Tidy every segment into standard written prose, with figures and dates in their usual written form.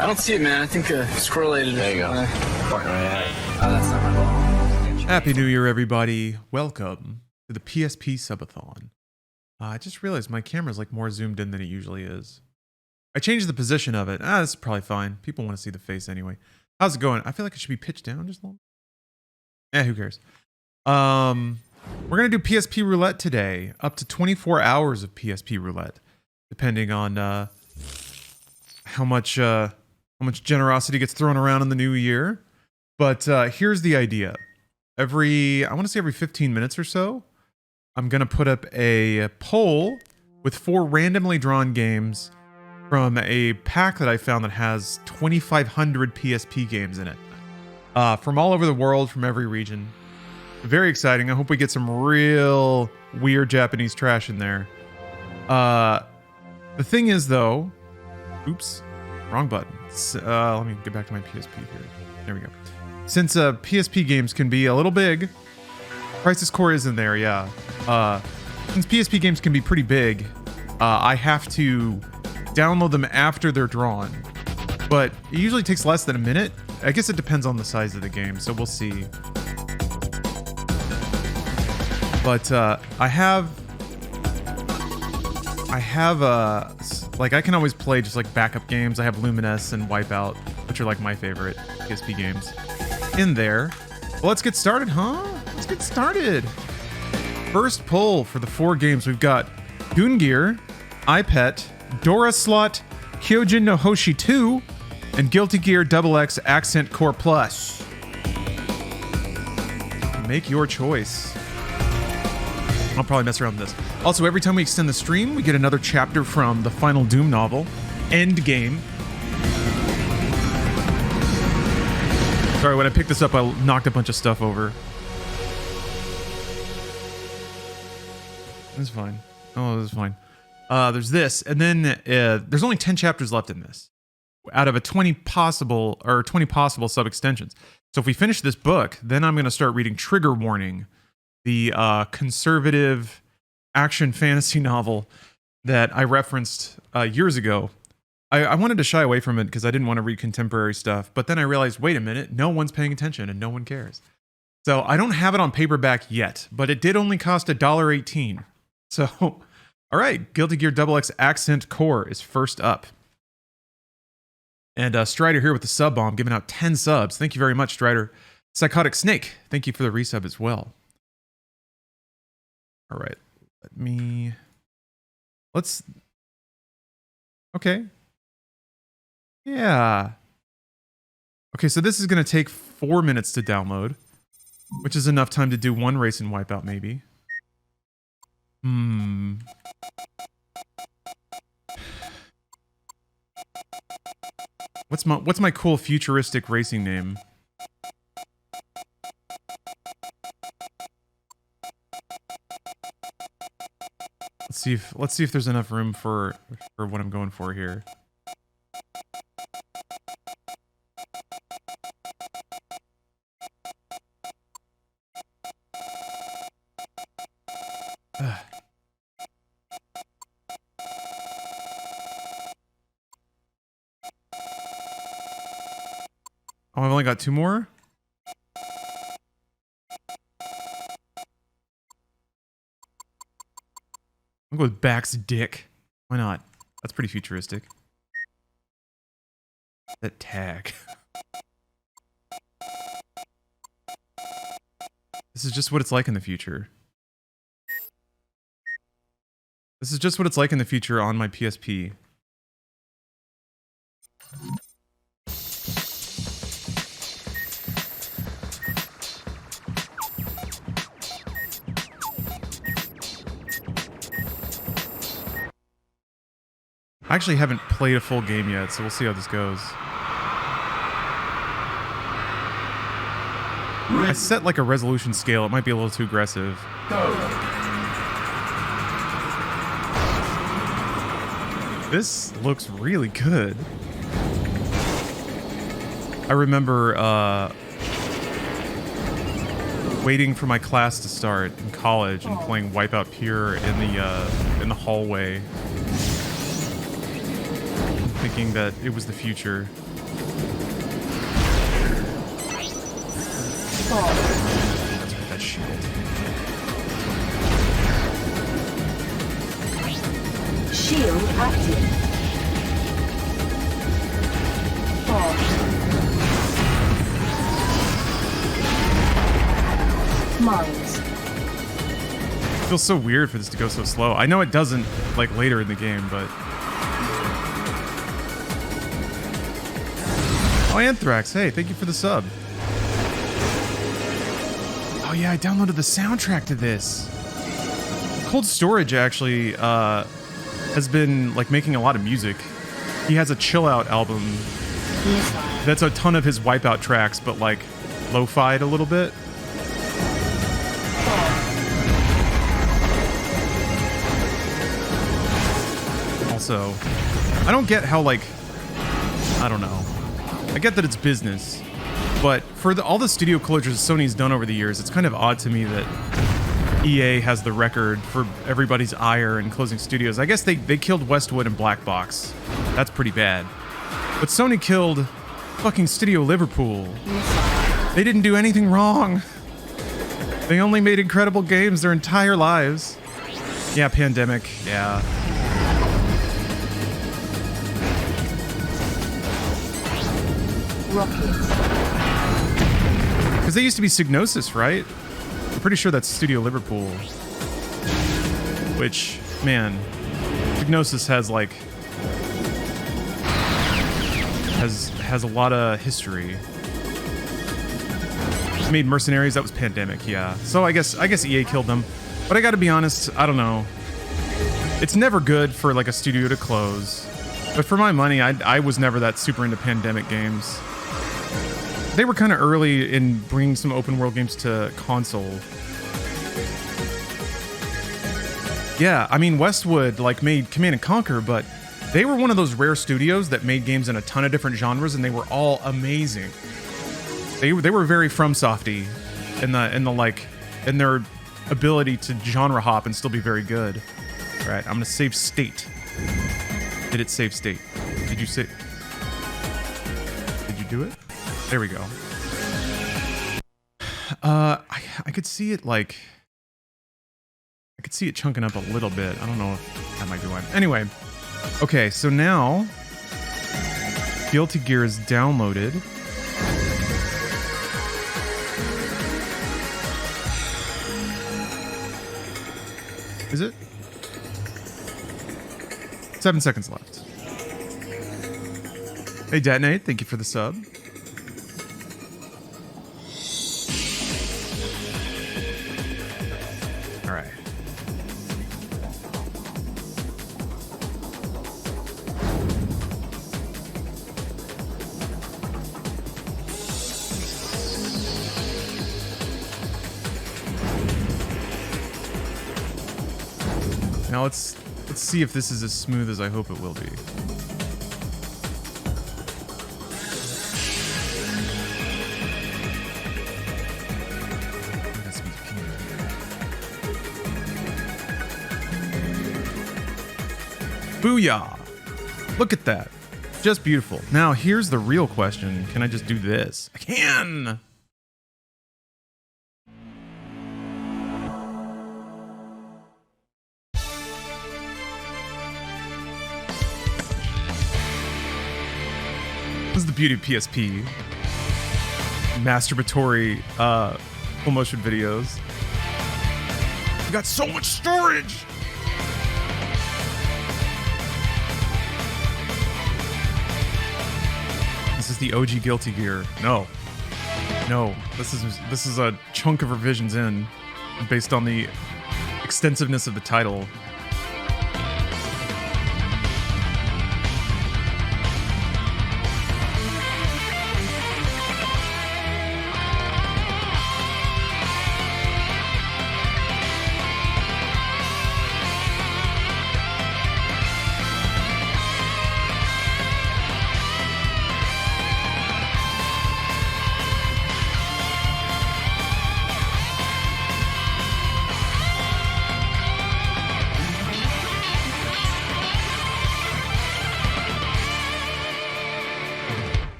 I don't see it, man. I think it's correlated. There you go. Oh, that's not my ball. Happy New Year, everybody. Welcome to the PSP subathon. I just realized my camera's like more zoomed in than it usually is. I changed the position of it. That's probably fine. People want to see the face anyway. How's it going? I feel like it should be pitched down just a little. Who cares? We're going to do PSP Roulette today. Up to 24 hours of PSP Roulette. Depending on how much generosity gets thrown around in the new year. But here's the idea. I want to say every 15 minutes or so, I'm going to put up a poll with 4 randomly drawn games from a pack that I found that has 2,500 PSP games in it. From all over the world, from every region. Very exciting. I hope we get some real weird Japanese trash in there. The thing is, though... Oops. Wrong button. Let me get back to my PSP here. There we go. Since PSP games can be a little big... Crisis Core is in there, yeah. Since PSP games can be pretty big, I have to download them after they're drawn. But it usually takes less than a minute. I guess it depends on the size of the game, so we'll see. But I have like I can always play just like backup games. I have Luminous and Wipeout, which are like my favorite PSP games in there. Well, let's get started, huh? Let's get started. First poll for the 4 games. We've got Gungear, iPet, Dora Slot, Kyojin no Hoshi 2, and Guilty Gear XX Accent Core Plus. Make your choice. I'll probably mess around with this. Also, every time we extend the stream, we get another chapter from the final Doom novel, Endgame. Sorry, when I picked this up, I knocked a bunch of stuff over. That's fine. Oh, that's fine. There's this, and then there's only 10 chapters left in this, out of a 20 possible sub-extensions. So if we finish this book, then I'm going to start reading Trigger Warning, the conservative action fantasy novel that I referenced years ago. I wanted to shy away from it because I didn't want to read contemporary stuff, but then I realized, wait a minute, no one's paying attention and no one cares. So I don't have it on paperback yet, but it did only cost $1.18. So, all right, Guilty Gear XX Accent Core is first up. And Strider here with the sub bomb, giving out 10 subs. Thank you very much, Strider. Psychotic Snake, thank you for the resub as well. All right, okay. Yeah. Okay, so this is going to take 4 minutes to download, which is enough time to do 1 race in Wipeout, maybe. What's my cool futuristic racing name? Let's see if there's enough room for what I'm going for here. Oh, I've only got 2 more? I'll go with Back's Dick. Why not? That's pretty futuristic. That tag. This is just what it's like in the future. This is just what it's like in the future on my PSP. I actually haven't played a full game yet, so we'll see how this goes. I set like a resolution scale. It might be a little too aggressive. This looks really good. I remember waiting for my class to start in college and playing Wipeout Pure in the hallway, thinking that it was the future. 4. That's right, that shield. Shield active. 4. Mines. Feels so weird for this to go so slow. I know it doesn't like later in the game, but oh, Anthrax, hey, thank you for the sub. Oh yeah, I downloaded the soundtrack to this. Cold Storage actually has been like making a lot of music. He has a chill out album that's a ton of his Wipeout tracks, but like lo-fi'd a little bit. Also, I don't get how like, I don't know. I get that it's business, but for all the studio closures Sony's done over the years, it's kind of odd to me that EA has the record for everybody's ire in closing studios. I guess they killed Westwood and Black Box. That's pretty bad. But Sony killed fucking Studio Liverpool. They didn't do anything wrong. They only made incredible games their entire lives. Yeah, pandemic. Yeah. Because they used to be Psygnosis, right? I'm pretty sure that's Studio Liverpool. Which, man, Psygnosis has like has a lot of history. Made Mercenaries, that was Pandemic, yeah. So I guess EA killed them. But I gotta be honest, I don't know. It's never good for like a studio to close. But for my money, I was never that super into Pandemic games. They were kind of early in bringing some open world games to console. Yeah, I mean, Westwood like made Command and Conquer, but they were one of those rare studios that made games in a ton of different genres, and they were all amazing. They were very FromSofty in their ability to genre hop and still be very good. All right, I'm gonna save state. Did it save state? Did you say? Did you do it? There we go. I could see it like. I could see it chunking up a little bit. I don't know if that might be why. Anyway, okay, so now Guilty Gear is downloaded. Is it? 7 seconds left. Hey, Detonate, thank you for the sub. All right. Now let's see if this is as smooth as I hope it will be. Booyah! Look at that. Just beautiful. Now here's the real question. Can I just do this? I can! This is the beauty of PSP. Masturbatory full motion videos. You got so much storage! This is the OG Guilty Gear. No. This is a chunk of revisions in based on the extensiveness of the title.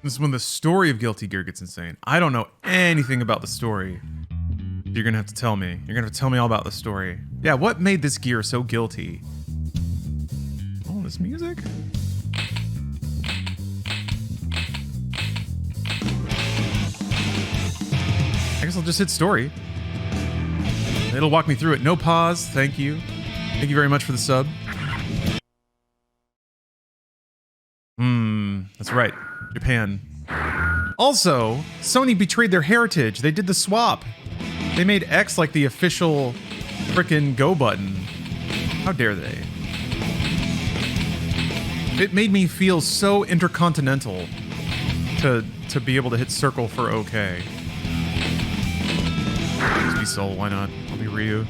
This is when the story of Guilty Gear gets insane. I don't know anything about the story. You're gonna have to tell me. You're gonna have to tell me all about the story. Yeah, what made this gear so guilty? Oh, this music? I guess I'll just hit story. It'll walk me through it. No pause. Thank you. Thank you very much for the sub. That's right. Japan. Also, Sony betrayed their heritage. They did the swap. They made X like the official frickin' go button. How dare they? It made me feel so intercontinental to be able to hit circle for OK. Just be Soul, why not? I'll be Ryu.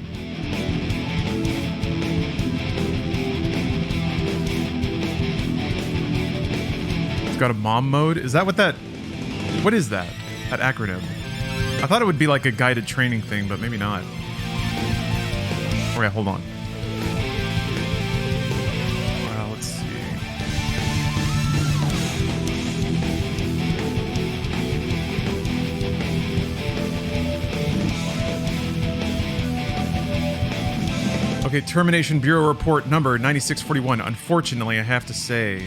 It's got a mom mode? Is that what that... What is that? That acronym? I thought it would be like a guided training thing, but maybe not. Oh yeah, hold on. Well, let's see. Okay, Termination Bureau Report number 9641. Unfortunately, I have to say,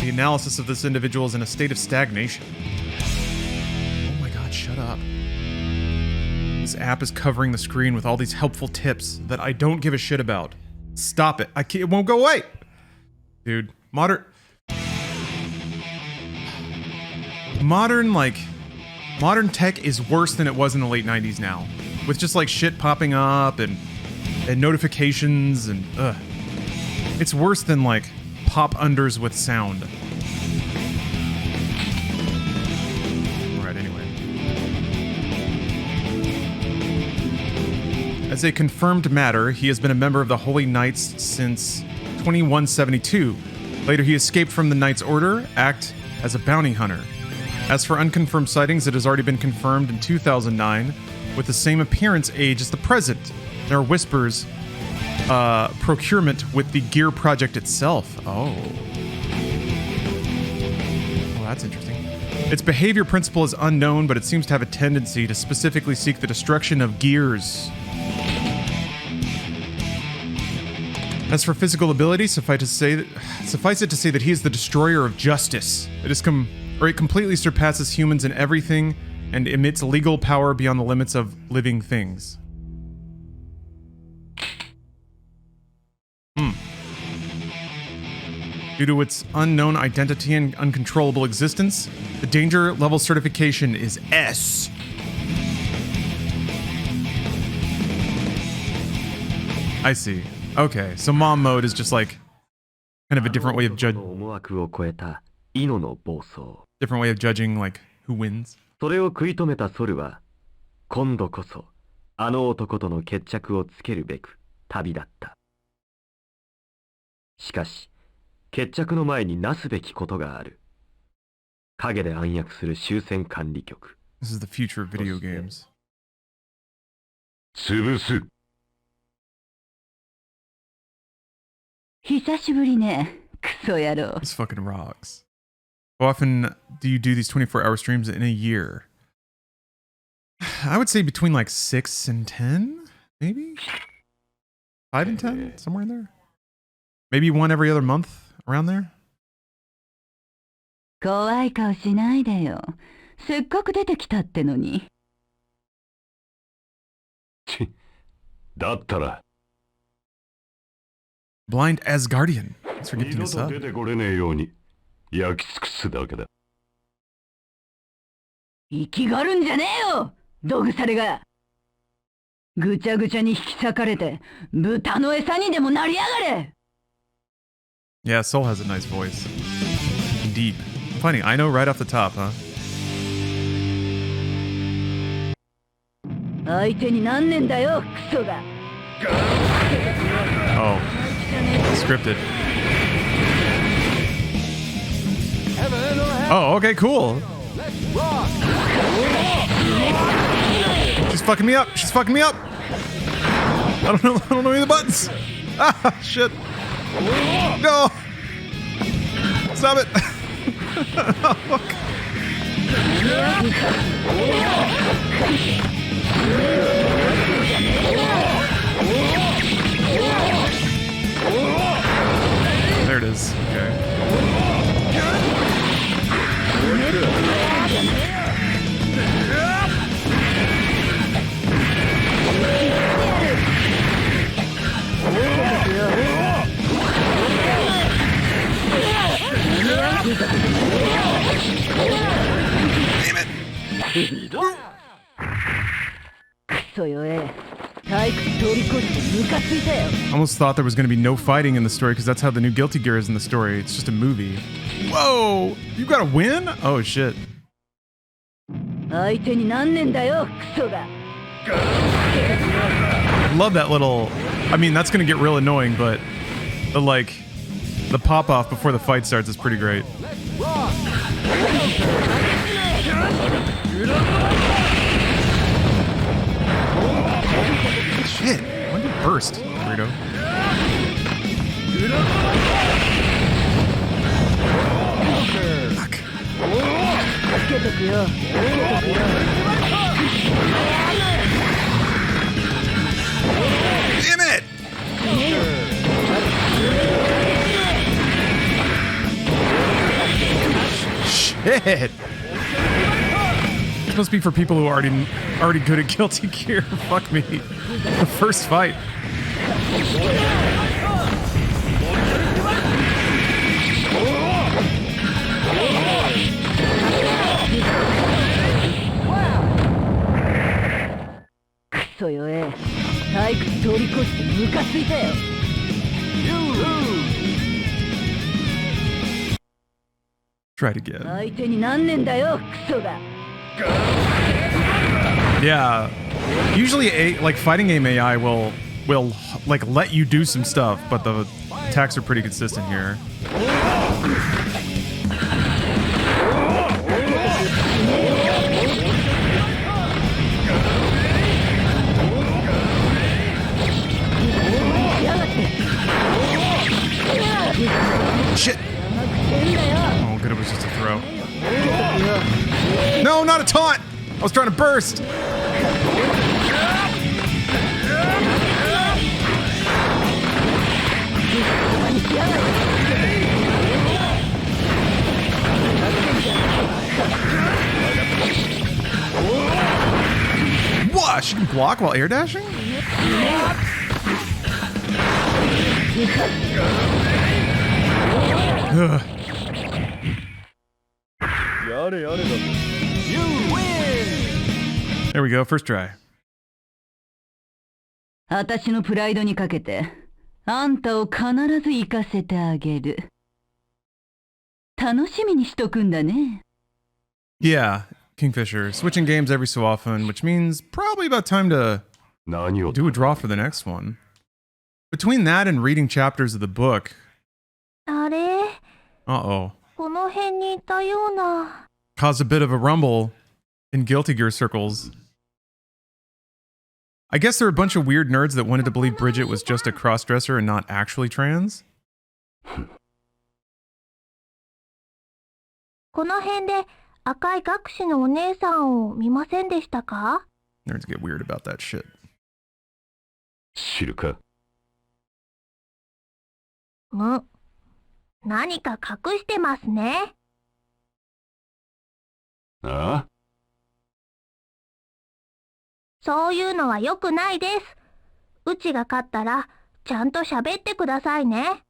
the analysis of this individual is in a state of stagnation. Oh my god, shut up. This app is covering the screen with all these helpful tips that I don't give a shit about. Stop it. It won't go away. Dude, modern tech is worse than it was in the late 90s now. With just like shit popping up and notifications and ugh. It's worse than like pop unders with sound. Alright, anyway. As a confirmed matter, he has been a member of the Holy Knights since 2172. Later, he escaped from the Knights Order, act as a bounty hunter. As for unconfirmed sightings, it has already been confirmed in 2009 with the same appearance age as the present. There are whispers, procurement with the Gear project itself. Oh. Well, that's interesting. Its behavior principle is unknown, but it seems to have a tendency to specifically seek the destruction of gears. As for physical ability, suffice it to say that he is the destroyer of justice. It completely surpasses humans in everything and emits legal power beyond the limits of living things. Due to its unknown identity and uncontrollable existence, the danger level certification is S. I see. Okay, so mom mode is just like kind of a different way of judging like who wins. それを食い止めたソルは、今度こそあの男との決着をつけるべく旅立った。しかし、決着の前になすべきことがある。影で暗躍する終戦管理局。This is the future of video games. 潰す。久しぶりね、クソ野郎。 This fucking rocks. How often do you do these 24-hour streams in a year? I would say between like 6 and 10, maybe? 5 and 10, somewhere in there. Maybe one every other month, around there. 怖い顔しないでよ。せっかく出てきたってのに。だったら。Blind Asgardian. Thanks for gifting us up. 出てこれねえように焼き尽くすだけだ。生きがるんじゃねえよ、ドグサレが。ぐちゃぐちゃに引き裂かれて、豚の餌にでもなりやがれ。Yeah, Soul has a nice voice. Deep. I'm finding I know right off the top, huh? 相手になんねんだよ、クソが。Oh. Scripted. Oh, okay, cool. She's fucking me up. She's fucking me up. I don't know any of the buttons. Ah, shit. No. Stop it. There it is. Okay. Damn it! クソよ退屈通り越してムカついたよ Almost thought there was going to be no fighting in the story because that's how the new Guilty Gear is in the story. It's just a movie. Whoa! You got a win? Oh shit. 相手になんねんだよクソが Love that little... I mean, that's going to get real annoying, but the pop-off before the fight starts is pretty great. Shit! When did it burst, Burrito? Fuck. つけとくよ Damn it! Shit! This must be for people who are already good at Guilty Gear. Fuck me. The first fight. Try it again. Yeah. Usually, like fighting game AI will like let you do some stuff, but the attacks are pretty consistent here. Shit! Oh, good, it was just a throw. No, not a taunt! I was trying to burst! What? She can block while air dashing? Ugh. There we go, first try. 私のプライドにかけてあんたを必ず行かせてあげる楽しみにしとくんだね Yeah, Kingfisher. Switching games every so often, which means probably about time to do a draw for the next one. Between that and reading chapters of the book... あれ Uh-oh. この辺にいたような Caused a bit of a rumble in Guilty Gear circles. I guess there are a bunch of weird nerds that wanted to believe Bridget was just a crossdresser and not actually trans. この辺で赤い学士のお姉さんを見ませんでしたか Nerds get weird about that shit. 知るか何か隠してますねああそういうのは良くないですうちが勝ったらちゃんと喋ってくださいね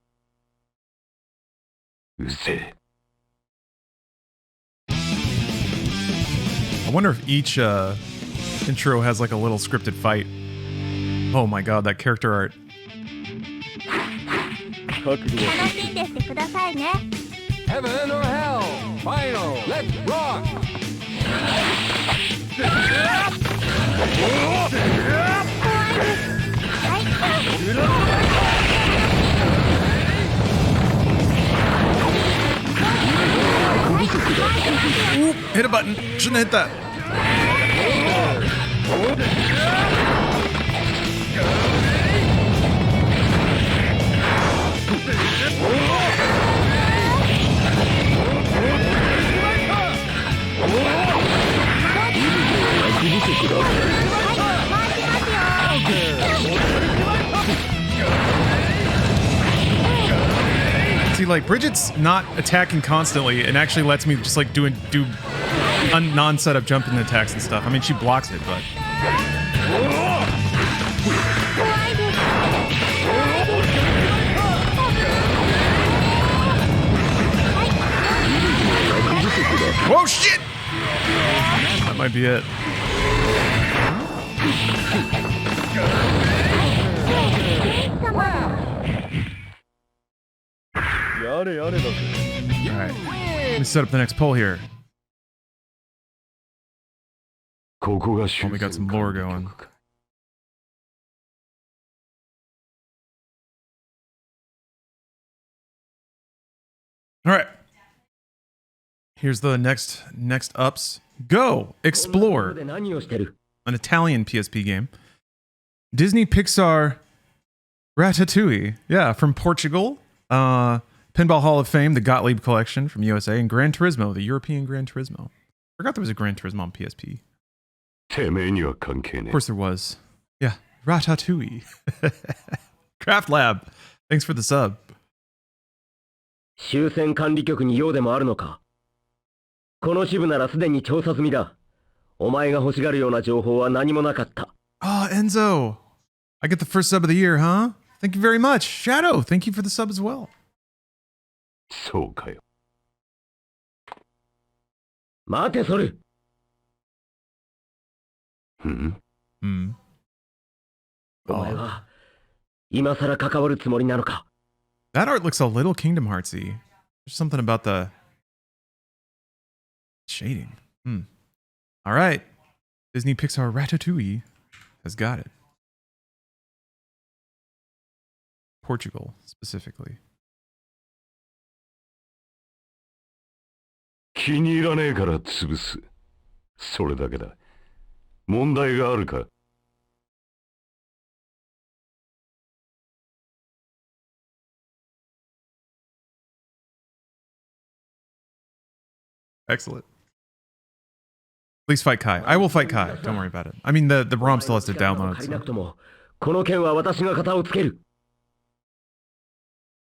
うせえ I wonder if each intro has like a little scripted fight. Oh my god, that character art. 楽しんでってくださいね Heaven or hell, final, let's rock! Oop, hit a button. Shouldn't have hit that. like Bridget's not attacking constantly and actually lets me just like do non-setup jumping attacks and stuff. I mean, she blocks it, but whoa, shit! That might be it. Alright. Let me set up the next poll here. Oh, we got some lore going. Alright. Here's the next ups. Go! Explore. An Italian PSP game. Disney Pixar Ratatouille. Yeah, from Portugal. Pinball Hall of Fame, the Gottlieb Collection from USA, and Gran Turismo, the European Gran Turismo. Forgot there was a Gran Turismo on PSP. Of course there was. Yeah, Ratatouille. Craft Lab. Thanks for the sub. 終戦管理局に用でもあるのか。この支部ならすでに調査済みだ。お前が欲しがるような情報は何もなかった。Ah, Enzo. I get the first sub of the year, huh? Thank you very much. Shadow, thank you for the sub as well. そうかよ。待て、ソル。お前は今さら関わるつもりなのか。 That art looks a little Kingdom Heartsy. There's something about the shading. All right. Disney Pixar Ratatouille has got it. Portugal, specifically. 気に入らねえから潰す。それだけだ。問題があるか。 Excellent. Please fight Kai. I will fight Kai. Don't worry about it. I mean, the ROM still has to download. So. この件は私が片をつける。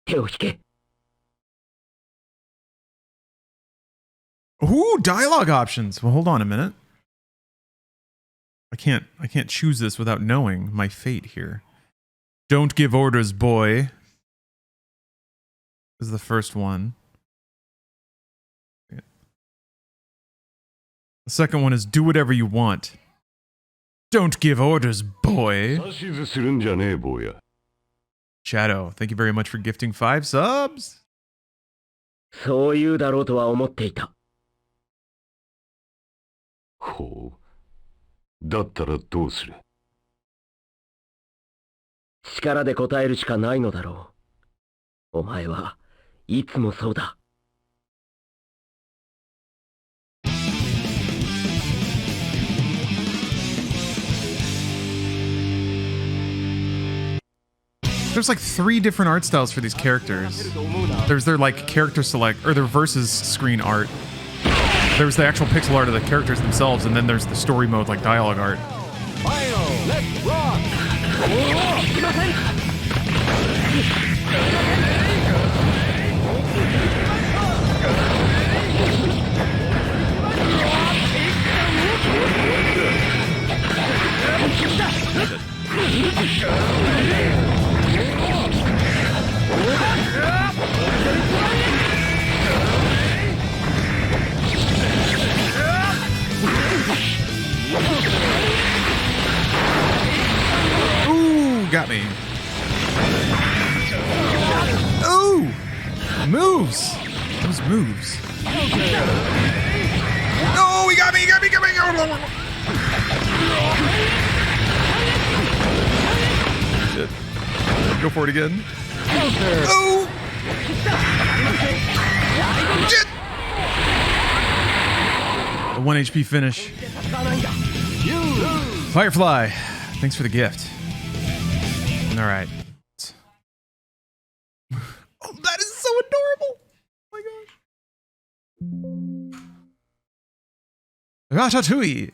手を引け。 Ooh, dialogue options. Well, hold on a minute. I can't choose this without knowing my fate here. Don't give orders, boy. This is the first one. The second one is do whatever you want. Don't give orders, boy. Shadow, thank you very much for gifting 5 subs. そう言うだろうとは思っていた。ほう。だったらどうする？力で答えるしかないのだろう。お前はいつもそうだ。 There's like 3 different art styles for these characters. There's their like character select or their versus screen art. There's the actual pixel art of the characters themselves, and then there's the story mode like dialogue art. Final, let's rock! Ooh, got me. Ooh, moves. Those moves. No, he got me. Shit. Go for it again. Oh! Shit! A 1 HP finish. Firefly, thanks for the gift. All right. Oh, that is so adorable. Oh my gosh. Ratatouille.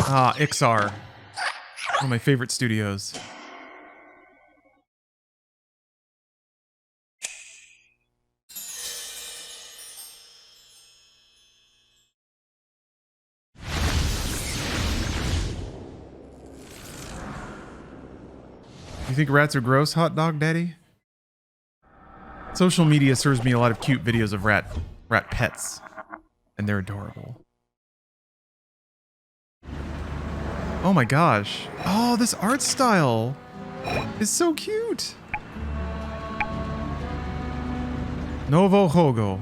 Ah, Ixar. One of my favorite studios. You think rats are gross, hot dog daddy? Social media serves me a lot of cute videos of rat pets, and they're adorable. Oh my gosh. Oh, this art style is so cute. Novo Hogo.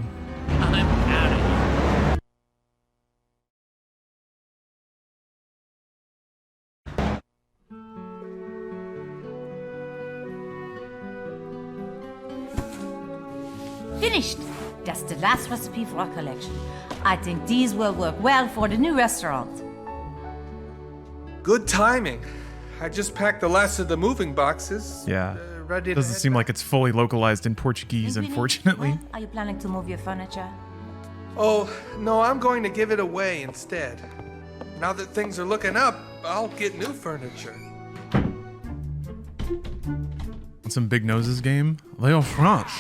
I'm out of here. Finished! That's the last recipe for our collection. I think these will work well for the new restaurant. Good timing. I just packed the last of the moving boxes. Yeah. Ready to Doesn't head seem back. like it's fully localized in Portuguese, Really? unfortunately. When are you planning to move your furniture? Oh, no, I'm going to give it away instead. Now that things are looking up, I'll get new furniture. Some Big Noses game. Leo France.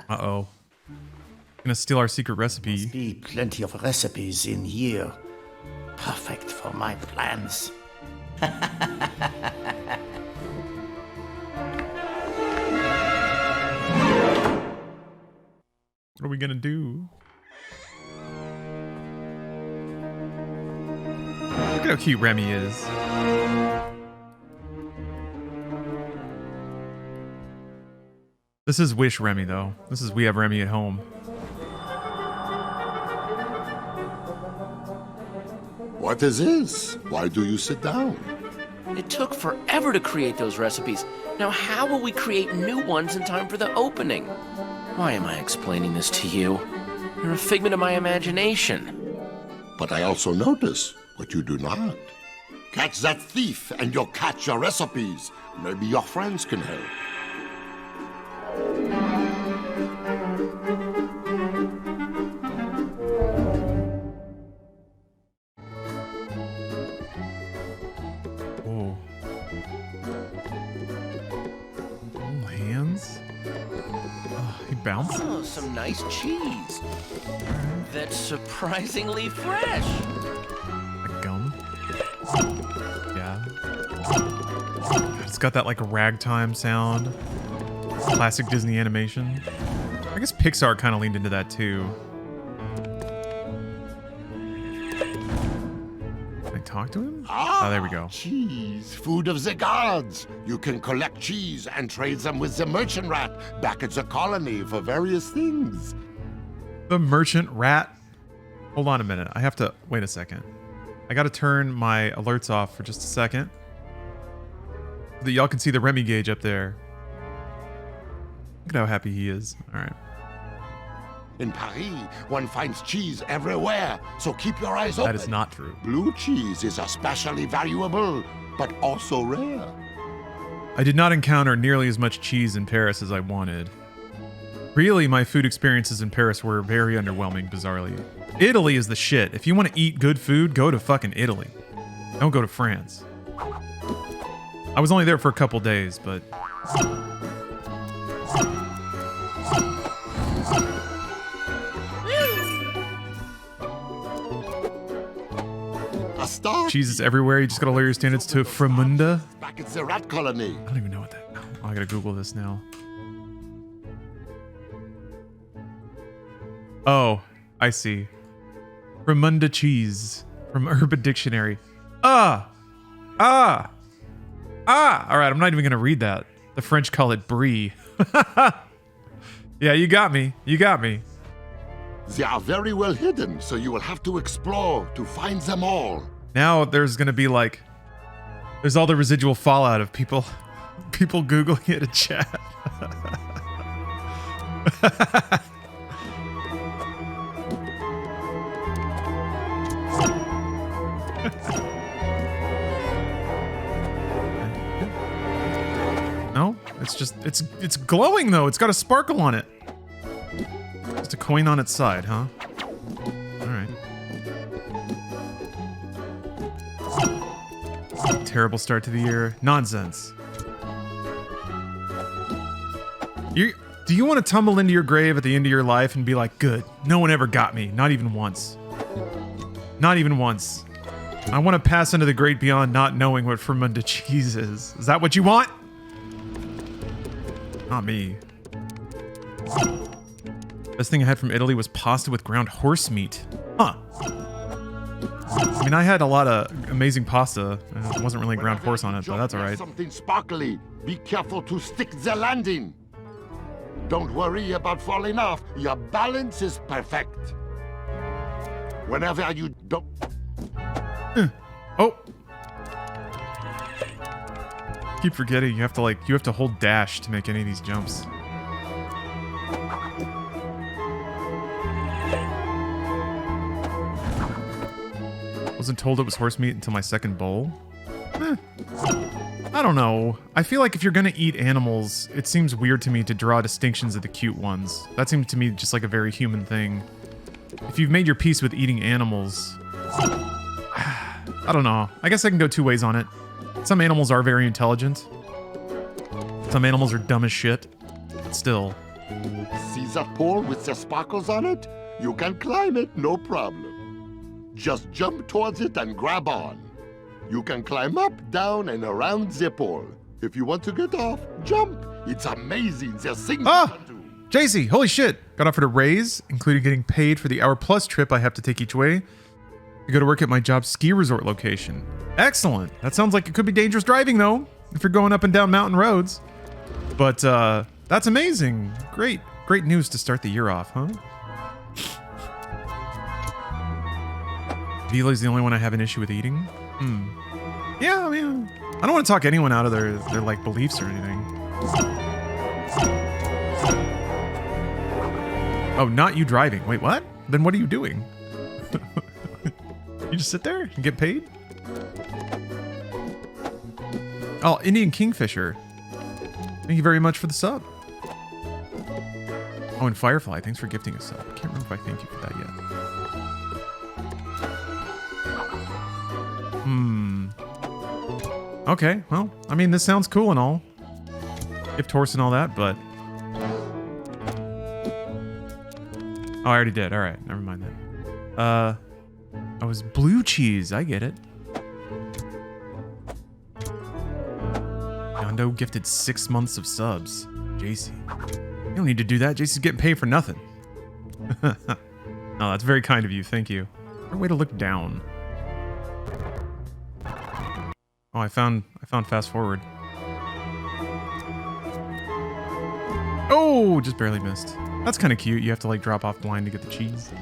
Uh-oh. Gonna steal our secret recipe. Be plenty of recipes in here. Perfect for my plans. What are we gonna do? Look at how cute Remy is. This is Wish Remy, though. This is We Have Remy at Home. What is this? Why do you sit down? It took forever to create those recipes. Now how will we create new ones in time for the opening? Why am I explaining this to you? You're a figment of my imagination. But I also notice what you do not. Catch that thief and you'll catch your recipes. Maybe your friends can help. Whoa. Oh, hands? Oh, he bounced? Oh, some nice cheese. That's surprisingly fresh. Like gum? Yeah. It's got that like ragtime sound. Classic Disney animation. I guess Pixar kind of leaned into that too. Can I talk to him? Ah, Oh, there we go. Cheese, food of the gods. You can collect cheese and trade them with the merchant rat back at the colony for various things. The merchant rat? Hold on a minute. I have to... Wait a second. I gotta turn my alerts off for just a second. So that y'all can see the Remy gauge up there. Look at how happy he is. Alright. In Paris, one finds cheese everywhere, so keep your eyes open. That is not true. Blue cheese is especially valuable, but also rare. I did not encounter nearly as much cheese in Paris as I wanted. Really, my food experiences in Paris were very underwhelming, bizarrely. Italy is the shit. If you want to eat good food, go to fucking Italy. Don't go to France. I was only there for a couple days, but... A star Cheese is everywhere. You just gotta lower your standards to Framunda. back at the rat colony. I don't even know what that... Oh, I gotta Google this now. Oh, I see. Framunda cheese from Urban Dictionary. Alright, I'm not even gonna read that. The French call it brie. Yeah, you got me. You got me. They are very well hidden, so you will have to explore to find them all. Now there's gonna be like... There's all the residual fallout of people Googling it in chat. No, it's just it's glowing though. It's got a sparkle on it. Just a coin on its side, huh? All right. terrible start to the year. Nonsense. Do you want to tumble into your grave at the end of your life and be like, good, no one ever got me, not even once. Not even once. I want to pass into the great beyond not knowing what fermented cheese is. Is that what you want? Not me. Best thing I had from Italy was pasta with ground horse meat. Huh. I mean, I had a lot of amazing pasta. It wasn't really ground horse on it, but that's alright. Something sparkly. Be careful to stick the landing. Don't worry about falling off. Your balance is perfect. Whenever you don't... Oh! Keep forgetting you have to hold dash to make any of these jumps. Wasn't told it was horse meat until my second bowl. I don't know. I feel like if you're gonna eat animals, it seems weird to me to draw distinctions of the cute ones. That seems to me just like a very human thing. If you've made your peace with eating animals... I don't know. I guess I can go two ways on it. Some animals are very intelligent. Some animals are dumb as shit. But still. See that pole with the sparkles on it? You can climb it, no problem. Just jump towards it and grab on. You can climb up, down, and around the pole. If you want to get off, jump. It's amazing. There's things you can do. JC, holy shit. Got offered a raise, including getting paid for the hour-plus trip I have to take each way to go to work at my job's ski resort location. Excellent. That sounds like it could be dangerous driving, though, if you're going up and down mountain roads. But that's amazing. Great news to start the year off, huh? Vila's the only one I have an issue with eating. Yeah, I mean, I don't want to talk anyone out of their like beliefs or anything. Oh, not you driving. Wait, what? Then what are you doing? You just sit there and get paid? Oh, Indian Kingfisher. Thank you very much for the sub. Oh, and Firefly, thanks for gifting a sub. I can't remember if I thank you for that yet. Okay, well, I mean, this sounds cool and all. Gift horse and all that, but... Oh, I already did. Alright, never mind that. I was blue cheese. I get it. Yondo gifted 6 months of subs. JC. You don't need to do that. JC's getting paid for nothing. Oh, that's very kind of you. Thank you. What a way to look down. Oh, I found fast forward. Oh, just barely missed. That's kind of cute. You have to like drop off the line to get the cheese.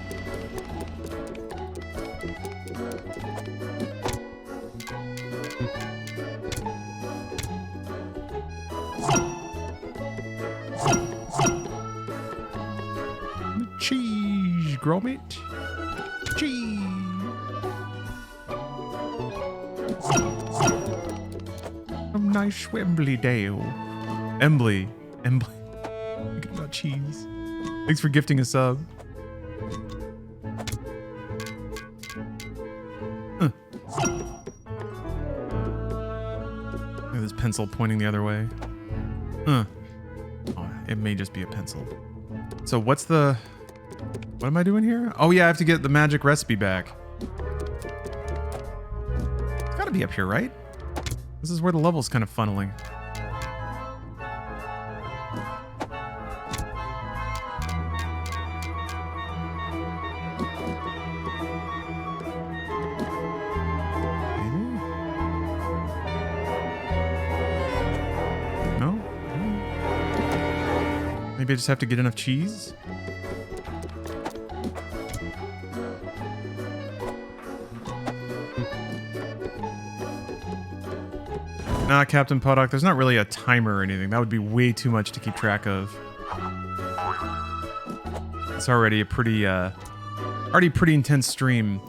Cheese, grommet. Cheese. Nice Wembley Dale. Embley. Thinking about cheese. Thanks for gifting a sub. Look at this pencil pointing the other way. Oh, it may just be a pencil. So what am I doing here? Oh yeah, I have to get the magic recipe back. It's gotta be up here, right? This is where the level's kind of funneling. Maybe? No? Maybe I just have to get enough cheese? Nah, Captain Poddock, there's not really a timer or anything. That would be way too much to keep track of. It's already a pretty intense stream.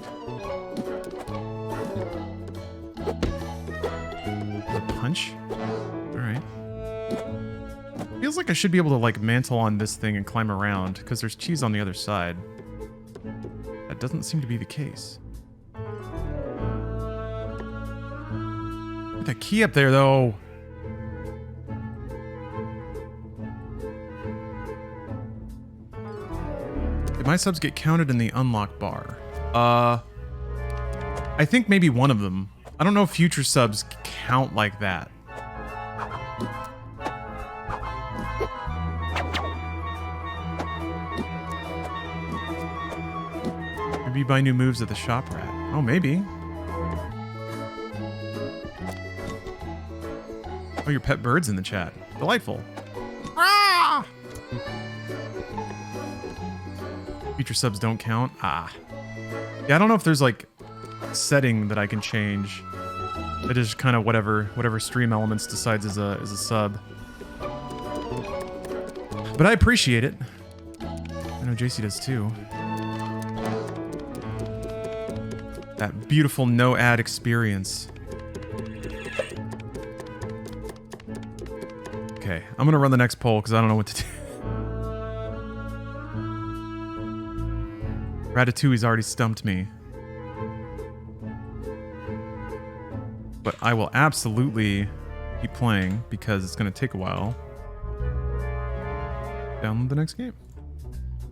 A punch? Alright. Feels like I should be able to like mantle on this thing and climb around, because there's cheese on the other side. That doesn't seem to be the case. that key up there, though. Did my subs get counted in the unlock bar? I think maybe one of them. I don't know if future subs count like that. Maybe buy new moves at the shop rat. Oh, maybe. Oh, your pet bird's in the chat. Delightful. Ah! Future subs don't count. Ah. Yeah, I don't know if there's like a setting that I can change. It is kind of whatever Stream Elements decides is a sub. But I appreciate it. I know JC does too. That beautiful no ad experience. Okay, I'm gonna run the next poll because I don't know what to do. Ratatouille's already stumped me. But I will absolutely keep playing because it's gonna take a while. Download the next game.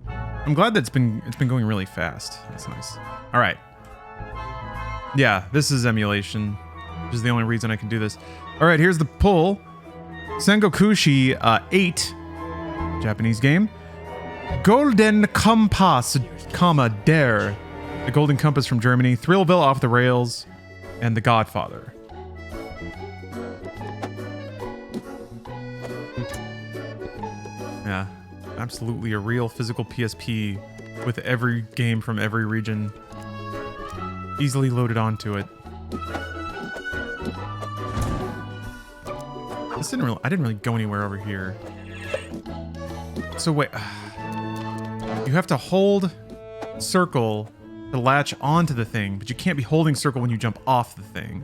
I'm glad that it's been going really fast. That's nice. All right. Yeah, this is emulation, which is the only reason I can do this. All right, here's the poll. Sengokushi 8, Japanese game. Golden Compass, Der, the Golden Compass from Germany. Thrillville Off the Rails, and The Godfather. Yeah, absolutely a real physical PSP with every game from every region easily loaded onto it. I didn't really go anywhere over here. So wait, you have to hold circle to latch onto the thing, but you can't be holding circle when you jump off the thing.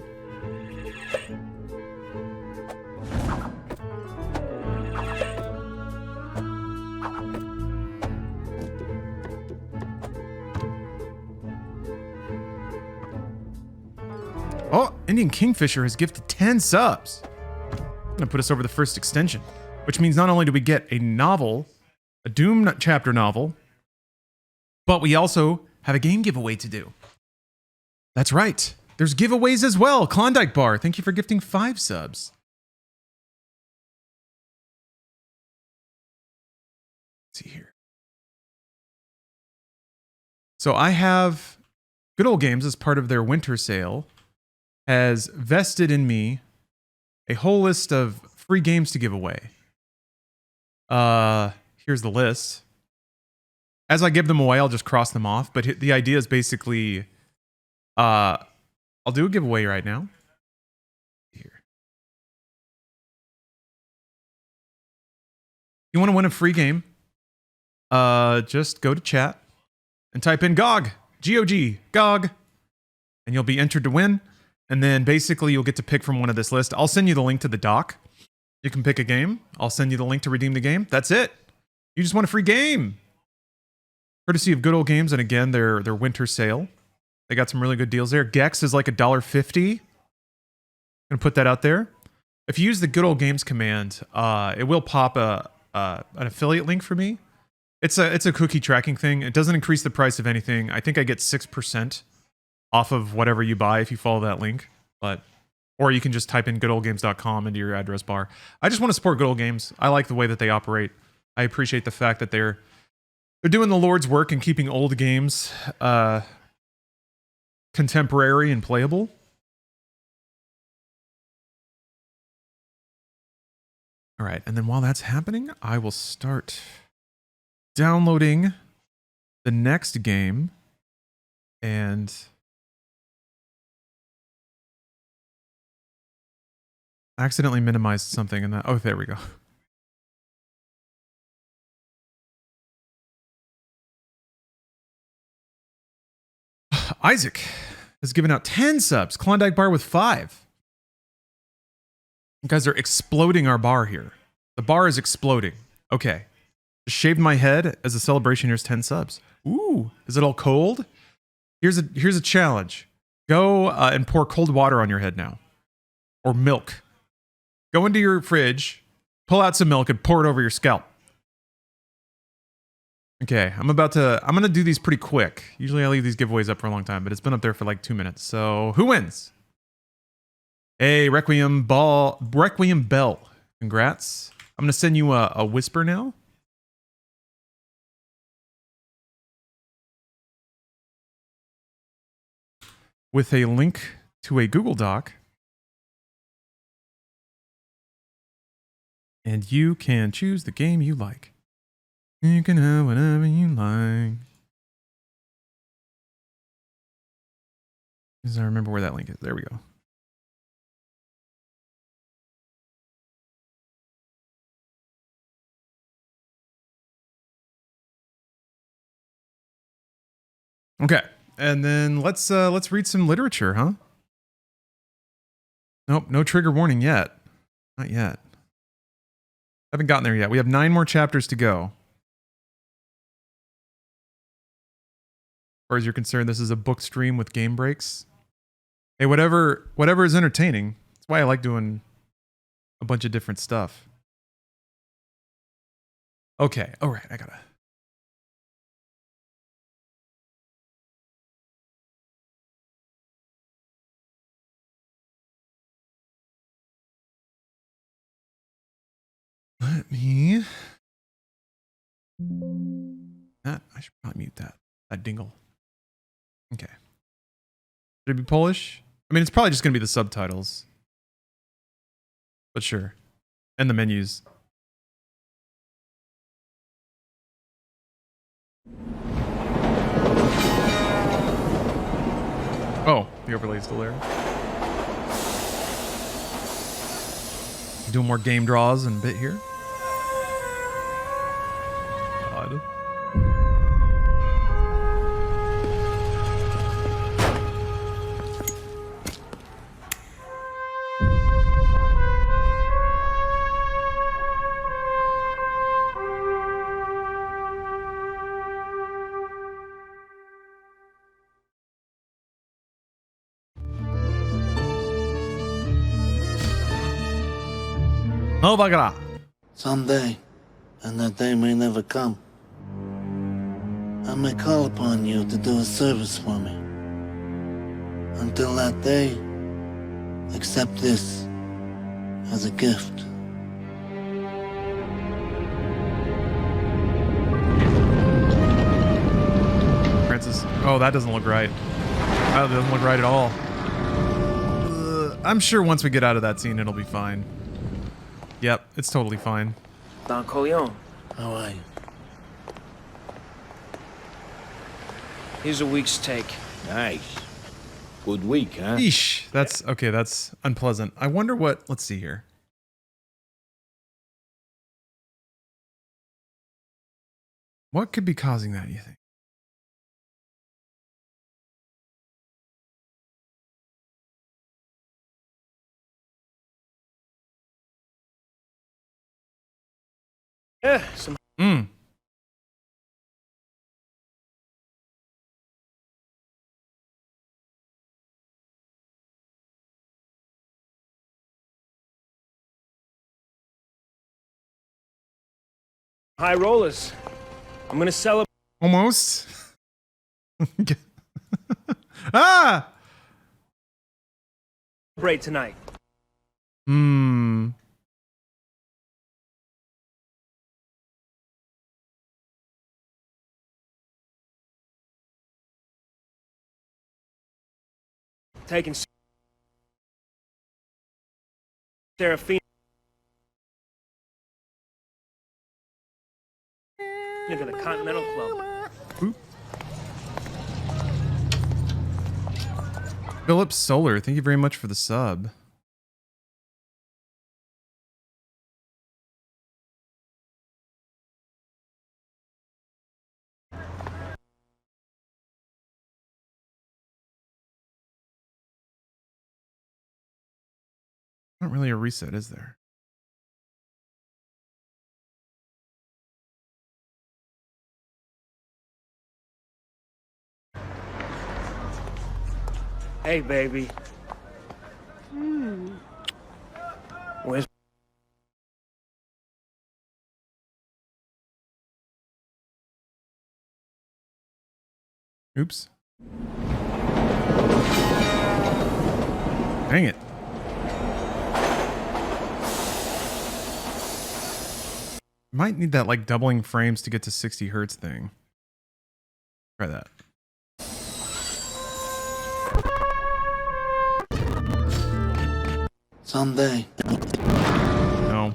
Oh, Indian Kingfisher has gifted 10 subs. I'm gonna put us over the first extension, which means not only do we get a novel, a Doom chapter novel, but we also have a game giveaway to do. That's right. There's giveaways as well. Klondike Bar, thank you for gifting 5 subs. Let's see here. So I have Good Old Games as part of their winter sale has vested in me a whole list of free games to give away. Here's the list. As I give them away, I'll just cross them off. But the idea is basically, I'll do a giveaway right now. Here. You want to win a free game? Just go to chat and type in GOG, G-O-G, GOG, and you'll be entered to win. And then basically you'll get to pick from one of this list. I'll send you the link to the doc. You can pick a game. I'll send you the link to redeem the game. That's it. You just want a free game. Courtesy of Good Old Games, and again, their winter sale. They got some really good deals there. Gex is like $1.50. Gonna put that out there. If you use the Good Old Games command, it will pop an affiliate link for me. It's a cookie tracking thing. It doesn't increase the price of anything. I think I get 6% off of whatever you buy if you follow that link. Or you can just type in goodoldgames.com into your address bar. I just want to support Good Old Games. I like the way that they operate. I appreciate the fact that they're doing the Lord's work and keeping old games contemporary and playable. All right, and then while that's happening, I will start downloading the next game, and I accidentally minimized something in that. Oh, there we go. Isaac has given out 10 subs. Klondike Bar with 5. You guys are exploding our bar here. The bar is exploding. Okay. Just shaved my head as a celebration. Here's 10 subs. Ooh, is it all cold? Here's a challenge. Go and pour cold water on your head now. Or milk. Go into your fridge, pull out some milk, and pour it over your scalp. Okay, I'm gonna do these pretty quick. Usually I leave these giveaways up for a long time, but it's been up there for like 2 minutes. So who wins? Hey, Requiem Bell. Congrats. I'm gonna send you a whisper now. With a link to a Google Doc. And you can choose the game you like. You can have whatever you like. Because I remember where that link is. There we go. Okay. And then let's read some literature, huh? Nope, no trigger warning yet. Not yet. Haven't gotten there yet. We have 9 more chapters to go. As far as you're concerned, this is a book stream with game breaks. Hey, whatever is entertaining. That's why I like doing a bunch of different stuff. Okay, all right, I gotta. Let me. I should probably mute that. That dingle. Okay. Should it be Polish? I mean, it's probably just gonna be the subtitles. But sure. And the menus. Oh, the overlay is still there. Doing more game draws in a bit here. God. Oh, bagara. Someday, and that day may never come, I may call upon you to do a service for me. Until that day, accept this as a gift. Francis. Oh, that doesn't look right. That doesn't look right at all. I'm sure once we get out of that scene, it'll be fine. Yep, it's totally fine. Don Corleone. How are you? Here's a week's take. Nice. Good week, huh? Eesh. That's okay. That's unpleasant. I wonder what. Let's see here. What could be causing that, you think? Yeah, some. High rollers. I'm gonna celebrate. Almost. Ah! Tonight. Hmm. Taking Seraphina to the Continental Club. Oop. Philip Solar, thank you very much for the sub. Not really a reset, is there? Hey, baby. Where's... Oops. Dang it. Might need that like doubling frames to get to 60 hertz thing. Try that. Someday. No.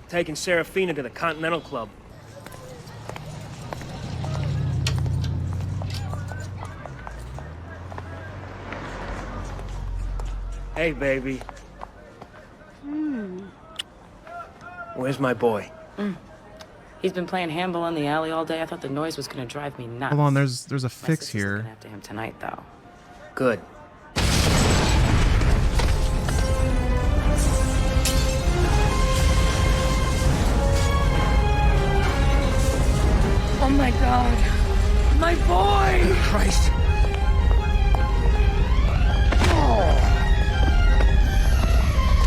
Taking Serafina to the Continental Club. Hey, baby. Where's my boy? He's been playing handball in the alley all day. I thought the noise was gonna drive me nuts. Hold on, there's a fix here. Looking after him tonight, though. Good. Oh my God, my boy! Christ.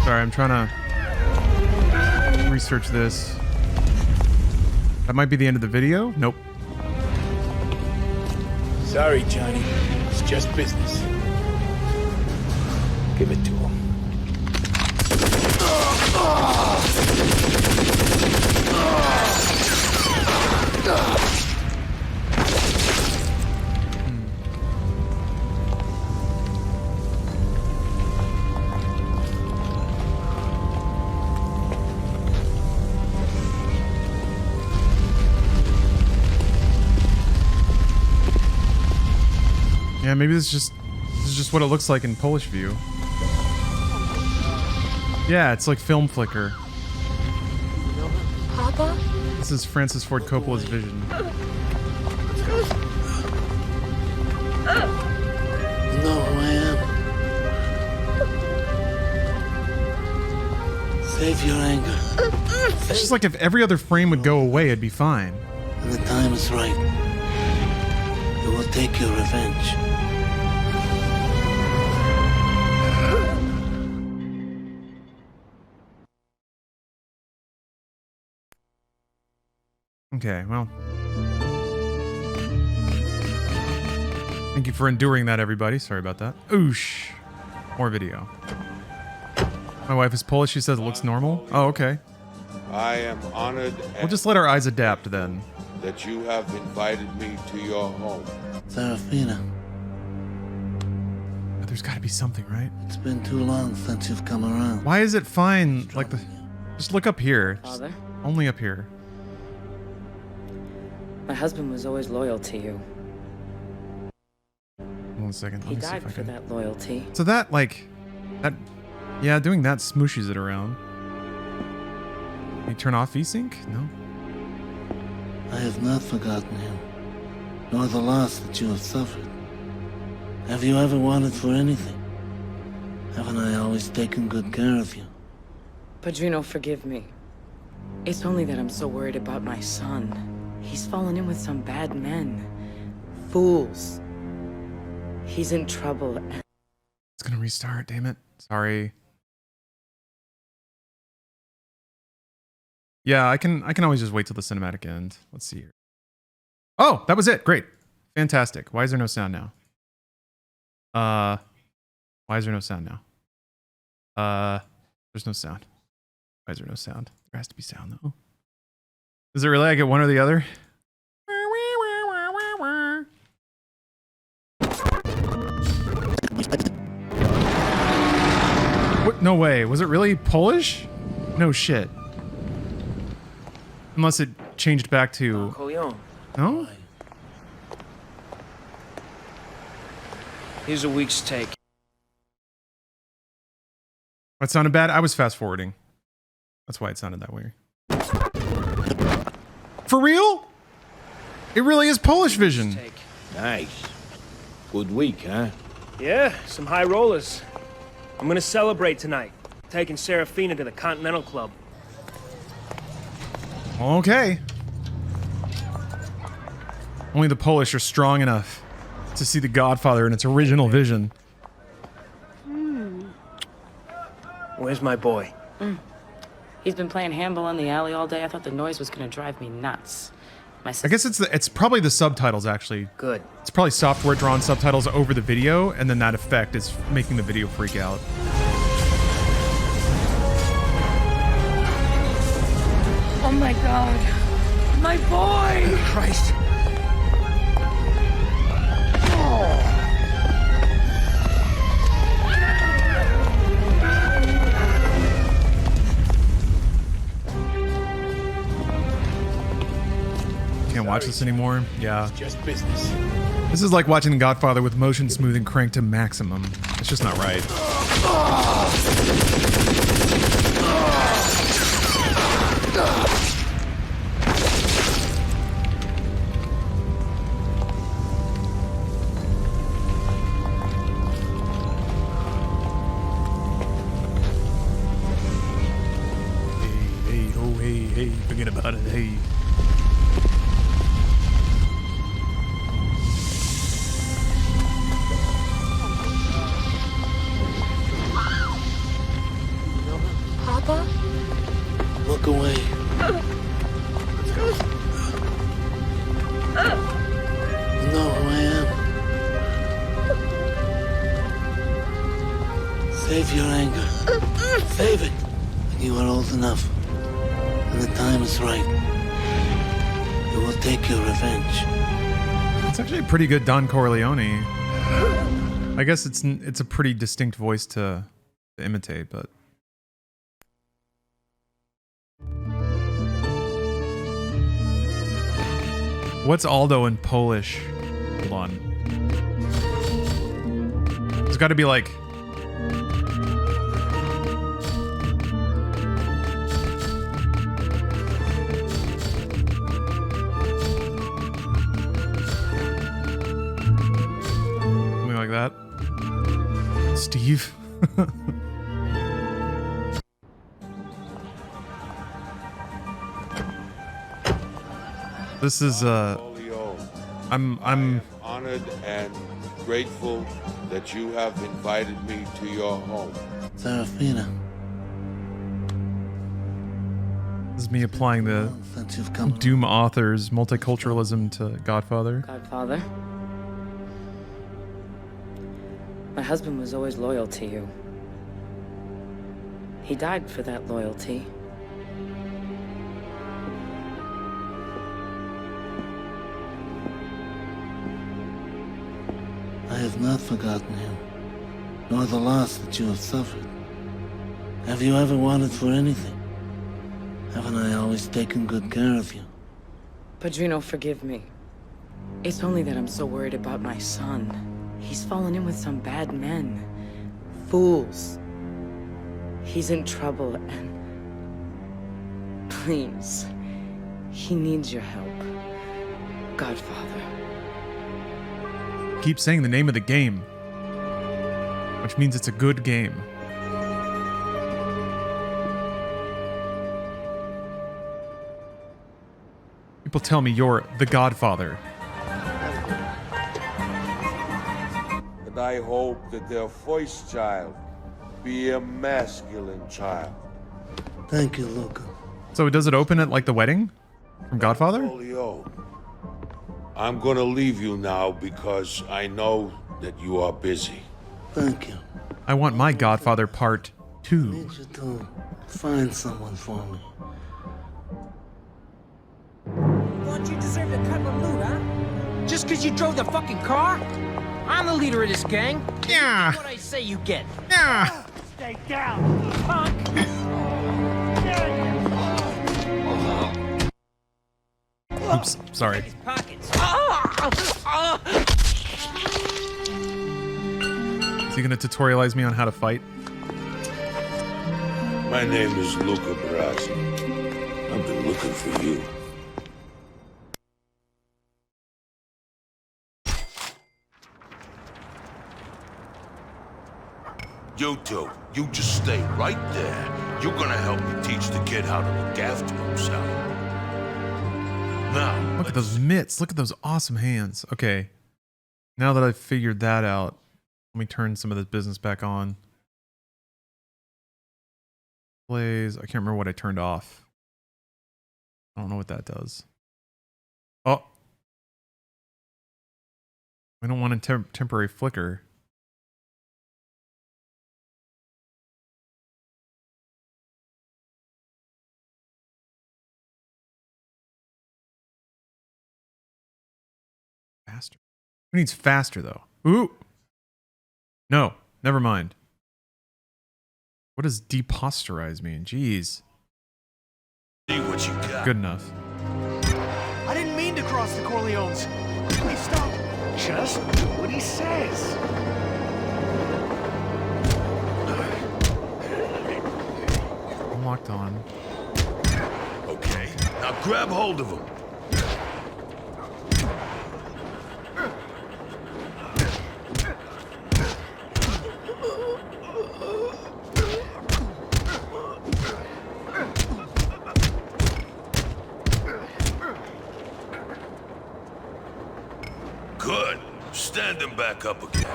Sorry, I'm trying to research this. That might be the end of the video. Nope. Sorry, Johnny. It's just business. Give it to him. Yeah, maybe this is just what it looks like in Polish view. Yeah, it's like film flicker. Papa? This is Francis Ford Coppola's vision. You know who I am. Save your anger. It's just like if every other frame would go away, it'd be fine. When the time is right, you will take your revenge. Okay, well. Thank you for enduring that, everybody. Sorry about that. Oosh. More video. My wife is Polish. She says it looks normal. Oh, okay. I am honored. We'll just let our eyes adapt then. That you have invited me to your home. Serafina. But there's got to be something, right? It's been too long since you've come around. Why is it fine? Like the. Just look up here. Just Father? only up here. My husband was always loyal to you. 1 second. Let He me see died if I for can. that loyalty. So that, like, that, yeah, doing that smooshes it around. Can you turn off VSync? No. I have not forgotten him, nor the loss that you have suffered. Have you ever wanted for anything? Haven't I always taken good care of you? Padrino, forgive me. It's only that I'm so worried about my son. He's fallen in with some bad men. Fools. He's in trouble. It's gonna restart, damn it. Sorry. Yeah, I can always just wait till the cinematic end. Let's see here. Oh, that was it. Great. Fantastic. Why is there no sound now? Why is there no sound now? There's no sound. Why is there no sound? There has to be sound though. Is it really? I get one or the other? What? No way. Was it really Polish? No shit. Unless it changed back to... No? Here's a week's take. That sounded bad? I was fast forwarding. That's why it sounded that way. For real? It really is Polish vision. Nice. Good week, huh? Yeah, some high rollers. I'm gonna celebrate tonight. Taking Serafina to the Continental Club. Okay. Only the Polish are strong enough to see the Godfather in its original vision. Where's my boy? He's been playing handball in the alley all day. I thought the noise was gonna drive me nuts. I guess it's probably the subtitles, actually. Good. It's probably software drawn subtitles over the video, and then that effect is making the video freak out. Oh my god. My boy! Christ. Can't watch this anymore. Yeah. It's just business. This is like watching Godfather with motion smoothing cranked to maximum. It's just not right. Hey, oh, hey, forget about it, hey. Papa? Look away. You know who I am. Save your anger. Save it. When you are old enough, and the time is right, you will take your revenge. It's actually a pretty good Don Corleone. I guess it's a pretty distinct voice to imitate, but what's Aldo in Polish? Hold on. It's got to be like something like that. Steve. This is I'm honored and grateful that you have invited me to your home. Serafina. This is me applying the Doom author's multiculturalism to Godfather. Godfather? My husband was always loyal to you. He died for that loyalty. I have not forgotten him, nor the loss that you have suffered. Have you ever wanted for anything? Haven't I always taken good care of you? Padrino, forgive me. It's only that I'm so worried about my son. He's fallen in with some bad men. Fools. He's in trouble and... Please. He needs your help. Godfather. Keep saying the name of the game, which means it's a good game. People tell me you're the Godfather. And I hope that their first child be a masculine child. Thank you, Luca. So does it open at like the wedding from Godfather? Polio, I'm gonna leave you now because I know that you are busy. Thank you. I want my Godfather Part 2. I need you to find someone for me. Thought you deserved a cut of loot, huh? Just because you drove the fucking car? I'm the leader of this gang. Yeah. What I say you get. Yeah. Stay down, punk. Oops, sorry. Pockets. Is he gonna tutorialize me on how to fight? My name is Luca Brasi. I've been looking for you. You two, you just stay right there. You're gonna help me teach the kid how to look after himself. Now, Look at those mitts. Look at those awesome hands. Okay. Now that I've figured that out, let me turn some of this business back on. Plays. I can't remember what I turned off. I don't know what that does. Oh. I don't want a temporary flicker. Faster. Who needs faster though? Ooh. No, never mind. What does deposterize mean? Jeez. See what you got. Good enough. I didn't mean to cross the Corleones. Please stop. Just do what he says. I'm locked on. Okay, now grab hold of him. Good. Stand him back up again.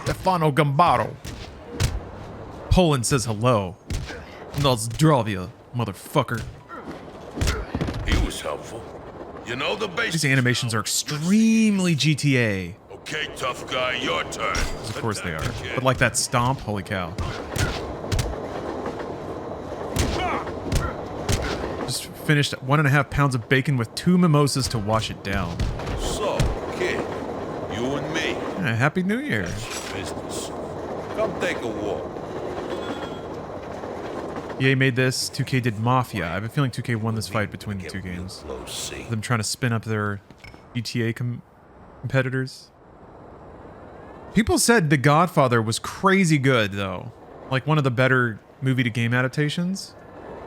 Stefano Gambaro. Poland says hello. No zdravia, motherfucker. He was helpful. You know the basics. These animations are extremely GTA. Okay, tough guy, your turn. Of course they are. But like that stomp, holy cow. Just finished 1.5 pounds of bacon with 2 mimosas to wash it down. So, kid, you and me. Yeah, Happy New Year. Business. Come take a walk. EA made this, 2K did Mafia. I have a feeling 2K won this fight between the two games. Them trying to spin up their GTA competitors. People said The Godfather was crazy good, though. Like one of the better movie-to-game adaptations.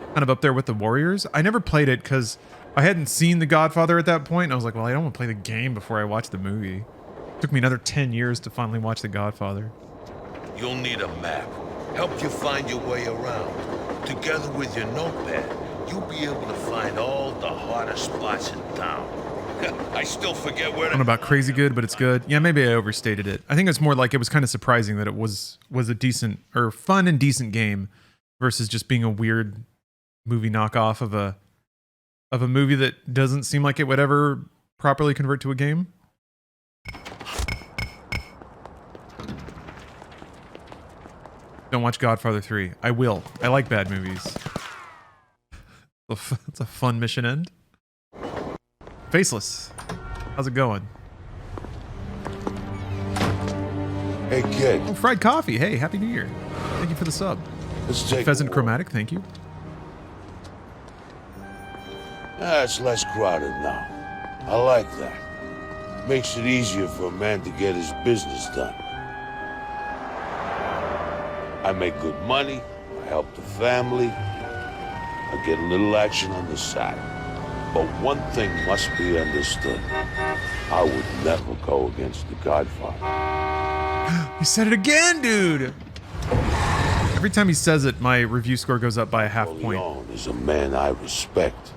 Kind of up there with The Warriors. I never played it because I hadn't seen The Godfather at that point. And I was like, well, I don't want to play the game before I watch the movie. It took me another 10 years to finally watch The Godfather. You'll need a map. Help you find your way around. Together with your notepad, you'll be able to find all the hottest spots in town. I still forget where I don't know about crazy good, but it's good. Yeah, maybe I overstated it. I think it's more like it was kind of surprising that it was a decent or fun and decent game versus just being a weird movie knockoff of a movie that doesn't seem like it would ever properly convert to a game. Don't watch Godfather 3. I will. I like bad movies. It's a fun mission end. Faceless. How's it going? Hey, kid. Oh, fried coffee. Hey, Happy New Year. Thank you for the sub. Let's take Pheasant Chromatic, thank you. It's less crowded now. I like that. Makes it easier for a man to get his business done. I make good money, I help the family, I get a little action on the side. But one thing must be understood. I would never go against the Godfather. He said it again, dude! Every time he says it, my review score goes up by a half point. Corleone is a man I respect.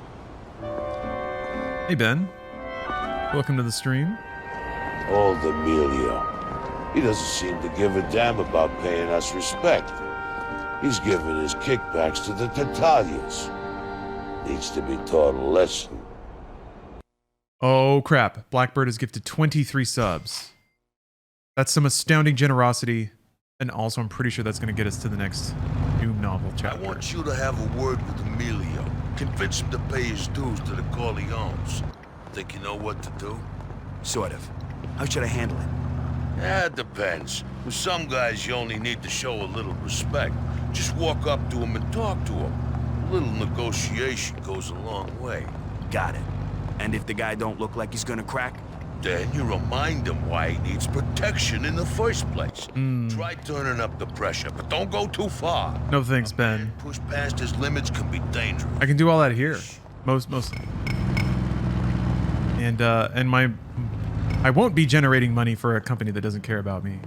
Hey, Ben. Welcome to the stream. Old Emilio. He doesn't seem to give a damn about paying us respect. He's giving his kickbacks to the Italians. Needs to be taught a lesson. Oh, crap. Blackbird has gifted 23 subs. That's some astounding generosity. And also, I'm pretty sure that's going to get us to the next Doom novel chapter. I want you to have a word with Emilio. Convince him to pay his dues to the Corleones. Think you know what to do? Sort of. How should I handle it? Yeah, it depends. With some guys, you only need to show a little respect. Just walk up to him and talk to him. A little negotiation goes a long way. Got it. And if the guy don't look like he's gonna crack? Then you remind him why he needs protection in the first place. Try turning up the pressure, but don't go too far. No thanks, Ben. Push past his limits can be dangerous. I can do all that here. Most. And I won't be generating money for a company that doesn't care about me.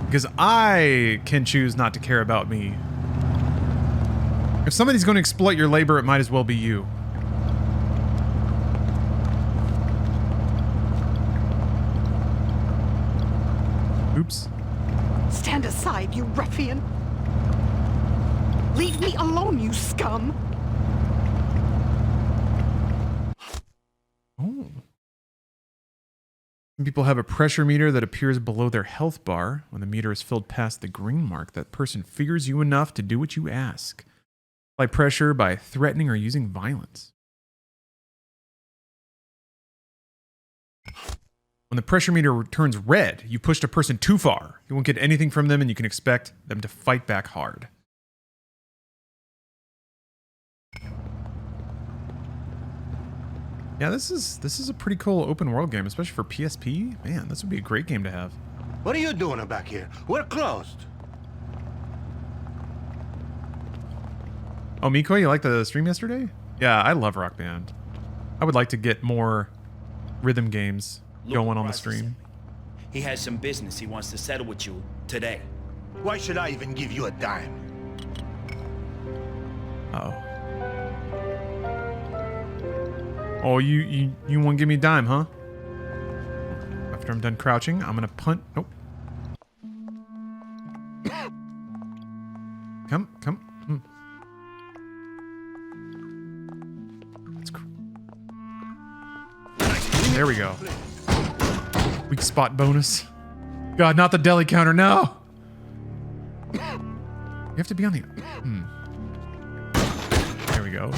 Because I can choose not to care about me. If somebody's going to exploit your labor, it might as well be you. Oops. Stand aside, you ruffian. Leave me alone, you scum! Oh. Some people have a pressure meter that appears below their health bar. When the meter is filled past the green mark, that person fears you enough to do what you ask. Apply pressure by threatening or using violence. When the pressure meter turns red, you pushed a person too far. You won't get anything from them, and you can expect them to fight back hard. Yeah, this is a pretty cool open world game, especially for PSP. Man, this would be a great game to have. What are you doing back here? We're closed. Oh, Miko, you liked the stream yesterday? Yeah, I love Rock Band. I would like to get more rhythm games going on the stream. He has some business he wants to settle with you today. Why should I even give you a dime? Uh-oh. Oh, you won't give me a dime, huh? After I'm done crouching, I'm gonna punt. Nope. Come. That's cool. There we go. Weak spot bonus. God, not the deli counter, no! You have to be on the... There we go.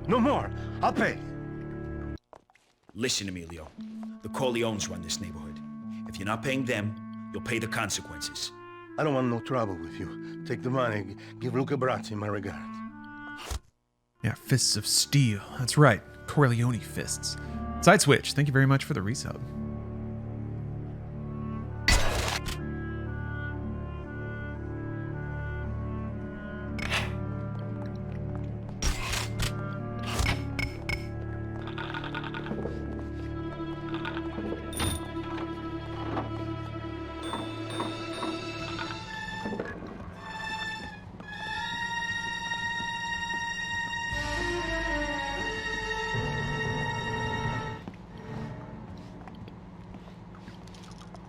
No more. I'll pay. Listen, Emilio. The Corleones run this neighborhood. If you're not paying them, you'll pay the consequences. I don't want no trouble with you. Take the money. Give Luca Brazzi my regards. Yeah, fists of steel. That's right. Corleone fists. Side switch. Thank you very much for the resub.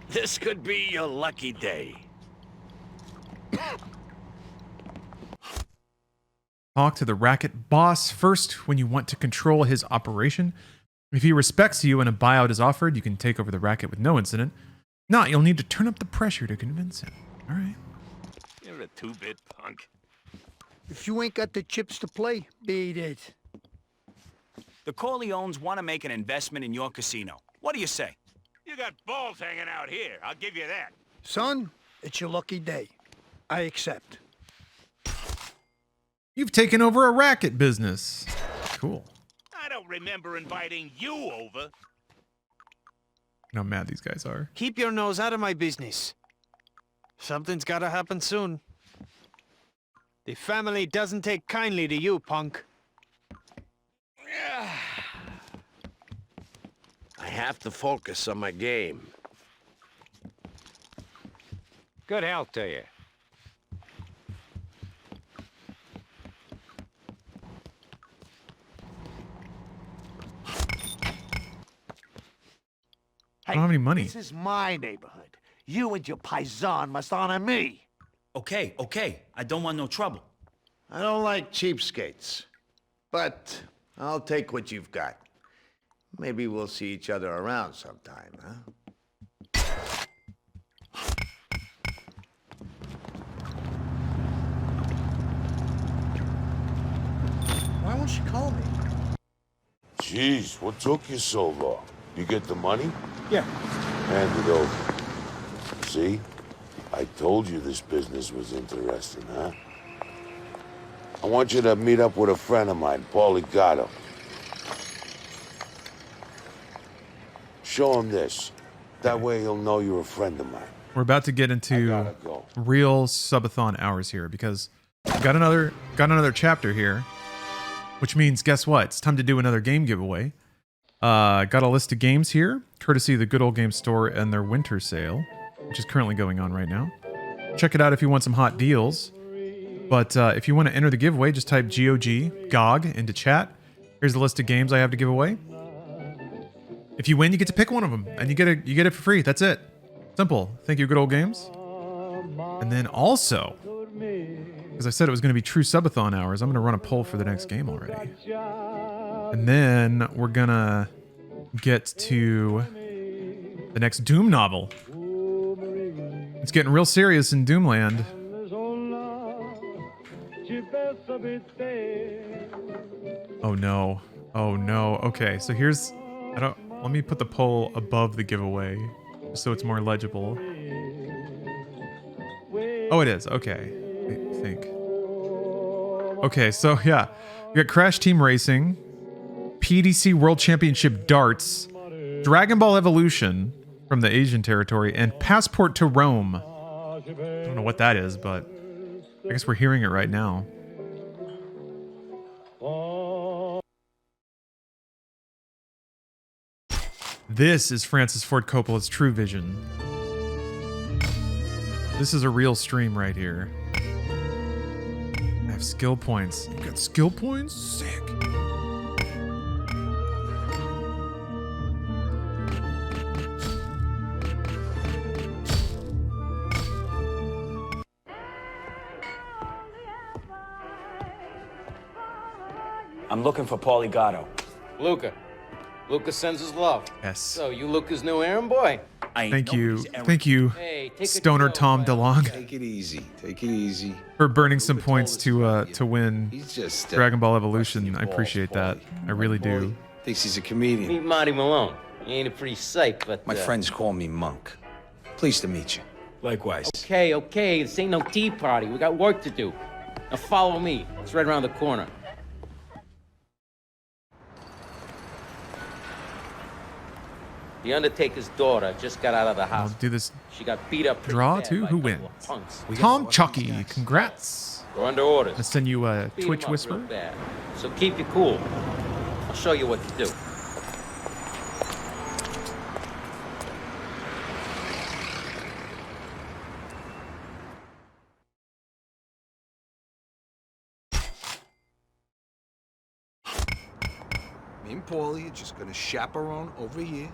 This could be your lucky day. Talk to the racket boss first when you want to control his operation. If he respects you and a buyout is offered, you can take over the racket with no incident. If not, you'll need to turn up the pressure to convince him. All right. You're a two-bit punk. If you ain't got the chips to play, beat it. The Corleones want to make an investment in your casino. What do you say? You got balls hanging out here, I'll give you that. Son, it's your lucky day. I accept. You've taken over a racket business. Cool. I don't remember inviting you over. You know how mad these guys are. Keep your nose out of my business. Something's gotta happen soon. The family doesn't take kindly to you, punk. I have to focus on my game. Good health to you. I don't have any money. This is my neighborhood. You and your paisan must honor me. Okay. I don't want no trouble. I don't like cheapskates, but I'll take what you've got. Maybe we'll see each other around sometime, huh? Why won't she call me? Jeez, what took you so long? You get the money? Yeah. Hand it over. See? I told you this business was interesting, huh? I want you to meet up with a friend of mine, Paulie Gatto. Show him this. That way he'll know you're a friend of mine. We're about to get into real subathon hours here because got another chapter here, which means guess what? It's time to do another game giveaway. Got a list of games here, courtesy of the Good Old Game Store and their winter sale, which is currently going on right now. Check it out if you want some hot deals. But if you want to enter the giveaway, just type GOG into chat. Here's the list of games I have to give away. If you win, you get to pick one of them, and you get it for free. That's it. Simple. Thank you, Good Old Games. And then also, because I said it was going to be true subathon hours, I'm going to run a poll for the next game already. And then we're going to get to the next Doom novel. It's getting real serious in Doomland. Oh no. Oh no. Okay, so here's... let me put the poll above the giveaway, so it's more legible. Oh, it is. Okay. I think. Okay, so yeah. We got Crash Team Racing, PDC World Championship Darts, Dragon Ball Evolution from the Asian territory, and Passport to Rome. I don't know what that is, but I guess we're hearing it right now. This is Francis Ford Coppola's True Vision. This is a real stream right here. I have skill points. You got skill points? Sick. I'm looking for Paulie Gatto. Luca. Luca sends his love. Yes. So, you Luca's new errand boy? Thank you. Thank you, Stoner Tom DeLong. Take it easy. Take it easy. For burning some points to win Dragon Ball Evolution. I appreciate that. I really do. Thinks he's a comedian. Meet Marty Malone. He ain't a pretty sight, but... My friends call me Monk. Pleased to meet you. Likewise. Okay. This ain't no tea party. We got work to do. Now follow me. It's right around the corner. The Undertaker's daughter just got out of the hospital. I'll do this. She got beat up. Draw to who wins? Tom Chucky. Congrats. We're under orders. I'll send you a Twitch whisper. So keep you cool. I'll show you what to do. Me and Paulie are just gonna chaperone over here.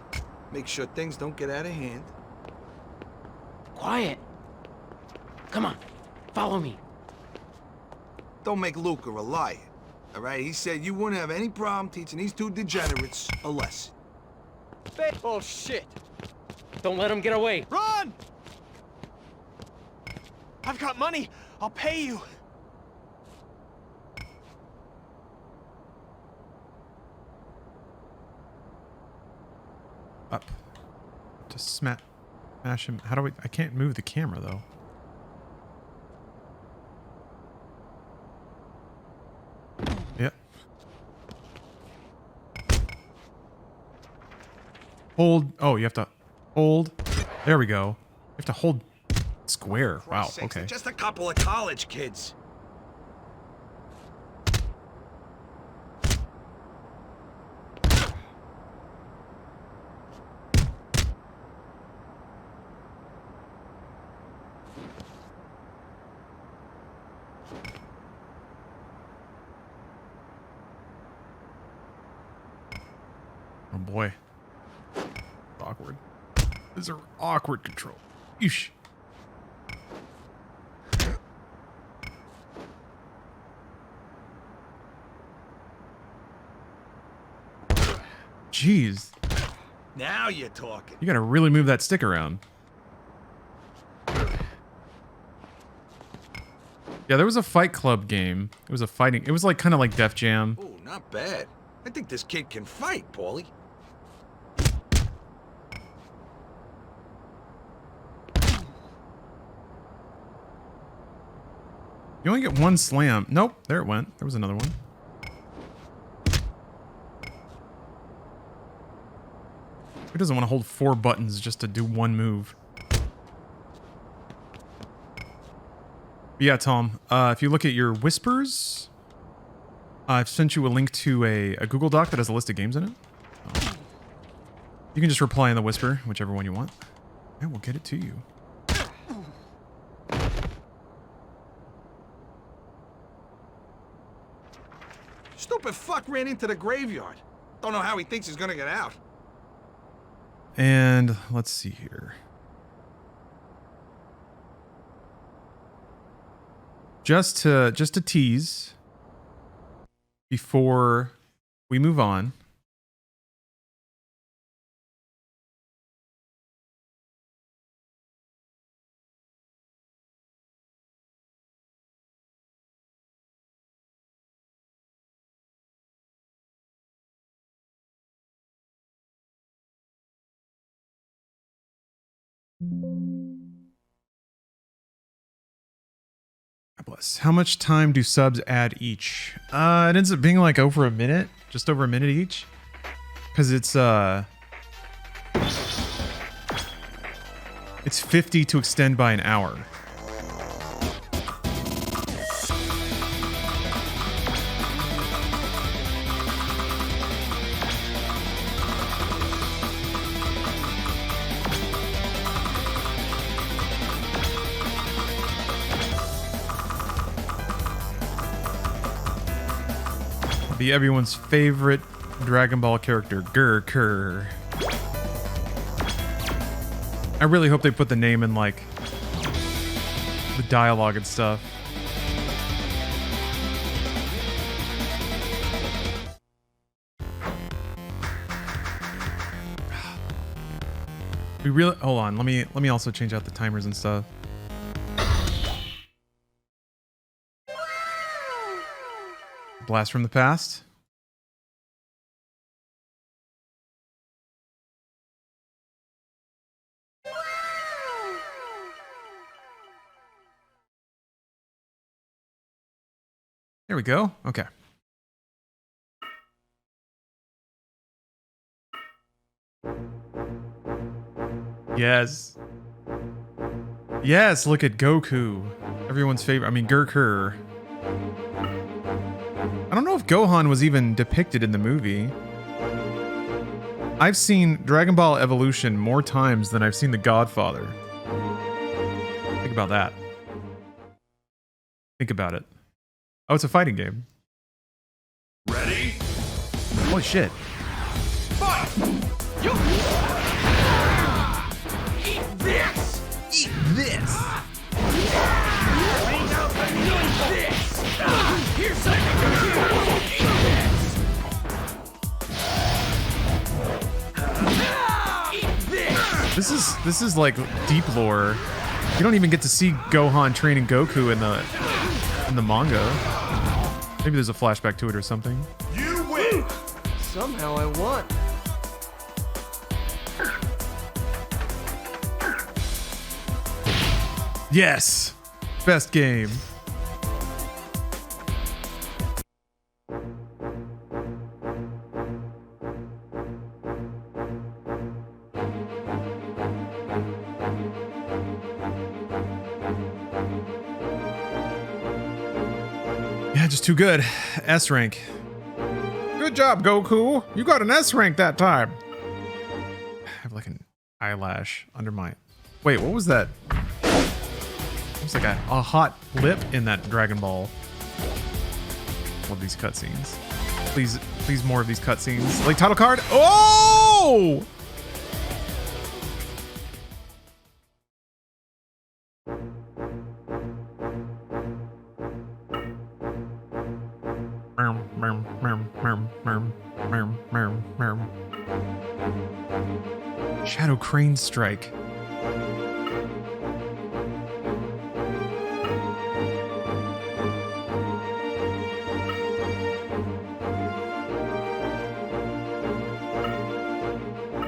Make sure things don't get out of hand. Quiet. Come on, follow me. Don't make Luca a liar, all right? He said you wouldn't have any problem teaching these two degenerates a lesson. Oh, shit. Don't let him get away. Run! I've got money. I'll pay you. Up. To smash him. How do I can't move the camera though. Yep. Hold. Oh, you have to hold. There we go. You have to hold square. Wow. Okay. Just a couple of college kids. Oh boy. Awkward. These are awkward control. Yeesh. Jeez. Now you're talking. You gotta really move that stick around. Yeah, there was a Fight Club game. It was a fighting. It was like kind of like Def Jam. Oh, not bad. I think this kid can fight, Paulie. You only get one slam. Nope, there it went. There was another one. Who doesn't want to hold 4 buttons just to do one move? Yeah, Tom. If you look at your whispers, I've sent you a link to a Google Doc that has a list of games in it. You can just reply in the whisper, whichever one you want. And we'll get it to you. Stupid fuck ran into the graveyard. Don't know how he thinks he's gonna get out. And let's see here. just to tease before we move on. God bless. How much time do subs add each? It ends up being like over a minute, just over a minute each, because it's 50 to extend by an hour. Be everyone's favorite Dragon Ball character, Gurker. I really hope they put the name in, like, the dialogue and stuff. We really hold on. Let me also change out the timers and stuff. Blast from the past. There we go. Okay. Yes. Yes, look at Goku. Everyone's favorite. I mean, Gurker. I don't know if Gohan was even depicted in the movie. I've seen Dragon Ball Evolution more times than I've seen The Godfather. Think about that. Think about it. Oh, it's a fighting game. Ready? Holy shit. Fight! You... Eat this! Eat this! Ain't no doing this! Here's something to do! Eat this! Eat this! This is like deep lore. You don't even get to see Gohan training Goku in the manga. Maybe there's a flashback to it or something. You win! Somehow I won. Yes! Best game. Yeah, just too good. S rank. Good job, Goku. You got an S rank that time. I have like an eyelash under my... Wait, what was that? Looks like a hot lip in that Dragon Ball. Love these cutscenes. Please more of these cutscenes. Like title card. Oh! Shadow Crane Strike.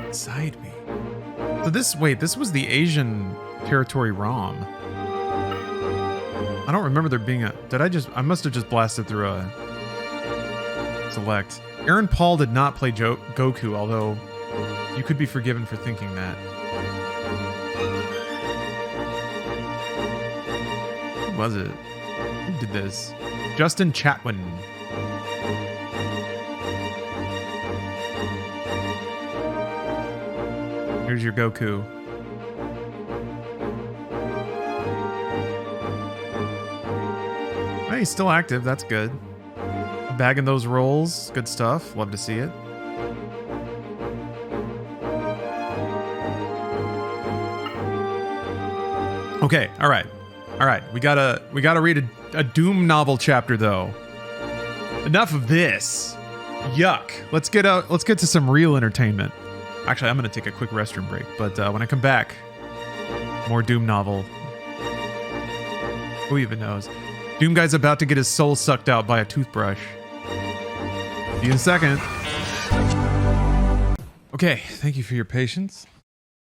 Inside me. So this was the Asian territory ROM. I don't remember there being a... I must have just blasted through a... Select. Aaron Paul did not play Goku, although you could be forgiven for thinking that. Who was it? Who did this? Justin Chatwin. Here's your Goku. Hey, he's still active. That's good. Bagging those rolls. Good stuff. Love to see it. Okay. All right. We gotta read a Doom novel chapter, though. Enough of this. Yuck. Let's get to some real entertainment. Actually, I'm gonna take a quick restroom break, but when I come back, more Doom novel. Who even knows? Doom guy's about to get his soul sucked out by a toothbrush. See you in a second. Okay, thank you for your patience.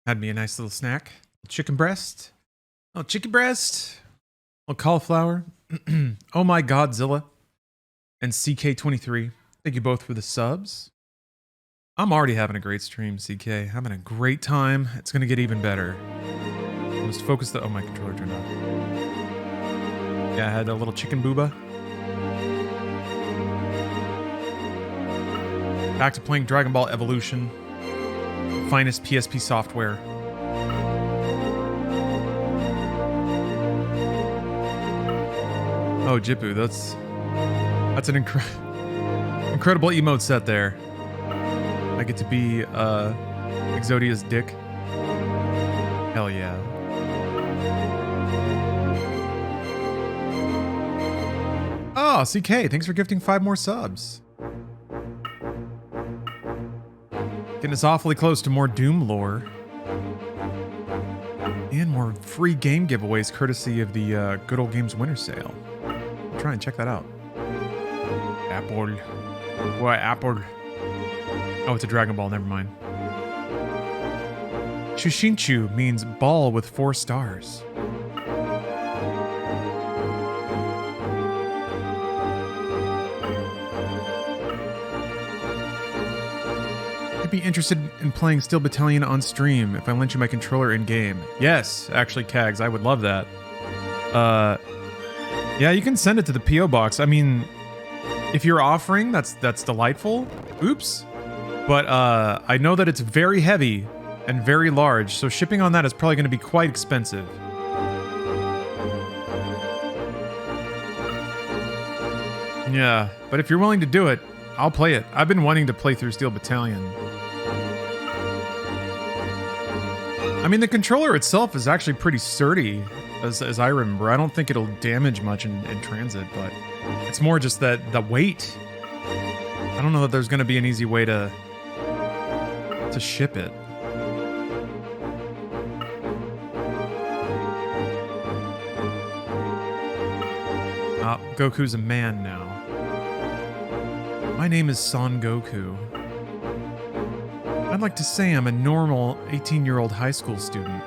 Had me a nice little snack. Chicken breast. Oh, chicken breast. Oh, cauliflower. Oh my Godzilla. And CK23. Thank you both for the subs. I'm already having a great stream, CK. Having a great time. It's gonna get even better. Just focus the... Oh, my controller turned off. Yeah, I had a little chicken booba. Back to playing Dragon Ball Evolution. Finest PSP software. Oh, Jippu, that's an incredible emote set there. I get to be Exodia's dick. Hell yeah. Oh, CK, thanks for gifting 5 more subs. Getting us awfully close to more Doom lore. And more free game giveaways courtesy of the Good Old Games Winter Sale. Try and check that out. Apple. What, Apple? Oh, it's a Dragon Ball, never mind. Shushinchu means ball with 4 stars. I'd be interested in playing Steel Battalion on stream if I lent you my controller in game. Yes, actually, Kags, I would love that. Yeah, you can send it to the P.O. box. I mean, if you're offering, that's delightful. Oops. But I know that it's very heavy and very large, so shipping on that is probably going to be quite expensive. Yeah, but if you're willing to do it, I'll play it. I've been wanting to play through Steel Battalion. I mean, the controller itself is actually pretty sturdy, as I remember. I don't think it'll damage much in transit, but it's more just that the weight. I don't know that there's going to be an easy way to ship it. Goku's a man now. My name is Son Goku. I'd like to say I'm a normal 18-year-old high school student,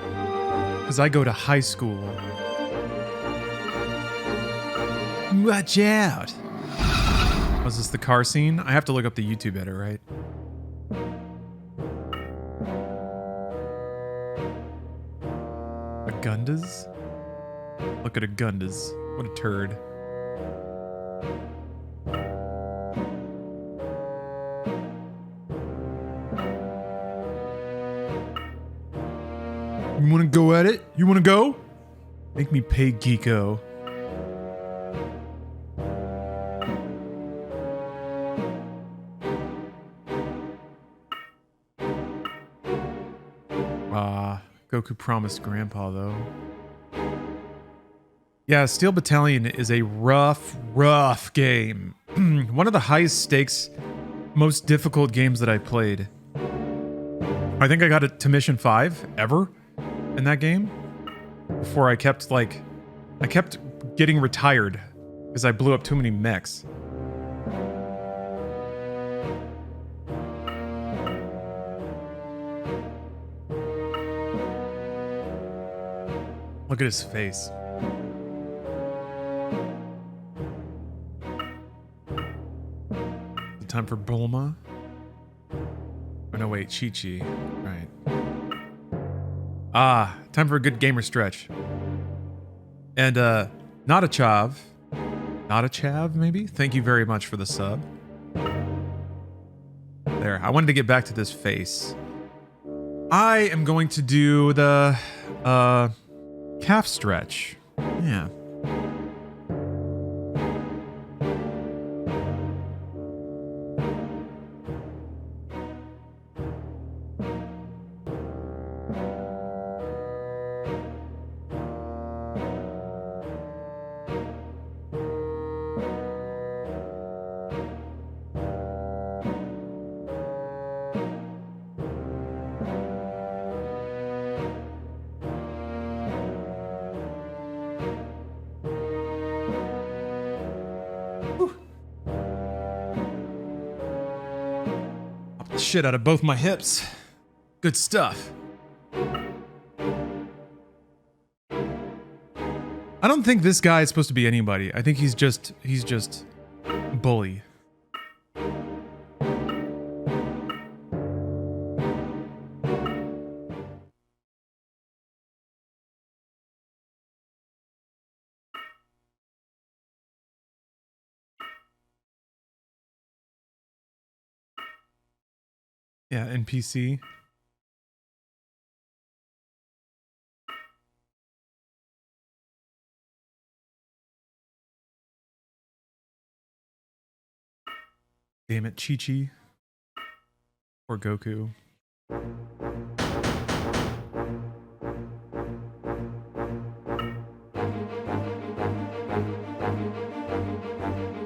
because I go to high school. Watch out! Was this the car scene? I have to look up the YouTube edit, right? A Gundas? Look at a Gundas. What a turd. You wanna go at it? You wanna go? Make me pay Geeko. Goku promised Grandpa, though. Yeah, Steel Battalion is a rough game. One of the highest stakes, most difficult games that I played. I think I got it to mission 5 ever in that game. Before I kept getting retired because I blew up too many mechs. Look at his face. Is it time for Bulma? Oh no, wait, Chi-Chi. Right. Ah, time for a good gamer stretch. And, not a chav. Not a chav, maybe? Thank you very much for the sub. There, I wanted to get back to this face. I am going to do the, calf stretch. Yeah. shit out of both my hips. Good stuff. I don't think this guy is supposed to be anybody. I think he's just bully. Yeah, NPC. Damn it, Chi-Chi. Or Goku.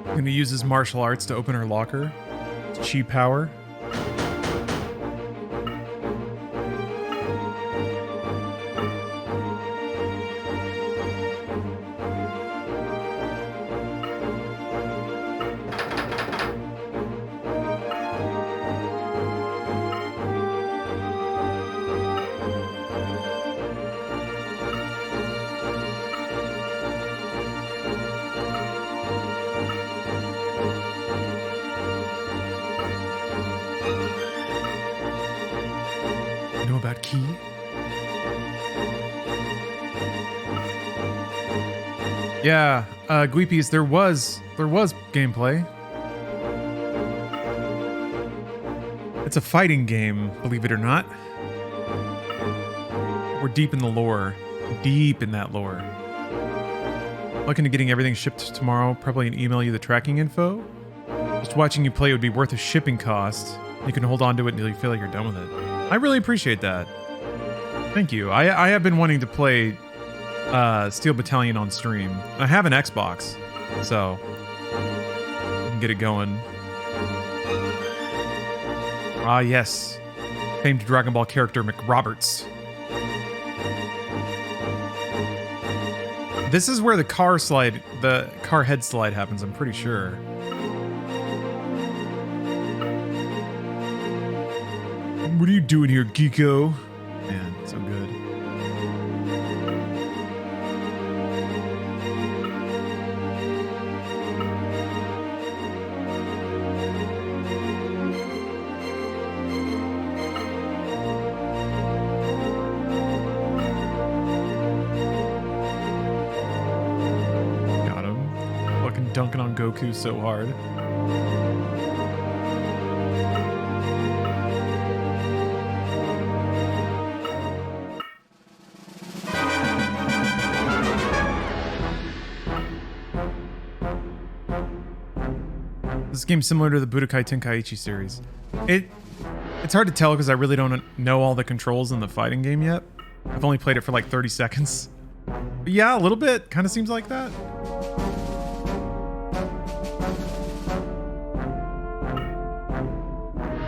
Gonna use his martial arts to open her locker. Chi power. Key. Yeah, Gweepies, there was gameplay. It's a fighting game, believe it or not. We're deep in the lore. Deep in that lore. Looking at getting everything shipped tomorrow, probably email you the tracking info. Just watching you play would be worth a shipping cost. You can hold on to it until you feel like you're done with it. I really appreciate that. Thank you. I have been wanting to play Steel Battalion on stream. I have an Xbox, so I can get it going. Ah, yes. Famed Dragon Ball character McRoberts. This is where the car head slide happens, I'm pretty sure. What are you doing here, Geeko? Man, so good. Got him. Fucking dunking on Goku so hard. This game's similar to the Budokai Tenkaichi series. It's hard to tell because I really don't know all the controls in the fighting game yet. I've only played it for like 30 seconds. But yeah, a little bit. Kind of seems like that.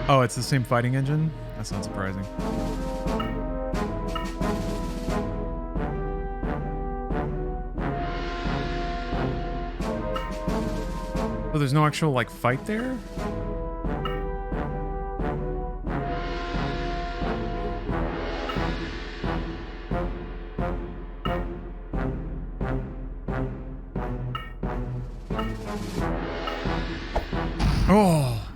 Oh, it's the same fighting engine? That's not surprising. Oh, there's no actual, like, fight there? Oh!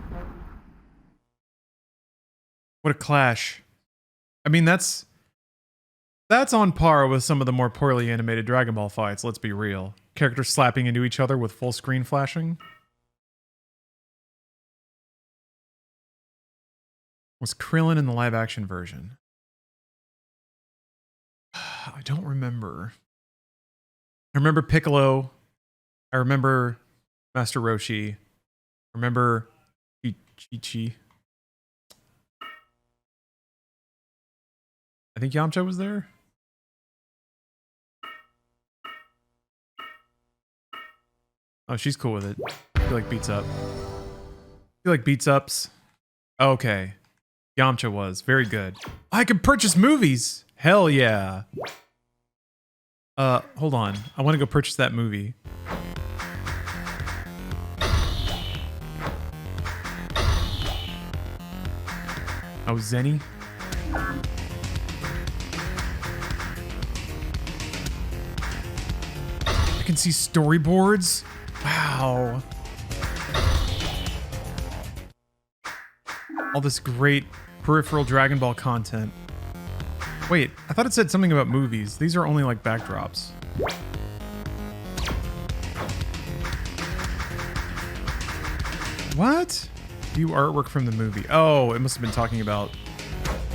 What a clash. I mean, that's on par with some of the more poorly animated Dragon Ball fights, let's be real. Characters slapping into each other with full screen flashing. Was Krillin in the live action version? I don't remember. I remember Piccolo. I remember Master Roshi. I remember Chi-Chi. I think Yamcha was there. Oh, she's cool with it. I feel like beats up. I feel like beats ups. Okay. Yamcha was. Very good. I can purchase movies! Hell yeah. Hold on. I want to go purchase that movie. Oh, Zenny. I can see storyboards. Wow. All this great peripheral Dragon Ball content. Wait, I thought it said something about movies. These are only like backdrops. What? View artwork from the movie. Oh, it must have been talking about...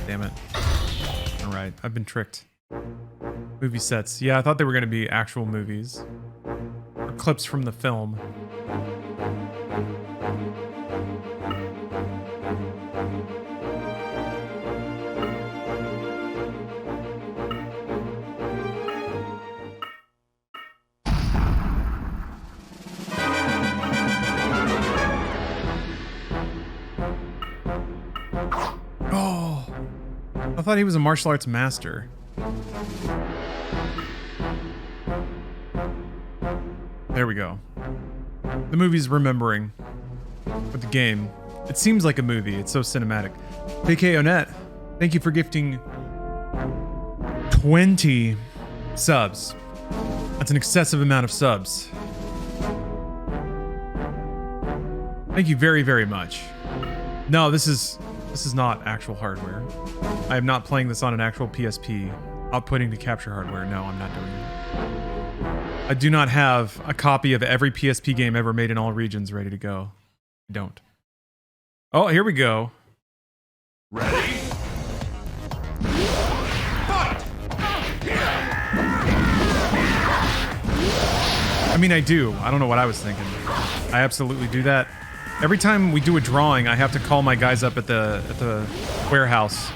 Damn it. Alright, I've been tricked. Movie sets. Yeah, I thought they were going to be actual movies. Or clips from the film. I thought he was a martial arts master. There we go. The movie's remembering. But the game, it seems like a movie. It's so cinematic. PK Onet, thank you for gifting 20 subs. That's an excessive amount of subs. Thank you very, very much. No, this is not actual hardware. I am not playing this on an actual PSP, outputting to capture hardware. No, I'm not doing that. I do not have a copy of every PSP game ever made in all regions ready to go. I don't. Oh, here we go. Ready? Fight! I mean, I do. I don't know what I was thinking. I absolutely do that. Every time we do a drawing, I have to call my guys up at the warehouse,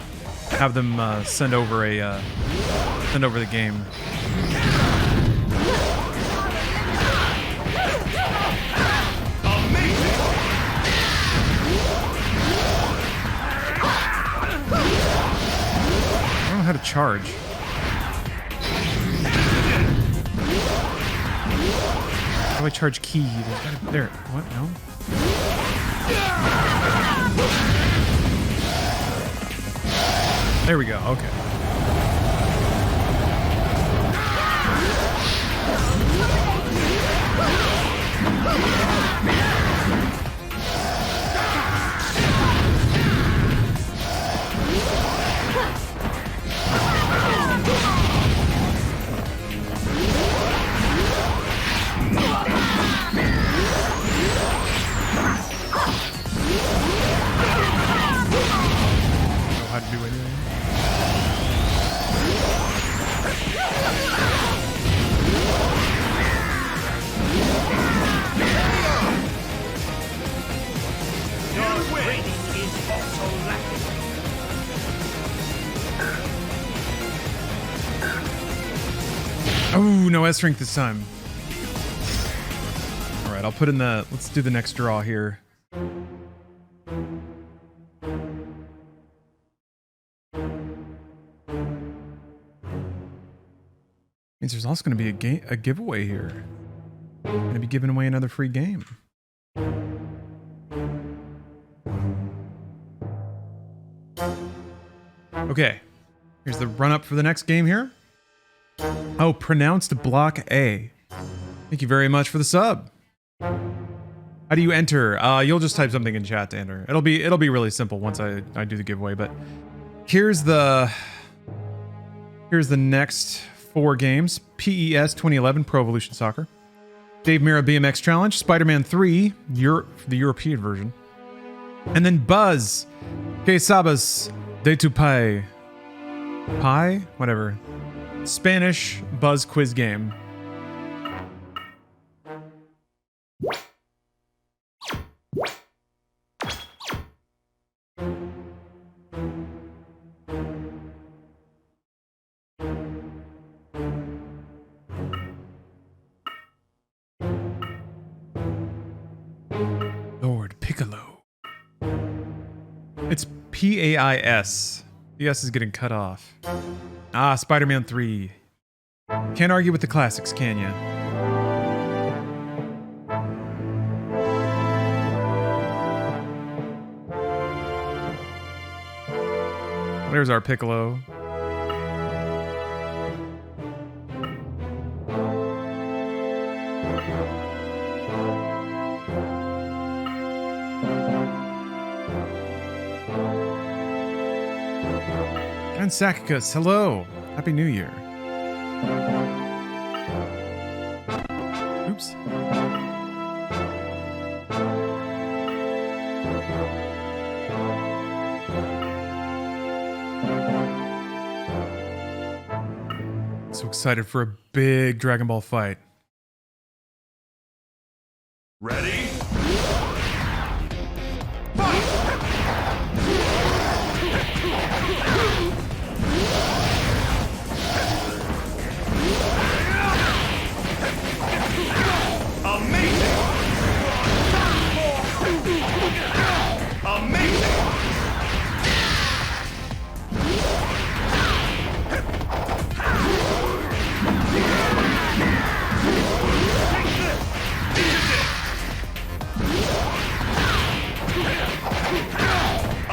have them send over the game. I don't know how to charge. How do I charge key? There. What? No. There we go. Okay. How to do anything. Your rating is also lacking. Oh, no S strength this time. All right, I'll put in the. Let's do the next draw here. Means there's also going to be a giveaway here. I'm going to be giving away another free game. Okay, here's the run-up for the next game here. Oh, pronounced block A. Thank you very much for the sub. How do you enter? You'll just type something in chat to enter. It'll be really simple once I do the giveaway. But here's the next 4 games. PES 2011 Pro Evolution Soccer, Dave Mirra BMX Challenge, Spider-Man 3 the European version, and then Buzz Que Sabes de tu Pai, whatever, Spanish Buzz quiz game. Lord Piccolo. It's PAIS. The S is getting cut off. Ah, Spider-Man 3. Can't argue with the classics, can ya? There's our Piccolo. And Sakicus, hello. Happy New Year. Oops. So excited for a big Dragon Ball fight. Ready? Amazing!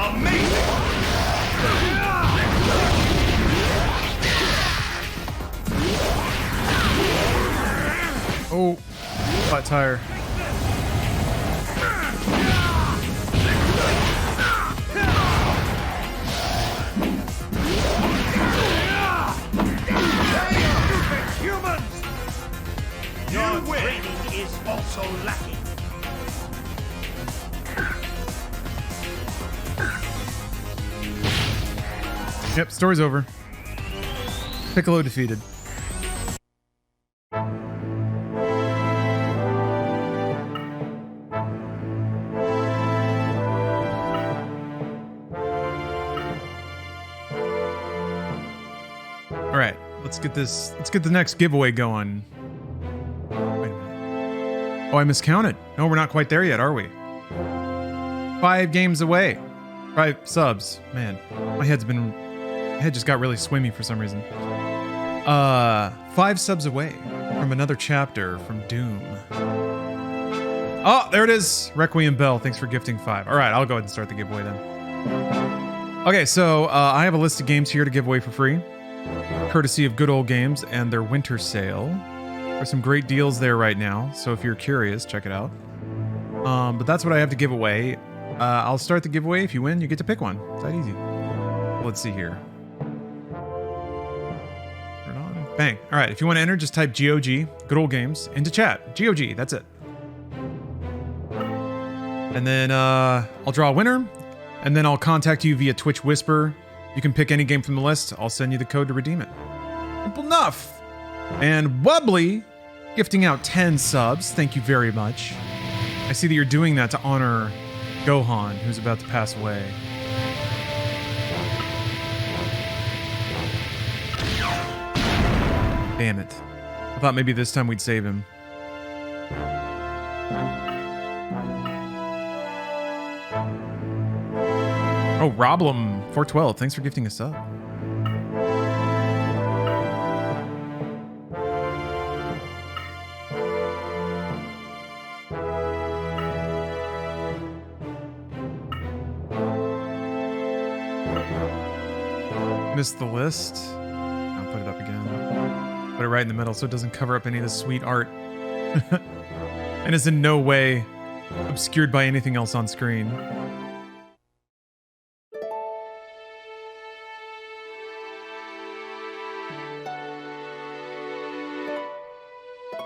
Amazing! Oh, flat tire. Humans! Your training is also lacking. Yep, story's over. Piccolo defeated. Alright, let's get the next giveaway going. Wait a minute. Oh, I miscounted. No, we're not quite there yet, are we? 5 games away. 5 subs. Man, my head just got really swimmy for some reason. 5 subs away from another chapter from Doom. Oh, there it is. Requiem Bell, thanks for gifting 5. Alright, I'll go ahead and start the giveaway then. Okay, so I have a list of games here to give away for free, courtesy of Good Old Games and their winter sale. There's some great deals there right now, so if you're curious, check it out. But that's what I have to give away. I'll start the giveaway. If you win, you get to pick one. It's that easy. Let's see here. Turn it on. Bang. All right, if you want to enter, just type GOG, Good Old Games, into chat. GOG, that's it. And then I'll draw a winner, and then I'll contact you via Twitch Whisper. You can pick any game from the list. I'll send you the code to redeem it. Simple enough. And Wubbly, gifting out 10 subs. Thank you very much. I see that you're doing that to honor Gohan, who's about to pass away. Damn it. I thought maybe this time we'd save him. Oh, Roblem 412, thanks for gifting a sub. Missed the list. I'll put it up again. Put it right in the middle so it doesn't cover up any of the sweet art. And is in no way obscured by anything else on screen.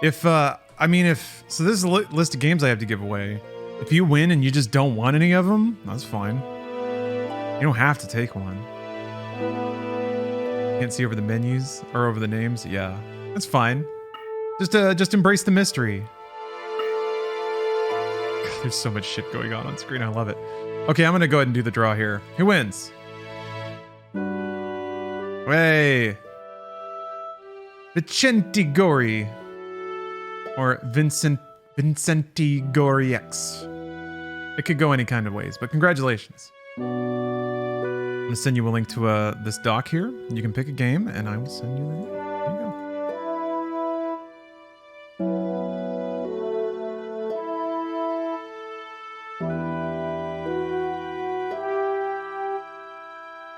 So this is a list of games I have to give away. If you win and you just don't want any of them, that's fine. You don't have to take one. Can't see over the menus or over the names. Yeah, that's fine. Just embrace the mystery. God, there's so much shit going on screen. I love it. Okay, I'm gonna go ahead and do the draw here. Who wins? Hey, Vicente Gori. Or Vincenti Gori X. It could go any kind of ways, but congratulations. I'm gonna send you a link to this doc here. You can pick a game, and I will send you the link.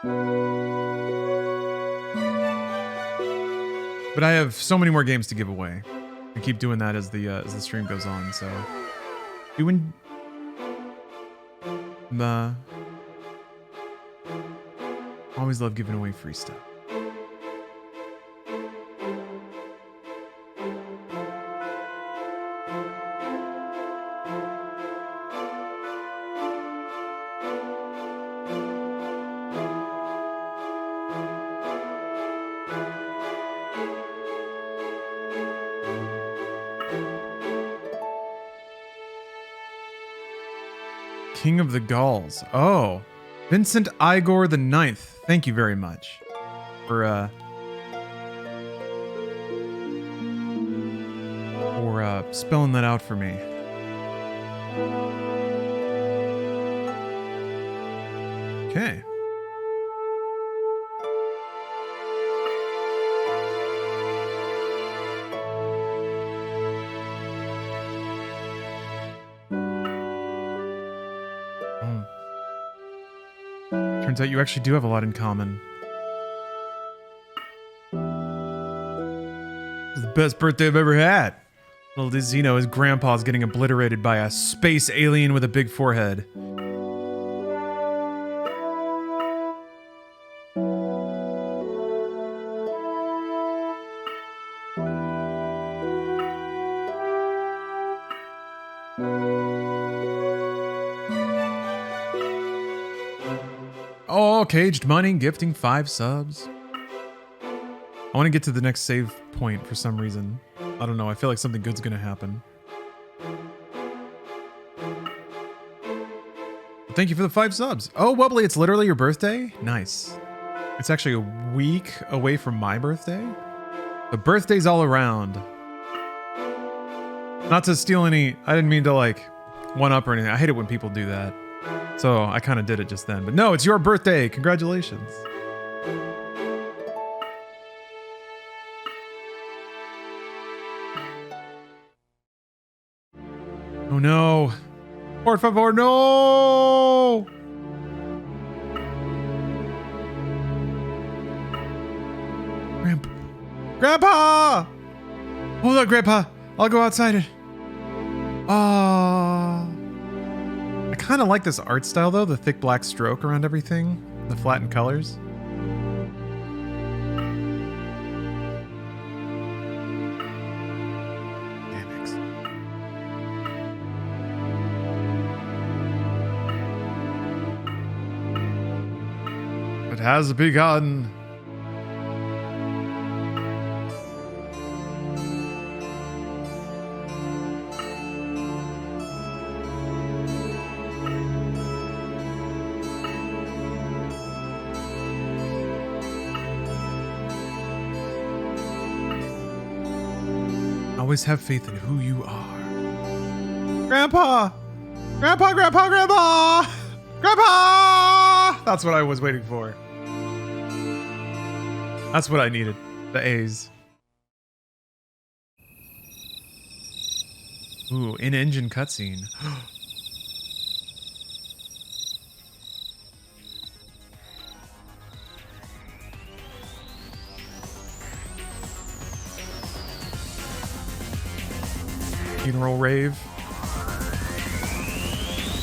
There you go. But I have so many more games to give away. I keep doing that as the stream goes on. So, doing the always love giving away free stuff. King of the Gauls. Oh, Vincent Igor the Ninth. Thank you very much for spelling that out for me. Okay. Turns out you actually do have a lot in common. This is the best birthday I've ever had. Little does he know his grandpa's getting obliterated by a space alien with a big forehead. Oh, Caged Money gifting 5 subs. I want to get to the next save point for some reason. I don't know, I feel like something good's gonna happen. Thank you for the 5 subs. Oh, Wubbly, it's literally your birthday? Nice. It's actually a week away from my birthday. The birthday's all around. Not to steal any, I didn't mean to like one up or anything. I hate it when people do that. So I kind of did it just then. But no, it's your birthday. Congratulations. Oh no. Por favor, no! Grandpa! Hold on, Grandpa. I'll go outside it. I kind of like this art style though, the thick black stroke around everything, the flattened colors. It has begun. Always have faith in who you are. Grandpa! Grandpa, Grandpa, Grandpa! Grandpa! That's what I was waiting for. That's what I needed. The A's. Ooh, in-engine cutscene. Funeral rave.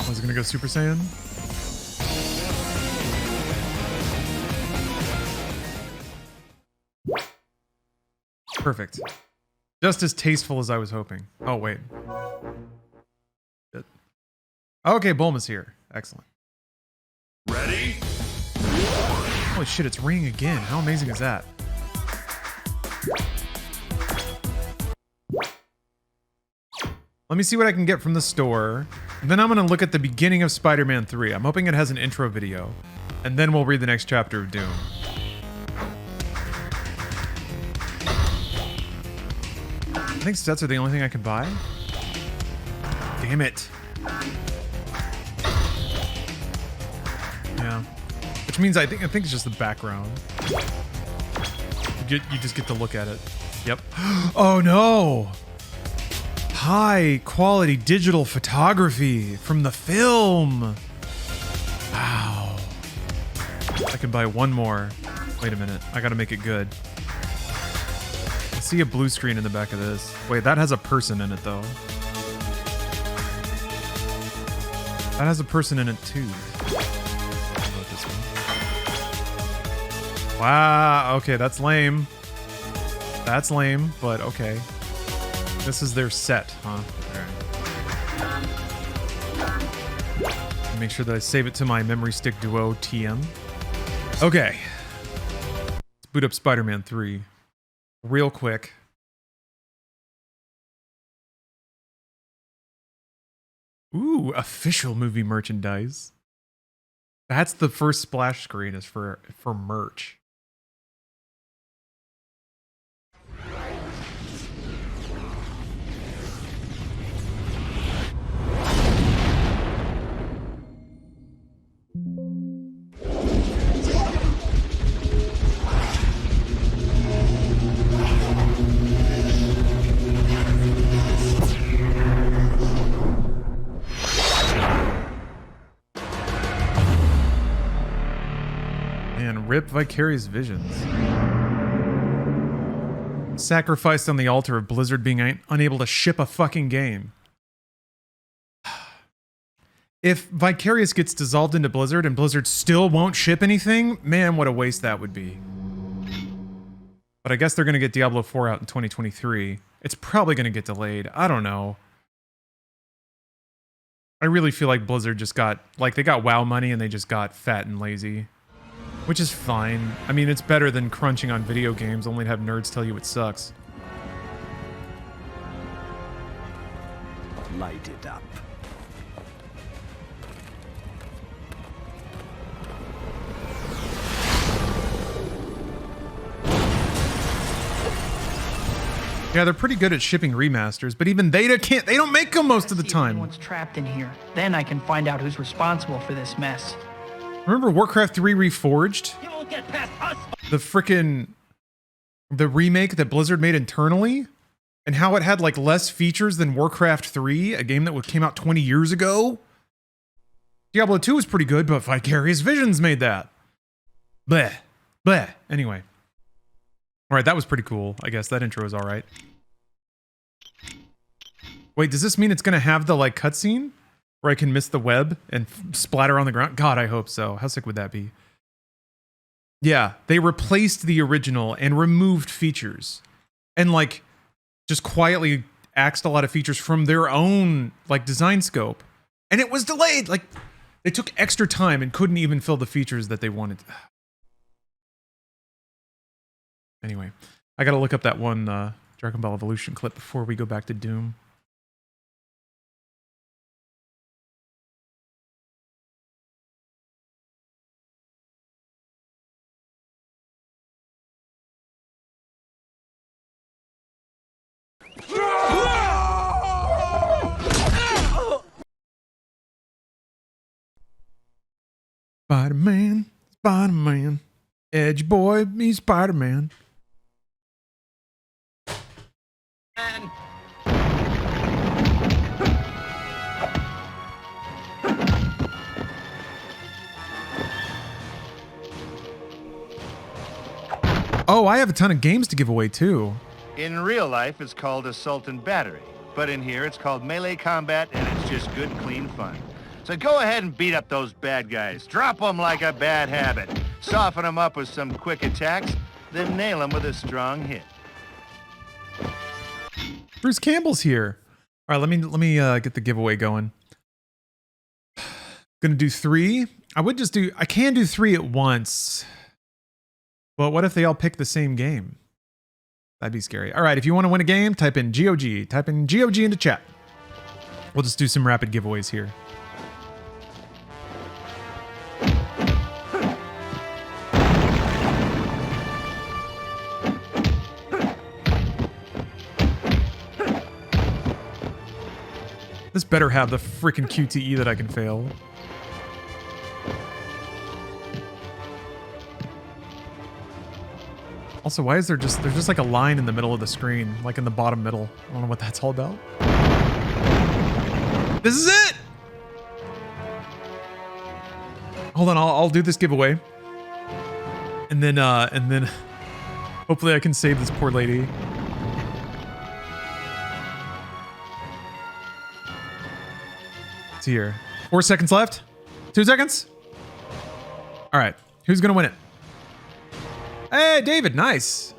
Was it gonna go Super Saiyan? Perfect. Just as tasteful as I was hoping. Oh, wait. Okay, Bulma's here. Excellent. Ready? Holy shit, it's raining again. How amazing is that? Let me see what I can get from the store. And then I'm gonna look at the beginning of Spider-Man 3. I'm hoping it has an intro video. And then we'll read the next chapter of Doom. I think sets are the only thing I can buy. Damn it. Yeah. Which means I think it's just the background. You just get to look at it. Yep. Oh no! High quality digital photography from the film. Wow. I can buy one more. Wait a minute. I gotta make it good. I see a blue screen in the back of this. Wait, that has a person in it, though. That has a person in it, too. Wow, okay, that's lame. That's lame, but okay. This is their set, huh? Alright. Make sure that I save it to my memory stick duo TM. Okay. Let's boot up Spider-Man 3. Real quick. Ooh, official movie merchandise. That's the first splash screen is for merch. And rip Vicarious Visions. Sacrificed on the altar of Blizzard being unable to ship a fucking game. If Vicarious gets dissolved into Blizzard and Blizzard still won't ship anything, man, what a waste that would be. But I guess they're going to get Diablo 4 out in 2023. It's probably going to get delayed. I don't know. I really feel like Blizzard just got, like, they got WoW money and they just got fat and lazy. Which is fine. I mean, it's better than crunching on video games, only to have nerds tell you it sucks. Light it up. Yeah, they're pretty good at shipping remasters, but even they don't make them most of the time. Everyone's trapped in here. Then I can find out who's responsible for this mess. Remember Warcraft 3 Reforged? You won't get past us. The remake that Blizzard made internally? And how it had like less features than Warcraft 3, a game that came out 20 years ago? Diablo 2 was pretty good, but Vicarious Visions made that. Bleh. Bleh. Anyway. Alright, that was pretty cool. I guess that intro is alright. Wait, does this mean it's gonna have the like cutscene? Where I can miss the web and splatter on the ground? God, I hope so. How sick would that be? Yeah, they replaced the original and removed features. And like, just quietly axed a lot of features from their own like design scope. And it was delayed! Like, they took extra time and couldn't even fill the features that they wanted. Anyway, I gotta look up that one Dragon Ball Evolution clip before we go back to Doom. Spider-Man, Spider-Man, Edge boy, he's Spider-Man. Oh, I have a ton of games to give away too. In real life, it's called assault and battery. But in here, it's called melee combat, and it's just good, clean fun. So go ahead and beat up those bad guys. Drop them like a bad habit. Soften them up with some quick attacks, then nail them with a strong hit. Bruce Campbell's here. All right, let me get the giveaway going. Gonna do 3. I can do 3 at once. But what if they all pick the same game? That'd be scary. All right, if you want to win a game, type in GOG. Type in GOG into chat. We'll just do some rapid giveaways here. This better have the freaking QTE that I can fail. Also, why is there's just like a line in the middle of the screen, like in the bottom middle. I don't know what that's all about. This is it! Hold on, I'll do this giveaway. And then hopefully I can save this poor lady. It's here. 4 seconds left. 2 seconds. All right. Who's going to win it? Hey, David. Nice.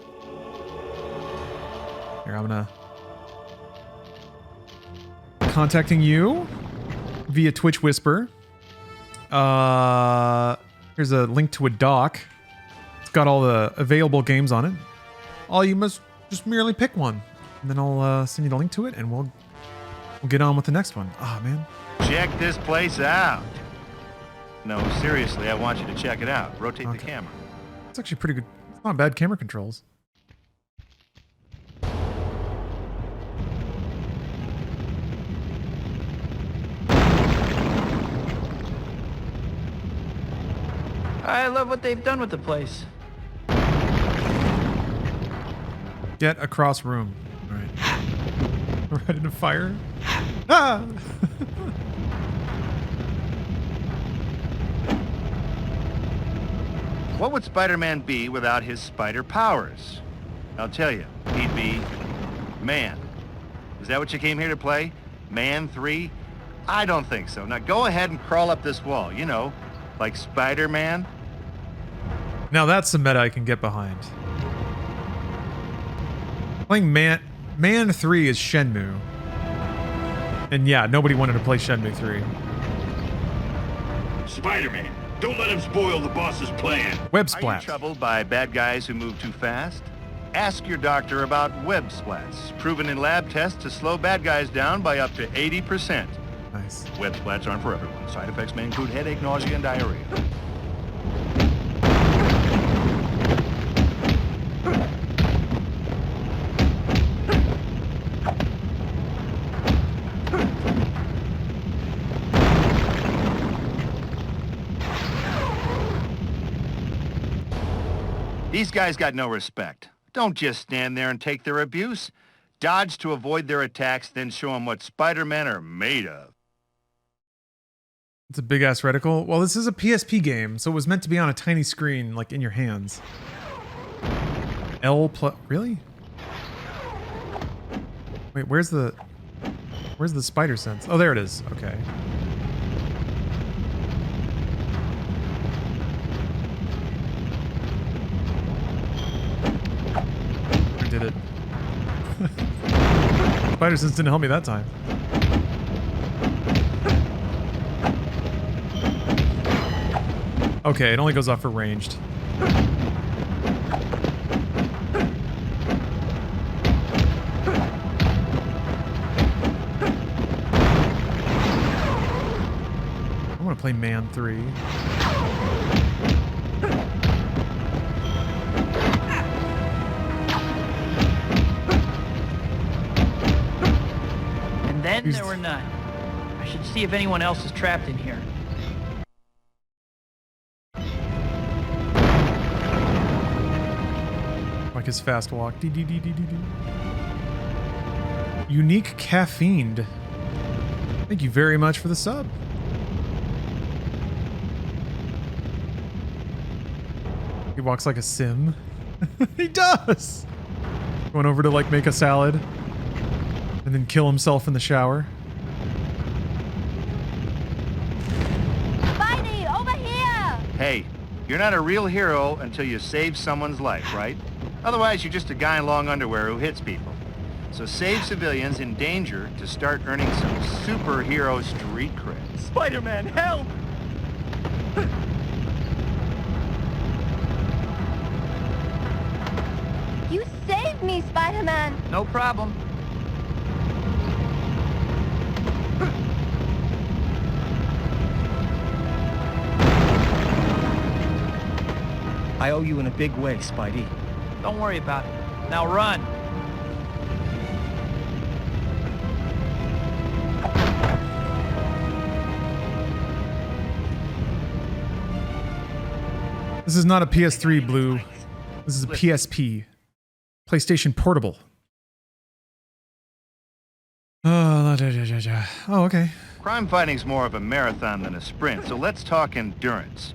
Here, I'm going to... contacting you via Twitch Whisper. Here's a link to a doc. It's got all the available games on it. All you must just merely pick one. And then I'll send you the link to it and we'll get on with the next one. Oh, man. Check this place out. No, seriously, I want you to check it out. Rotate the camera. It's actually pretty good. It's not bad camera controls. I love what they've done with the place. Get across room. All right. Right into fire. Ah! What would Spider-Man be without his spider powers? I'll tell you, he'd be Man. Is that what you came here to play? Man 3? I don't think so. Now go ahead and crawl up this wall, you know, like Spider-Man. Now that's the meta I can get behind. Playing Man 3 is Shenmue. And yeah, nobody wanted to play Shenmue 3. Spider-Man, don't let him spoil the boss's plan. Web Are splat. you troubled by bad guys who move too fast? Ask your doctor about web splats, proven in lab tests to slow bad guys down by up to 80%. Nice. Web splats aren't for everyone. Side effects may include headache, nausea, and diarrhea. These guys got no respect. Don't just stand there and take their abuse. Dodge to avoid their attacks, then show them what Spider-Men are made of. It's a big-ass reticle. Well, this is a PSP game, so it was meant to be on a tiny screen, like in your hands. Really? Wait, where's the spider sense? Oh, there it is. Okay. I did it. Spider sense didn't help me that time. Okay, it only goes off for ranged. I want to play Man 3. And then there were none. I should see if anyone else is trapped in here. Like his fast walk. Dee dee dee dee dee dee. Unique caffeined. Thank you very much for the sub. He walks like a sim. He does! Going over to like make a salad. And then kill himself in the shower. Spidey, over here! Hey, you're not a real hero until you save someone's life, right? Otherwise, you're just a guy in long underwear who hits people. So save civilians in danger to start earning some superhero street cred. Spider-Man, help! You saved me, Spider-Man! No problem. I owe you in a big way, Spidey. Don't worry about it. Now run. This is not a PS3 Blue. This is a PSP. PlayStation Portable. Oh, okay. Crime fighting's more of a marathon than a sprint, so let's talk endurance.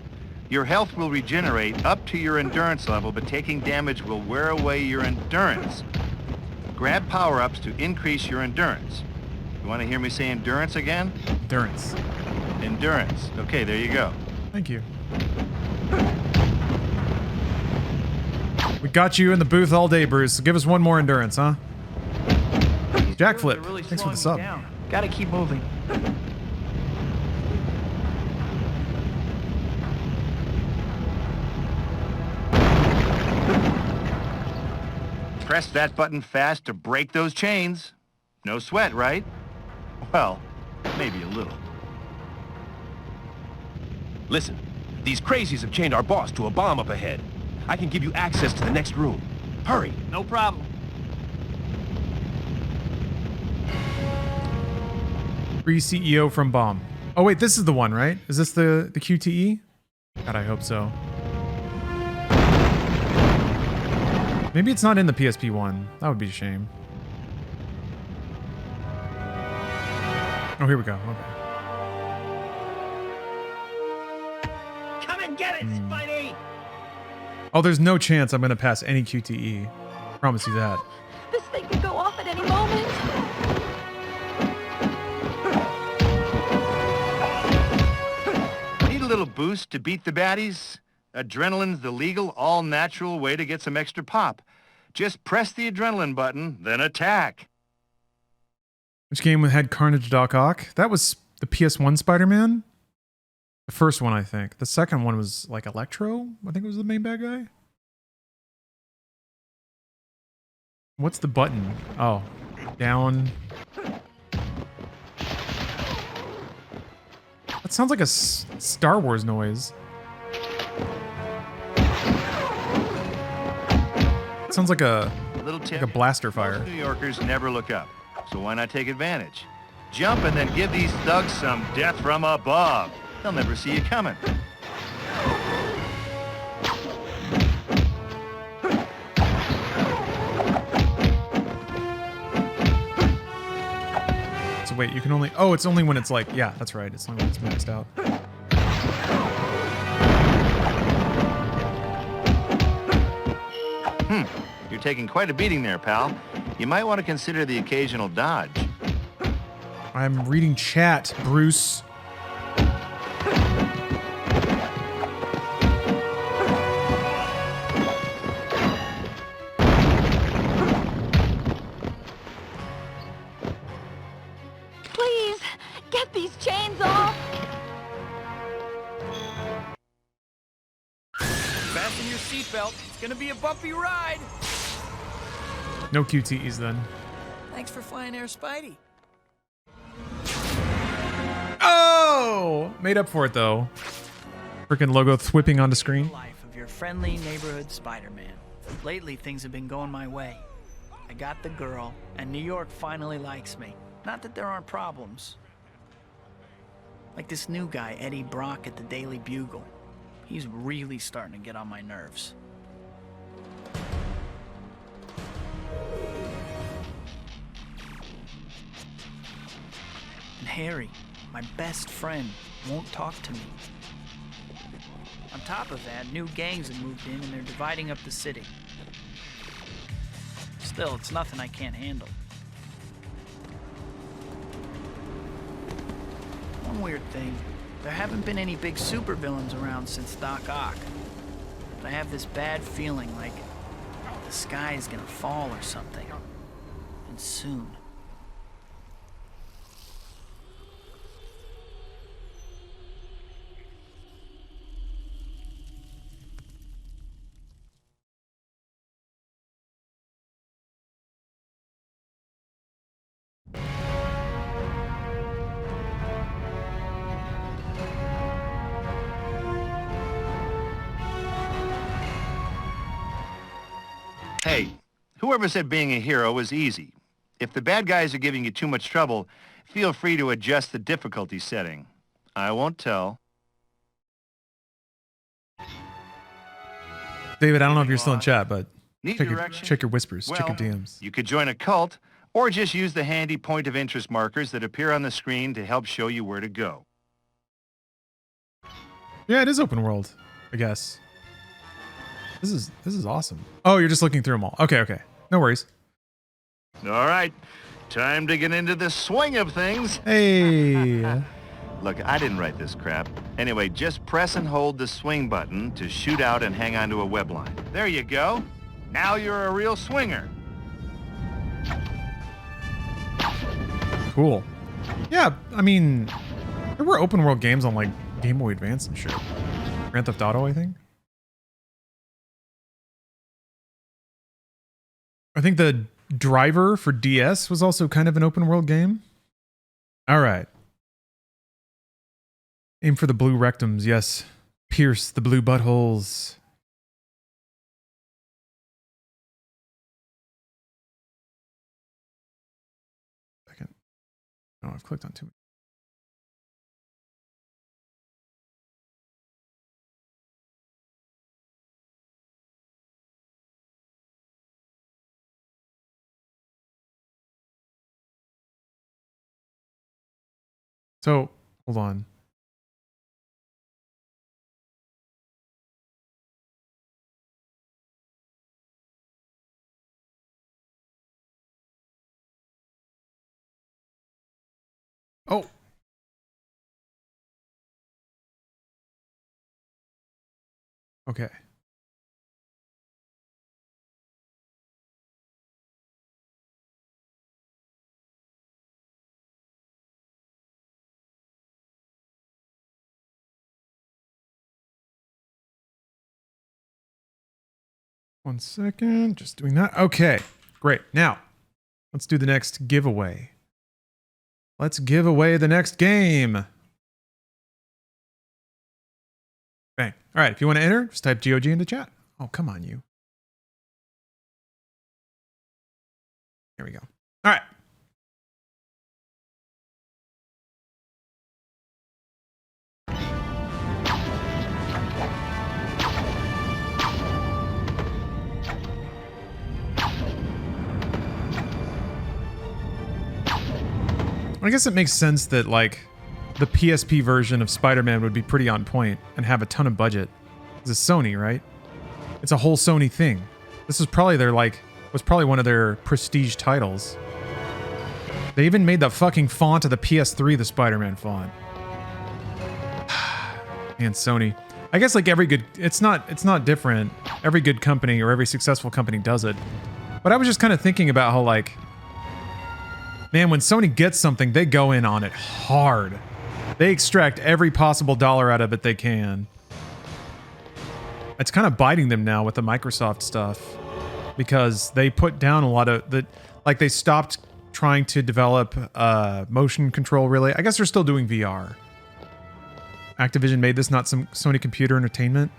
Your health will regenerate up to your endurance level, but taking damage will wear away your endurance. Grab power-ups to increase your endurance. You want to hear me say endurance again? Endurance. Endurance. Okay, there you go. Thank you. We got you in the booth all day, Bruce. Give us one more endurance, huh? Jackflip. Really Thanks for the slowing sub. me down. Gotta keep moving. Press that button fast to break those chains. No sweat, right? Well, maybe a little. Listen, these crazies have chained our boss to a bomb up ahead. I can give you access to the next room. Hurry. No problem. Free CEO from Bomb. Oh wait, this is the one, right? Is this the QTE? God, I hope so. Maybe it's not in the PSP one. That would be a shame. Oh, here we go. Okay. Come and get it, Spidey! Oh, there's no chance I'm gonna pass any QTE. Promise you that. This thing could go off at any moment. Need a little boost to beat the baddies? Adrenaline's the legal, all-natural way to get some extra pop. Just press the adrenaline button, then attack. Which game had Carnage Doc Ock? That was the PS1 Spider-Man? The first one, I think. The second one was like Electro? I think it was the main bad guy. What's the button? Oh, down. That sounds like a Star Wars noise. It sounds like a blaster fire. Most New Yorkers never look up, so why not take advantage? Jump and then give these thugs some death from above. They'll never see you coming. So wait, you can only... Oh, it's only when it's like... Yeah, that's right. It's only when it's maxed out. You're taking quite a beating there, pal. You might want to consider the occasional dodge. I'm reading chat, Bruce. Please, get these chains off. Fasten your seatbelt. It's gonna be a bumpy ride. No QTEs then. Thanks for flying Air Spidey. Oh! Made up for it though. Freaking logo thwipping onto screen. Life of your friendly neighborhood Spider-Man. Lately, things have been going my way. I got the girl, and New York finally likes me. Not that there aren't problems. Like this new guy, Eddie Brock at the Daily Bugle. He's really starting to get on my nerves. And Harry, my best friend, won't talk to me. On top of that, new gangs have moved in and they're dividing up the city. Still, it's nothing I can't handle. One weird thing, there haven't been any big supervillains around since Doc Ock. But I have this bad feeling like the sky is gonna fall or something. And soon. Hey, whoever said being a hero was easy. If the bad guys are giving you too much trouble, feel free to adjust the difficulty setting. I won't tell. David, I don't know if you're still in chat, but Need check direction? your whispers, check your Well, DMs. You could join a cult, or just use the handy point of interest markers that appear on the screen to help show you where to go. Yeah, it is open world. I guess. This is awesome. Oh, you're just looking through them all. Okay, okay. No worries. All right, time to get into the swing of things. Hey. Look, I didn't write this crap. Anyway, just press and hold the swing button to shoot out and hang onto a web line. There you go. Now you're a real swinger. Cool. Yeah, I mean, there were open world games on like Game Boy Advance and shit. Grand Theft Auto, I think. I think the Driver for DS was also kind of an open world game. All right. Aim for the blue rectums, yes. Pierce the blue buttholes. Second. Oh, I've clicked on too many. So, hold on. Oh. Okay. One second, just doing that. Okay, great. Now, let's do the next giveaway. Let's give away the next game. Bang. All right, if you want to enter, just type GOG into chat. Oh, come on, you. Here we go. All right. I guess it makes sense that, like, the PSP version of Spider-Man would be pretty on point and have a ton of budget. It's a Sony, right? It's a whole Sony thing. This is probably their, like, was probably one of their prestige titles. They even made the fucking font of the PS3 the Spider-Man font. And Sony. I guess, like, every good... It's not different. Every good company or every successful company does it. But I was just kind of thinking about how, like... Man, when Sony gets something, they go in on it hard. They extract every possible dollar out of it they can. It's kind of biting them now with the Microsoft stuff. Because they put down a lot of... Like, they stopped trying to develop motion control, really. I guess they're still doing VR. Activision made this, not some Sony Computer Entertainment.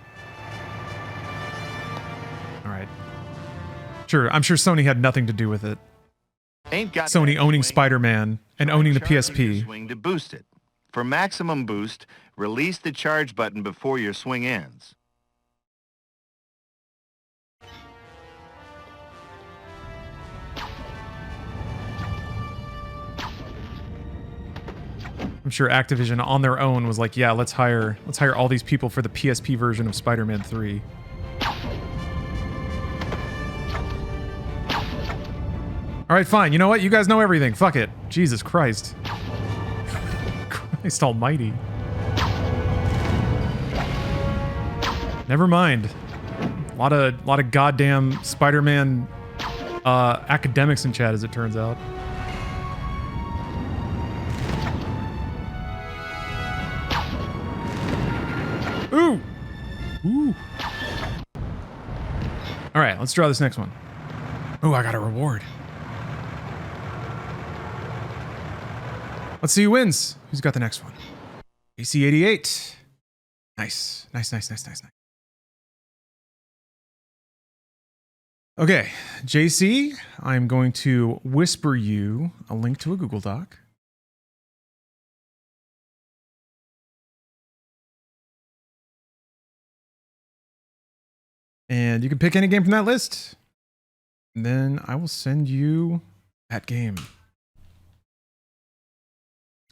Alright. Sure, I'm sure Sony had nothing to do with it. Ain't got Sony owning Spider-Man and owning the PSP. Swing to boost it. For maximum boost, release the charge button before your swing ends. I'm sure Activision on their own was like, yeah, let's hire all these people for the PSP version of Spider-Man 3. All right, fine. You know what? You guys know everything. Fuck it. Jesus Christ. Christ almighty. Never mind. A lot of goddamn Spider-Man academics in chat, as it turns out. Ooh. Ooh. All right, let's draw this next one. Oh, I got a reward. Let's see who wins. Who's got the next one? AC88. Nice. Nice, nice, nice, nice, nice. Okay, JC, I'm going to whisper you a link to a Google Doc. And you can pick any game from that list. And then I will send you that game.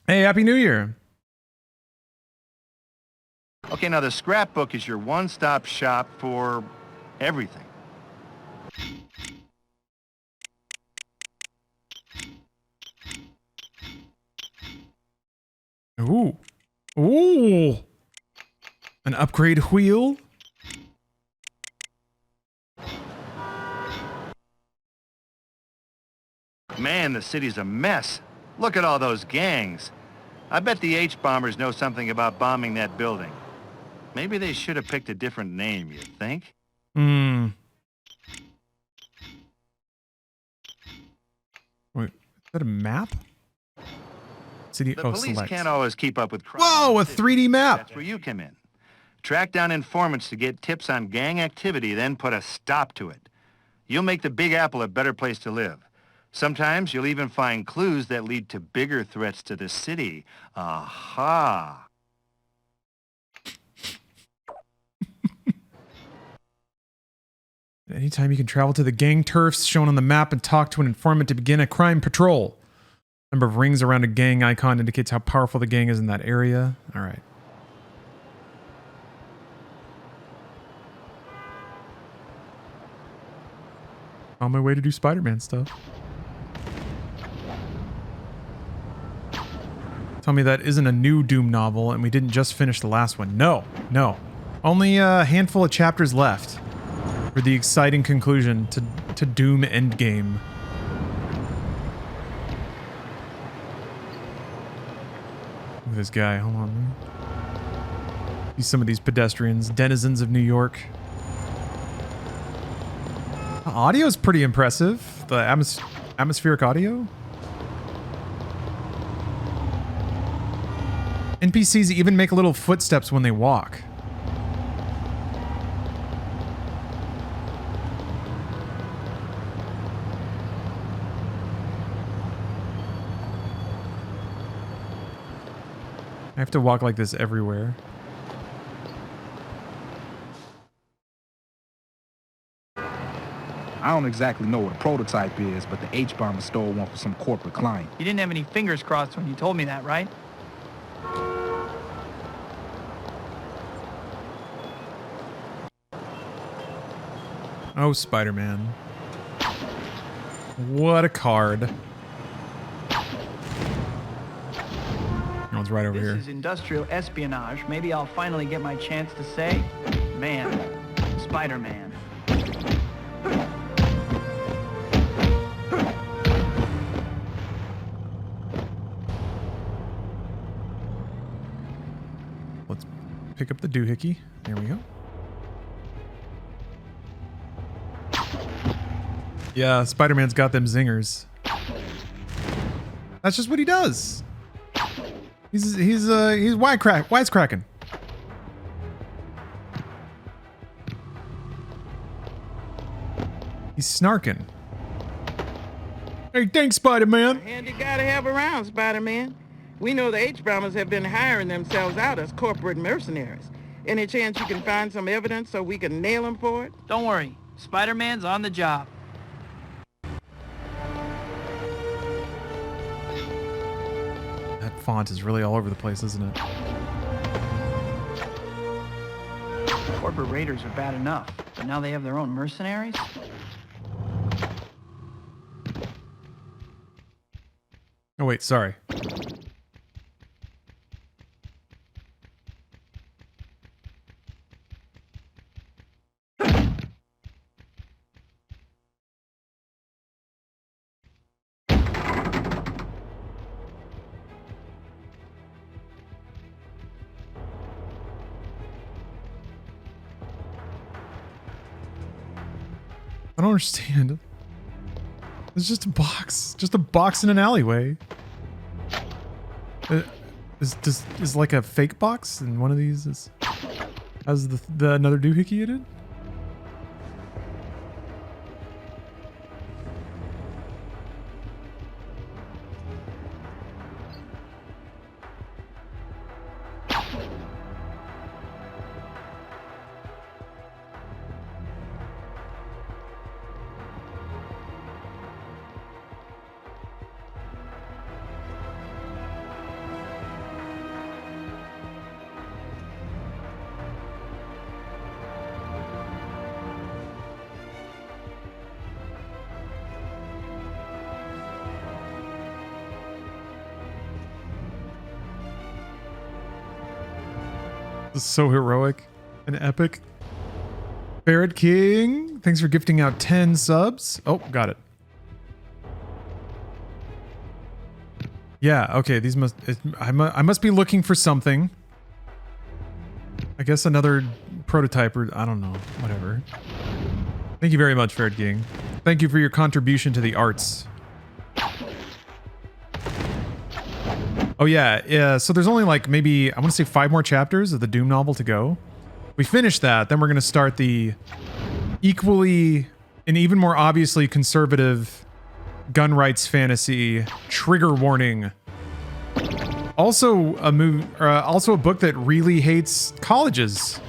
Hey, Happy New Year. Okay, now the scrapbook is your one-stop shop for everything. Ooh. Ooh. An upgrade wheel? Man, the city's a mess. Look at all those gangs. I bet the H-bombers know something about bombing that building. Maybe they should have picked a different name, you think? Hmm. Wait, is that a map? City. The Oh, police select. can't always keep up with crime. Whoa, a 3D map. That's where you come in. Track down informants to get tips on gang activity, then put a stop to it. You'll make the Big Apple a better place to live. Sometimes you'll even find clues that lead to bigger threats to the city. Aha! Anytime you can travel to the gang turfs shown on the map and talk to an informant to begin a crime patrol. Number of rings around a gang icon indicates how powerful the gang is in that area. All right. On my way to do Spider-Man stuff. Tell me that isn't a new Doom novel and we didn't just finish the last one. No, no. Only a handful of chapters left for the exciting conclusion to Doom Endgame. Look at this guy. Hold on. See some of these pedestrians, denizens of New York. The audio is pretty impressive. The atmospheric audio. NPCs even make little footsteps when they walk. I have to walk like this everywhere. I don't exactly know what a prototype is, but the H-bomber stole one for some corporate client. You didn't have any fingers crossed when you told me that, right? Oh, Spider-Man. What a card. One's right over here. This is industrial espionage. Maybe I'll finally get my chance to say, man, Spider-Man. Let's pick up the doohickey. There we go. Yeah, Spider-Man's got them zingers. That's just what he does. He's wisecracking. He's snarking. Hey, thanks, Spider-Man. Handy guy to have around, Spider-Man. We know the H-bombers have been hiring themselves out as corporate mercenaries. Any chance you can find some evidence so we can nail them for it? Don't worry. Spider-Man's on the job. That font is really all over the place, isn't it? Corporate raiders are bad enough, but now they have their own mercenaries? Oh, wait, sorry. I don't understand. It's just a box. Just a box in an alleyway. Is like a fake box in one of these? Has the another doohickey in it? This is so heroic and epic. Ferret King, thanks for gifting out 10 subs. Oh, got it. Yeah, okay, these I must be looking for something. I guess another prototype or I don't know, whatever. Thank you very much, Ferret King. Thank you for your contribution to the arts. Oh yeah, so there's only like maybe, I want to say 5 more chapters of the Doom novel to go. We finish that, then we're going to start the equally and even more obviously conservative gun rights fantasy Trigger Warning. Also a book that really hates colleges.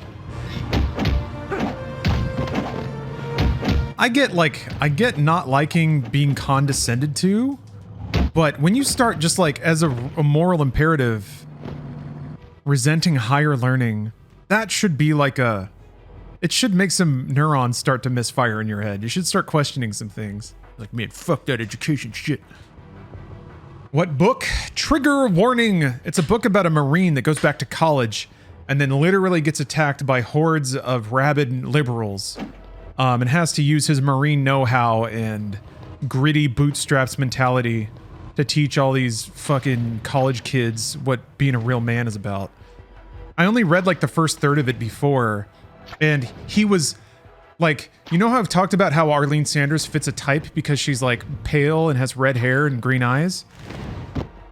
I get not liking being condescended to, but when you start just like as a moral imperative resenting higher learning, that should be like it should make some neurons start to misfire in your head. You should start questioning some things. Like, man, fuck that education shit. What book? Trigger Warning. It's a book about a Marine that goes back to college and then literally gets attacked by hordes of rabid liberals. And has to use his Marine know-how and gritty bootstraps mentality to teach all these fucking college kids what being a real man is about. I only read like the first third of it before, and he was like, you know how I've talked about how Arlene Sanders fits a type because she's like pale and has red hair and green eyes?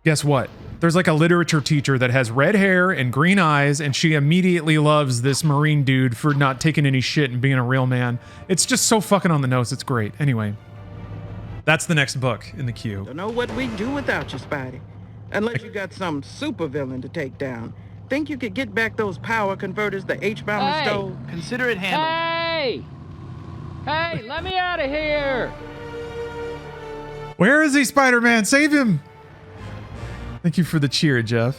Guess what? There's like a literature teacher that has red hair and green eyes, and she immediately loves this Marine dude for not taking any shit and being a real man. It's just so fucking on the nose. It's great. Anyway, that's the next book in the queue. Don't know what we'd do without you, Spidey. Unless you got some supervillain to take down. Think you could get back those power converters the H-bomber stole? Consider it handled. Hey! Hey, let me out of here! Where is he, Spider-Man? Save him! Thank you for the cheer, Jeff.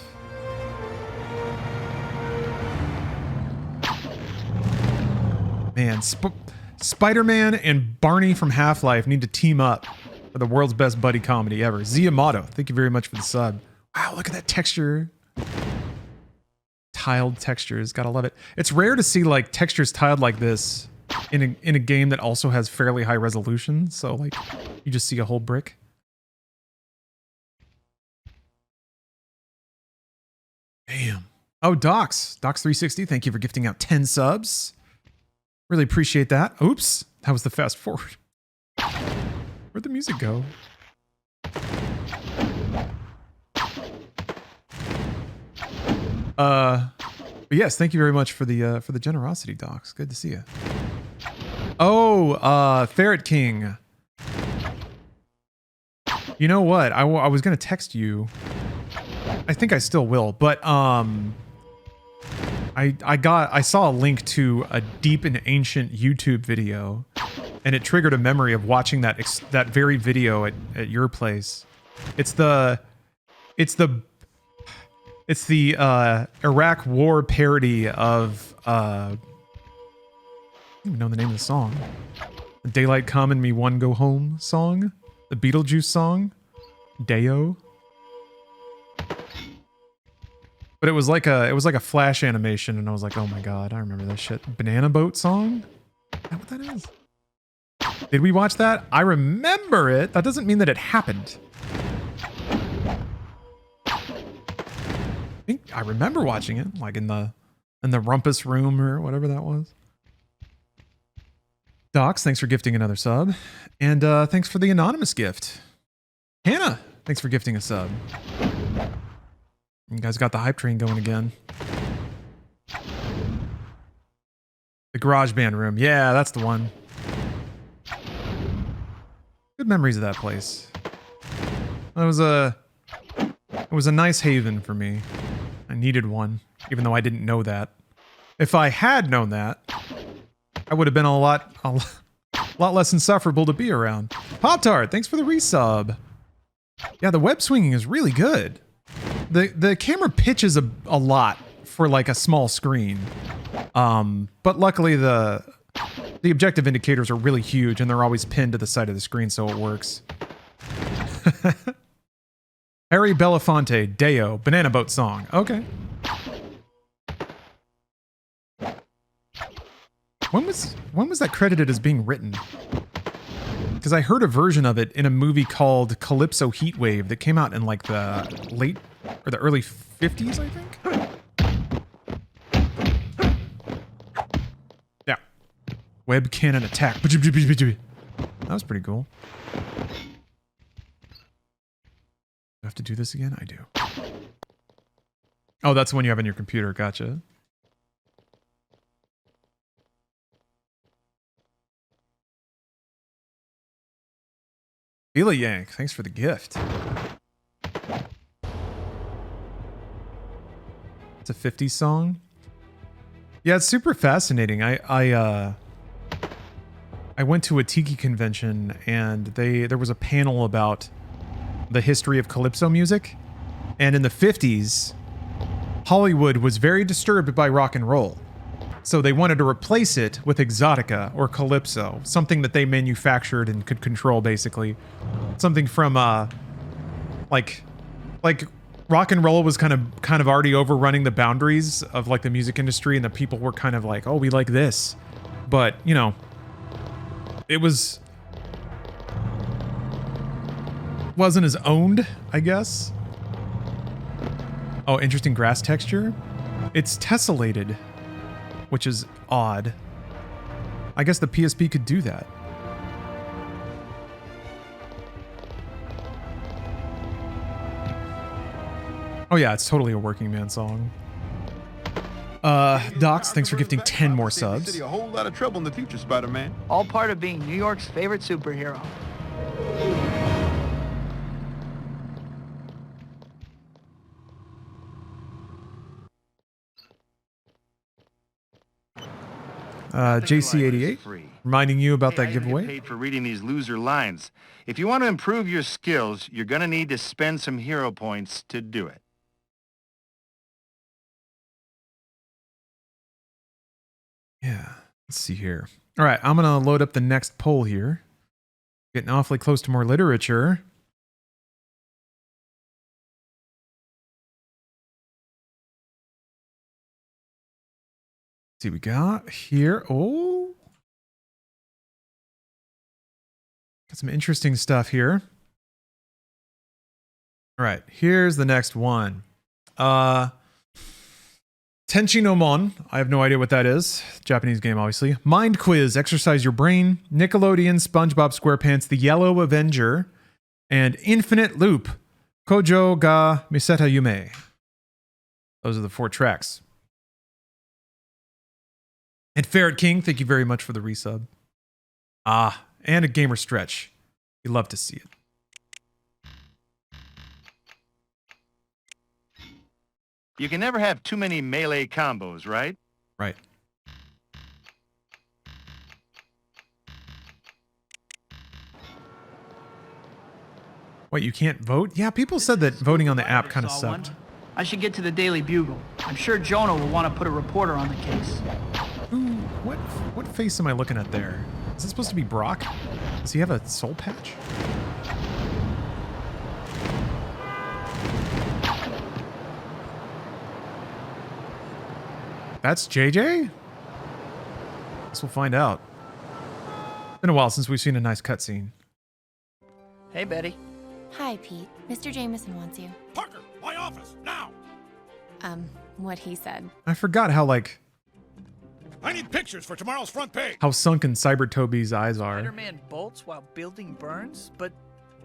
Man, Spider-Man and Barney from Half-Life need to team up for the world's best buddy comedy ever. Ziamato, thank you very much for the sub. Wow, look at that texture. Tiled textures, gotta love it. It's rare to see like textures tiled like this in a game that also has fairly high resolution. So like, you just see a whole brick. Damn. Oh, Docs360, thank you for gifting out 10 subs. Really appreciate that. Oops, that was the fast forward. Where'd the music go? But yes, thank you very much for the generosity, Docs. Good to see you. Oh, Ferret King. You know what? I was gonna text you. I think I still will, but I saw a link to a deep and ancient YouTube video, and it triggered a memory of watching that very video at your place. It's the Iraq War parody of I don't even know the name of the song. The Daylight Come and Me One Go Home song, the Beetlejuice song, Deo. But it was like a flash animation, and I was like, oh my god, I remember that shit. Banana Boat song? Is that what that is? Did we watch that? I remember it. That doesn't mean that it happened. I think I remember watching it, like in the rumpus room or whatever that was. Docs, thanks for gifting another sub. And thanks for the anonymous gift. Hannah, thanks for gifting a sub. You guys got the hype train going again. The garage band room. Yeah, that's the one. Good memories of that place. It was a nice haven for me. I needed one, even though I didn't know that. If I had known that, I would have been a lot less insufferable to be around. Pop-Tart, thanks for the resub. Yeah, the web swinging is really good. The camera pitches a lot for like a small screen. But luckily the objective indicators are really huge and they're always pinned to the side of the screen, so it works. Harry Belafonte, Deo, Banana Boat song. Okay. When was that credited as being written? Because I heard a version of it in a movie called Calypso Heatwave that came out in like the late or the early 50s, I think. Yeah. Web cannon attack. That was pretty cool. Do I have to do this again? I do. Oh, that's the one you have on your computer. Gotcha. Feel Yank, thanks for the gift. It's a 50s song. Yeah, it's super fascinating. I went to a tiki convention and there was a panel about the history of calypso music. And in the 50s, Hollywood was very disturbed by rock and roll. So they wanted to replace it with exotica or calypso, something that they manufactured and could control, basically. Something from like rock and roll was kind of already overrunning the boundaries of like the music industry, and the people were kind of like, oh, we like this. But, you know, it wasn't as owned, I guess. Oh, interesting grass texture. It's tessellated, which is odd. I guess the PSP could do that. Oh yeah, it's totally a working man song. Docs, thanks for gifting 10 more subs. A whole lot of trouble in the future, Spider-Man. All part of being New York's favorite superhero. JC88, reminding you about that giveaway. Paid for reading these loser lines. If you want to improve your skills, you're going to need to spend some hero points to do it. Yeah, let's see here. All right, I'm going to load up the next poll here. Getting awfully close to more literature. Let's see, we got here. Oh, got some interesting stuff here. All right, here's the next one. Tenchi no Mon. I have no idea what that is. Japanese game, obviously. Mind Quiz. Exercise your brain. Nickelodeon, SpongeBob SquarePants, The Yellow Avenger, and Infinite Loop. Kojo ga Miseta Yume. Those are the 4 tracks. And Ferret King, thank you very much for the resub. Ah, and a gamer stretch. You love to see it. You can never have too many melee combos, right? Right. Wait, you can't vote? Yeah, people said that voting on the app kind of sucked. I should get to the Daily Bugle. I'm sure Jonah will want to put a reporter on the case. Ooh, what face am I looking at there? Is it supposed to be Brock? Does he have a soul patch? That's JJ? Guess we'll find out. Been a while since we've seen a nice cutscene. Hey, Betty. Hi, Pete. Mr. Jameson wants you. Parker, my office, now! What he said. I forgot how, like... I need pictures for tomorrow's front page! How sunken Cyber Toby's eyes are. Spider-Man bolts while building burns? But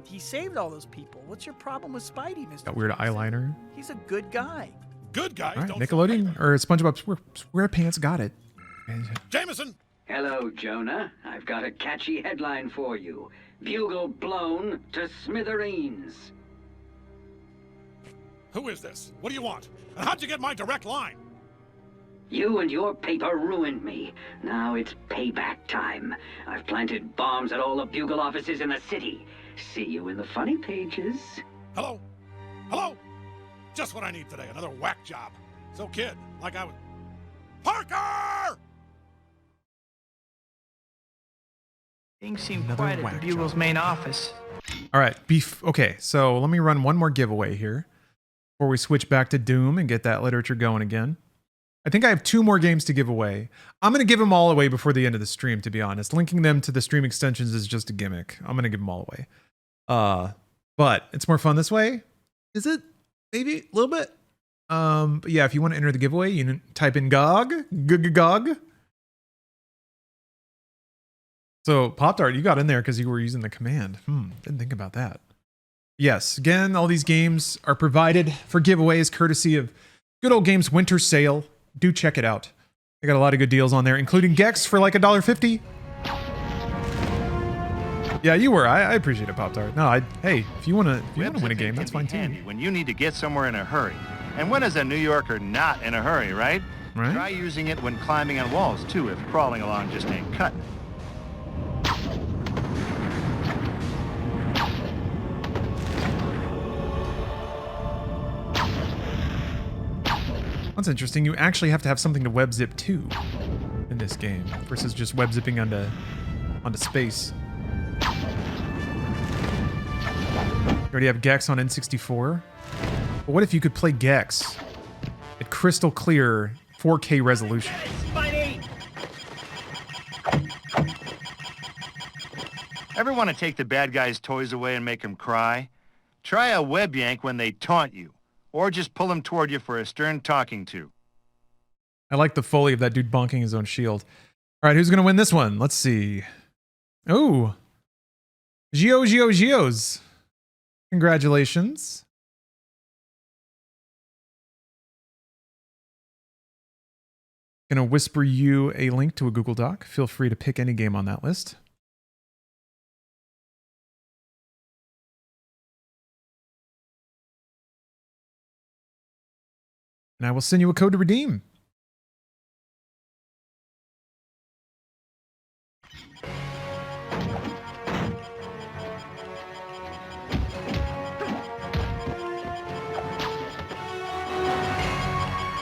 he saved all those people. What's your problem with Spidey, Mr. That weird eyeliner. He's a good guy. Good guys All right, don't... Nickelodeon, or SpongeBob SquarePants got it. Jameson! Hello, Jonah. I've got a catchy headline for you. Bugle blown to smithereens. Who is this? What do you want? And how'd you get my direct line? You and your paper ruined me. Now it's payback time. I've planted bombs at all the Bugle offices in the city. See you in the funny pages. Hello? Hello? Just what I need today, another whack job. So kid, like I was... Parker! Things seem quiet at the Bugle's main office. All right, okay, so let me run one more giveaway here before we switch back to Doom and get that literature going again. I think I have 2 more games to give away. I'm going to give them all away before the end of the stream, to be honest. Linking them to the stream extensions is just a gimmick. I'm going to give them all away. But it's more fun this way. Is it? Maybe a little bit. But yeah, if you want to enter the giveaway, you type in GOG. GOG. So, Pop-Tart, you got in there because you were using the command. Didn't think about that. Yes, again, all these games are provided for giveaways courtesy of Good Old Games Winter Sale. Do check it out. They got a lot of good deals on there, including Gex for like $1.50. Yeah, you were. I appreciate it, Pop-Tart. No, hey, if you want to win a game, that's fine too. When you need to get somewhere in a hurry. And when is a New Yorker not in a hurry, right? Right. Try using it when climbing on walls too, if crawling along just ain't cutting it. That's interesting. You actually have to have something to web zip to in this game versus just web zipping onto space. You already have Gex on N64. But what if you could play Gex at crystal clear 4K resolution? Ever want to take the bad guy's toys away and make them cry? Try a web yank when they taunt you. Or just pull them toward you for a stern talking to. I like the Foley of that dude bonking his own shield. All right, who's going to win this one? Let's see. Oh. Gios. Congratulations. Going to whisper you a link to a Google Doc. Feel free to pick any game on that list. And I will send you a code to redeem.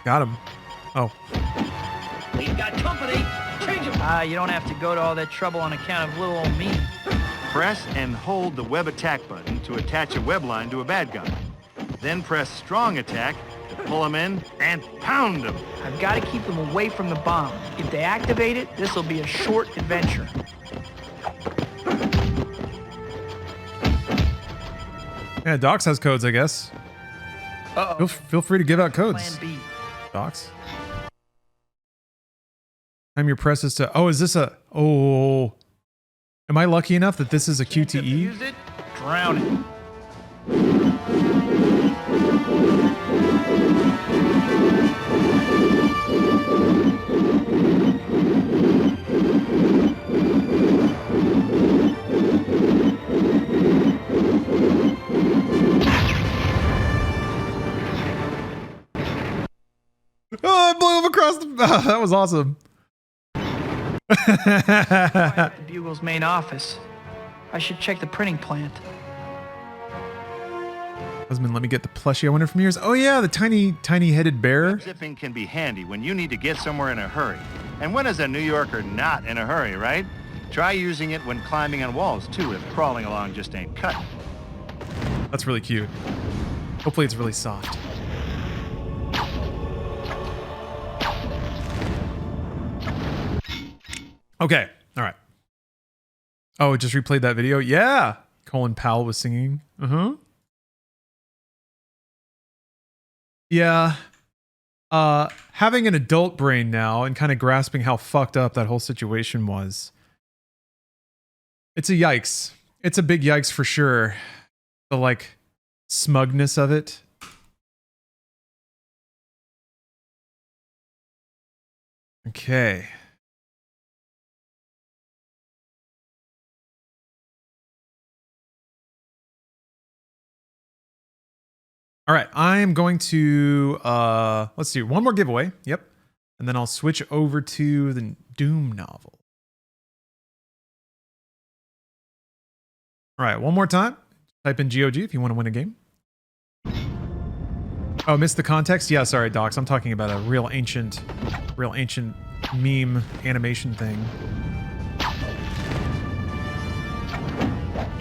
Got him. Oh. We've got company. Change him. You don't have to go to all that trouble on account of little old me. Press and hold the web attack button to attach a web line to a bad guy. Then press strong attack to pull them in and pound them. I've got to keep them away from the bomb. If they activate it, this will be a short adventure. Yeah, Docs has codes, I guess. Uh-oh. Feel free to give out codes. Plan B. Docs. Time your presses to... Oh, is this a... Oh. Am I lucky enough that this is a QTE? Use it, drown it. Oh, I blew him across the... Oh, that was awesome. The Bugle's main office. I should check the printing plant. Husband, let me get the plushie I wanted from yours. Oh yeah, the tiny headed bear. Web zipping can be handy when you need to get somewhere in a hurry. And when is a New Yorker not in a hurry, right? Try using it when climbing on walls too, if crawling along just ain't cutting. That's really cute. Hopefully it's really soft. Okay, all right. Oh, it just replayed that video? Yeah! Colin Powell was singing. Uh-huh. Yeah. Having an adult brain now and kind of grasping how fucked up that whole situation was. It's a yikes. It's a big yikes for sure. The, like, smugness of it. Okay. All right, I am going to, let's see, one more giveaway. Yep. And then I'll switch over to the Doom novel. All right, one more time. Type in GOG if you want to win a game. Oh, missed the context? Yeah, sorry, Docs. I'm talking about a real ancient meme animation thing.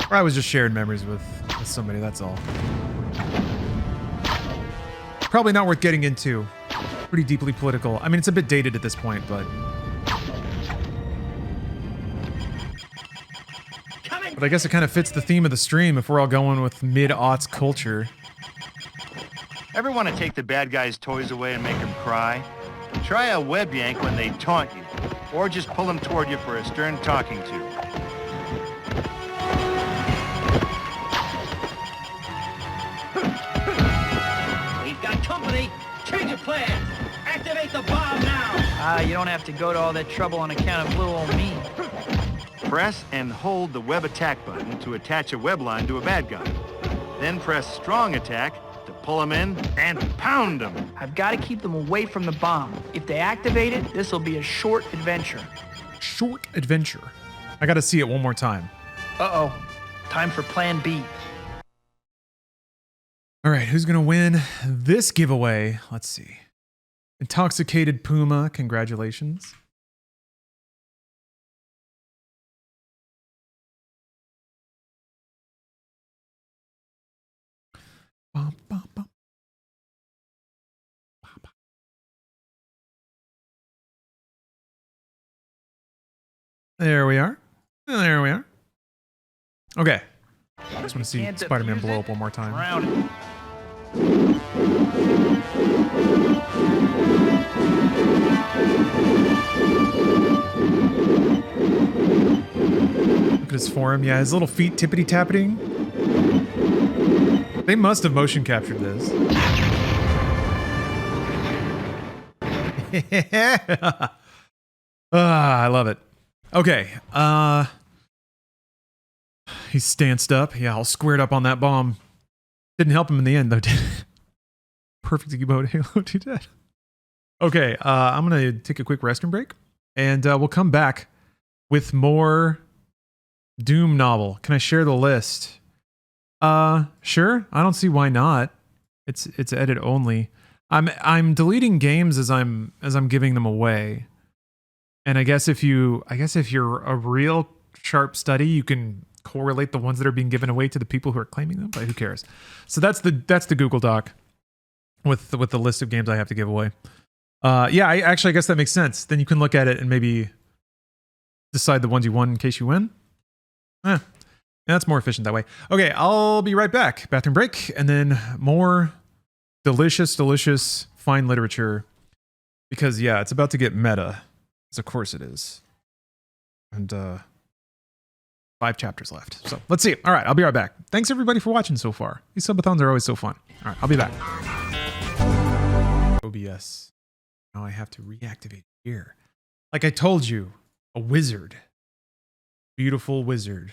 Or I was just sharing memories with somebody, that's all. Probably not worth getting into Pretty deeply political. I mean, it's a bit dated at this point, but... But I guess it kind of fits the theme of the stream if we're all going with mid-aughts culture. Ever want to take the bad guy's toys away and make them cry? Try a web yank when they taunt you, or just pull them toward you for a stern talking to. We've got company. Change of plan. Activate the bomb now. You don't have to go to all that trouble on account of little old me. Press and hold the web attack button to attach a web line to a bad guy. Then press strong attack to pull them in and pound them. I've got to keep them away from the bomb. If they activate it, this will be a short adventure. Short adventure. I got to see it one more time. Uh-oh. Time for plan B. All right, who's going to win this giveaway? Let's see. Intoxicated Puma, congratulations. Bum, bum, bum. There we are. There we are. Okay. I just want to see Spider-Man blow up one more time. Look at his form. Yeah, his little feet tippity-tappeting. They must have motion captured this. I love it. Okay. He's stanced up. Yeah, all squared up on that bomb. Didn't help him in the end, though, did it? Perfect emote, Halo 2 dead. Okay, I'm going to take a quick restroom break, and we'll come back with more Doom novel. Can I share the list? Sure. I don't see why not. It's edit only. I'm deleting games as I'm giving them away. And I guess if you're a real sharp study, you can correlate the ones that are being given away to the people who are claiming them, but who cares? So that's the Google Doc with the list of games I have to give away. Yeah, I guess that makes sense. Then you can look at it and maybe decide the ones you won in case you win. That's more efficient that way. Okay, I'll be right back. Bathroom break, and then more delicious fine literature. Because yeah, it's about to get meta. Because of course it is. And 5 chapters left. So let's see. All right, I'll be right back. Thanks everybody for watching so far. These subathons are always so fun. All right, I'll be back. OBS. Now I have to reactivate here. Like I told you, a wizard. Beautiful wizard.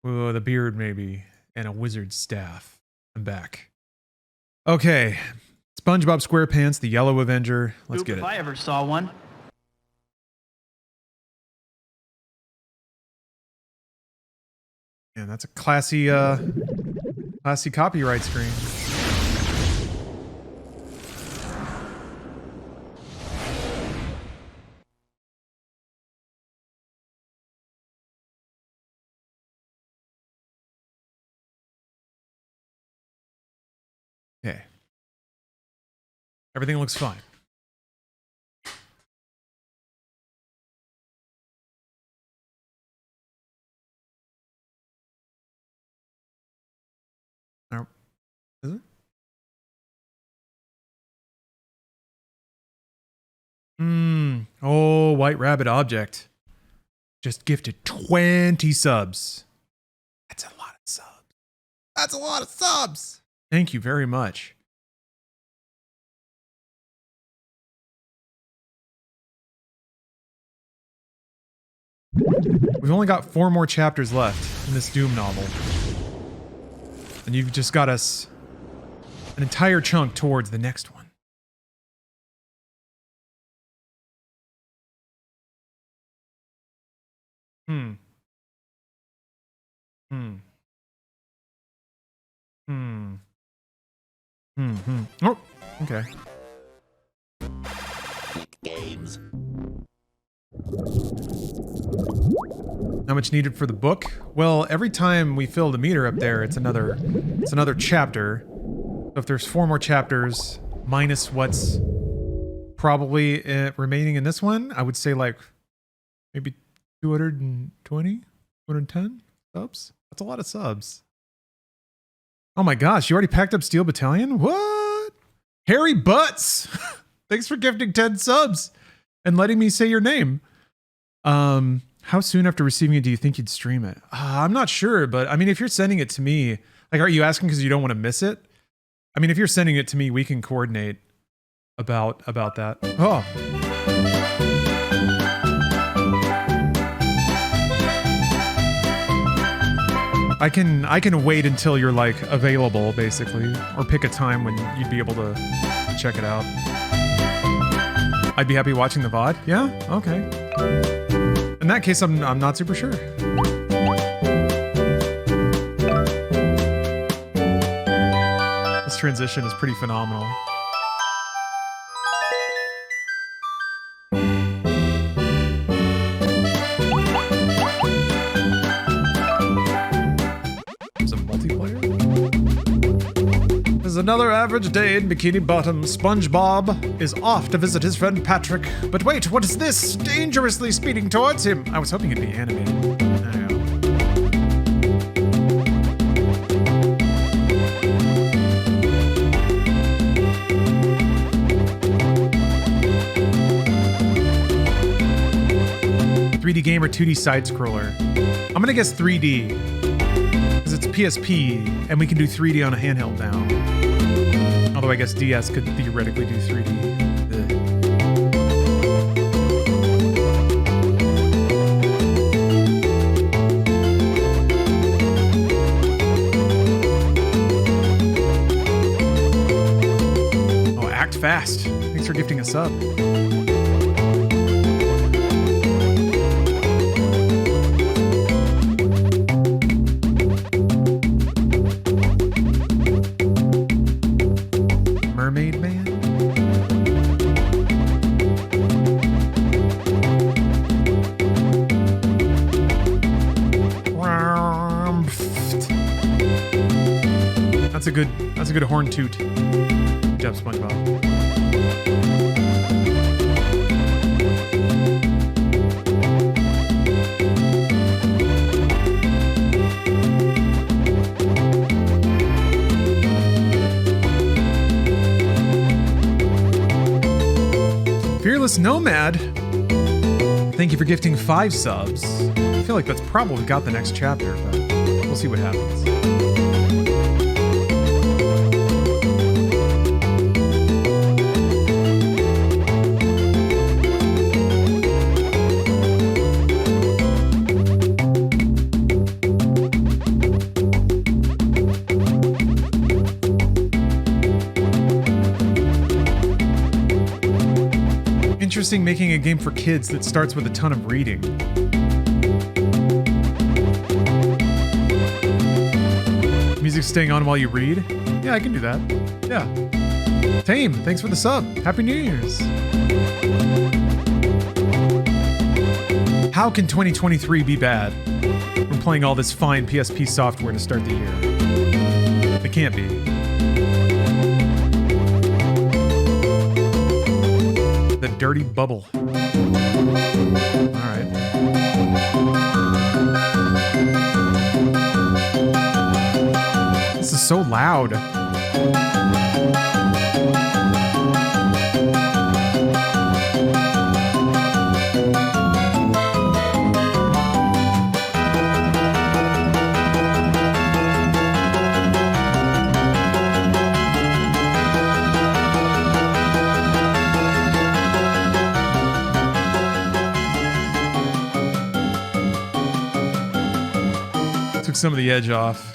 Oh, the beard maybe. And a wizard's staff. I'm back. Okay. SpongeBob SquarePants, the Yellow Avenger. Let's get it. If I ever saw one. Yeah, that's a classy copyright screen. Okay. Everything looks fine. Is it? Oh, White Rabbit Object. Just gifted 20 subs. That's a lot of subs. That's a lot of subs. Thank you very much. We've only got 4 more chapters left in this Doom novel. And you've just got us an entire chunk towards the next one. Oh, okay. Games. How much needed for the book? Well, every time we fill the meter up there, it's another chapter. So if there's 4 more chapters minus what's probably remaining in this one, I would say like maybe 220, 210 subs. That's a lot of subs. Oh my gosh, you already packed up Steel Battalion? What? Harry Butts! Thanks for gifting 10 subs and letting me say your name. How soon after receiving it do you think you'd stream it? I'm not sure, but I mean, if you're sending it to me, like, are you asking because you don't want to miss it? I mean, if you're sending it to me, we can coordinate about that. Oh. I can wait until you're like available, basically, or pick a time when you'd be able to check it out. I'd be happy watching the VOD. Yeah, okay. In that case, I'm not super sure. This transition is pretty phenomenal. Another average day in Bikini Bottom. SpongeBob is off to visit his friend Patrick. But wait, what is this? Dangerously speeding towards him. I was hoping it'd be animated. There 3D game or 2D side scroller? I'm gonna guess 3D. Because it's PSP, and we can do 3D on a handheld now. Although I guess DS could theoretically do 3D. Oh, act fast. Thanks for gifting a sub. Mermaid Man? That's a good horn toot. Good job, SpongeBob. Fearless Nomad, thank you for gifting 5 subs. I feel like that's probably got the next chapter, but we'll see what happens. Interesting making a game for kids that starts with a ton of reading. Music's staying on while you read? Yeah, I can do that. Yeah. Tame, thanks for the sub. Happy New Year's. How can 2023 be bad? We're playing all this fine PSP software to start the year. It can't be. The dirty bubble. Alright. This is so loud. Took some of the edge off.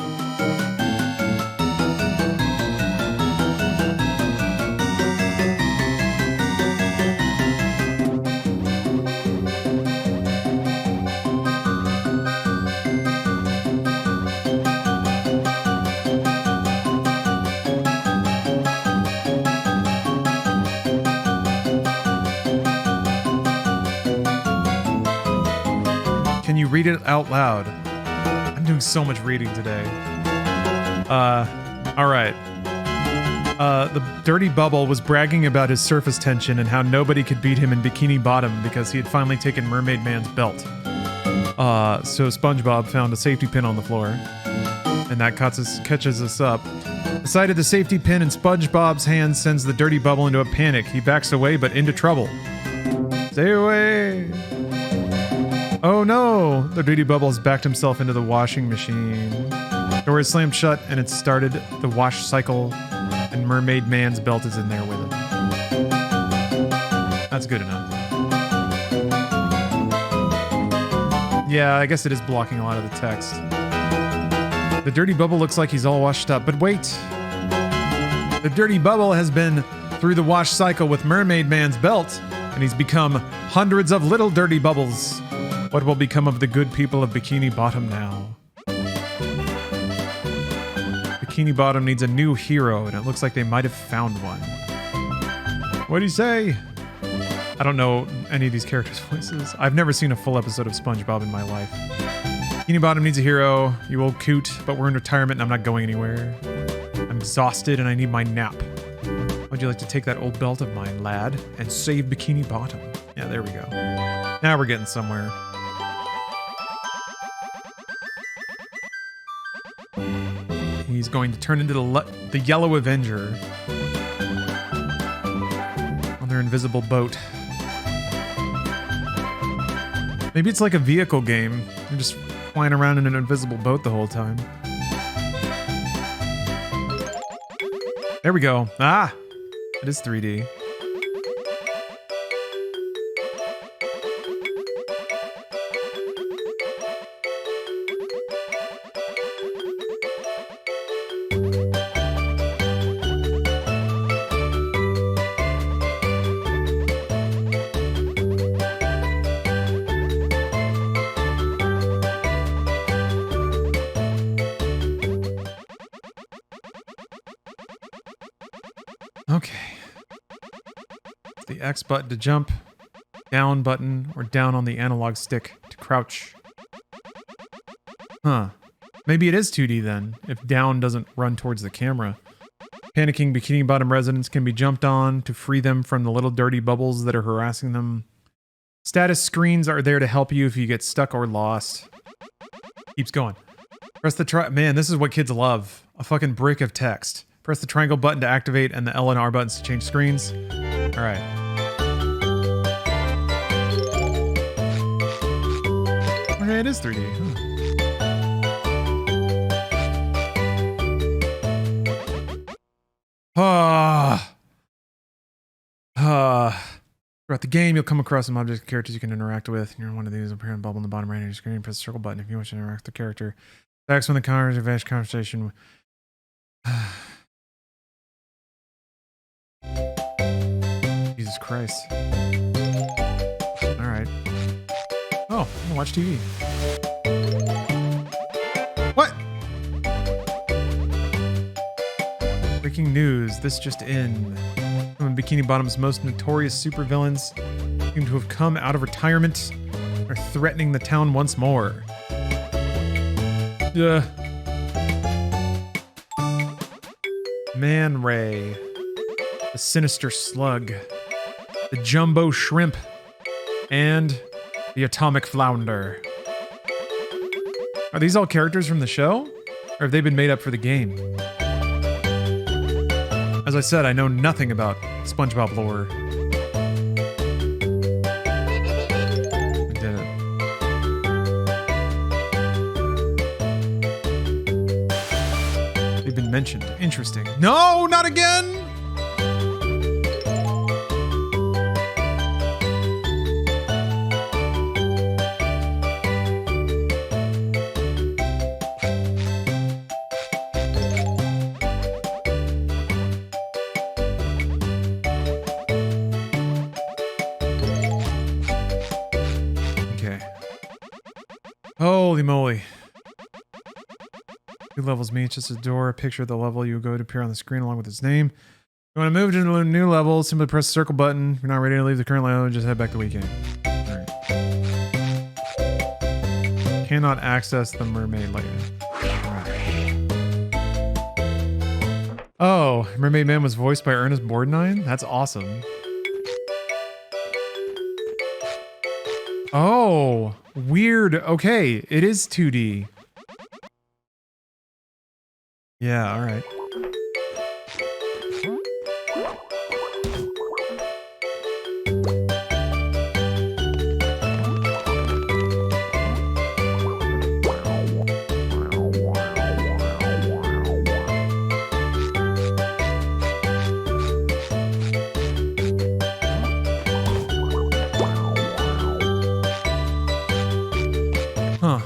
Can you read it out loud? I'm doing so much reading today. All right. The Dirty Bubble was bragging about his surface tension and how nobody could beat him in Bikini Bottom because he had finally taken Mermaid Man's belt. So SpongeBob found a safety pin on the floor, and that catches us up. The sight of the safety pin in SpongeBob's hand sends the Dirty Bubble into a panic. He backs away, but into trouble. Stay away! Oh no! The Dirty Bubble has backed himself into the washing machine. The door is slammed shut, and it's started the wash cycle, and Mermaid Man's belt is in there with it. That's good enough. Yeah, I guess it is blocking a lot of the text. The Dirty Bubble looks like he's all washed up, but wait! The Dirty Bubble has been through the wash cycle with Mermaid Man's belt, and he's become hundreds of little Dirty Bubbles. What will become of the good people of Bikini Bottom now? Bikini Bottom needs a new hero, and it looks like they might have found one. What do you say? I don't know any of these characters' voices. I've never seen a full episode of SpongeBob in my life. Bikini Bottom needs a hero. You old coot, but we're in retirement and I'm not going anywhere. I'm exhausted and I need my nap. Would you like to take that old belt of mine, lad, and save Bikini Bottom? Yeah, there we go. Now we're getting somewhere. He's going to turn into the Yellow Avenger on their invisible boat. Maybe it's like a vehicle game. You're just flying around in an invisible boat the whole time. There we go. Ah! It is 3D. Okay. The X button to jump, down button, or down on the analog stick to crouch. Huh. Maybe it is 2D then, if down doesn't run towards the camera. Panicking Bikini Bottom residents can be jumped on to free them from the little dirty bubbles that are harassing them. Status screens are there to help you if you get stuck or lost. Keeps going. Press the man, this is what kids love. A fucking brick of text. Press the triangle button to activate and the L and R buttons to change screens. All right. Okay, it is 3D. Throughout the game, you'll come across some objects and characters you can interact with. You're one of these apparent bubble in the bottom right of your screen. Press the circle button if you wish to interact with the character. Text when the conversation. Jesus Christ. Alright. Oh, I'm gonna watch TV. What? Breaking news. This just in. Some of Bikini Bottom's most notorious supervillains seem to have come out of retirement and are threatening the town once more. Man Ray. The Sinister Slug, the Jumbo Shrimp, and the Atomic Flounder. Are these all characters from the show? Or have they been made up for the game? As I said, I know nothing about SpongeBob lore. I did it. They've been mentioned. Interesting. No, not again! Holy moly. 2 levels mean it's just a door, a picture of the level you go to appear on the screen along with its name. If you want to move to a new level, simply press the circle button. If you're not ready to leave the current level, just head back to the weekend. Alright. Cannot access the mermaid later. Alright. Oh, Mermaid Man was voiced by Ernest Borgnine? That's awesome. Oh, weird. Okay, it is 2D. Yeah, all right. Huh.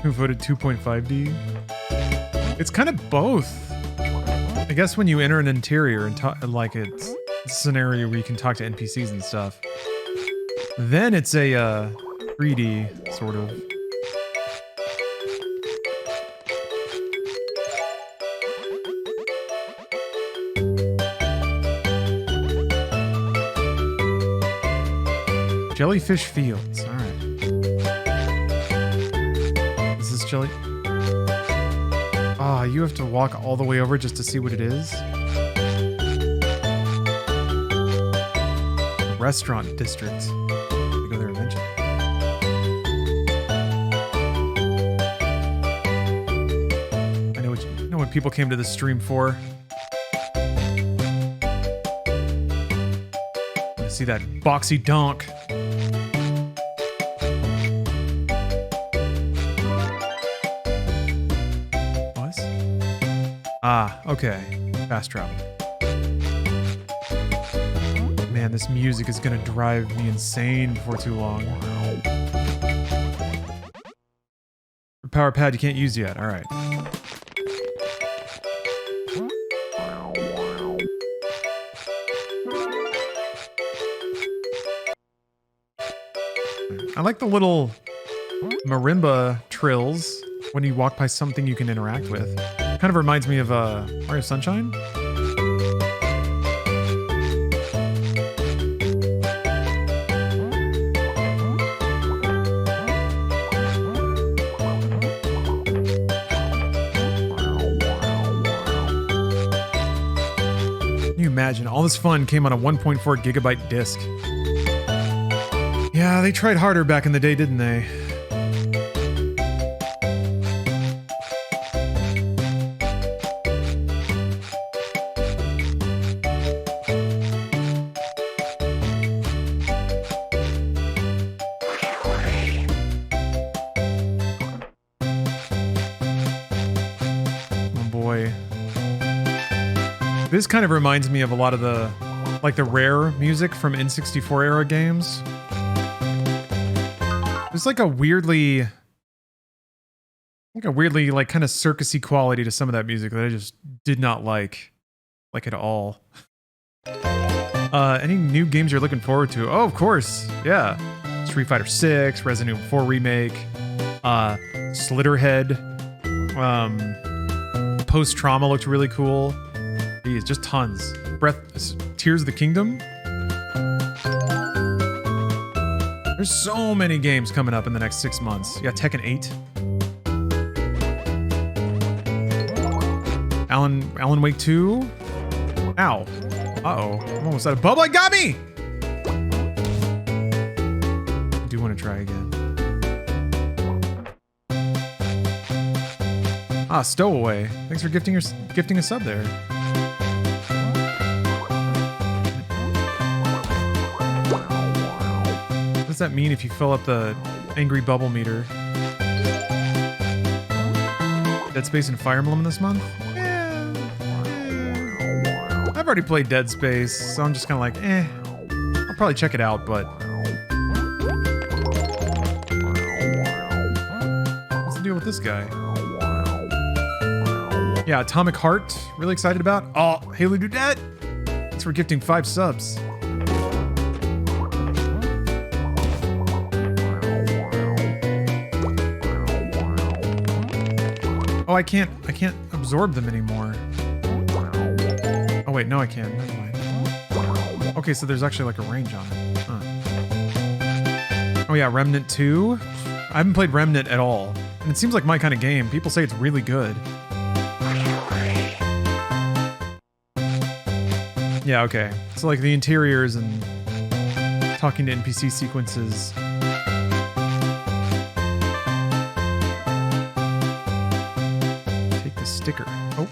Who voted 2.5D? It's kind of both. I guess when you enter an interior and like it's a scenario where you can talk to NPCs and stuff, then it's a 3D sort of. Jellyfish Fields. All right. Is this jelly? Ah, you have to walk all the way over just to see what it is. Restaurant district. We go there eventually. I know what people came to this stream for. I see that boxy donk. Ah, okay. Fast travel. Man, this music is gonna drive me insane before too long. Power pad you can't use yet. Alright. I like the little marimba trills when you walk by something you can interact with. Kind of reminds me of Mario Sunshine. Can you imagine? All this fun came on a 1.4 gigabyte disc. Yeah, they tried harder back in the day, didn't they? This kind of reminds me of a lot of the, like the Rare music from N64 era games. There's like a weirdly like kind of circusy quality to some of that music that I just did not like at all. Any new games you're looking forward to? Oh, of course, yeah. Street Fighter 6, Resident Evil 4 Remake, Slitterhead, Post Trauma looked really cool. Jeez, just tons. Tears of the Kingdom. There's so many games coming up in the next 6 months. You got Tekken 8. Alan Wake 2. Ow. Uh-oh. I'm almost out of bubble. It got me! I do want to try again. Ah, Stowaway. Thanks for gifting a sub there. What does that mean if you fill up the angry bubble meter? Dead Space and Fire Emblem this month? Yeah. I've already played Dead Space, so I'm just kind of like, eh. I'll probably check it out, but... What's the deal with this guy? Yeah, Atomic Heart, really excited about. Oh, Haley Dudette! Thanks for gifting 5 subs. Oh, I can't absorb them anymore. Oh wait, no I can. Never mind. Okay, so there's actually like a range on it. Huh. Oh yeah, Remnant 2? I haven't played Remnant at all. And it seems like my kind of game. People say it's really good. Yeah, okay. So like the interiors and talking to NPC sequences. Take the sticker. Oh.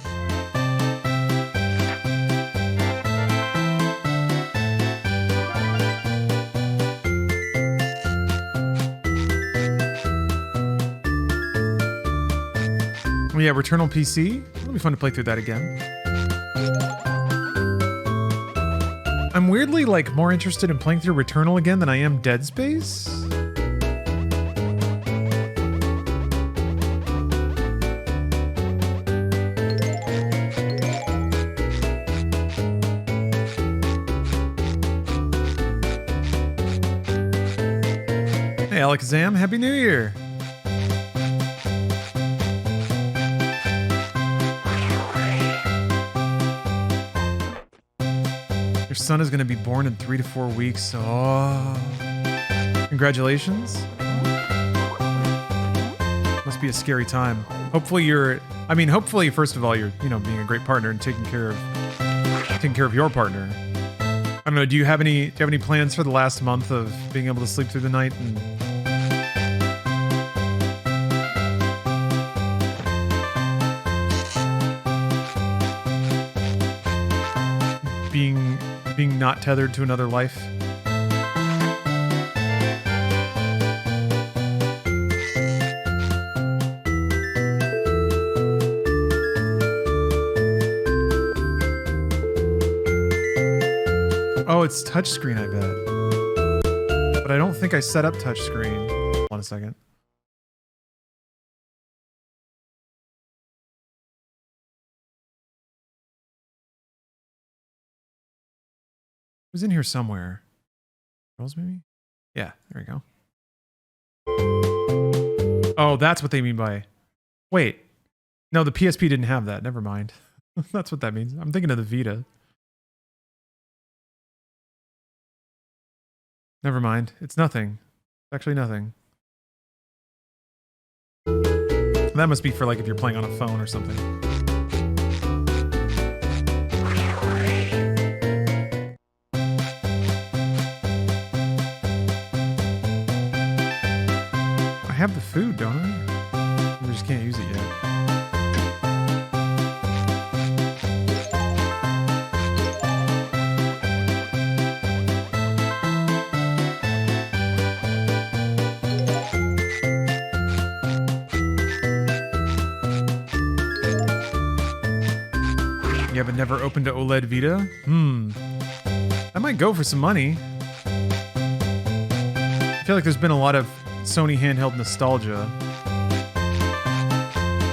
Oh yeah, Returnal PC. It'll be fun to play through that again. I'm weirdly like more interested in playing through Returnal again than I am Dead Space. Hey Alakazam, Happy New Year! Son is going to be born in 3 to 4 weeks. Oh, congratulations. Must be a scary time. Hopefully hopefully first of all, you're, being a great partner and taking care of your partner. I don't know. Do you have any plans for the last month of being able to sleep through the night and being not tethered to another life? Oh, it's touchscreen, I bet. But I don't think I set up touchscreen. Hold on a second. It was in here somewhere. Girls, maybe? Yeah, there we go. Oh, that's what they mean by... Wait. No, the PSP didn't have that. Never mind. That's what that means. I'm thinking of the Vita. Never mind. It's nothing. It's actually nothing. That must be for like if you're playing on a phone or something. I have the food, don't I? We just can't use it yet. You haven't never opened an OLED Vita? That might go for some money. I feel like there's been a lot of Sony handheld nostalgia.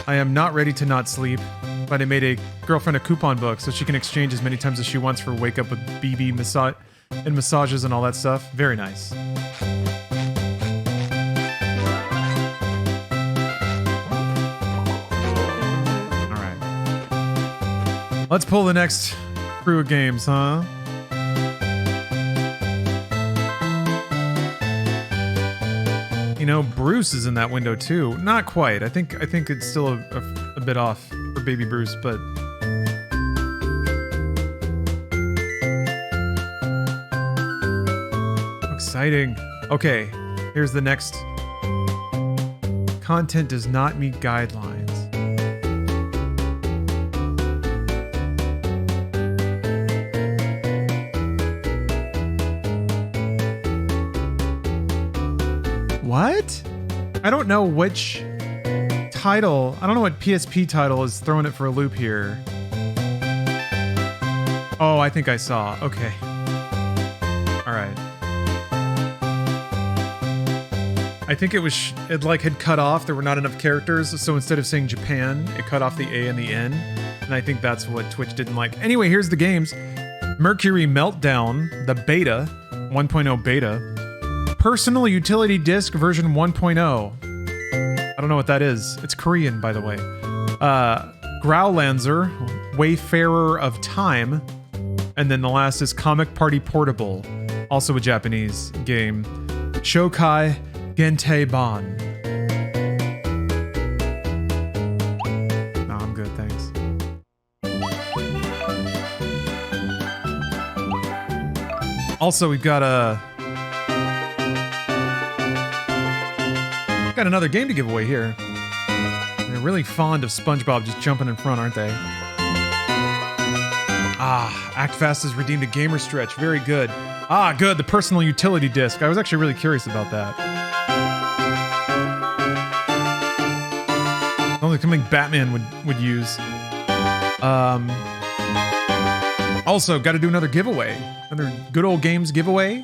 I am not ready to not sleep, but I made a girlfriend a coupon book so she can exchange as many times as she wants for wake up with BB and massages and all that stuff. Very nice. Let's pull the next crew of games, huh? You know, Bruce is in that window too. Not quite. I think it's still a bit off for baby Bruce, but exciting. Okay, here's the next. Content does not meet guidelines. What? I don't know which title. I don't know what PSP title is throwing it for a loop here. Oh, I think I saw. Okay. All right. I think it like had cut off. There were not enough characters. So instead of saying Japan, it cut off the A and the N. And I think that's what Twitch didn't like. Anyway, here's the games. Mercury Meltdown, the beta, 1.0 beta. Personal Utility Disc version 1.0. I don't know what that is. It's Korean, by the way. Growlancer, Wayfarer of Time. And then the last is Comic Party Portable, also a Japanese game. Shokai Gentei Ban. No, I'm good, thanks. Also, we've got another game to give away here. They're really fond of SpongeBob just jumping in front, aren't they? Act Fast has redeemed a gamer stretch. Very good. Good. The personal utility disc. I was actually really curious about that. Only something Batman would use. Also, got to do another giveaway. Another Good Old Games giveaway.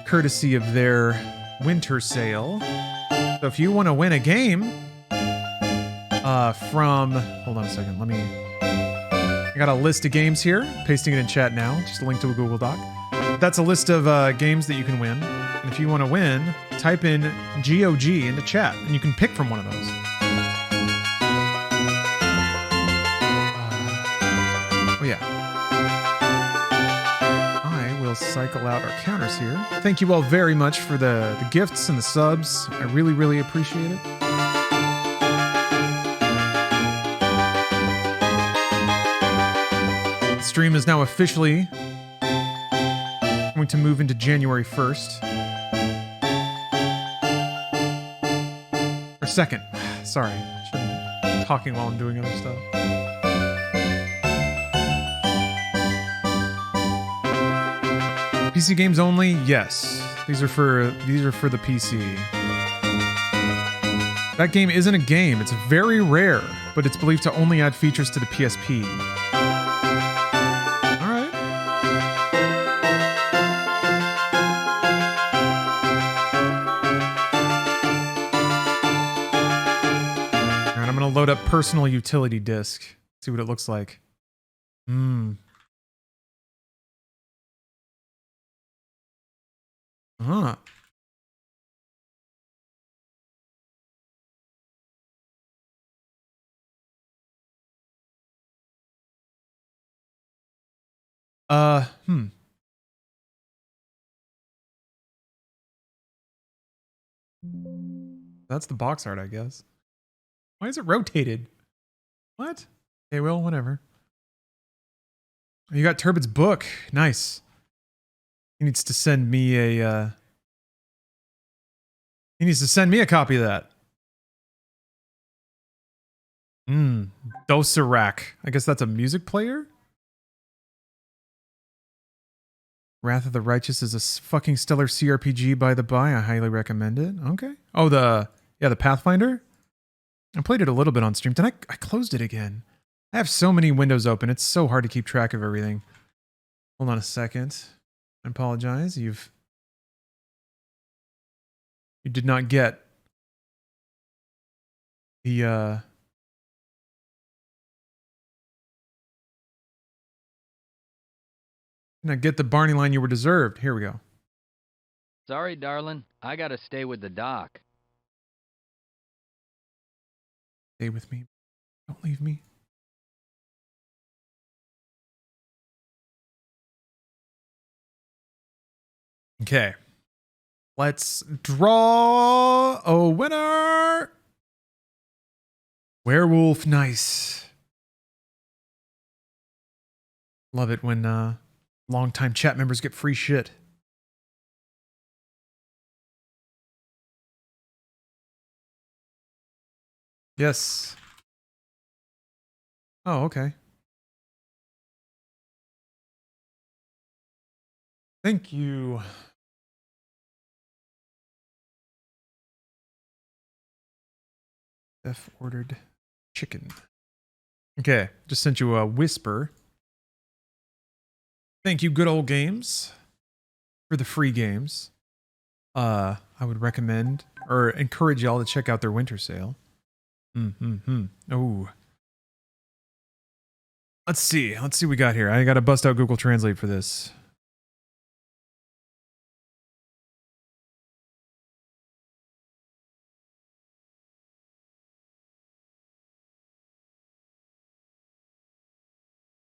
Courtesy of their winter sale. So if you want to win a game from... Hold on a second. I got a list of games here. Pasting it in chat now. Just a link to a Google Doc. That's a list of games that you can win. And if you want to win, type in GOG into chat, and you can pick from one of those. Oh yeah. I will cycle out our counters here. Thank you all very much for the gifts and the subs. I really, really appreciate it. Stream is now officially going to move into January 1st. Or 2nd. Sorry. Shouldn't be talking while I'm doing other stuff. PC games only? Yes. These are for the PC. That game isn't a game. It's very rare, but it's believed to only add features to the PSP. Load up personal utility disc. See what it looks like. Huh. That's the box art, I guess. Why is it rotated? What? Okay, well, whatever. You got Turbot's book. Nice. He needs to send me a, He needs to send me a copy of that. Dosarac. I guess that's a music player? Wrath of the Righteous is a fucking stellar CRPG by the by. I highly recommend it. Okay. Oh, the Pathfinder? I played it a little bit on stream. Then I closed it again. I have so many windows open. It's so hard to keep track of everything. Hold on a second. I apologize. You did not get the did not get the Barney line you were deserved. Here we go. Sorry, darling. I gotta stay with the doc. Stay with me. Don't leave me. Okay. Let's draw a winner. Werewolf, nice. Love it when longtime chat members get free shit. Yes. Oh, okay. Thank you. F ordered chicken. Okay, just sent you a whisper. Thank you, Good Old Games, for the free games. I would recommend or encourage y'all to check out their winter sale. Oh. Let's see what we got here. I gotta bust out Google Translate for this.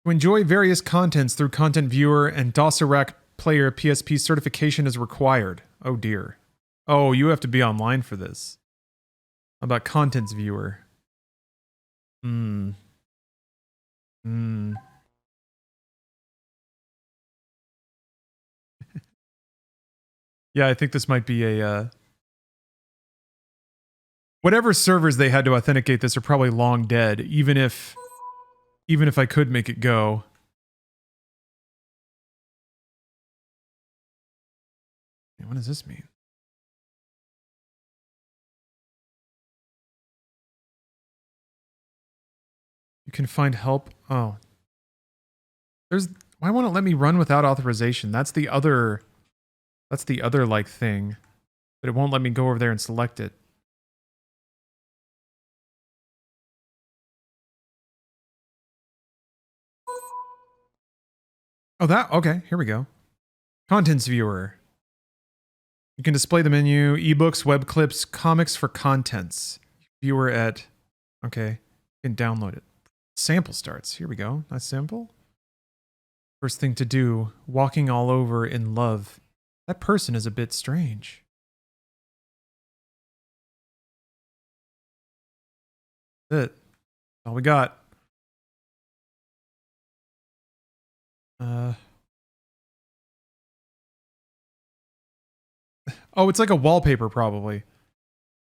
To enjoy various contents through Content Viewer and Dosserac Player, PSP certification is required. Oh dear. Oh, you have to be online for this. How about Contents Viewer? Yeah, I think this might be a... whatever servers they had to authenticate this are probably long dead, even if I could make it go. What does this mean? You can find help. Oh. Why won't it let me run without authorization? That's the other like thing. But it won't let me go over there and select it. Oh, okay, here we go. Contents Viewer. You can display the menu, ebooks, web clips, comics for contents. Viewer at, okay, you can download it. Sample starts, here we go, nice sample. First thing to do, walking all over in love. That person is a bit strange. That's it. That's all we got. Oh, it's like a wallpaper, probably.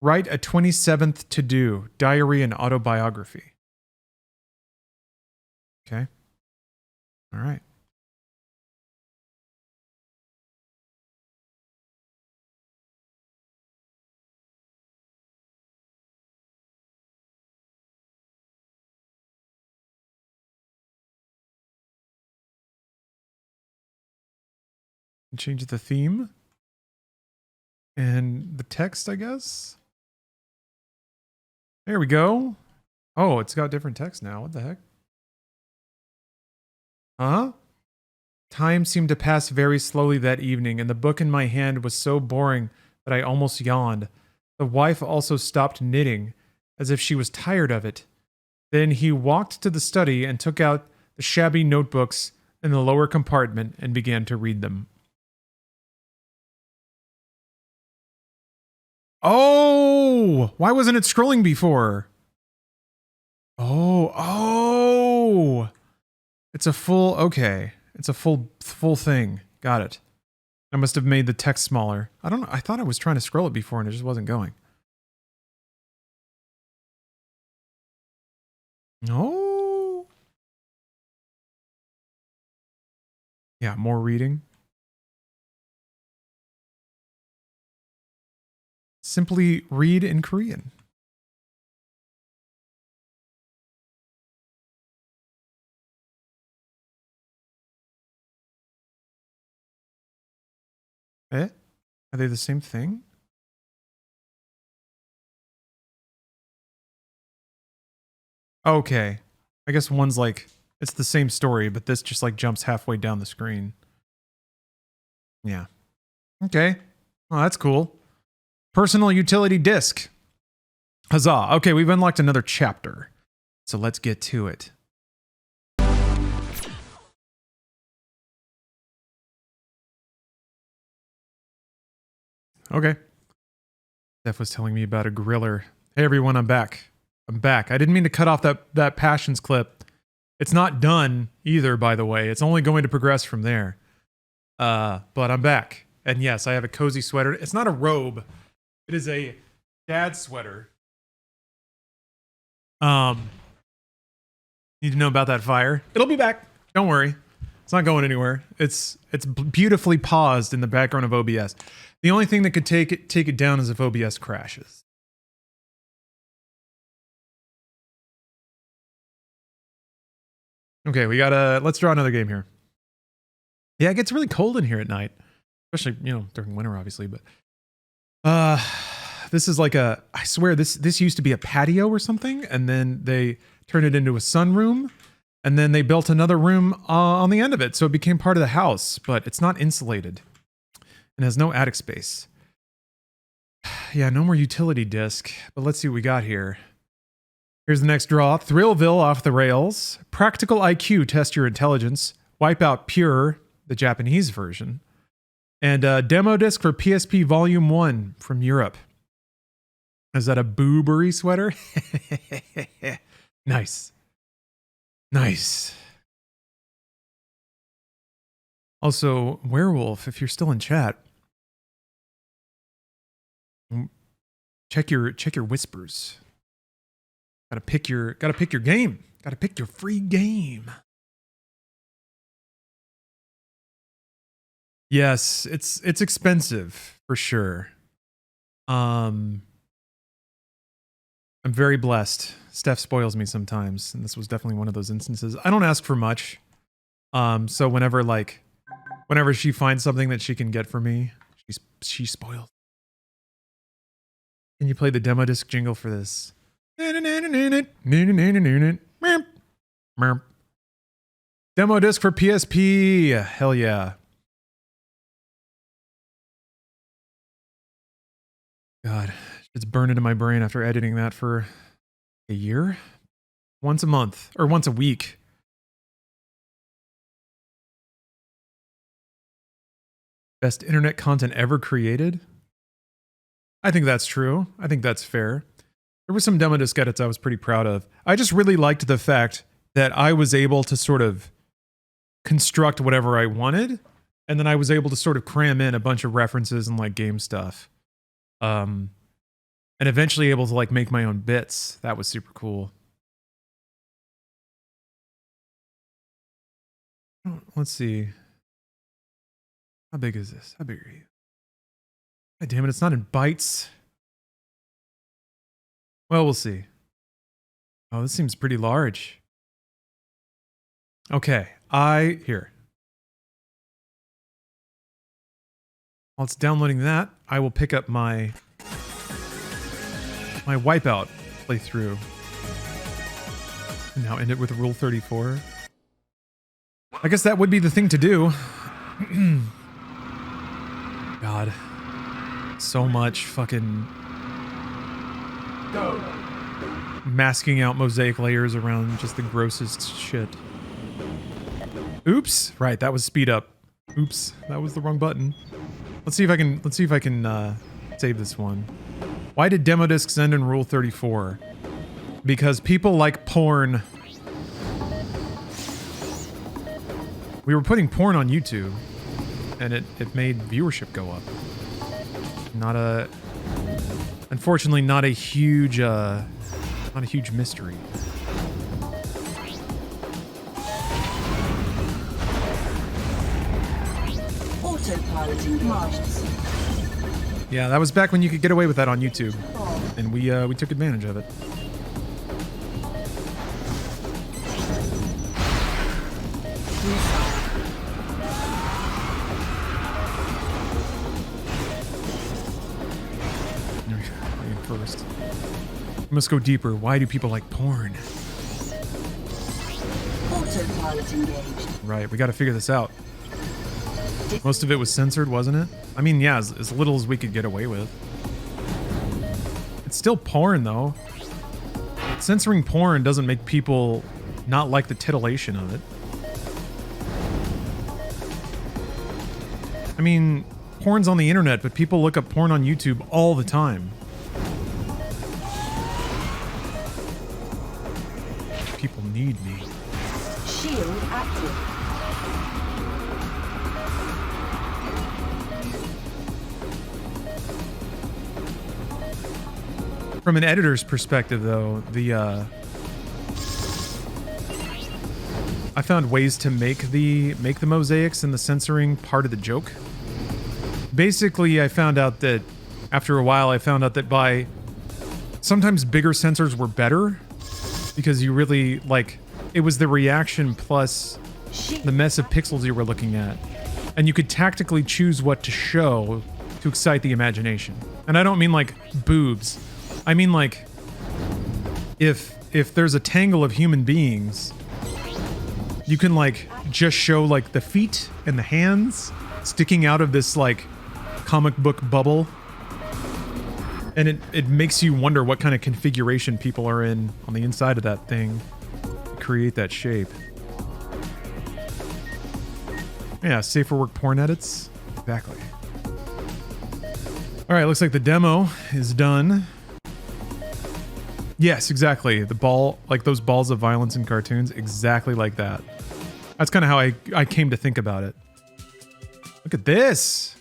Write a 27th to-do, diary and autobiography. Okay. All right. Change the theme. And the text, I guess. There we go. Oh, it's got different text now. What the heck? Huh? Time seemed to pass very slowly that evening, and the book in my hand was so boring that I almost yawned. The wife also stopped knitting, as if she was tired of it. Then he walked to the study and took out the shabby notebooks in the lower compartment and began to read them. Oh! Why wasn't it scrolling before? Oh! It's a full, okay. It's a full thing. Got it. I must have made the text smaller. I don't know. I thought I was trying to scroll it before and it just wasn't going. Oh! Yeah, more reading. Simply read in Korean. Eh? Are they the same thing? Okay. I guess one's like, it's the same story, but this just like jumps halfway down the screen. Yeah. Okay. Oh, that's cool. Personal utility disk. Huzzah. Okay, we've unlocked another chapter. So let's get to it. Okay. Steph was telling me about a griller. Hey everyone, I'm back. I'm back. I didn't mean to cut off that Passions clip. It's not done either, by the way. It's only going to progress from there. But I'm back. And yes, I have a cozy sweater. It's not a robe. It is a dad sweater. Need to know about that fire. It'll be back. Don't worry. It's not going anywhere. It's beautifully paused in the background of OBS. The only thing that could take it down is if OBS crashes. Okay, we gotta, let's draw another game here. Yeah, it gets really cold in here at night. Especially, you know, during winter, obviously, but this is like a, I swear this used to be a patio or something, and then they turned it into a sunroom, And then they built another room on the end of it, so it became part of the house, but it's not insulated and has no attic space. Yeah, no more utility disc, but let's see what we got here. Here's the next draw. Thrillville off the rails. Practical IQ, test your intelligence. Wipeout Pure, the Japanese version. And a demo disc for PSP Volume 1 from Europe. Is that a Boobery sweater? Nice. Nice. Also, Werewolf, if you're still in chat, check your whispers. Gotta pick your game. Gotta pick your free game. Yes, it's expensive for sure. I'm very blessed. Steph spoils me sometimes, and this was definitely one of those instances. I don't ask for much. So whenever she finds something that she can get for me, she's spoiled. Can you play the demo disc jingle for this? Demo disc for PSP. Hell yeah. God, it's burned into my brain after editing that for a year? Once a month, or once a week. Best internet content ever created? I think that's true. I think that's fair. There were some demo disc edits I was pretty proud of. I just really liked the fact that I was able to sort of construct whatever I wanted, and then I was able to sort of cram in a bunch of references and like game stuff. And eventually able to like make my own bits. That was super cool. Let's see. How big is this? How big are you? God damn it, it's not in bytes. Well, we'll see. Oh, this seems pretty large. Okay, here. While it's downloading that, I will pick up my Wipeout playthrough. And now end it with Rule 34. I guess that would be the thing to do. God. So much fucking masking out mosaic layers around just the grossest shit. Oops. Right, that was speed up. Oops, that was the wrong button. Let's see if I can save this one. Why did demo discs end in Rule 34? Because people like porn. We were putting porn on YouTube, and it made viewership go up. Unfortunately, not a huge mystery. Autopilot engaged. Yeah, that was back when you could get away with that on YouTube, and we took advantage of it. First, we must go deeper. Why do people like porn? Autopilot engaged. Right, we got to figure this out. Most of it was censored, wasn't it? I mean, yeah, as little as we could get away with. It's still porn, though. Censoring porn doesn't make people not like the titillation of it. I mean, porn's on the internet, but people look up porn on YouTube all the time. People need me. Shield active. From an editor's perspective, though, I found ways to make the mosaics and the censoring part of the joke. Basically, I found out that after a while, by sometimes bigger censors were better because you really it was the reaction plus the mess of pixels you were looking at, and you could tactically choose what to show to excite the imagination. And I don't mean like boobs. I mean like if there's a tangle of human beings you can like just show like the feet and the hands sticking out of this like comic book bubble. And it makes you wonder what kind of configuration people are in on the inside of that thing to create that shape. Yeah, safe for work porn edits. Exactly. All right, looks like the demo is done. Yes, exactly. The ball, like those balls of violence in cartoons, exactly like that. That's kind of how I came to think about it. Look at this.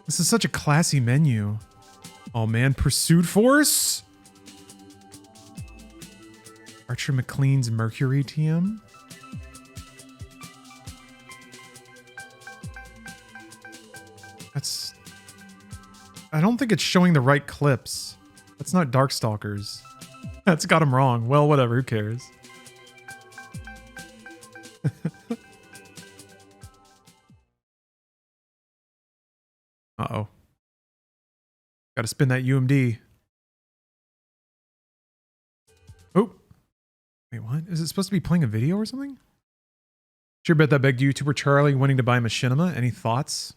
This is such a classy menu. Oh man, Pursuit Force? Archer McLean's Mercury TM? That's... I don't think it's showing the right clips. That's not Darkstalkers. That's got him wrong. Well, whatever, who cares? Uh-oh. Gotta spin that UMD. Oh. Wait, what? Is it supposed to be playing a video or something? Sure bet that begged YouTuber Charlie wanting to buy Machinima. Any thoughts?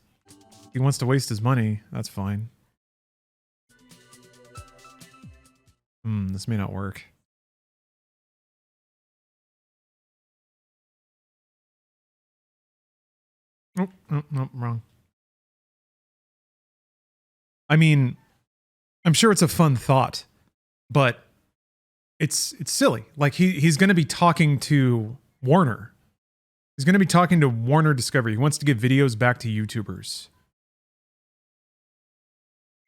He wants to waste his money. That's fine. This may not work. Oh, no, wrong. I mean, I'm sure it's a fun thought, but it's silly. Like he's going to be talking to Warner. He's going to be talking to Warner Discovery. He wants to give videos back to YouTubers.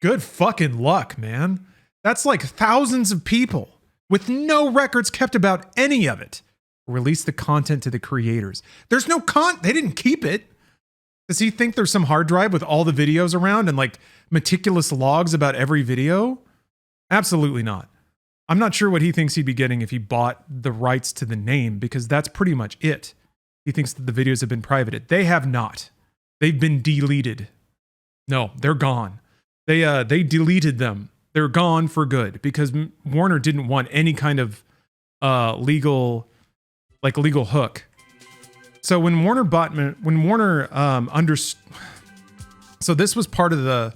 Good fucking luck, man. That's like thousands of people with no records kept about any of it. Release the content to the creators. There's no they didn't keep it. Does he think there's some hard drive with all the videos around and like meticulous logs about every video? Absolutely not. I'm not sure what he thinks he'd be getting if he bought the rights to the name, because that's pretty much it. He thinks that the videos have been privated. They have not. They've been deleted. No, they're gone. They deleted them. They're gone for good because Warner didn't want any kind of legal hook. So when Warner so this was part of the,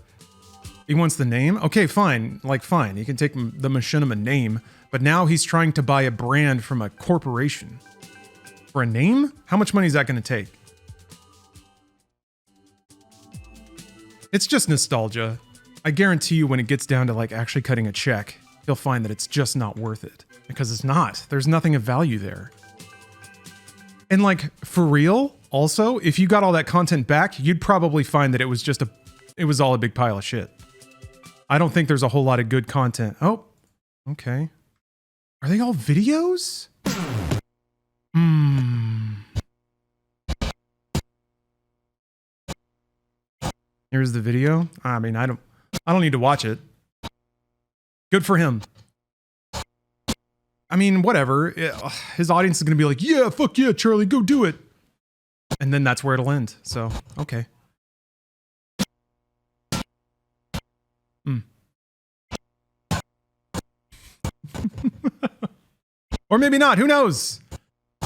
he wants the name. Okay, fine. Like, fine. You can take the Machinima name, but now he's trying to buy a brand from a corporation for a name. How much money is that going to take? It's just nostalgia. I guarantee you when it gets down to like actually cutting a check, you'll find that it's just not worth it, because it's not. There's nothing of value there. And like, for real, also, if you got all that content back, you'd probably find that it was all a big pile of shit. I don't think there's a whole lot of good content. Oh, okay. Are they all videos? Here's the video. I mean, I don't need to watch it. Good for him. I mean, whatever. His audience is going to be like, yeah, fuck yeah, Charlie, go do it. And then that's where it'll end. So, okay. Or maybe not. Who knows?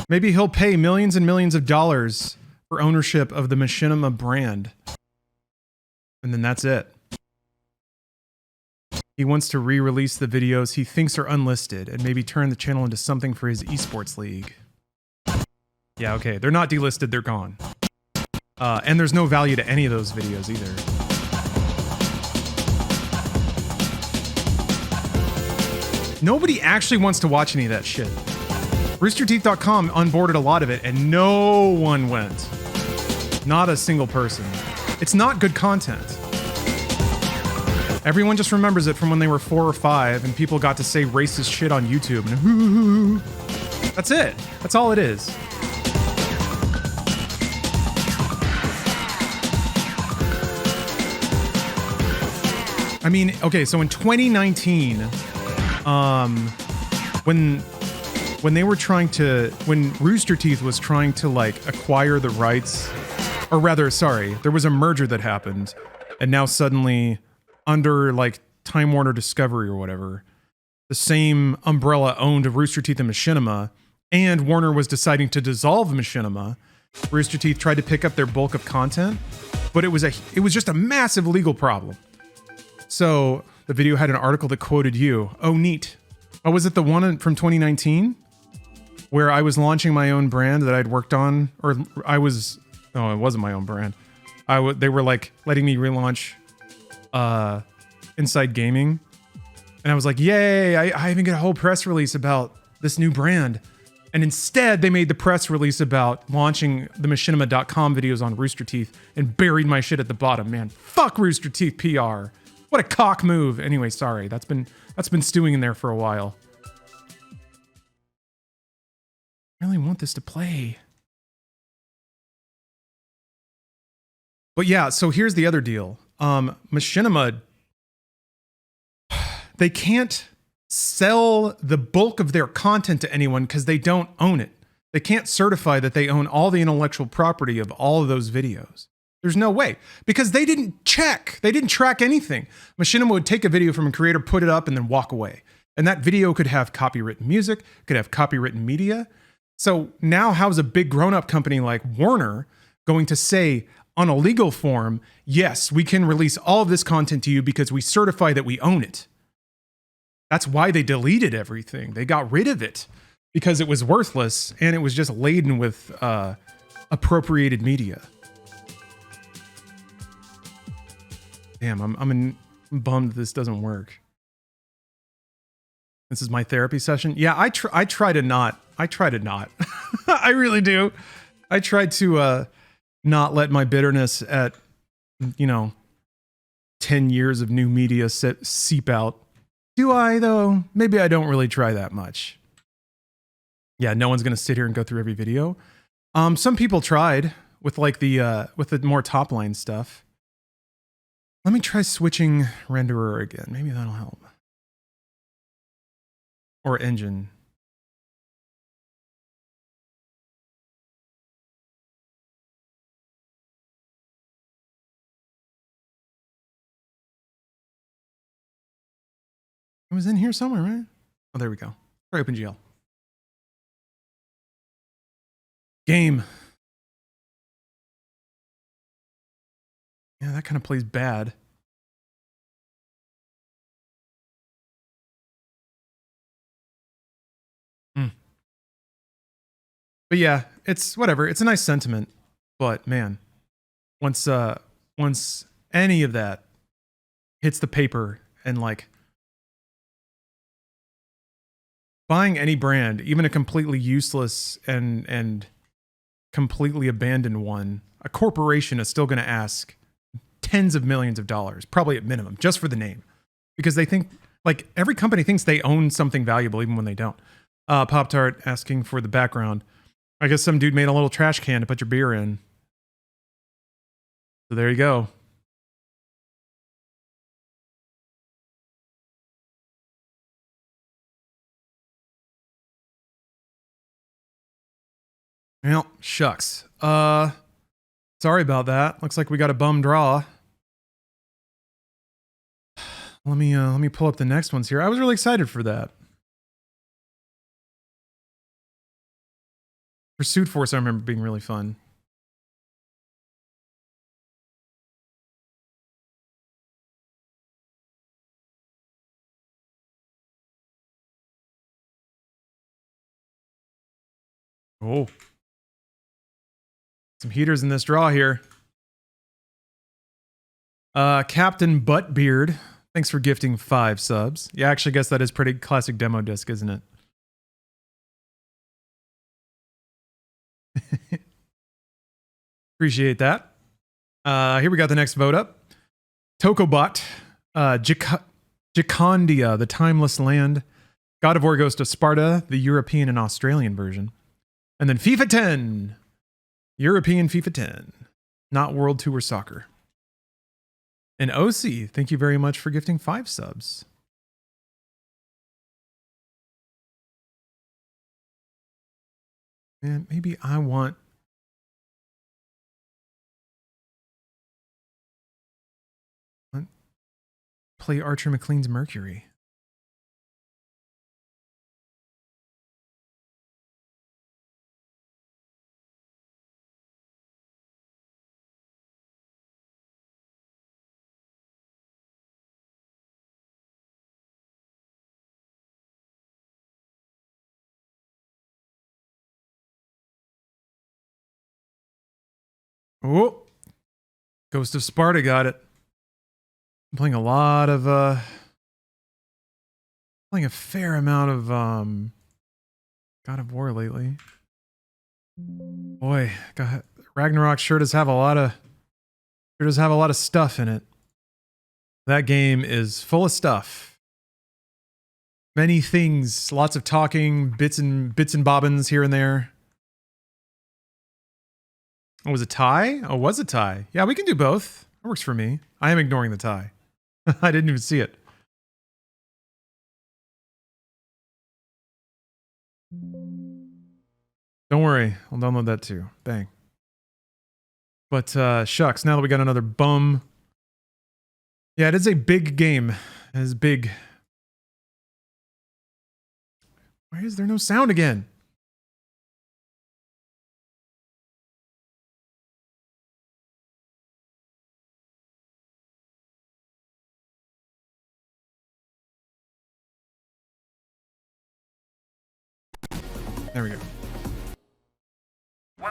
Maybe he'll pay millions and millions of dollars for ownership of the Machinima brand. And then that's it. He wants to re-release the videos he thinks are unlisted and maybe turn the channel into something for his esports league. Yeah, okay. They're not delisted, they're gone. And there's no value to any of those videos either. Nobody actually wants to watch any of that shit. RoosterTeeth.com onboarded a lot of it and no one went. Not a single person. It's not good content. Everyone just remembers it from when they were 4 or 5 and people got to say racist shit on YouTube. And that's it. That's all it is. I mean, okay, so in 2019, when they were trying to, when Rooster Teeth was trying to like acquire the rights, or rather, sorry, there was a merger that happened, and now suddenly under like Time Warner Discovery or whatever, the same umbrella owned Rooster Teeth and Machinima, and Warner was deciding to dissolve Machinima, Rooster Teeth tried to pick up their bulk of content, but it was just a massive legal problem. So the video had an article that quoted you. Oh, neat. Oh, was it the one from 2019 where I was launching my own brand that I'd worked on? Or I was, no, it wasn't my own brand. They were like letting me relaunch Inside Gaming. And I was like, yay, I even get a whole press release about this new brand. And instead, they made the press release about launching the machinima.com videos on Rooster Teeth and buried my shit at the bottom. Man, fuck Rooster Teeth PR. What a cock move. Anyway, sorry. That's been stewing in there for a while. I really want this to play. But yeah, so here's the other deal. Machinima, they can't sell the bulk of their content to anyone because they don't own it. They can't certify that they own all the intellectual property of all of those videos. There's no way, because they didn't check. They didn't track anything. Machinima would take a video from a creator, put it up, and then walk away. And that video could have copywritten music, could have copywritten media. So now how's a big grown-up company like Warner going to say on a legal form, yes, we can release all of this content to you because we certify that we own it? That's why they deleted everything. They got rid of it because it was worthless and it was just laden with appropriated media. Damn, I'm bummed this doesn't work. This is my therapy session. Yeah, I try to not. I really do. I try to not let my bitterness at 10 years of new media seep out. Do I, though? Maybe I don't really try that much. Yeah, no one's going to sit here and go through every video. Some people tried with like the more top line stuff. Let me try switching renderer again. Maybe that'll help. Or engine. It was in here somewhere, right? Oh, there we go. Try OpenGL. Game. Yeah, that kind of plays bad. But yeah, it's whatever. It's a nice sentiment. But man, once any of that hits the paper and like buying any brand, even a completely useless and completely abandoned one, a corporation is still going to ask tens of millions of dollars, probably at minimum, just for the name. Because they think, like, every company thinks they own something valuable even when they don't. Pop-Tart asking for the background. I guess some dude made a little trash can to put your beer in. So there you go. Well, shucks. Sorry about that. Looks like we got a bum draw. Let me pull up the next ones here. I was really excited for that. Pursuit Force, I remember being really fun. Oh. Some heaters in this draw here. Captain Buttbeard, thanks for gifting 5 subs. Yeah, I actually guess that is pretty classic demo disc, isn't it? Appreciate that. Here we got the next vote up. Tokobot, Jacondia, the Timeless Land, God of War Ghost of Sparta, the European and Australian version. And then FIFA 10, European FIFA 10, not World Tour Soccer. And OC, thank you very much for gifting 5 subs. Man, maybe I want... play Archer McLean's Mercury. Oh, Ghost of Sparta got it. I'm playing a lot of, playing a fair amount of, God of War lately. Boy, God, Ragnarok sure does have a lot of stuff in it. That game is full of stuff. Many things, lots of talking, bits and bobbins here and there. Oh, was it a tie? Oh, was a tie. Yeah, we can do both. That works for me. I am ignoring the tie. I didn't even see it. Don't worry, I'll download that too. Bang. But shucks, now that we got another bum. Yeah, it is a big game. It is big. Why is there no sound again? There we go.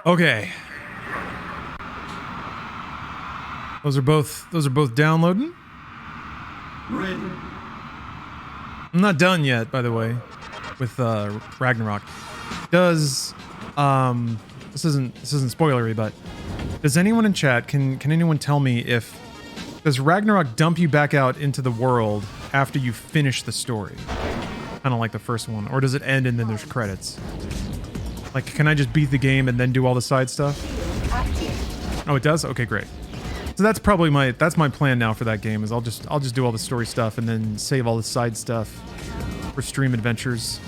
Okay. Those are both downloading. I'm not done yet, by the way, with Ragnarok. Does this isn't spoilery, but does anyone in chat can anyone tell me does Ragnarok dump you back out into the world after you finish the story? Kind of like the first one, or does it end and then there's credits? Like, can I just beat the game and then do all the side stuff? Oh, it does? Okay, great. So that's probably my plan now for that game. Is I'll just do all the story stuff and then save all the side stuff for stream adventures.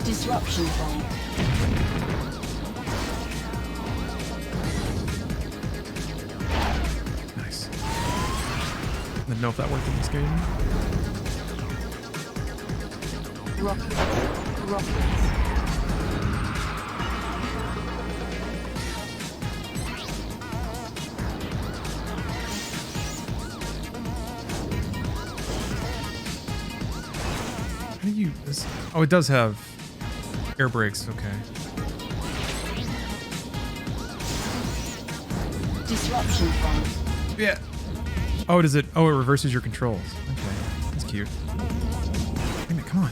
Disruption bomb. Nice. I didn't know if that worked in this game. Rockets. How do you... Oh, it does have air brakes. Okay. Disruption bomb. Yeah. Oh, does it... Oh, it reverses your controls. Okay. That's cute. Damn it, come on.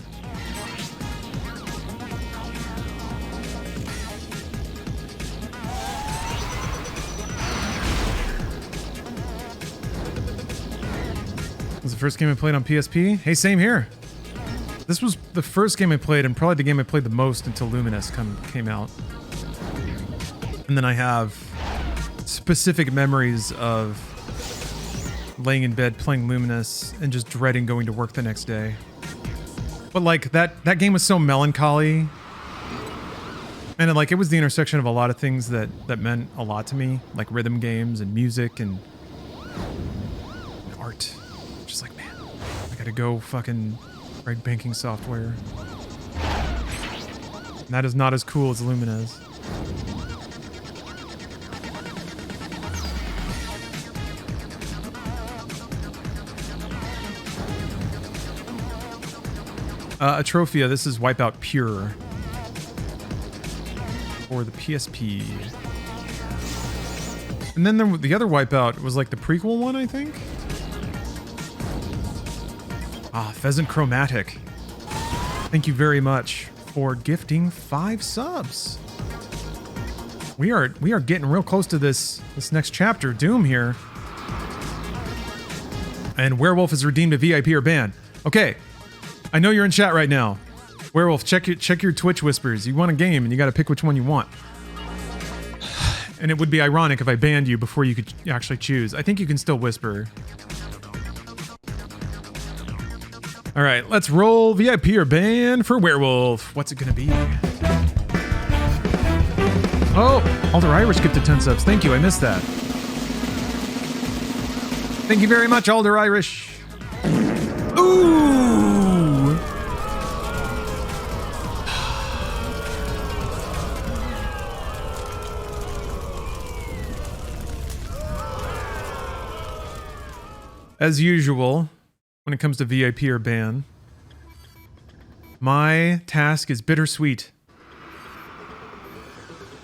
This was the first game I played on PSP. Hey, same here. This was the first game I played, and probably the game I played the most until Luminous came out. And then I have specific memories of laying in bed playing Luminous and just dreading going to work the next day. But like that game was so melancholy, and it was the intersection of a lot of things that meant a lot to me, like rhythm games and music and art. Just like, man, I gotta go fucking write banking software. And that is not as cool as Luminous. Atrophia, this is Wipeout Pure for the PSP. And then the other Wipeout was like the prequel one, I think? Ah, Pheasant Chromatic. Thank you very much for gifting 5 subs. We are getting real close to this next chapter, Doom here. And Werewolf has redeemed a VIP or ban. Okay. I know you're in chat right now. Werewolf, check your Twitch whispers. You want a game and you gotta pick which one you want. And it would be ironic if I banned you before you could actually choose. I think you can still whisper. Alright, let's roll VIP or ban for Werewolf. What's it gonna be? Oh, Alder Irish gifted 10 subs. Thank you, I missed that. Thank you very much, Alder Irish. Ooh! As usual, when it comes to VIP or ban, My task is bittersweet.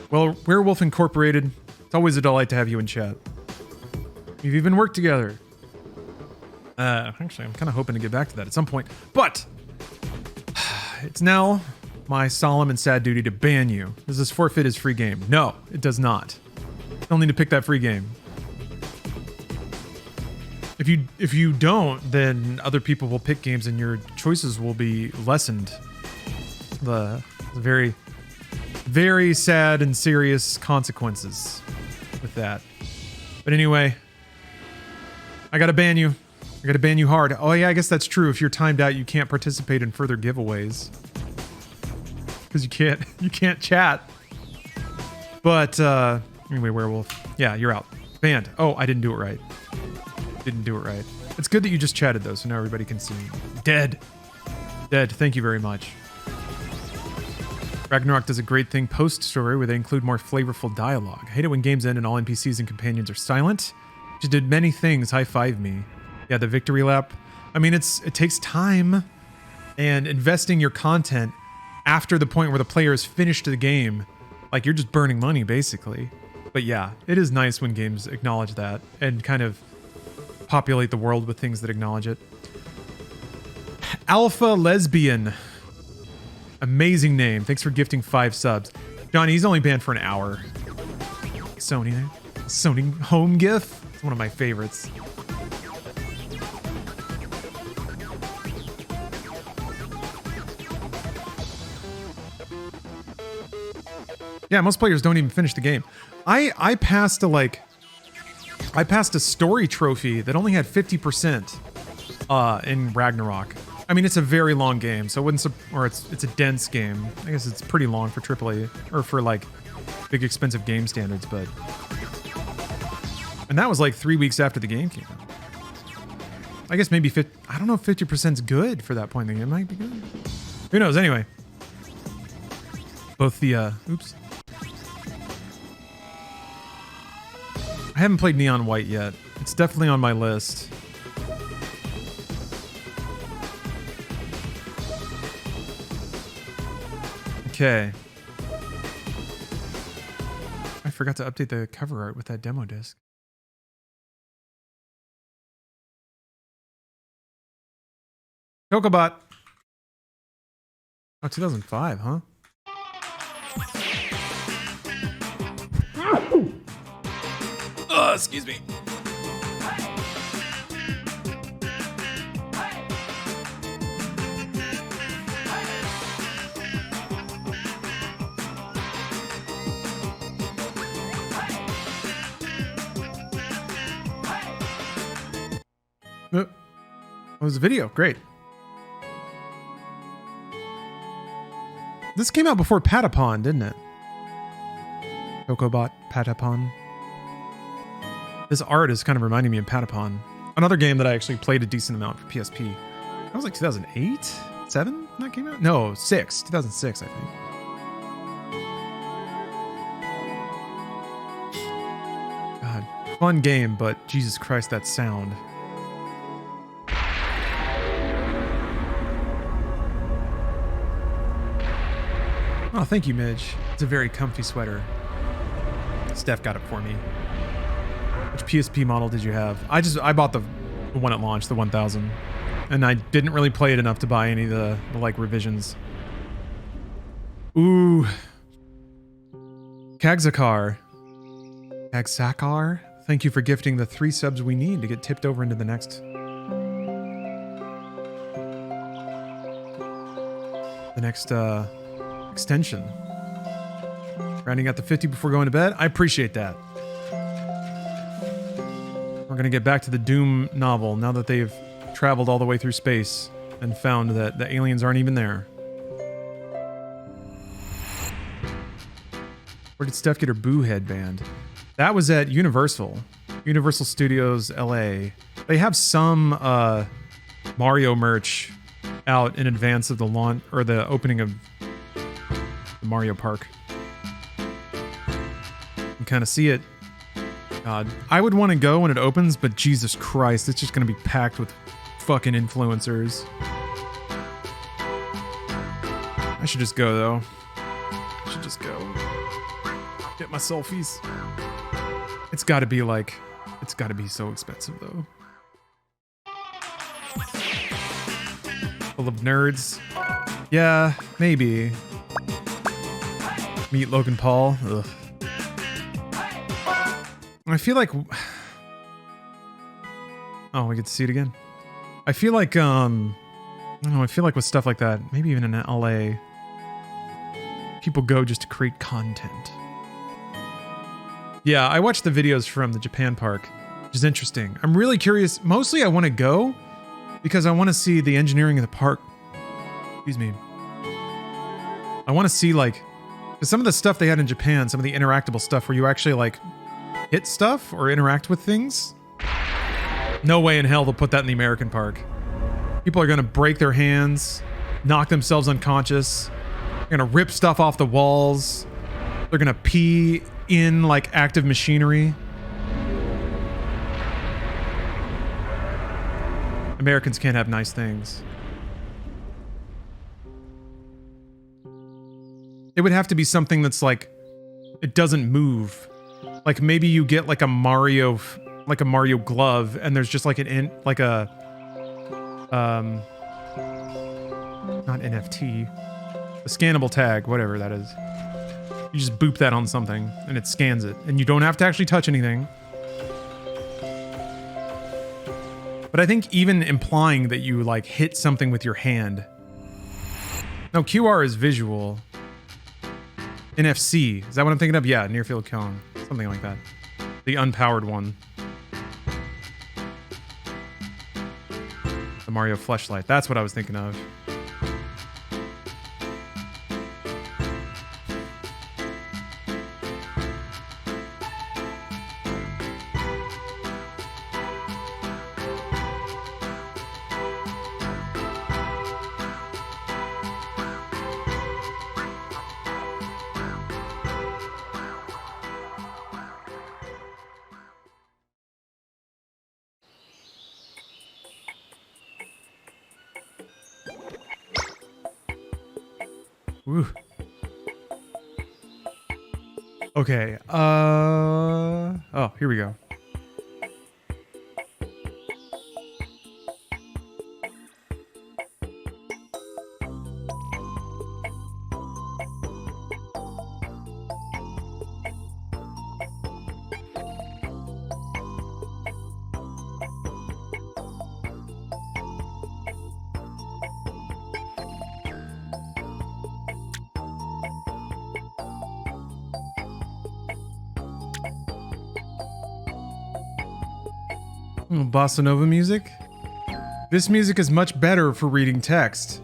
Well, Werewolf Incorporated, it's always a delight to have you in chat. We've even worked together. Actually, I'm kind of hoping to get back to that at some point. But it's now my solemn and sad duty to ban you. Does this forfeit his free game? No, it does not. You'll need to pick that free game. If you don't, then other people will pick games and your choices will be lessened. The very, very sad and serious consequences with that. But anyway, I gotta ban you. I gotta ban you hard. Oh yeah, I guess that's true. If you're timed out, you can't participate in further giveaways. Because you can't chat. But anyway, Werewolf. Yeah, you're out. Banned. Oh, I didn't do it right. Didn't do it right. It's good that you just chatted though, so now everybody can see. Dead. Dead. Thank you very much. Ragnarok does a great thing post-story where they include more flavorful dialogue. I hate it when games end and all NPCs and companions are silent. Just did many things. High five me. Yeah, the victory lap. I mean, it takes time and investing your content after the point where the player has finished the game. Like, you're just burning money, basically. But yeah, it is nice when games acknowledge that and kind of populate the world with things that acknowledge it. Alpha Lesbian. Amazing name. Thanks for gifting 5 subs. Johnny, he's only banned for an hour. Sony there. Sony home GIF. It's one of my favorites. Yeah, most players don't even finish the game. I passed a story trophy that only had 50% in Ragnarok. I mean, it's a very long game, so it wouldn't, or it's a dense game. I guess it's pretty long for AAA or for like big expensive game standards, but and that was like 3 weeks after the game came out. I guess maybe I don't know if 50% is good for that point in the game. It might be good. Who knows? Anyway, both the oops. I haven't played Neon White yet. It's definitely on my list. Okay. I forgot to update the cover art with that demo disc. Cocobot. Oh, 2005, huh? Excuse me. Oh, it was a video. Great. This came out before Patapon, didn't it? Cocobot, Patapon. This art is kind of reminding me of Patapon. Another game that I actually played a decent amount for PSP. That was like 2008? 7 when that came out? No, 2006, I think. God, fun game, but Jesus Christ, that sound. Oh, thank you, Midge. It's a very comfy sweater. Steph got it for me. Which PSP model did you have? I bought the one at launch, the 1000. And I didn't really play it enough to buy any of the like revisions. Ooh. Kagzakar. Kagzakar? Thank you for gifting the 3 subs we need to get tipped over into the next. The next extension. Rounding out the 50 before going to bed. I appreciate that. We're gonna get back to the Doom novel now that they've traveled all the way through space and found that the aliens aren't even there. Where did Steph get her Boo headband? That was at Universal. Universal Studios LA. They have some Mario merch out in advance of the launch or the opening of the Mario Park. You kind of see it. God, I would want to go when it opens, but Jesus Christ, it's just going to be packed with fucking influencers. I should just go, though. I should just go. Get my selfies. It's gotta be like... It's gotta be so expensive, though. Full of nerds. Yeah, maybe. Meet Logan Paul. Ugh. I feel like... Oh, we get to see it again. I feel like, I don't know, I feel like with stuff like that, maybe even in LA, people go just to create content. Yeah, I watched the videos from the Japan park, which is interesting. I'm really curious. Mostly I want to go because I want to see the engineering of the park. Excuse me. I want to see, like, some of the stuff they had in Japan, some of the interactable stuff where you actually, like, hit stuff or interact with things. No way in hell they'll put that in the American park. People are going to break their hands, knock themselves unconscious. They're going to rip stuff off the walls. They're going to pee in, like, active machinery. Americans can't have nice things. It would have to be something that's, like, it doesn't move. Like, maybe you get, like, a Mario glove, and there's just, like, not NFT, a scannable tag, whatever that is. You just boop that on something, and it scans it, and you don't have to actually touch anything. But I think even implying that you, like, hit something with your hand. No, QR is visual. NFC, is that what I'm thinking of? Yeah, near field cone, something like that. The unpowered one. The Mario fleshlight, that's what I was thinking of. Woo. Okay, oh, here we go. Bossa Nova music. This music is much better for reading text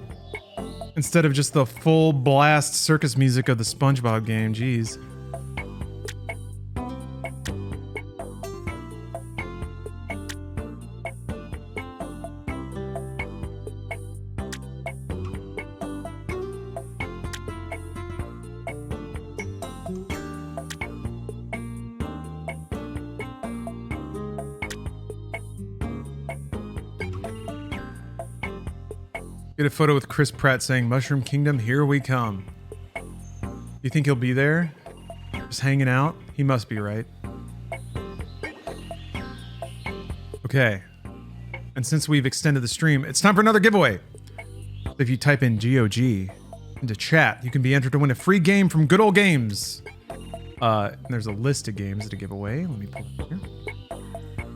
instead of just the full blast circus music of the SpongeBob game. Jeez. Get a photo with Chris Pratt saying, "Mushroom Kingdom, here we come." You think he'll be there? Just hanging out? He must be, right? Okay. And since we've extended the stream, it's time for another giveaway. If you type in GOG into chat, you can be entered to win a free game from Good Old Games. There's a list of games to give away. Let me pull it here.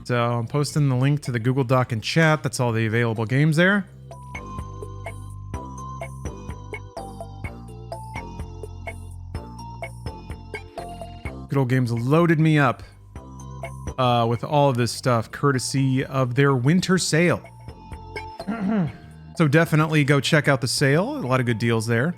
So I'm posting the link to the Google Doc in chat. That's all the available games there. Good Old Games loaded me up with all of this stuff courtesy of their winter sale. So definitely go check out the sale. A lot of good deals there.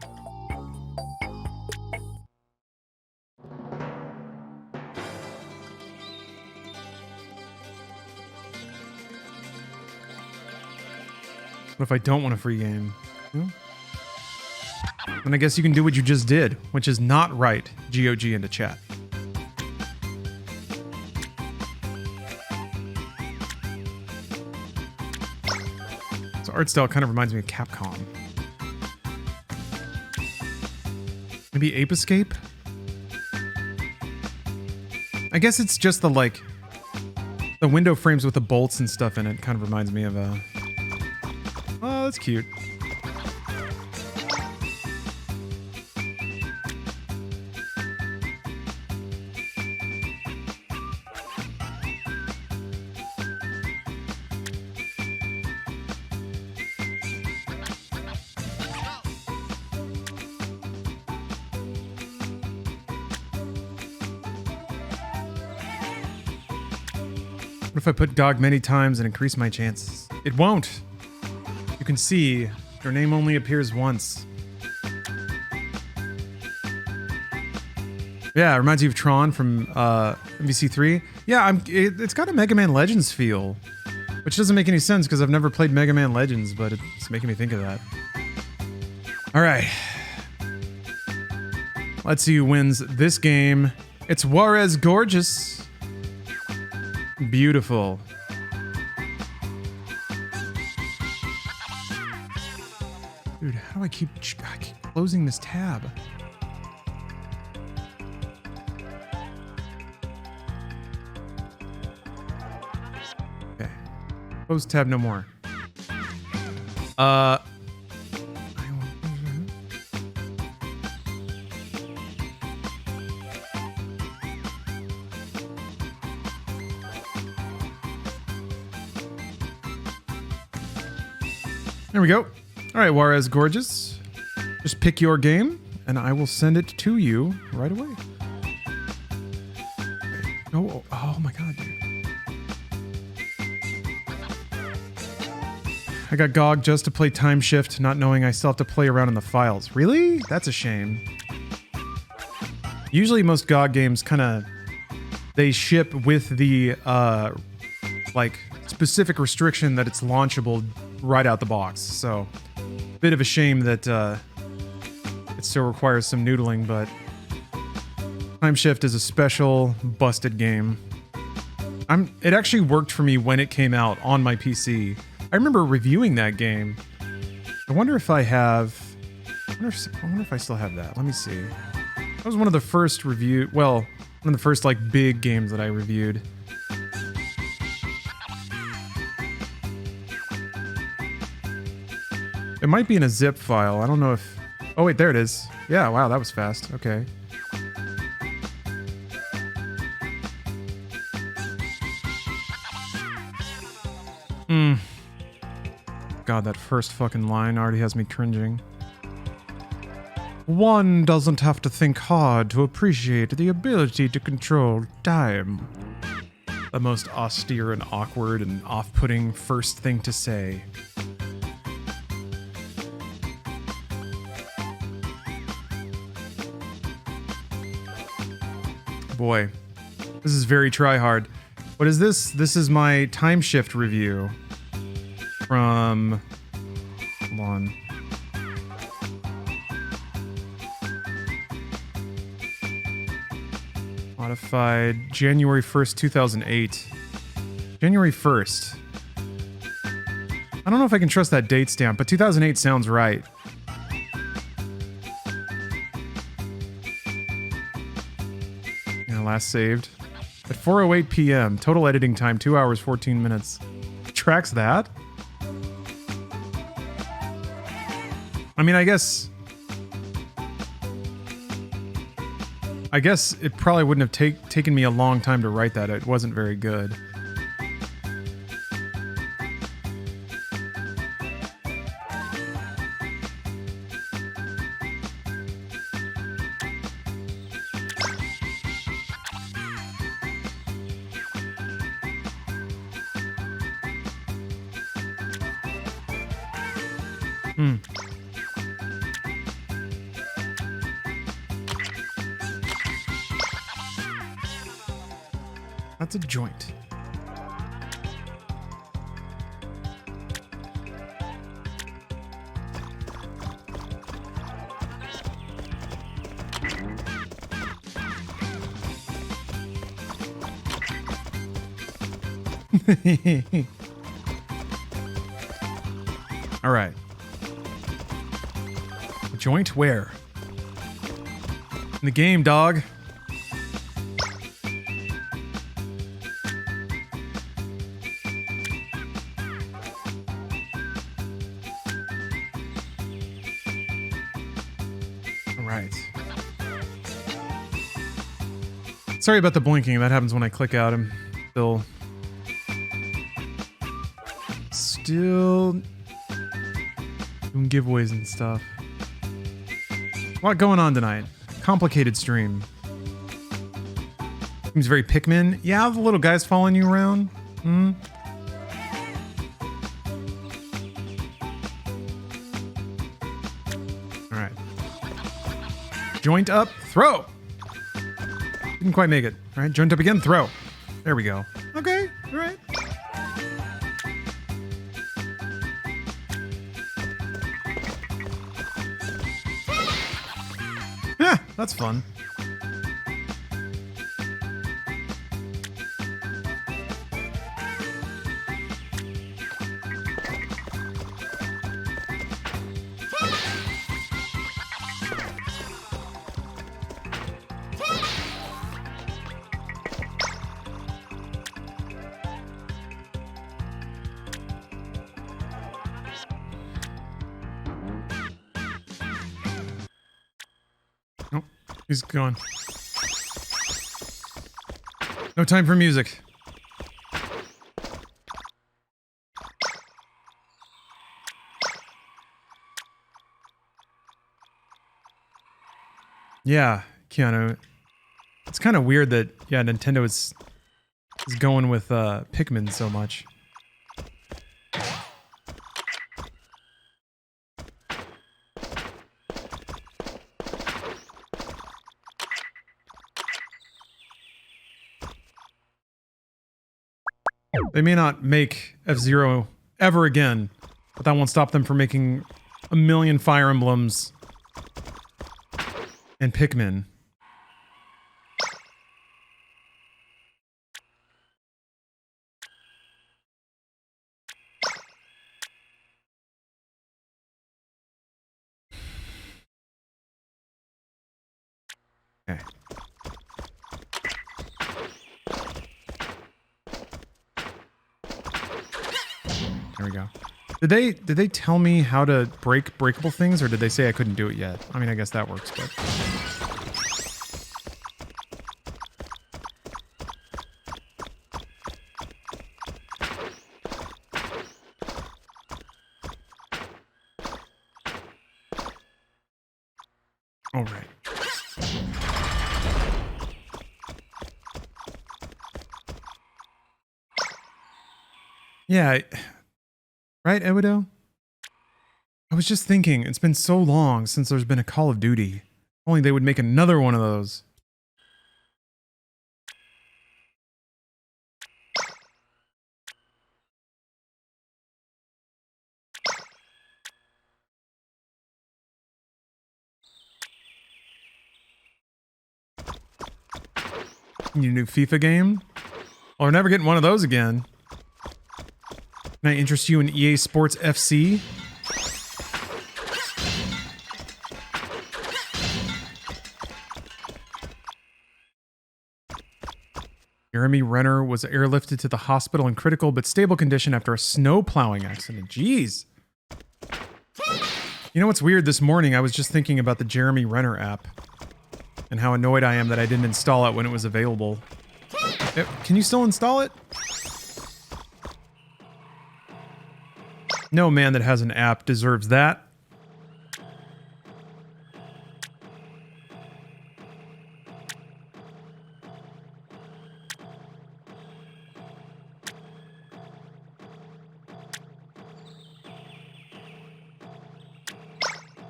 What if I don't want a free game? Then I guess you can do what you just did, which is not write GOG into chat. So art style kind of reminds me of Capcom. Maybe Ape Escape? I guess it's just the, like, the window frames with the bolts and stuff in it kind of reminds me of a... Oh, that's cute. What if I put GOG many times and increase my chances? It won't. You can see your name only appears once. Yeah, it reminds you of Tron from MVC3. Yeah, it's got a Mega Man Legends feel, which doesn't make any sense because I've never played Mega Man Legends, but it's making me think of that. All right. Let's see who wins this game. It's Juarez Gorgeous. Beautiful. Dude, how do I keep closing this tab? Okay. Close tab no more. There we go. All right, Juarez Gorgeous. Just pick your game, and I will send it to you right away. Oh my god, dude. I got GOG just to play Time Shift, not knowing I still have to play around in the files. Really? That's a shame. Usually most GOG games they ship with the, like, specific restriction that it's launchable right out the box, so bit of a shame that it still requires some noodling, but Time Shift is a special busted game. It actually worked for me when it came out on my PC. I remember reviewing that game. I wonder if I have... I wonder if I still have that. Let me see. That was one of the first one of the first, like, big games that I reviewed. It might be in a zip file. I don't know if... Oh, wait, there it is. Yeah, wow, that was fast. Okay. God, that first fucking line already has me cringing. One doesn't have to think hard to appreciate the ability to control time. The most austere and awkward and off-putting first thing to say. Boy, this is very try-hard. What is this? This is my Time Shift review from... Hold on. Modified January 1st, 2008. January 1st. I don't know if I can trust that date stamp, but 2008 sounds right. Last saved at 4:08 p.m. Total editing time 2 hours 14 minutes. Tracks that? I mean, I guess it probably wouldn't have taken me a long time to write that. It wasn't very good. That's a joint. All right. A joint where? In the game, dog. All right. Sorry about the blinking. That happens when I click out. I'm still doing giveaways and stuff. A lot going on tonight. Complicated stream. Seems very Pikmin. Yeah, the little guys following you around. Hmm. All right. Joint up, throw. Didn't quite make it. All right, joint up again, throw. There we go. Okay, all right. Yeah, that's fun. He's gone. No time for music. Yeah, Keanu. It's kind of weird that, yeah, Nintendo is going with Pikmin so much. They may not make F-Zero ever again, but that won't stop them from making a million Fire Emblems and Pikmin. Okay. There we go. Did they tell me how to break breakable things, or did they say I couldn't do it yet? I mean, I guess that works, but... All right. Yeah, right, Ewido? I was just thinking, it's been so long since there's been a Call of Duty. Only they would make another one of those. Your new FIFA game? Oh, we're never getting one of those again. Can I interest you in EA Sports FC? Jeremy Renner was airlifted to the hospital in critical but stable condition after a snow plowing accident. Jeez. You know what's weird? This morning I was just thinking about the Jeremy Renner app and how annoyed I am that I didn't install it when it was available. Can you still install it? No man that has an app deserves that.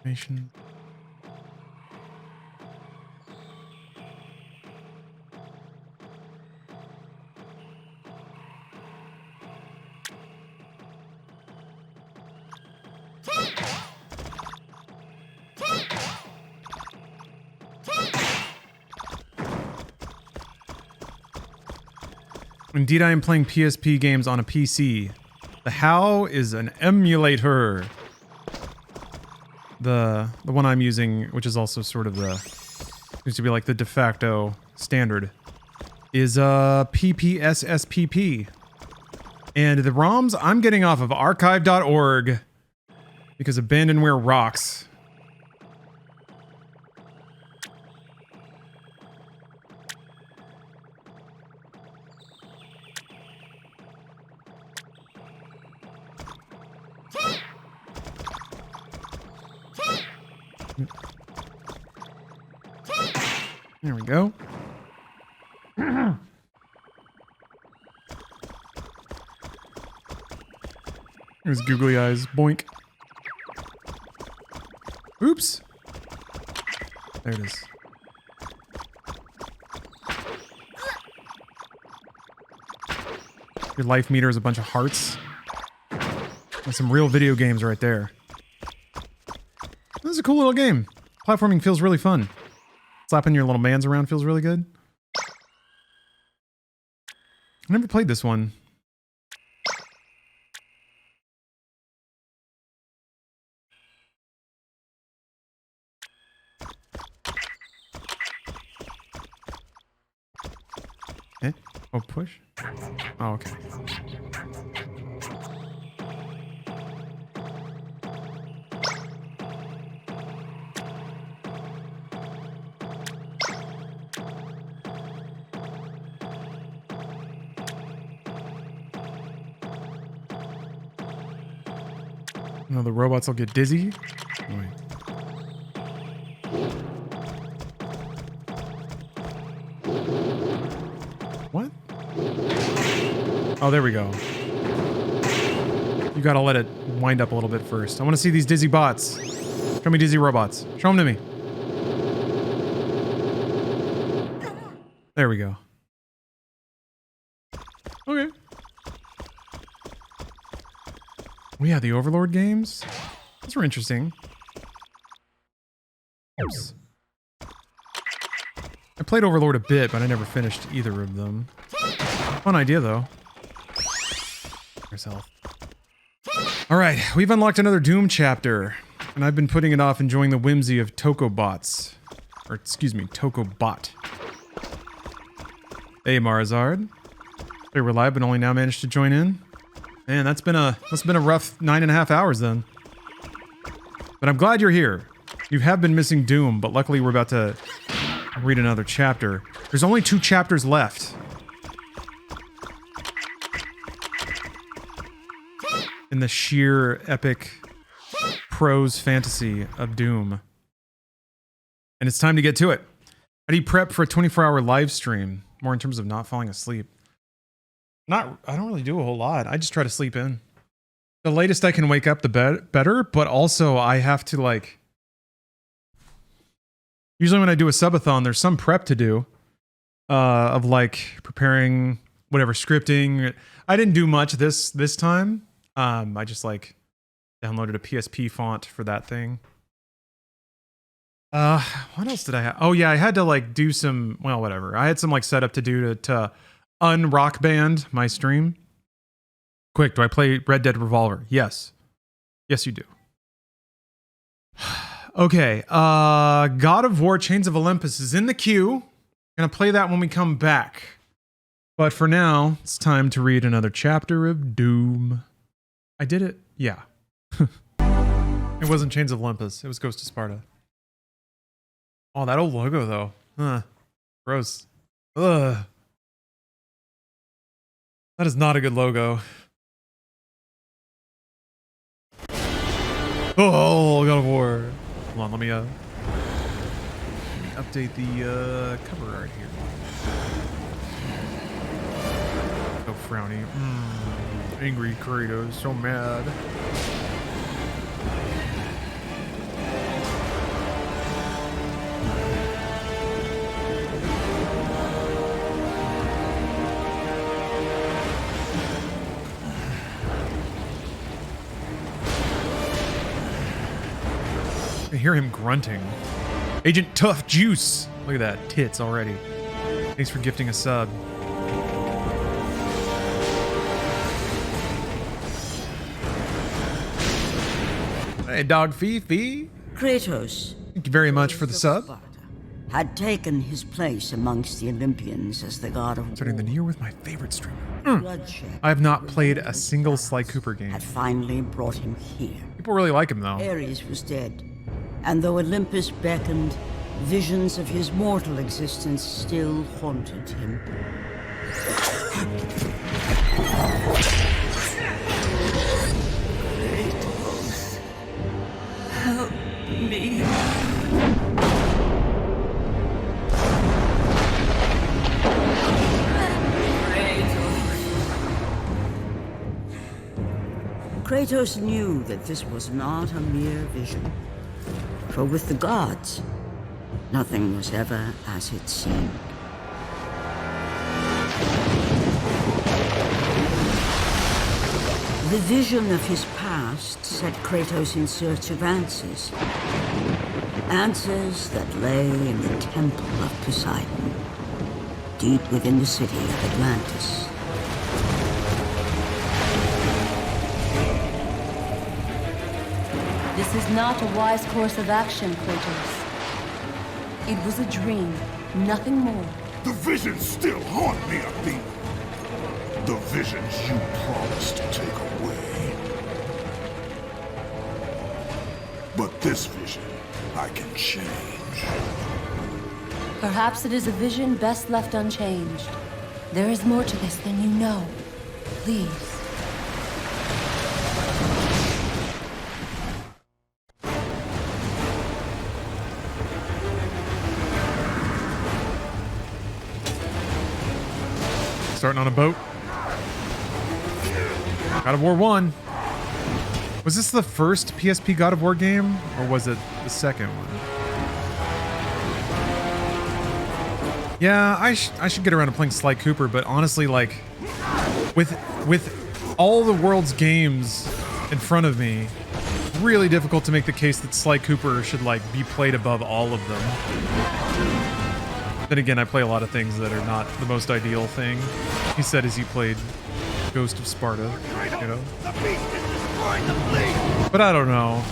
Information. Indeed, I am playing PSP games on a PC. The HAL is an emulator. The one I'm using, which is also sort of the Seems to be like the de facto standard. Is PPSSPP. And the ROMs I'm getting off of archive.org because abandonware rocks. There we go. There's googly eyes. Boink. Oops. There it is. Your life meter is a bunch of hearts. And some real video games right there. This is a cool little game. Platforming feels really fun. Slapping your little mans around feels really good. I never played this one. Eh? Oh, push? Oh, okay. No, the robots will get dizzy. Oh, wait. What? Oh, there we go. You gotta let it wind up a little bit first. I want to see these dizzy bots. Show me dizzy robots. Show them to me. There we go. Okay. Oh yeah, the Overlord games? Those were interesting. Oops. I played Overlord a bit, but I never finished either of them. Fun idea, though. There's health. Alright, we've unlocked another Doom chapter, and I've been putting it off enjoying the whimsy of Tokobots. Or, excuse me, Tokobot. Hey, Marazard. They were live, but only now managed to join in. Man, that's been a rough 9.5 hours then. But I'm glad you're here. You have been missing Doom, but luckily we're about to read another chapter. There's only 2 chapters left. In the sheer epic prose fantasy of Doom. And it's time to get to it. How do you prep for a 24-hour live stream? More in terms of not falling asleep. I don't really do a whole lot. I just try to sleep in. The latest I can wake up, the better, but also I have to, like... Usually when I do a subathon, there's some prep to do. Of, like, preparing whatever, scripting. I didn't do much this time. I just, like, downloaded a PSP font for that thing. What else did I have? Oh, yeah, I had to, like, do some... Well, whatever. I had some, like, setup to do to unrock band my stream. Quick, do I play Red Dead Revolver? Yes. Yes, you do. Okay, God of War Chains of Olympus is in the queue. Gonna play that when we come back. But for now, it's time to read another chapter of Doom. I did it? Yeah. It wasn't Chains of Olympus, it was Ghost of Sparta. Oh, that old logo though. Huh. Gross. Ugh. That is not a good logo. Oh, God of War. Hold on, let me update the cover art here. So frowny. Angry Kratos, so mad. I hear him grunting. Agent Tough Juice. Look at that. Tits already. Thanks for gifting a sub. Hey, Dog Fifi. Kratos. Thank you very much for the sub. had taken his place amongst the Olympians as the god of Starting war. the new year with my favorite streamer. Bloodshed I have not played a single Sly Cooper game. had finally brought him here. People really like him though. Ares was dead, and though Olympus beckoned, visions of his mortal existence still haunted him. Kratos, help me. Kratos knew that this was not a mere vision, for with the gods, nothing was ever as it seemed. The vision of his past set Kratos in search of answers. Answers that lay in the temple of Poseidon, deep within the city of Atlantis. This is not a wise course of action, Kratos. It was a dream, nothing more. The visions still haunt me, Athena. The visions you promised to take away. But this vision, I can change. Perhaps it is a vision best left unchanged. There is more to this than you know. Please. Starting on a boat. God of War 1. Was this the first PSP God of War game, or was it the second one? Yeah, I should get around to playing Sly Cooper, but honestly, like, with all the world's games in front of me, really difficult to make the case that Sly Cooper should, like, be played above all of them. Then again, I play a lot of things that are not the most ideal thing. He said as he played Ghost of Sparta, you know? But I don't know.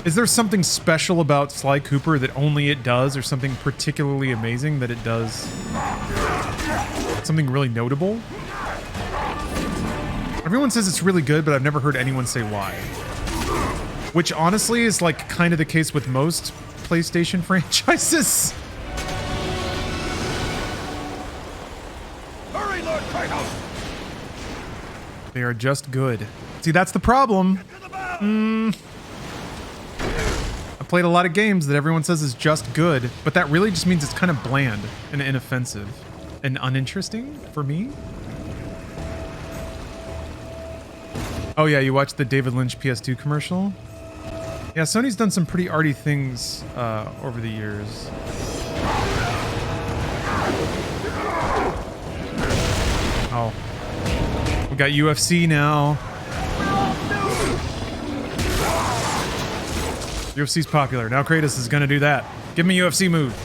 Is there something special about Sly Cooper that only it does, or something particularly amazing that it does? Something really notable? Everyone says it's really good, but I've never heard anyone say why. Which honestly is like kind of the case with most PlayStation franchises. They are just good. See, that's the problem. I played a lot of games that everyone says is just good, but that really just means it's kind of bland and inoffensive and uninteresting for me. Oh yeah, you watched the David Lynch PS2 commercial? Yeah, Sony's done some pretty arty things over the years. Oh. We got UFC now. UFC's popular. Now Kratos is gonna do that. Give me a UFC move.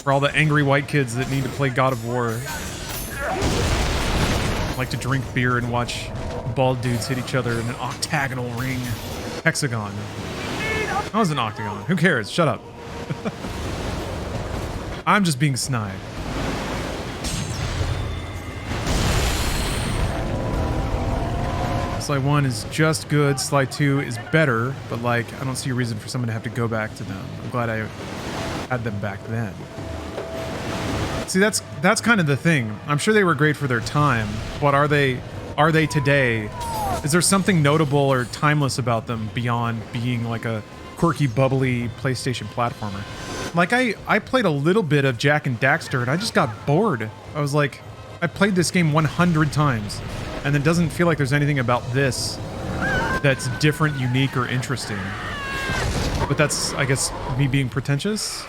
For all the angry white kids that need to play God of War. Like to drink beer and watch bald dudes hit each other in an octagonal ring. Hexagon. That was an octagon. Who cares? Shut up. I'm just being snide. Sly 1 is just good, Sly 2 is better, but like, I don't see a reason for someone to have to go back to them. I'm glad I had them back then. See, that's kind of the thing. I'm sure they were great for their time, but are they today? Is there something notable or timeless about them beyond being like a quirky, bubbly PlayStation platformer? Like, I played a little bit of Jak and Daxter and I just got bored. I was like, I played this game 100 times. And it doesn't feel like there's anything about this that's different, unique, or interesting. But that's, I guess, me being pretentious.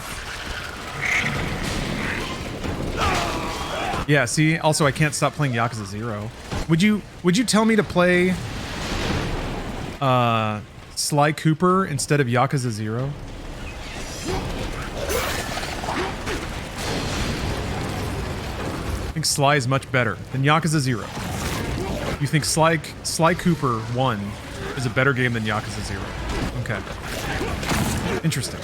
Yeah, see? Also, I can't stop playing Yakuza 0. Would you tell me to play Sly Cooper instead of Yakuza 0? I think Sly is much better than Yakuza 0. You think Sly Cooper 1 is a better game than Yakuza 0? Okay. Interesting.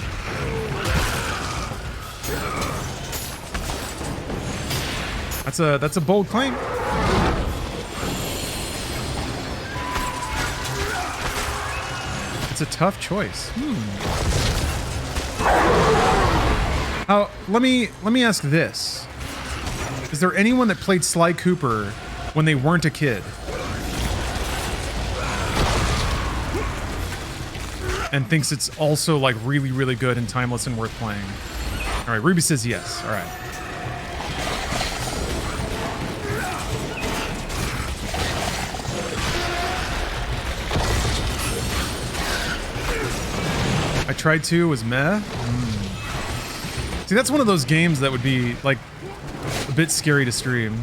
That's a bold claim. It's a tough choice. Oh, let me ask this. Is there anyone that played Sly Cooper when they weren't a kid? And thinks it's also like really, really good and timeless and worth playing. All right, Ruby says yes. All right. I tried to, was meh. See, that's one of those games that would be like a bit scary to stream.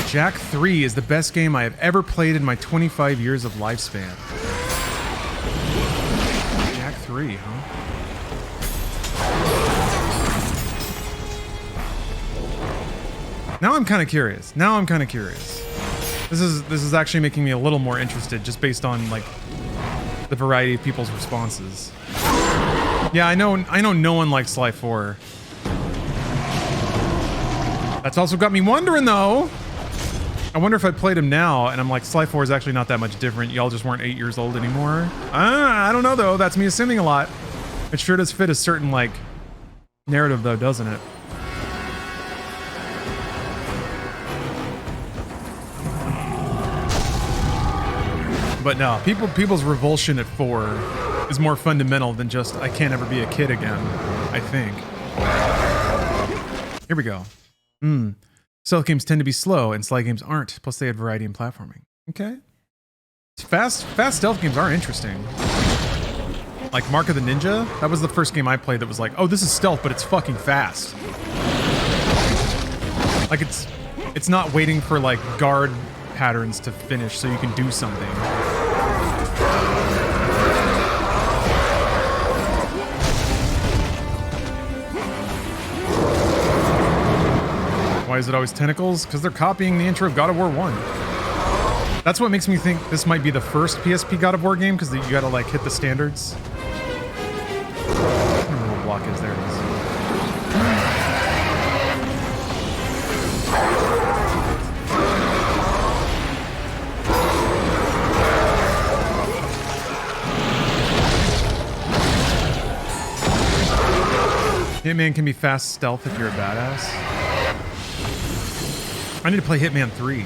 Jak 3 is the best game I have ever played in my 25 years of lifespan. Jak 3, huh? Now I'm kind of curious. This is actually making me a little more interested just based on like the variety of people's responses. Yeah, I know no one likes Sly 4. That's also got me wondering though. I wonder if I played him now and I'm like, Sly 4 is actually not that much different. Y'all just weren't 8 years old anymore. I don't know though. That's me assuming a lot. It sure does fit a certain like narrative though, doesn't it? But no, people's revulsion at 4 is more fundamental than just I can't ever be a kid again, I think. Here we go. Stealth games tend to be slow, and Sly games aren't. Plus, they had variety in platforming. Okay. Fast stealth games are interesting. Like Mark of the Ninja, that was the first game I played that was like, oh, this is stealth, but it's fucking fast. Like it's not waiting for like guard patterns to finish so you can do something. Why is it always tentacles? Because they're copying the intro of God of War 1. That's what makes me think this might be the first PSP God of War game, because you gotta like hit the standards. I don't know what block is. There it is. Hitman can be fast stealth if you're a badass. I need to play Hitman 3.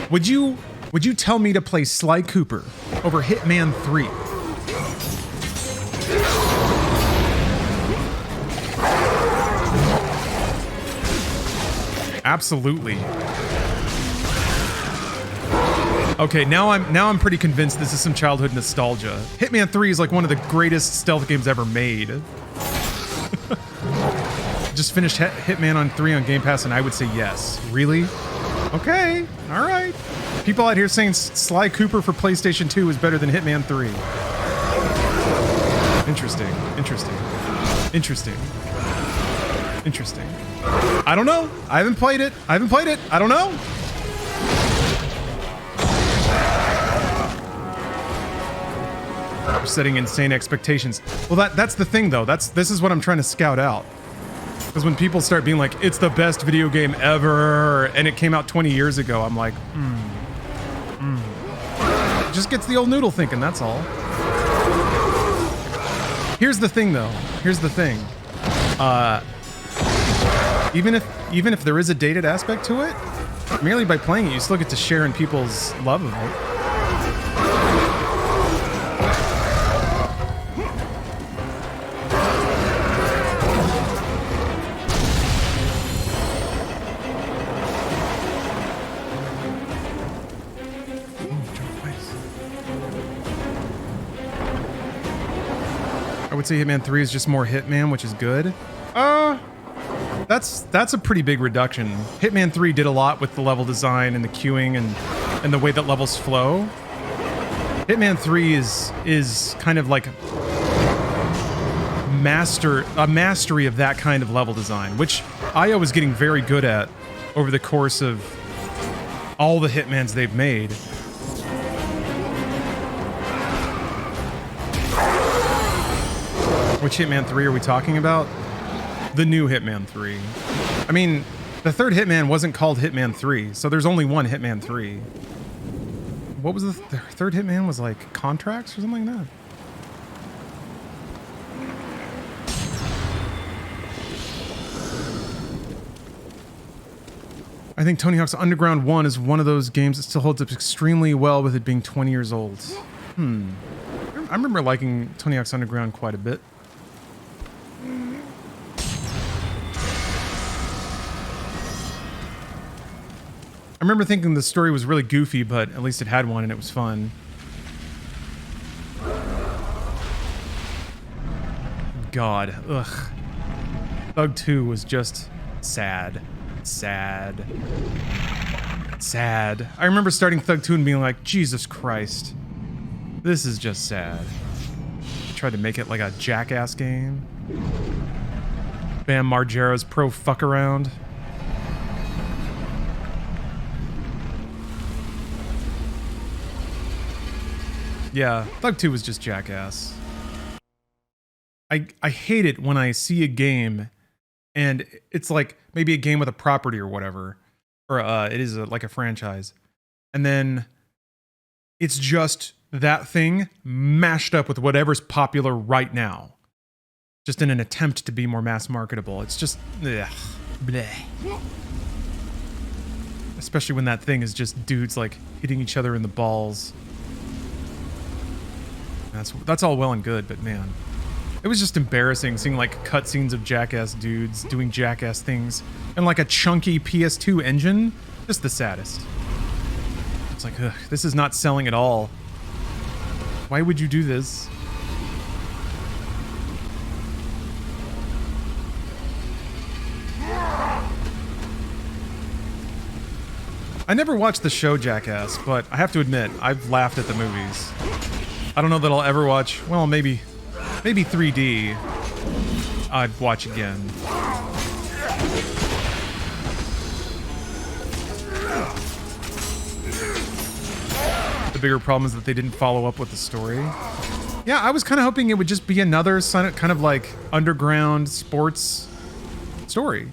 Would you tell me to play Sly Cooper over Hitman 3? Absolutely. Okay, now I'm pretty convinced this is some childhood nostalgia. Hitman 3 is like one of the greatest stealth games ever made. Just finished Hitman on 3 on Game Pass and I would say yes. Really? Okay, all right. People out here saying Sly Cooper for PlayStation 2 is better than Hitman 3. Interesting. I don't know. I haven't played it. I don't know. We're setting insane expectations. Well, that's the thing though. This is what I'm trying to scout out. Because when people start being like, it's the best video game ever, and it came out 20 years ago, I'm like, It just gets the old noodle thinking, that's all. Here's the thing, though. Even if there is a dated aspect to it, merely by playing it, you still get to share in people's love of it. I would say Hitman 3 is just more Hitman, which is good. That's a pretty big reduction. Hitman 3 did a lot with the level design and the queuing and the way that levels flow. Hitman 3 is kind of like mastery of that kind of level design, which IO was getting very good at over the course of all the Hitmans they've made. Which Hitman 3 are we talking about? The new Hitman 3. I mean, the third Hitman wasn't called Hitman 3, so there's only one Hitman 3. What was the third Hitman? Was like Contracts or something like that? I think Tony Hawk's Underground 1 is one of those games that still holds up extremely well with it being 20 years old. I remember liking Tony Hawk's Underground quite a bit. I remember thinking the story was really goofy, but at least it had one and it was fun. God, ugh. Thug 2 was just sad. Sad. Sad. I remember starting Thug 2 and being like, Jesus Christ. This is just sad. I tried to make it like a Jackass game. Bam Margera's pro fuck around. Yeah, Thug 2 was just Jackass. I hate it when I see a game and it's like maybe a game with a property or whatever, or it is like a franchise, and then it's just that thing mashed up with whatever's popular right now, just in an attempt to be more mass marketable. It's just ugh, bleh. Especially when that thing is just dudes like hitting each other in the balls. That's all well and good, but man, it was just embarrassing seeing like cutscenes of Jackass dudes doing Jackass things and like a chunky PS2 engine. Just the saddest. It's like, ugh, this is not selling at all. Why would you do this? I never watched the show Jackass, but I have to admit, I've laughed at the movies. I don't know that I'll ever watch, well, maybe 3D. I'd watch again. The bigger problem is that they didn't follow up with the story. Yeah, I was kind of hoping it would just be another kind of like underground sports story.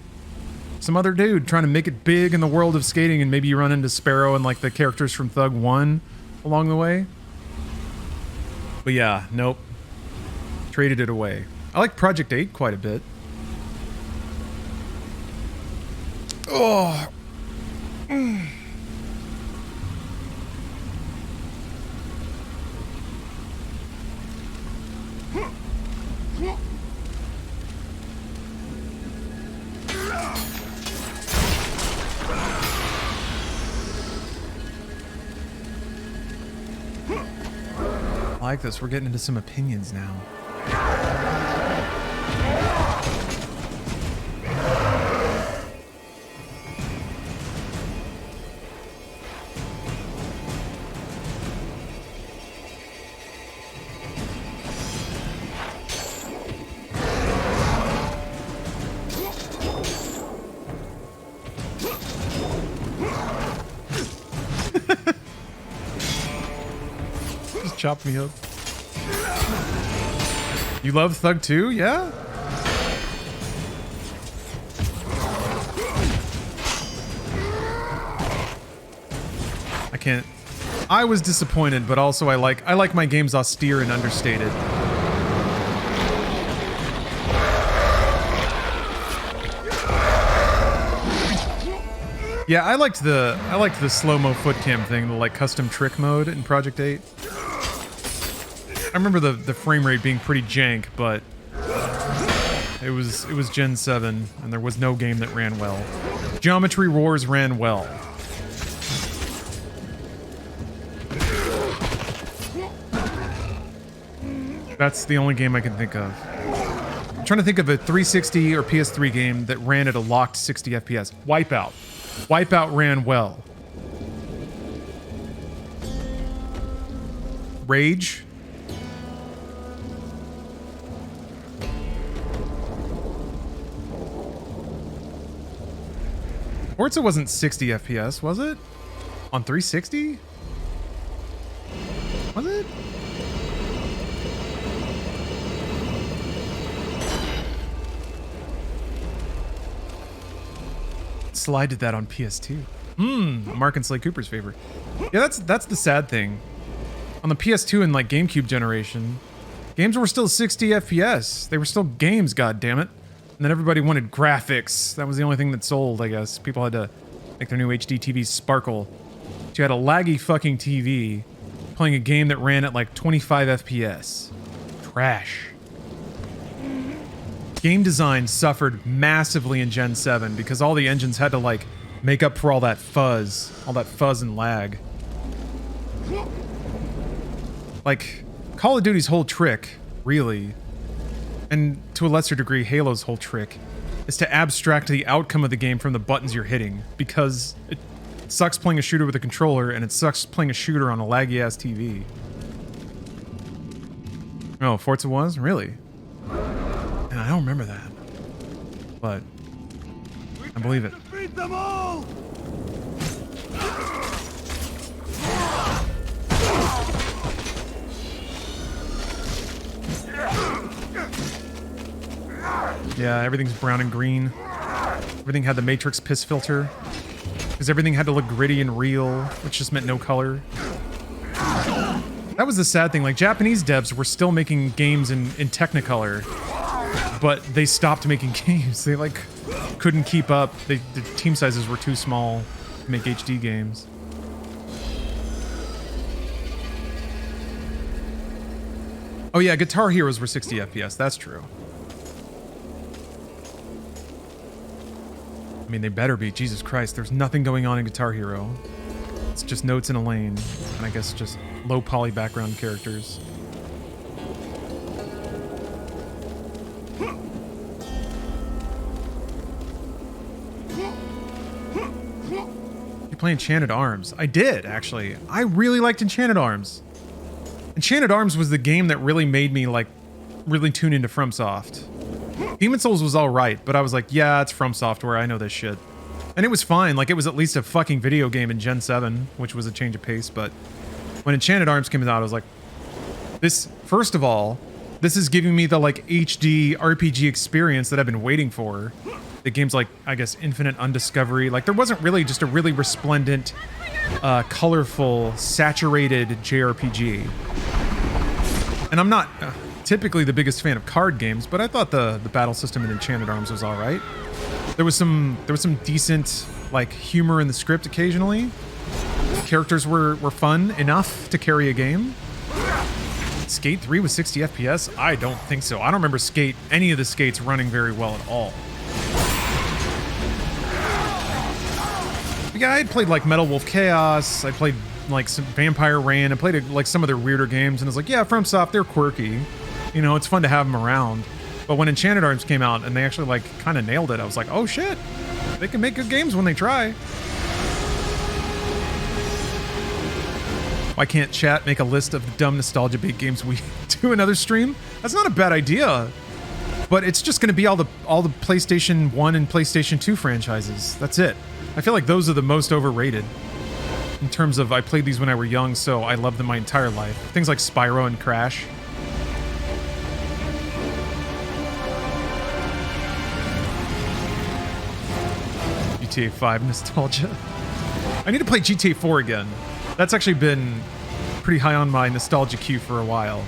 Some other dude trying to make it big in the world of skating, and maybe you run into Sparrow and like the characters from Thug 1 along the way. But yeah, nope. Traded it away. I like Project 8 quite a bit. Oh. I like this. We're getting into some opinions now. Chop me up. You love Thug 2? Yeah? I can't. I was disappointed, but also I like my games austere and understated. Yeah, I liked the slow-mo foot cam thing, the like custom trick mode in Project 8. I remember the frame rate being pretty jank, but it was Gen 7, and there was no game that ran well. Geometry Wars ran well. That's the only game I can think of. I'm trying to think of a 360 or PS3 game that ran at a locked 60 FPS. Wipeout. Wipeout ran well. Rage. Forza wasn't 60 FPS, was it? On 360? Was it? Slide did that on PS2. Mark and Slay Cooper's favorite. Yeah, that's the sad thing. On the PS2 and like GameCube generation, games were still 60 FPS. They were still games, goddammit. And then everybody wanted graphics. That was the only thing that sold, I guess. People had to make their new HD TVs sparkle. So you had a laggy fucking TV playing a game that ran at like 25 FPS. Trash. Game design suffered massively in Gen 7 because all the engines had to like make up for all that fuzz and lag. Like, Call of Duty's whole trick, really, and to a lesser degree Halo's whole trick, is to abstract the outcome of the game from the buttons you're hitting, because it sucks playing a shooter with a controller and it sucks playing a shooter on a laggy ass TV. Oh, Forza was? Really? And I don't remember that. But I believe it. Defeat them all! Yeah, everything's brown and green. Everything had the Matrix piss filter. Because everything had to look gritty and real, which just meant no color. That was the sad thing. Like, Japanese devs were still making games in Technicolor, but they stopped making games. They, like, couldn't keep up. The team sizes were too small to make HD games. Oh yeah, Guitar Heroes were 60 FPS. That's true. I mean, they better be. Jesus Christ, there's nothing going on in Guitar Hero. It's just notes in a lane, and I guess just low poly background characters. You play Enchanted Arms? I did, actually. I really liked Enchanted Arms. Enchanted Arms was the game that really made me, like, really tune into FromSoft. Demon's Souls was alright, but I was like, yeah, it's From Software, I know this shit. And it was fine, like, it was at least a fucking video game in Gen 7, which was a change of pace, but when Enchanted Arms came out, I was like, this, first of all, this is giving me the, like, HD RPG experience that I've been waiting for. The game's like, I guess, Infinite Undiscovery. Like, there wasn't really just a really resplendent, colorful, saturated JRPG. And I'm not typically the biggest fan of card games, but I thought the battle system in Enchanted Arms was all right. There was some decent, like, humor in the script occasionally. Characters were fun enough to carry a game. Skate 3 with 60 FPS? I don't think so. I don't remember any of the skates running very well at all. Yeah, I had played like Metal Wolf Chaos. I played like some Vampire Rain. I played like some of their weirder games, and I was like, yeah, FromSoft, they're quirky. You know, it's fun to have them around. But when Enchanted Arms came out and they actually like kind of nailed it, I was like, oh shit, they can make good games when they try. Why can't chat make a list of the dumb nostalgia bait games we do another stream? That's not a bad idea. But it's just going to be all the PlayStation 1 and PlayStation 2 franchises. That's it. I feel like those are the most overrated. In terms of, I played these when I were young, so I loved them my entire life. Things like Spyro and Crash. GTA 5 nostalgia. I need to play GTA 4 again. That's actually been pretty high on my nostalgia queue for a while.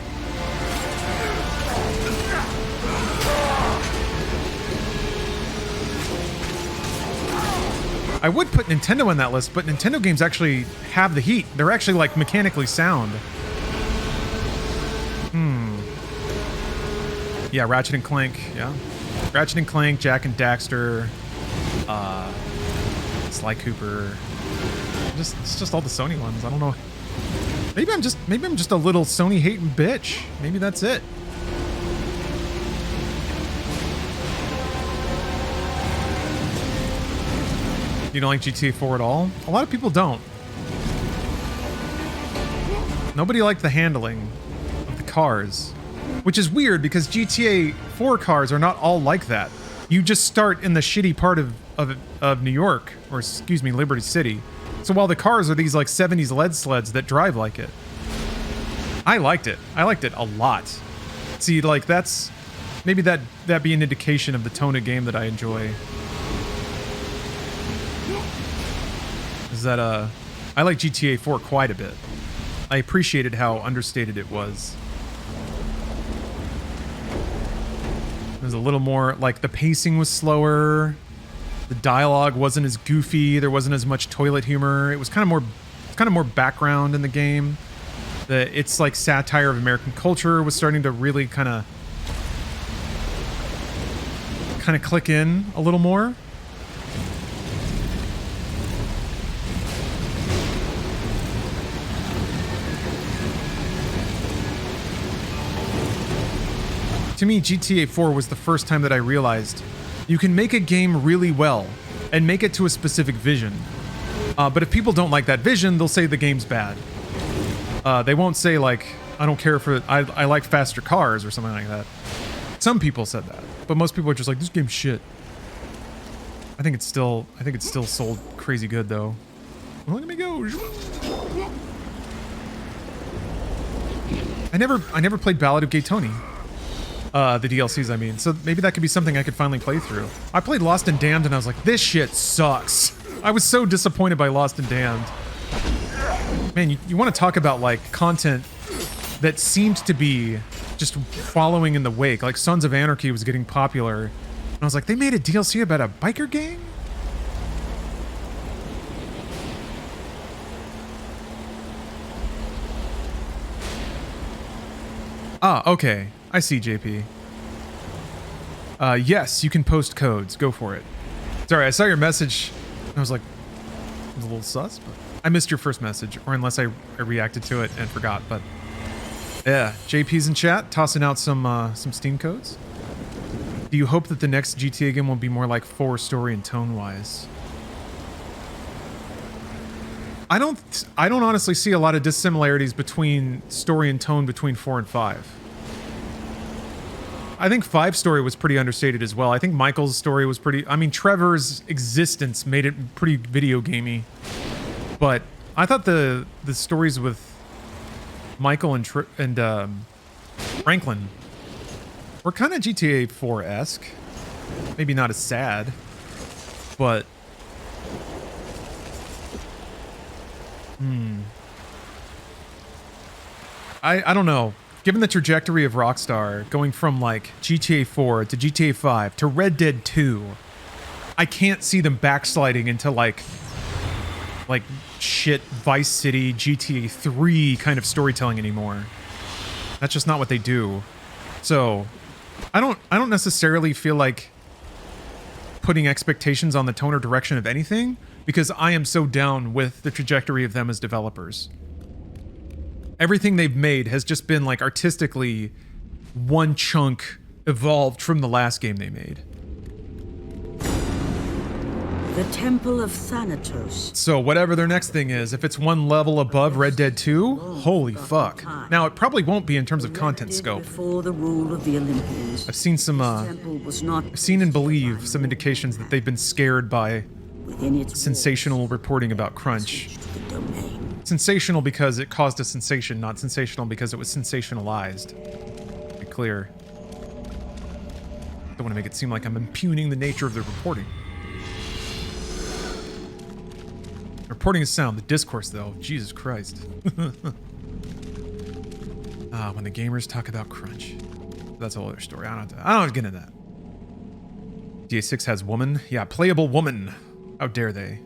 I would put Nintendo on that list, but Nintendo games actually have the heat. They're actually, like, mechanically sound. Yeah, Ratchet and Clank, yeah. Ratchet and Clank, Jak and Daxter, Sly Cooper. It's just all the Sony ones. I don't know. Maybe I'm just a little Sony hating bitch. Maybe that's it. You don't like GTA 4 at all? A lot of people don't. Nobody liked the handling of the cars, which is weird because GTA 4 cars are not all like that. You just start in the shitty part of of New York, or excuse me, Liberty City. So while the cars are these like 70s lead sleds that drive like it, I liked it. I liked it a lot. See, like that's maybe that be an indication of the tone of game that I enjoy. Is that I like GTA 4 quite a bit. I appreciated how understated it was. There's a little more, like, the pacing was slower. The dialogue wasn't as goofy. There wasn't as much toilet humor. It was kind of more background in the game. It's like satire of American culture was starting to really kind of click in a little more. To me, GTA 4 was the first time that I realized you can make a game really well and make it to a specific vision. But if people don't like that vision, they'll say the game's bad. They won't say, like, I don't care for I like faster cars or something like that. Some people said that, but most people are just like, this game's shit. I think it's still sold crazy good though. Well, look at me go. I never played Ballad of Gay Tony. The DLCs, I mean. So maybe that could be something I could finally play through. I played Lost and Damned and I was like, this shit sucks. I was so disappointed by Lost and Damned. Man, you want to talk about like content that seemed to be just following in the wake. Like Sons of Anarchy was getting popular. And I was like, they made a DLC about a biker gang? Ah, okay. I see, JP. Yes, you can post codes. Go for it. Sorry, I saw your message. I was like, it was a little sus, but I missed your first message, or unless I reacted to it and forgot, but yeah, JP's in chat, tossing out some Steam codes. Do you hope that the next GTA game will be more like 4 story and tone-wise? I don't honestly see a lot of dissimilarities between story and tone between 4 and 5. I think 5's story was pretty understated as well. I think Michael's story was pretty... I mean, Trevor's existence made it pretty video gamey. But I thought the stories with Michael and Franklin were kind of GTA 4-esque. Maybe not as sad, but... I don't know. Given the trajectory of Rockstar, going from like GTA 4 to GTA 5 to Red Dead 2, I can't see them backsliding into like shit Vice City, GTA 3 kind of storytelling anymore. That's just not what they do. So, I don't necessarily feel like putting expectations on the tone or direction of anything, because I am so down with the trajectory of them as developers. Everything they've made has just been like artistically one chunk evolved from the last game they made. The Temple of Thanatos. So whatever their next thing is, if it's one level above Red Dead 2, holy fuck. Now it probably won't be in terms of content scope. Before the rule of the Olympians. I've seen some I've seen and believe some indications that they've been scared by sensational reporting about crunch. Sensational because it caused a sensation, not sensational because it was sensationalized. Be clear. Don't want to make it seem like I'm impugning the nature of the reporting. Reporting is sound. The discourse, though, Jesus Christ. When the gamers talk about crunch. That's a whole other story. I don't get into that. GTA 6 has woman. Yeah, playable woman. How dare they?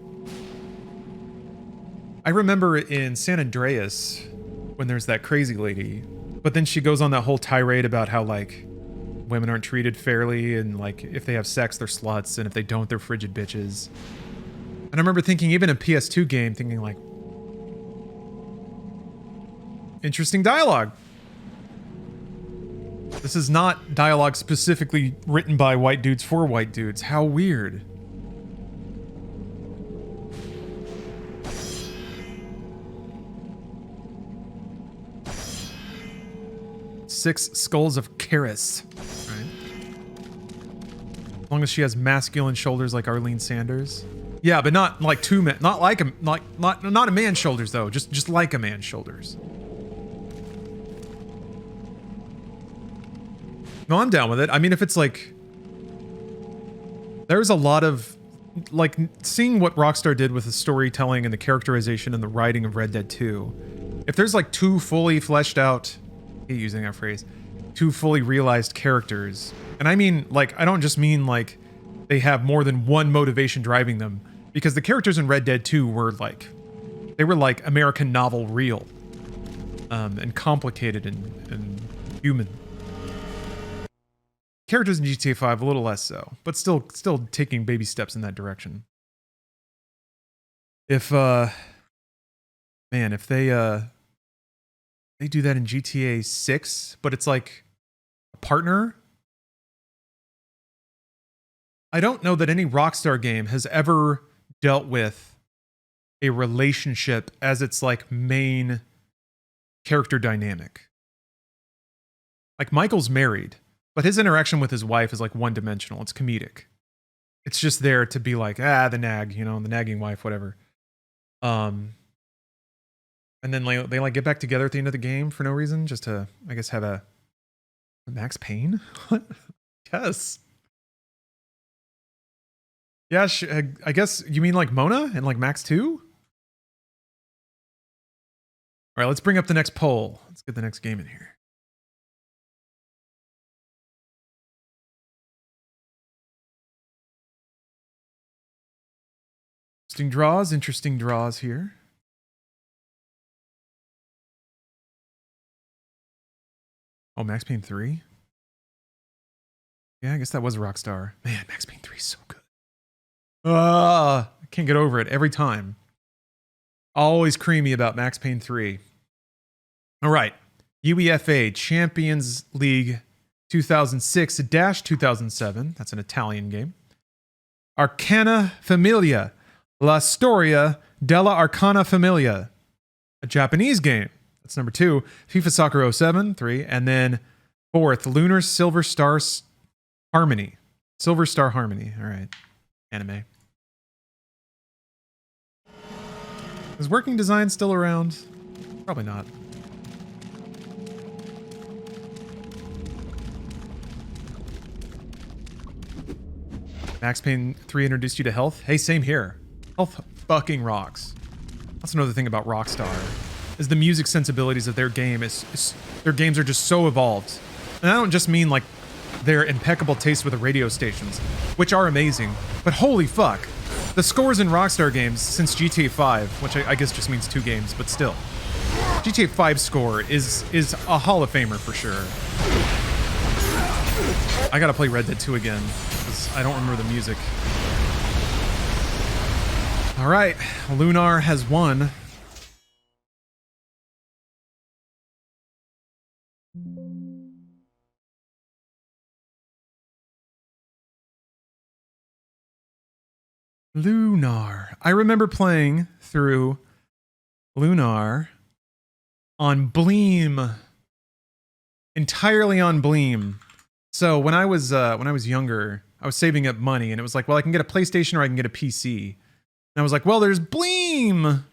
I remember in San Andreas when there's that crazy lady, but then she goes on that whole tirade about how like women aren't treated fairly, and like if they have sex they're sluts, and if they don't they're frigid bitches. And I remember thinking, even a PS2 game, thinking like, interesting dialogue. This is not dialogue specifically written by white dudes for white dudes. How weird. Six Skulls of Karis. Right. long as she has masculine shoulders like Arlene Sanders. Yeah, but not like not like a not a man's shoulders though. Just like a man's shoulders. No, I'm down with it. I mean, if it's like, there's a lot of like seeing what Rockstar did with the storytelling and the characterization and the writing of Red Dead 2. If there's like two fully fleshed out, I hate using that phrase, two fully realized characters, and I mean like I don't just mean like they have more than one motivation driving them, because the characters in Red Dead 2 were like, they were like American novel real, and complicated and human. Characters in GTA 5 a little less so, but still taking baby steps in that direction. If man, if they do that in GTA 6, but it's like a partner. I don't know that any Rockstar game has ever dealt with a relationship as its like main character dynamic. Like Michael's married, but his interaction with his wife is like one-dimensional. It's comedic. It's just there to be like, the nag, you know, the nagging wife, whatever. And then they like get back together at the end of the game for no reason, just to, I guess, have a Max Payne? Yes. Yeah, I guess you mean like Mona and like Max 2? All right, let's bring up the next poll. Let's get the next game in here. Interesting draws here. Oh, Max Payne 3? Yeah, I guess that was Rockstar. Man, Max Payne 3 is so good. I can't get over it every time. Always creamy about Max Payne 3. All right. UEFA Champions League 2006-2007. That's an Italian game. Arcana Familia. La Storia della Arcana Familia. A Japanese game. That's number 2. FIFA Soccer 07, 3. And then 4th, Lunar Silver Star Harmony. Silver Star Harmony. All right. Anime. Is working design still around? Probably not. Max Payne 3 introduced you to health? Hey, same here. Health fucking rocks. That's another thing about Rockstar, is the music sensibilities of their game. Their games are just so evolved. And I don't just mean like their impeccable taste with the radio stations, which are amazing, but holy fuck. The scores in Rockstar games since GTA 5, which I guess just means 2 games, but still. GTA 5 score is a Hall of Famer for sure. I gotta play Red Dead 2 again, because I don't remember the music. Alright, Lunar has won. Lunar. I remember playing through Lunar on Bleem. Entirely on Bleem. So when I was younger, I was saving up money and it was like, well, I can get a PlayStation or I can get a PC. And I was like, well, there's Bleem.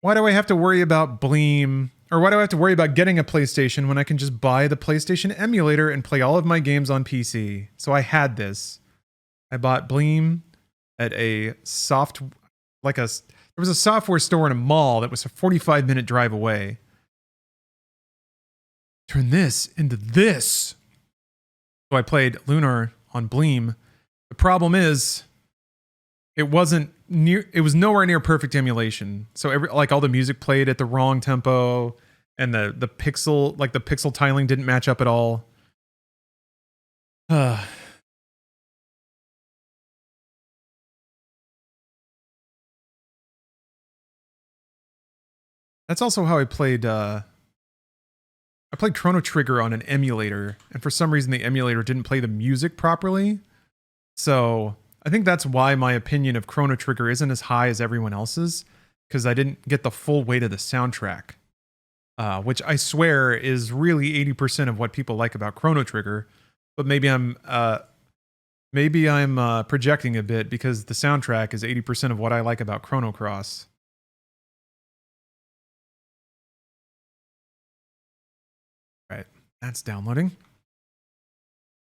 Why do I have to worry about Bleem? Or why do I have to worry about getting a PlayStation when I can just buy the PlayStation emulator and play all of my games on PC? So I had this. I bought Bleem at a there was a software store in a mall that was a 45-minute drive away. Turn this into this. So I played Lunar on Bleem. The problem is, it was nowhere near perfect emulation. So all the music played at the wrong tempo, and the pixel tiling didn't match up at all. That's also how I played Chrono Trigger on an emulator, and for some reason the emulator didn't play the music properly. So I think that's why my opinion of Chrono Trigger isn't as high as everyone else's, because I didn't get the full weight of the soundtrack, which I swear is really 80% of what people like about Chrono Trigger. But maybe I'm Maybe I'm projecting a bit because the soundtrack is 80% of what I like about Chrono Cross. Right, that's downloading.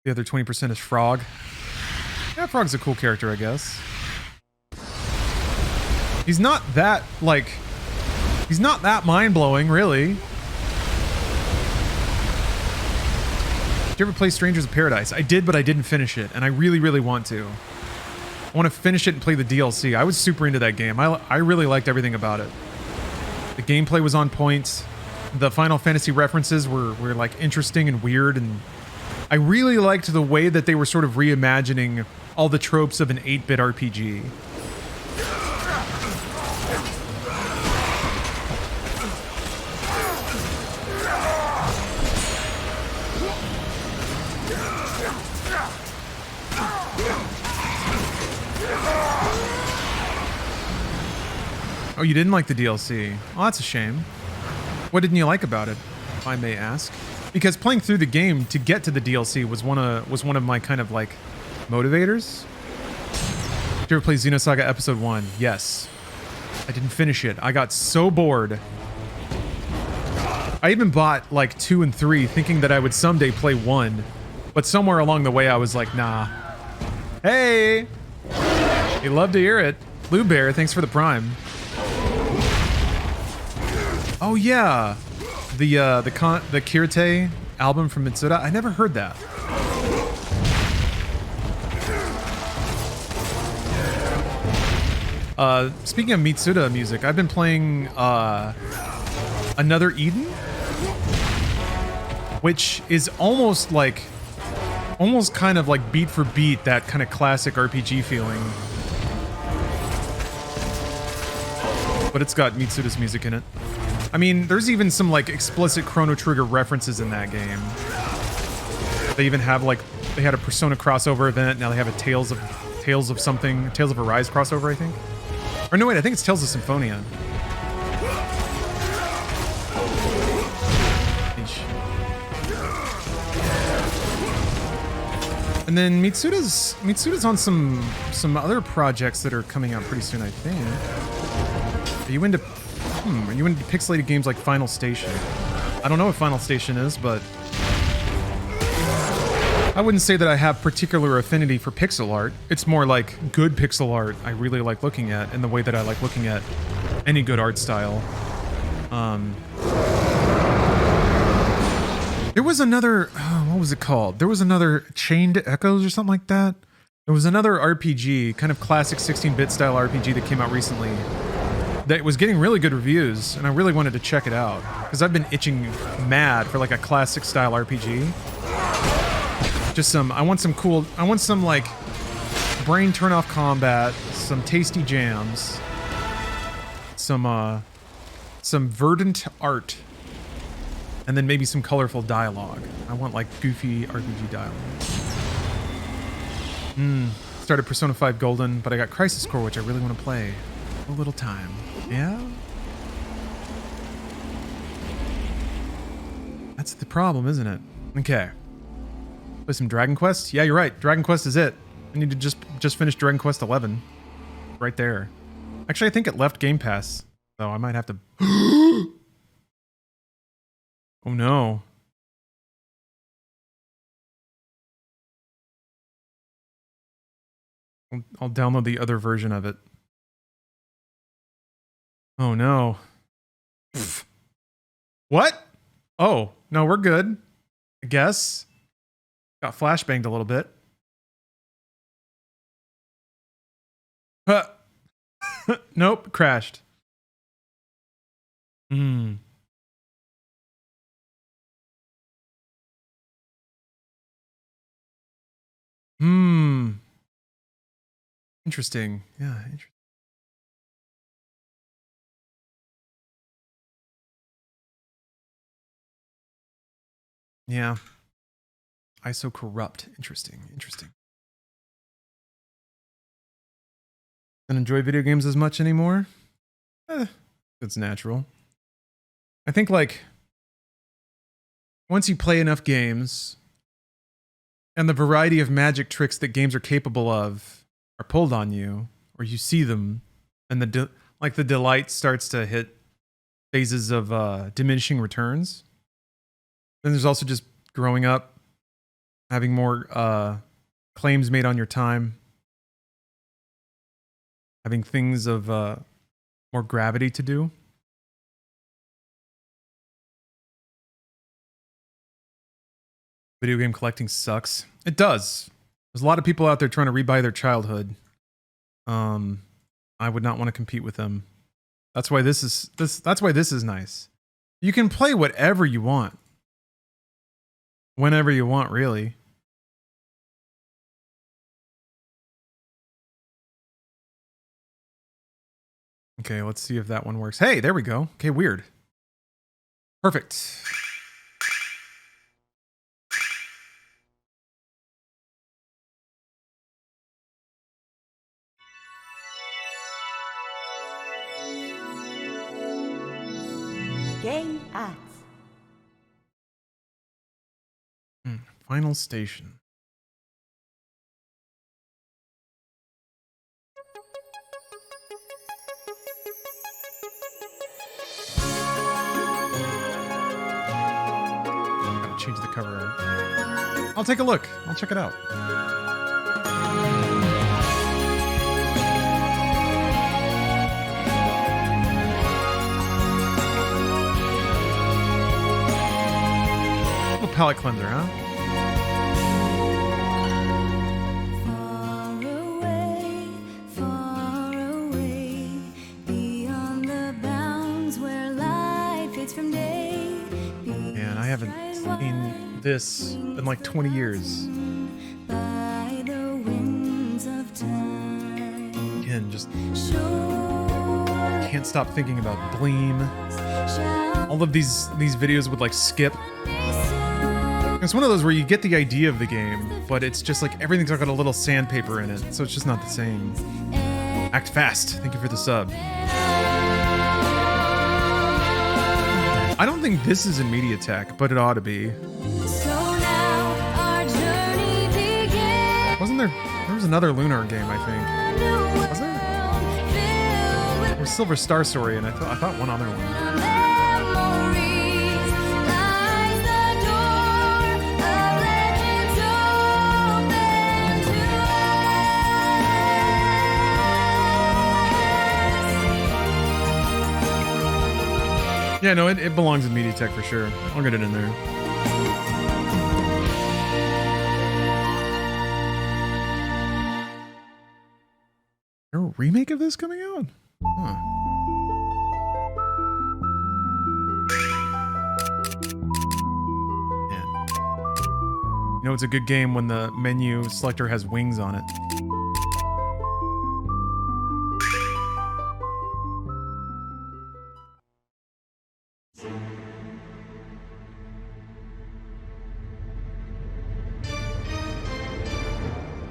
The other 20% is Frog. Yeah, Frog's a cool character, I guess. He's not that, like... He's not that mind-blowing, really. Did you ever play Strangers of Paradise? I did, but I didn't finish it, and I really, really want to. I want to finish it and play the DLC. I was super into that game. I really liked everything about it. The gameplay was on point. The Final Fantasy references were like interesting and weird, and I really liked the way that they were sort of reimagining all the tropes of an 8-bit RPG. Oh, you didn't like the DLC? Oh, that's a shame. What didn't you like about it, if I may ask? Because playing through the game to get to the DLC was one of my kind of like motivators. Did you ever play Xenosaga Episode 1? Yes. I didn't finish it. I got so bored. I even bought like 2 and 3 thinking that I would someday play 1. But somewhere along the way I was like, nah. Hey! You love to hear it. Blue Bear, thanks for the Prime. Oh yeah, the Kirite album from Mitsuda. I never heard that. Speaking of Mitsuda music, I've been playing Another Eden, which is almost kind of like beat for beat that kind of classic RPG feeling. But it's got Mitsuda's music in it. I mean, there's even some like explicit Chrono Trigger references in that game. They even have like, they had a Persona crossover event. Now they have a Tales of Arise crossover, I think. Or no, wait, I think it's Tales of Symphonia. And then Mitsuda's on some other projects that are coming out pretty soon, I think. Are you into pixelated games like Final Station? I don't know what Final Station is, but I wouldn't say that I have particular affinity for pixel art. It's more like good pixel art I really like looking at, in the way that I like looking at any good art style. There was another, what was it called? There was another Chained Echoes or something like that. There was another RPG, kind of classic 16-bit style RPG that came out recently that was getting really good reviews, and I really wanted to check it out because I've been itching mad for like a classic style RPG. Just I want some like brain turn off combat, some tasty jams, some verdant art, and then maybe some colorful dialogue. I want like goofy RPG dialogue. Started Persona 5 Golden, but I got Crisis Core, which I really want to play. A little time. Yeah? That's the problem, isn't it? Okay. Play some Dragon Quest? Yeah, you're right. Dragon Quest is it. I need to just finish Dragon Quest 11. Right there. Actually, I think it left Game Pass, so I might have to... Oh no. I'll download the other version of it. Oh no. Pfft. What? Oh, no, we're good. I guess. Got flashbanged a little bit. Nope, crashed. Interesting. Yeah, interesting. Yeah. ISO corrupt. Interesting. Don't enjoy video games as much anymore? It's natural. I think like once you play enough games, And the variety of magic tricks that games are capable of are pulled on you, or you see them, and the delight starts to hit phases of diminishing returns. Then there's also just growing up, having more claims made on your time, having things of more gravity to do. Video game collecting sucks. It does. There's a lot of people out there trying to rebuy their childhood. I would not want to compete with them. That's why this is nice. You can play whatever you want. Whenever you want, really. Okay, let's see if that one works. Hey, there we go. Okay, weird. Perfect. Game ads. Final station. Gotta change the cover art. I'll take a look. I'll check it out. Little palette cleanser, huh? Man, I haven't seen this in like 20 years. Again, just can't stop thinking about Bleem. All of these videos would like skip. It's one of those where you get the idea of the game, but it's just like everything's got a little sandpaper in it, so it's just not the same. Act fast. Thank you for the sub. I don't think this is in MediaTek, but it ought to be. Wasn't there? There was another Lunar game, I think. Was there? There was Silver Star Story, and I thought one other one. Yeah, no, it belongs in MediaTek for sure. I'll get it in there. Is there a remake of this coming out? Huh. Man. You know, it's a good game when the menu selector has wings on it.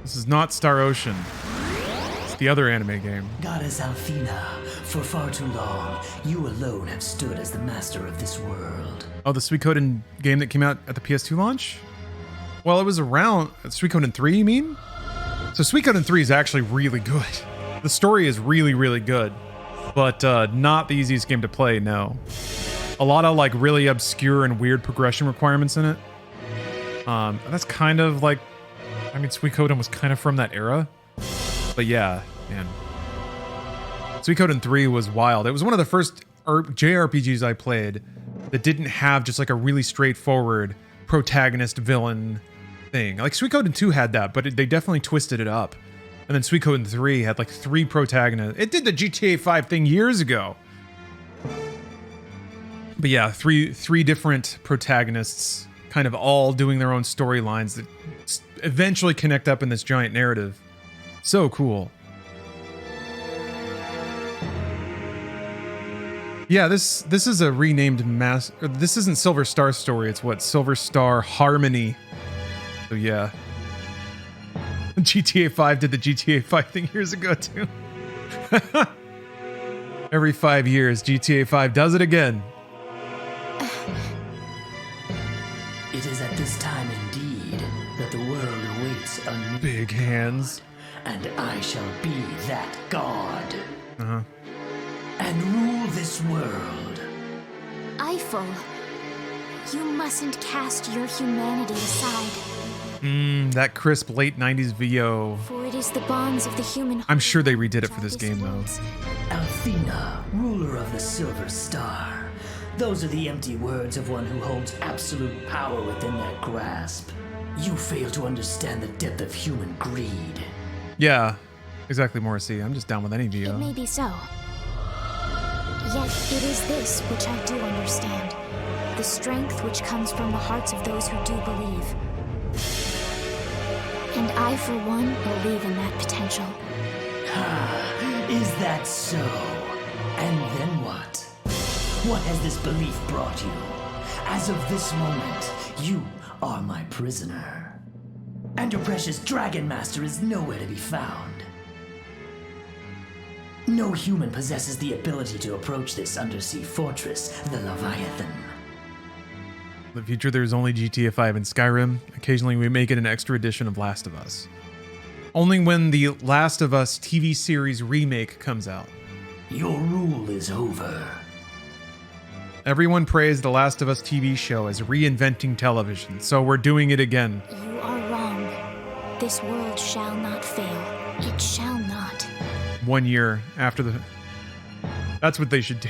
This is not Star Ocean. It's the other anime game. Goddess Alfina, for far too long, you alone have stood as the master of this world. Oh, the Suikoden game that came out at the PS2 launch? Well, it was around Suikoden 3, you mean? So Suikoden 3 is actually really good. The story is really, really good, but not the easiest game to play, no. A lot of like really obscure and weird progression requirements in it. That's kind of like, I mean, Suikoden was kind of from that era, but yeah, man. Suikoden 3 was wild. It was one of the first JRPGs I played that didn't have just like a really straightforward protagonist villain thing. Like Suikoden 2 had that, but they definitely twisted it up. And then Suikoden 3 had like 3 protagonists. It did the GTA 5 thing years ago. But yeah, three different protagonists kind of all doing their own storylines that eventually connect up in this giant narrative. So cool. Yeah, this is a renamed this isn't Silver Star Story, it's what? Silver Star Harmony. So yeah. GTA 5 did the GTA 5 thing years ago too. Every 5 years, GTA 5 does it again. It is at this time indeed that the world anew. Big hands. And I shall be that god. Uh-huh. And rule this world. Eiffel, you mustn't cast your humanity aside. That crisp late 90s VO. For it is the bonds of the human. I'm sure they redid it for this game, though. Althena, ruler of the Silver Star. Those are the empty words of one who holds absolute power within their grasp. You fail to understand the depth of human greed. Yeah, exactly, Morrissey. I'm just down with any VO. It may be so. Yet it is this which I do understand. The strength which comes from the hearts of those who do believe. And I, for one, believe in that potential. Ah, is that so? And then what? What has this belief brought you? As of this moment, you are my prisoner. And your precious Dragon Master is nowhere to be found. No human possesses the ability to approach this undersea fortress, the Leviathan. In the future, there's only GTA 5 and Skyrim. Occasionally, we make it an extra edition of Last of Us. Only when the Last of Us TV series remake comes out. Your rule is over. Everyone praised the Last of Us TV show as reinventing television, so we're doing it again. You are wrong. This world shall not fail. It shall not. 1 year after the... That's what they should do.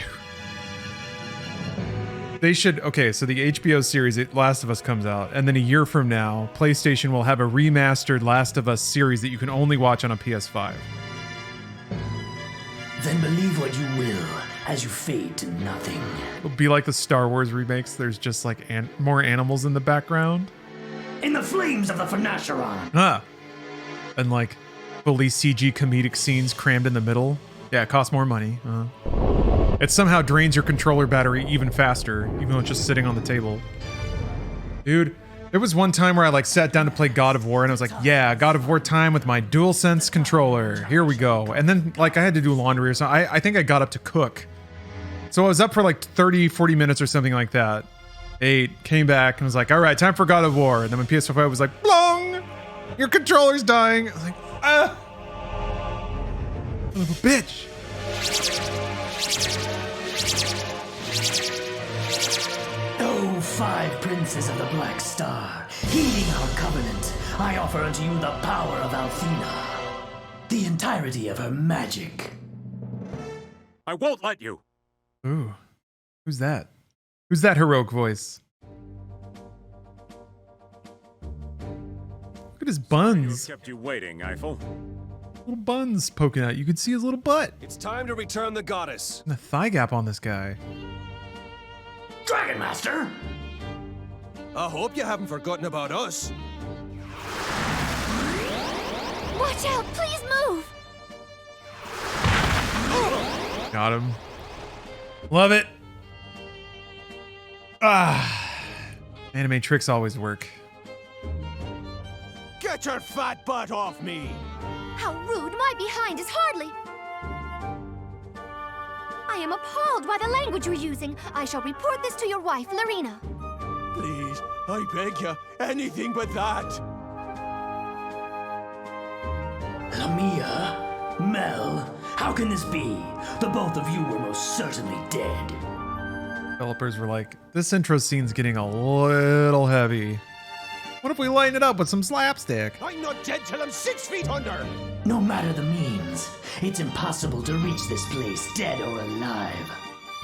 They should... Okay, so the HBO series, Last of Us, comes out, and then a year from now, PlayStation will have a remastered Last of Us series that you can only watch on a PS5. Then believe what you will, as you fade to nothing. It'll be like the Star Wars remakes. There's just like more animals in the background. In the flames of the Finacheron! Ah! And like fully CG comedic scenes crammed in the middle. Yeah, it costs more money. It somehow drains your controller battery even faster, even though it's just sitting on the table. Dude, there was one time where I like sat down to play God of War and I was like, yeah, God of War time with my DualSense controller. Here we go. And then like I had to do laundry or something. I think I got up to cook. So I was up for like 30, 40 minutes or something like that. Ate, came back and was like, all right, time for God of War. And then when PS5 was like, blong! Your controller's dying. I was like, ah! Son of a bitch. O five princes of the Black Star, heeding our covenant, I offer unto you the power of Althena, the entirety of her magic. I won't let you. Ooh, who's that? Who's that heroic voice? Look at his buns. Kept you waiting, Eiffel. Little buns poking out. You can see his little butt. It's time to return the goddess. And the thigh gap on this guy. Dragon Master! I hope you haven't forgotten about us. Watch out! Please move! Got him. Love it. Ah. Anime tricks always work. Get your fat butt off me! How rude! My behind is hardly... I am appalled by the language you're using. I shall report this to your wife, Larina. Please, I beg you, anything but that. Lamia? Mel? How can this be? The both of you were most certainly dead. Developers were like, this intro scene's getting a little heavy. What if we lighten it up with some slapstick? I'm not dead till I'm 6 feet under! No matter the means, it's impossible to reach this place dead or alive.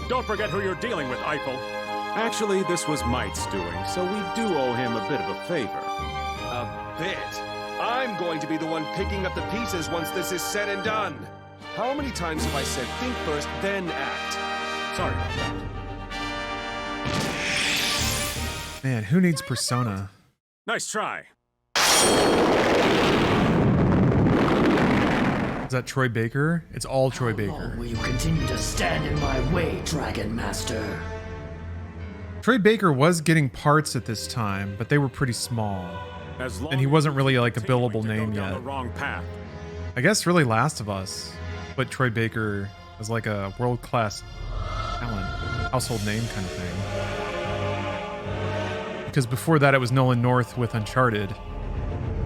Don't forget who you're dealing with, Eiffel. Actually, this was Might's doing, so we do owe him a bit of a favor. A bit? I'm going to be the one picking up the pieces once this is said and done. How many times have I said think first, then act? Sorry about that. Man, who needs Persona? Nice try. Is that Troy Baker? It's all Troy Baker. Will you continue to stand in my way, Dragon Master? Troy Baker was getting parts at this time, but they were pretty small. And he wasn't really like a billable name yet. Wrong path. I guess really Last of Us, but Troy Baker was like a world-class talent, household name kind of thing. Because before that it was Nolan North with Uncharted.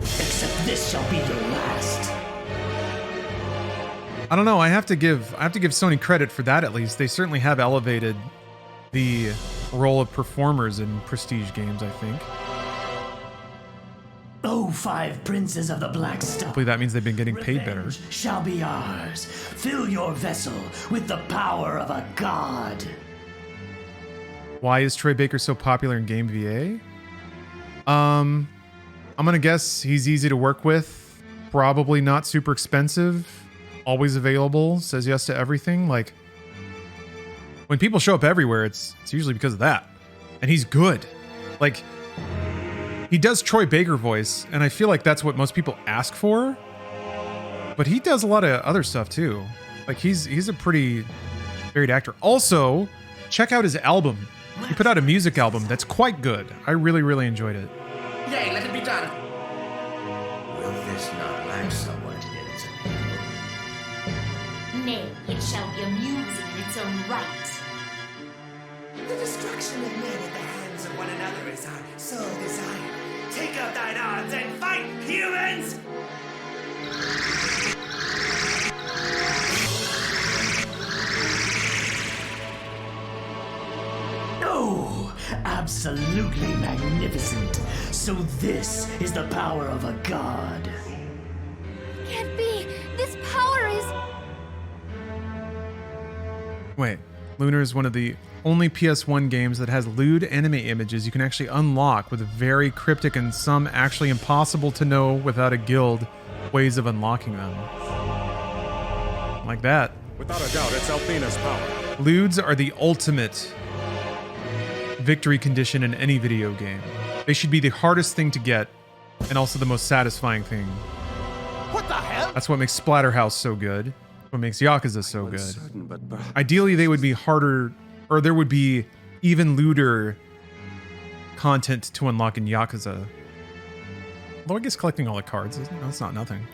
Except this shall be your last. I don't know. I have to give Sony credit for that. At least they certainly have elevated the role of performers in prestige games, I think. O five princes of the Black Star. Hopefully that means they've been getting paid better. Shall be ours. Fill your vessel with the power of a god. Why is Troy Baker so popular in Game VA? I'm gonna guess he's easy to work with, probably not super expensive, always available, says yes to everything. Like, when people show up everywhere, it's usually because of that. And he's good. Like, he does Troy Baker voice, and I feel like that's what most people ask for. But he does a lot of other stuff too. Like, he's a pretty varied actor. Also, check out his album. He put out a music album that's quite good. I really, really enjoyed it. Yay, let it be done. Will this not lack somewhat in its appeal? Nay, it shall be amusing in its own right. The destruction of men at the hands of one another is our sole desire. Take up thine arms and fight, humans! Oh, absolutely magnificent. So this is the power of a god. Can't be. This power is... Wait, Lunar is one of the only PS1 games that has lewd anime images you can actually unlock with very cryptic and some actually impossible to know without a guild ways of unlocking them. Like that. Without a doubt, it's Althena's power. Lewds are the ultimate victory condition in any video game. They should be the hardest thing to get and also the most satisfying thing. What the hell? That's what makes Splatterhouse so good. What makes Yakuza so good. Certain, but Ideally, they would be harder, or there would be even lewder content to unlock in Yakuza. Although I guess collecting all the cards, that's not nothing.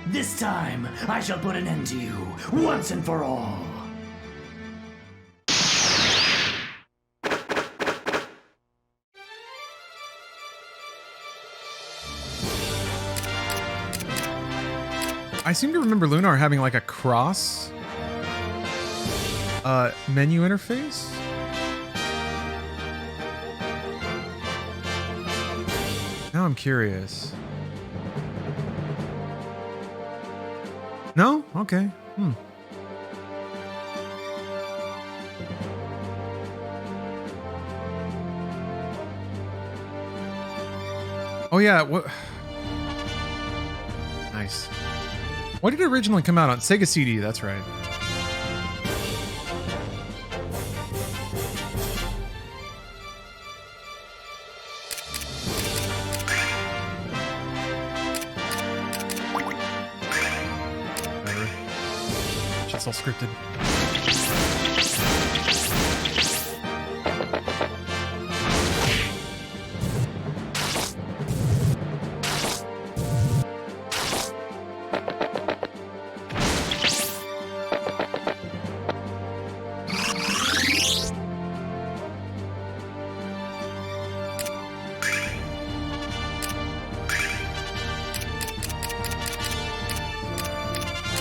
This time, I shall put an end to you, once and for all. I seem to remember Lunar having like a cross menu interface. Now I'm curious. No? Okay. Oh yeah, what? Nice. What did it originally come out on? Sega CD, that's right. Whatever. Shit's all scripted.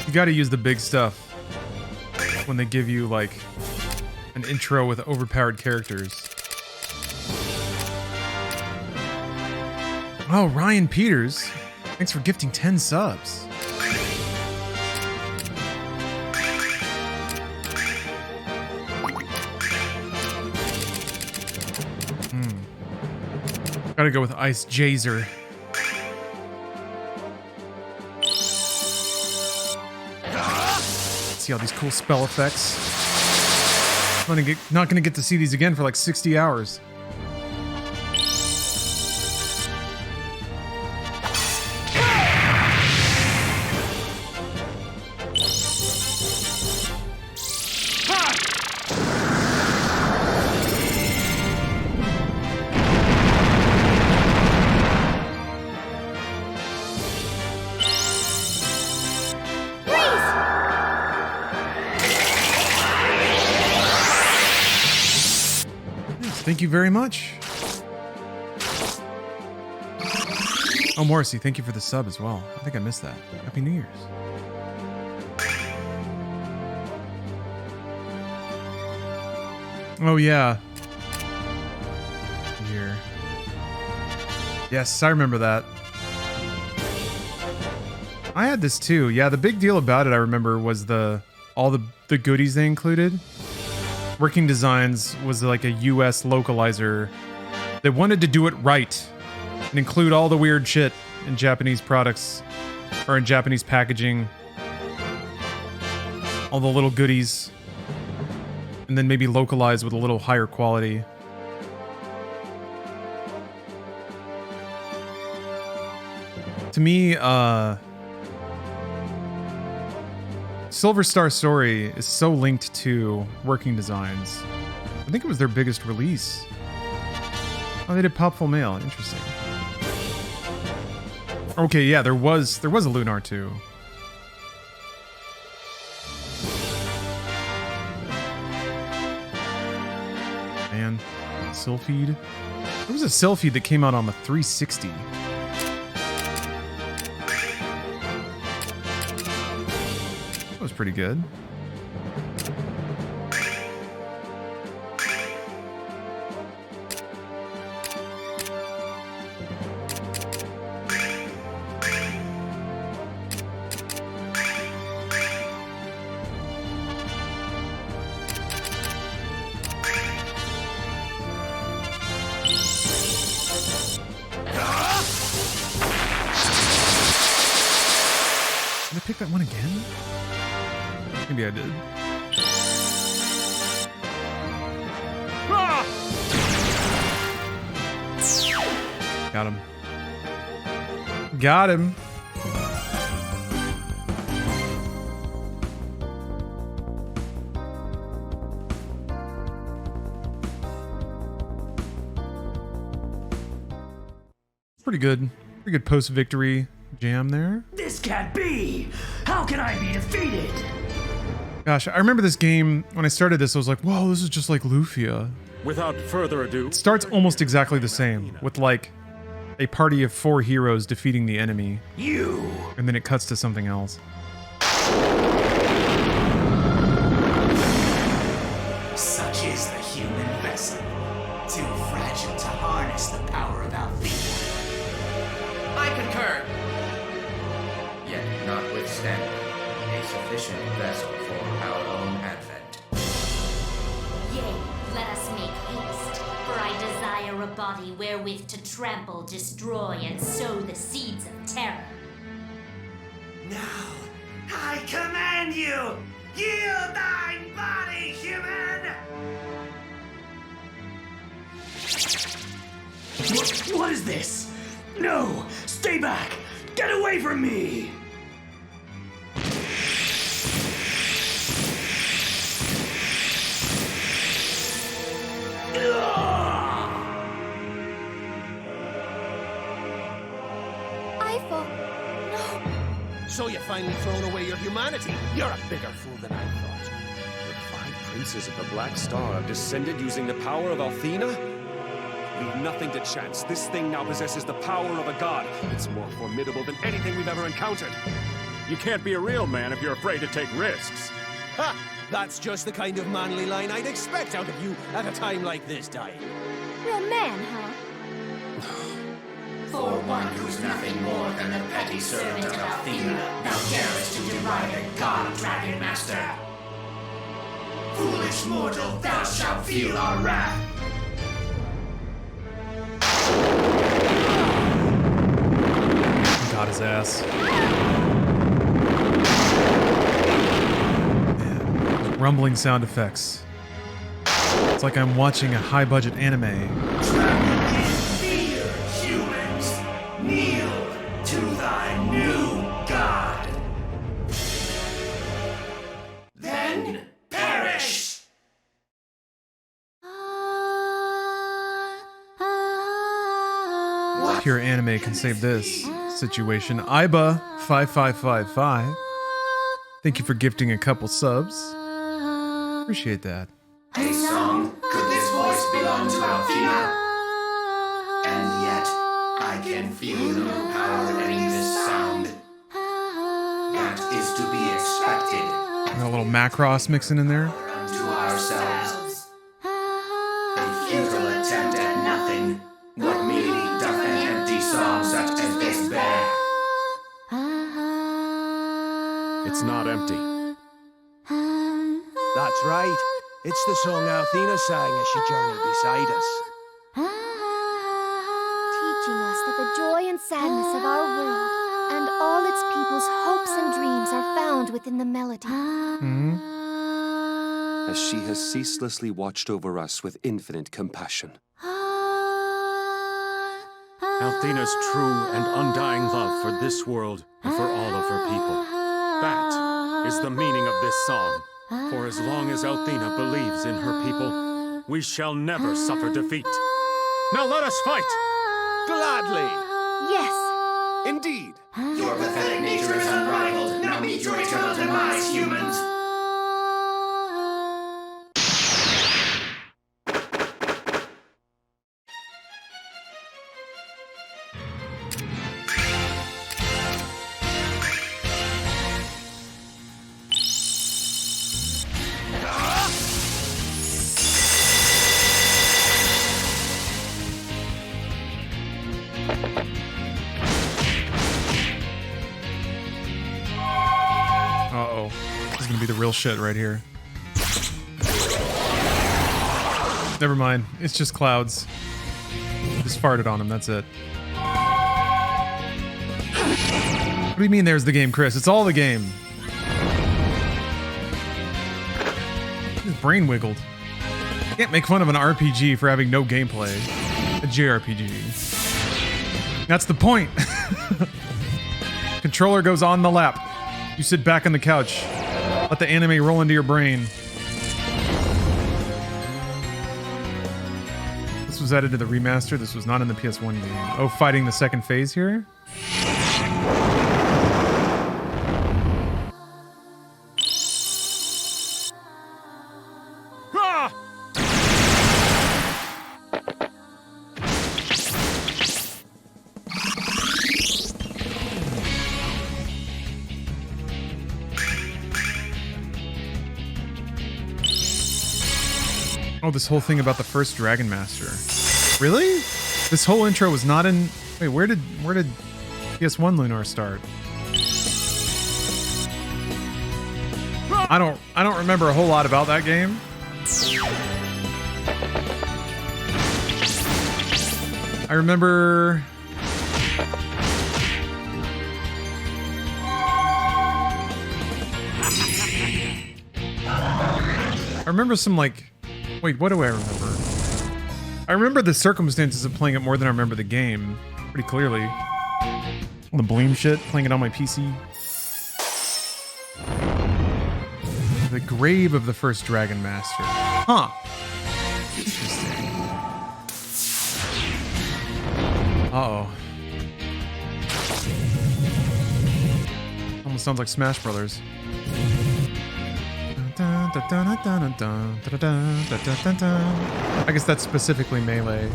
You gotta use the big stuff when they give you, like, an intro with overpowered characters. Oh, Ryan Peters. Thanks for gifting 10 subs. Gotta go with Ice Jazer. See all these cool spell effects. Not gonna get to see these again for like 60 hours. Thank you very much. Oh, Morrissey, thank you for the sub as well. I think I missed that. Happy New Year's. Oh, yeah. Here. Yes, I remember that. I had this too. Yeah, the big deal about it, I remember, was all the goodies they included. Working Designs was like a US localizer that wanted to do it right and include all the weird shit in Japanese products or in Japanese packaging. All the little goodies. And then maybe localize with a little higher quality. To me, Silver Star Story is so linked to Working Designs. I think it was their biggest release. Oh, they did Popful Mail. Interesting. Okay, yeah, there was a Lunar too. Man, Sylpheed. There was a Sylpheed that came out on the 360. That was pretty good. Pick that one again? Maybe I did. Got him. Got him. Pretty good. Pretty good post-victory jam there. This can't be! How can I be defeated? Gosh, I remember this game, when I started this, I was like, whoa, this is just like Lufia. Without further ado... It starts almost exactly the same, with like a party of 4 heroes defeating the enemy. You! And then it cuts to something else. Such is the human vessel, too fragile to harness the power of Althea. I concur. Yet notwithstanding, a sufficient vessel for our own advent. Yea, let us make haste, for I desire a body wherewith to trample, destroy, and sow the seeds of terror. Now, I command you! Yield thine body, human! What is this? No! Stay back! Get away from me! Eiffel, no. So you finally thrown away your humanity. You're a bigger fool than I thought. The 5 princes of the Black Star have descended using the power of Althena? Leave nothing to chance. This thing now possesses the power of a god. It's more formidable than anything we've ever encountered. You can't be a real man if you're afraid to take risks. Ha! That's just the kind of manly line I'd expect out of you at a time like this, Di. Real man, huh? For one who's nothing more than a petty servant of Althena, thou darest to deride a god dragon master. Foolish mortal, thou shalt feel our wrath. Got his ass. Man, rumbling sound effects. It's like I'm watching a high-budget anime. Fear, humans! Kneel to thy new god! Then perish! Pure anime can save this situation. Iba5555. Thank you for gifting a couple subs. Appreciate that. A song, could this voice belong to Althena? And yet, I can feel no power Got a little Macross mixing in there. To ourselves. A futile attempt at nothing. What meaning doth an empty song such as this bear? It's not empty. That's right. It's the song Althena sang as she journeyed beside us. Teaching us that the joy and sadness of our world and all its people's hopes and dreams are found within the melody. As she has ceaselessly watched over us with infinite compassion. Althena's true and undying love for this world and for all of her people. That is the meaning of this song. For as long as Althena believes in her people, we shall never suffer defeat. Now let us fight! Gladly! Yes! Indeed! Your pathetic nature is unrivaled. Now meet your eternal demise, humans! Uh-oh. This is gonna be the real shit right here. Never mind. It's just clouds. Just farted on him, that's it. What do you mean there's the game, Chris? It's all the game. His brain wiggled. You can't make fun of an RPG for having no gameplay. A JRPG. That's the point. Controller goes on the lap. You sit back on the couch. Let the anime roll into your brain. This was added to the remaster. This was not in the PS1 game. Oh, fighting the second phase here? Oh, this whole thing about the first Dragon Master. Really? This whole intro was not in... Wait, where did PS1 Lunar start? I don't remember a whole lot about that game. I remember... I remember some like... Wait, what do I remember? I remember the circumstances of playing it more than I remember the game. Pretty clearly. The Bleem shit, playing it on my PC. The grave of the first Dragon Master. Huh. Interesting. Uh-oh. Almost sounds like Smash Brothers. I guess that's specifically Melee.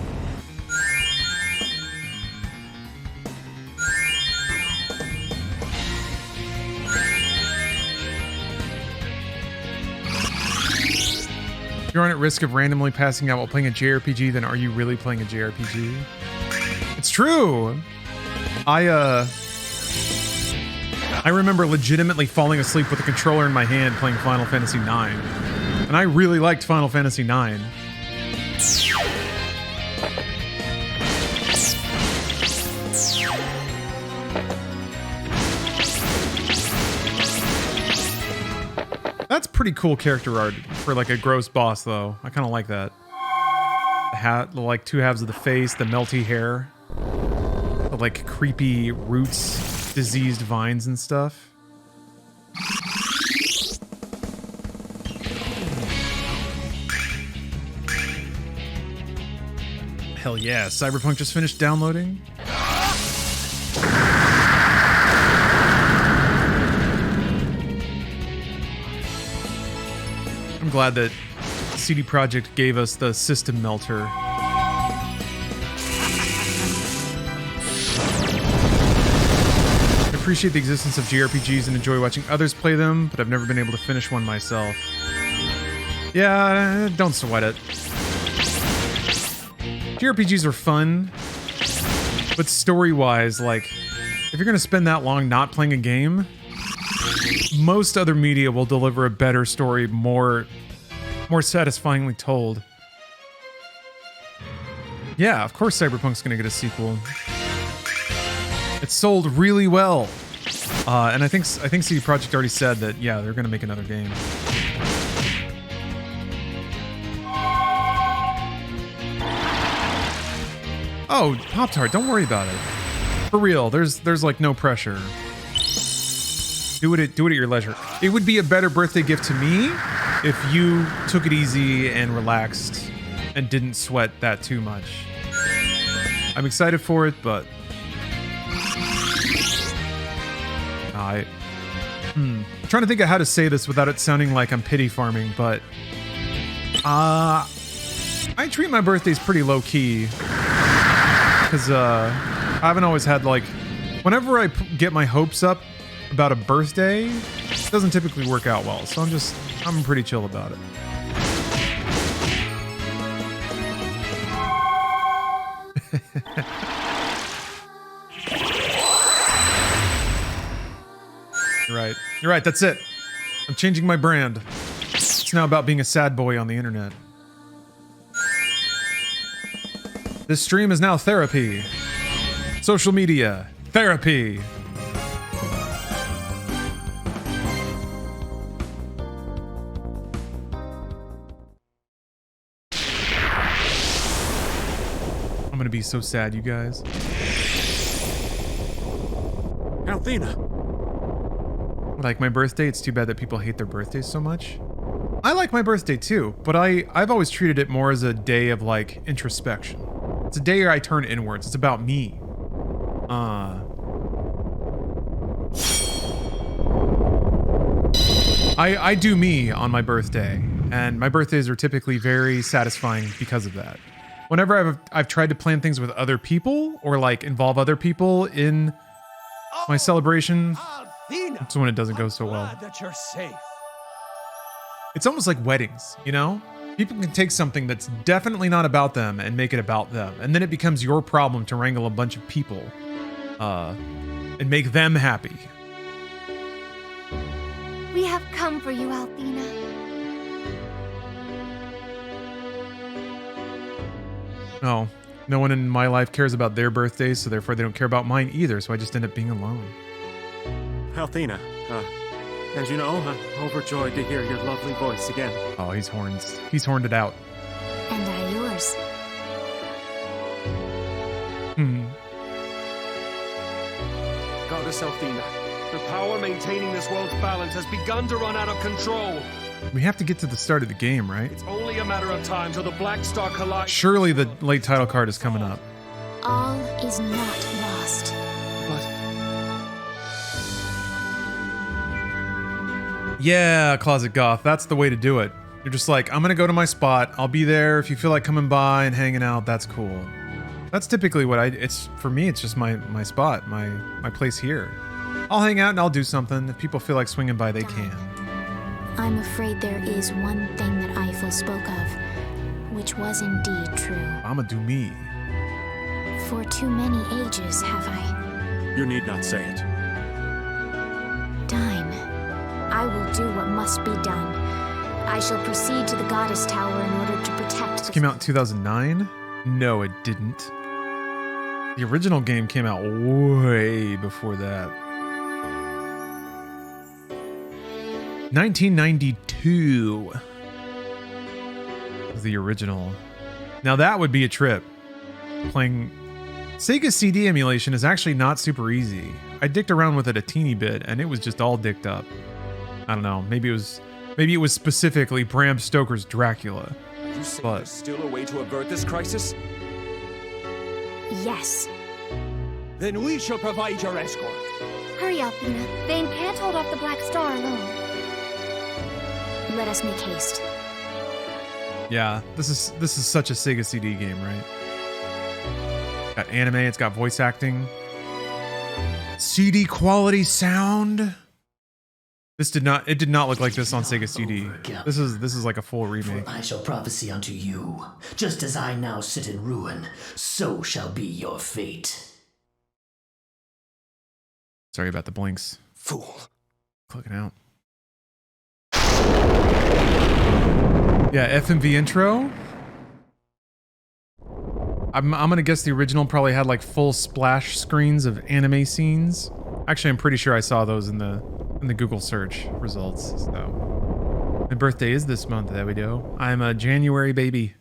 If you aren't at risk of randomly passing out while playing a JRPG, then are you really playing a JRPG? It's true! I remember legitimately falling asleep with a controller in my hand playing Final Fantasy IX. And I really liked Final Fantasy IX. That's pretty cool character art for like a gross boss though. I kind of like that. The hat, the like two halves of the face, the melty hair. The like creepy roots. Diseased vines and stuff. Hell yeah, Cyberpunk just finished downloading. I'm glad that CD Projekt gave us the system melter. appreciate the existence of JRPGs and enjoy watching others play them, but I've never been able to finish one myself. Yeah, don't sweat it. JRPGs are fun, but story-wise, like, if you're gonna spend that long not playing a game, most other media will deliver a better story, more satisfyingly told. Yeah, of course Cyberpunk's gonna get a sequel. It sold really well, and I think CD Projekt already said that, yeah, they're gonna make another game. Oh, Pop-Tart, don't worry about it. For real, there's like no pressure. Do it at your leisure. It would be a better birthday gift to me if you took it easy and relaxed and didn't sweat that too much. I'm excited for it, but I'm trying to think of how to say this without it sounding like I'm pity farming, but I treat my birthdays pretty low key because I haven't always had, like, whenever I get my hopes up about a birthday, it doesn't typically work out well, so I'm pretty chill about it. You're right, that's it. I'm changing my brand. It's now about being a sad boy on the internet. This stream is now therapy. Social media, therapy. I'm gonna be so sad, you guys. Althena! Like my birthday, it's too bad that people hate their birthdays so much. I like my birthday too, but I've always treated it more as a day of, like, introspection. It's a day where I turn inwards. It's about me. I do me on my birthday, and my birthdays are typically very satisfying because of that. Whenever I've tried to plan things with other people or, like, involve other people in my celebration, that's when it doesn't go so well. That you're safe. It's almost like weddings, you know? People can take something that's definitely not about them and make it about them, and then it becomes your problem to wrangle a bunch of people and make them happy. We have come for you, Althena. No, no one in my life cares about their birthdays, so therefore they don't care about mine either, so I just end up being alone. Althena, and you know, I'm overjoyed to hear your lovely voice again. Oh, he's horned it out. And I yours. Goddess Althena, the power maintaining this world's balance has begun to run out of control. We have to get to the start of the game, right? It's only a matter of time till the Black Star collides. Surely the late title card is coming up. All is not lost. Yeah, Closet Goth, that's the way to do it. You're just like, I'm gonna go to my spot, I'll be there, if you feel like coming by and hanging out, that's cool. That's typically what for me, it's just my spot, my place here. I'll hang out and I'll do something. If people feel like swinging by, they can. I'm afraid there is one thing that Eiffel spoke of, which was indeed true. I'ma do me. For too many ages have I... You need not say it. Dime. I will do what must be done. I shall proceed to the Goddess Tower in order to protect... This came out in 2009? No, it didn't. The original game came out way before that. 1992 was the original. Now that would be a trip. Playing Sega CD emulation is actually not super easy. I dicked around with it a teeny bit and it was just all dicked up. I don't know, maybe it was specifically Bram Stoker's Dracula. Are you saying there's still a way to avert this crisis? Yes. Then we shall provide your escort. Hurry, Althena. Vane can't hold off the Black Star alone. Let us make haste. Yeah, this is such a Sega CD game, right? It's got anime, it's got voice acting. CD quality sound. This did not look like this on Sega CD. This is like a full remake. I shall prophesy unto you, just as I now sit in ruin, so shall be your fate. Sorry about the blinks. Fool. Clicking out. Yeah, FMV intro. I'm gonna guess the original probably had like full splash screens of anime scenes. Actually, I'm pretty sure I saw those in the Google search results. So my birthday is this month. There we go. I'm a January baby,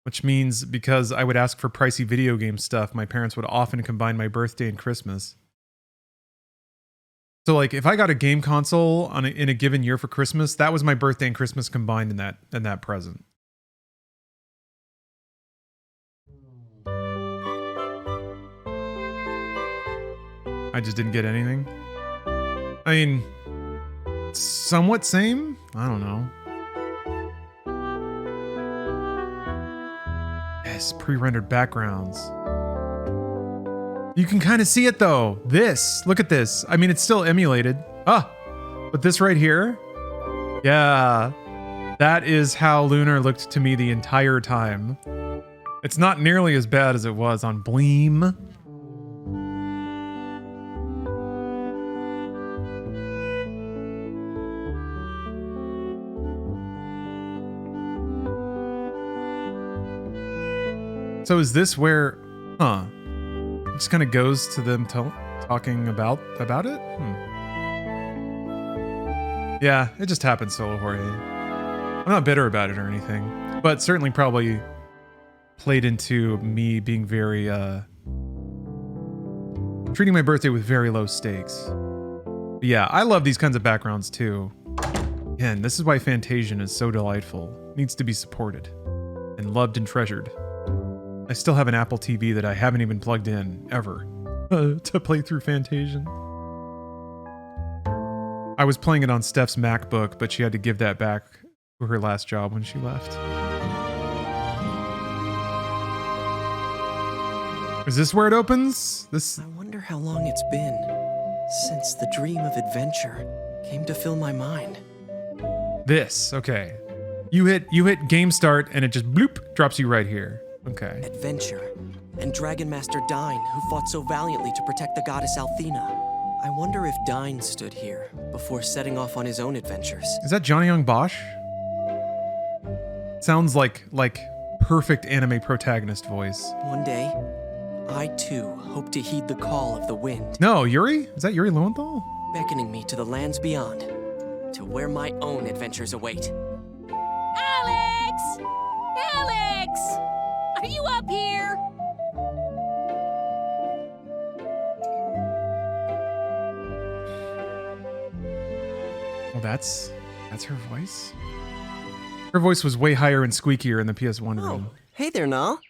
which means because I would ask for pricey video game stuff, my parents would often combine my birthday and Christmas. So like if I got a game console in a given year for Christmas, that was my birthday and Christmas combined in that present. I just didn't get anything. I mean, somewhat same? I don't know. Yes, pre-rendered backgrounds. You can kind of see it though. Look at this. I mean, it's still emulated. But this right here, yeah, that is how Lunar looked to me the entire time. It's not nearly as bad as it was on Bleem. So is this where, it just kind of goes to them talking about it? Yeah, it just happened solo, Jorge. I'm not bitter about it or anything, but certainly probably played into me being very, treating my birthday with very low stakes. But yeah, I love these kinds of backgrounds too. Again, this is why Fantasian is so delightful. It needs to be supported and loved and treasured. I still have an Apple TV that I haven't even plugged in, ever, to play through Fantasian. I was playing it on Steph's MacBook, but she had to give that back to her last job when she left. Is this where it opens? I wonder how long it's been since the dream of adventure came to fill my mind. This, okay. You hit game start and it just bloop, drops you right here. Okay. Adventure, and Dragon Master Dine, who fought so valiantly to protect the goddess Althena. I wonder if Dine stood here before setting off on his own adventures. Is that Johnny Young Bosch? Sounds like perfect anime protagonist voice. One day, I too hope to heed the call of the wind. No, Yuri? Is that Yuri Lowenthal? Beckoning me to the lands beyond, to where my own adventures await. Alex! Alex! Are you up here? Well, that's her voice? Her voice was way higher and squeakier in the PS1 room. Hey there, Nal.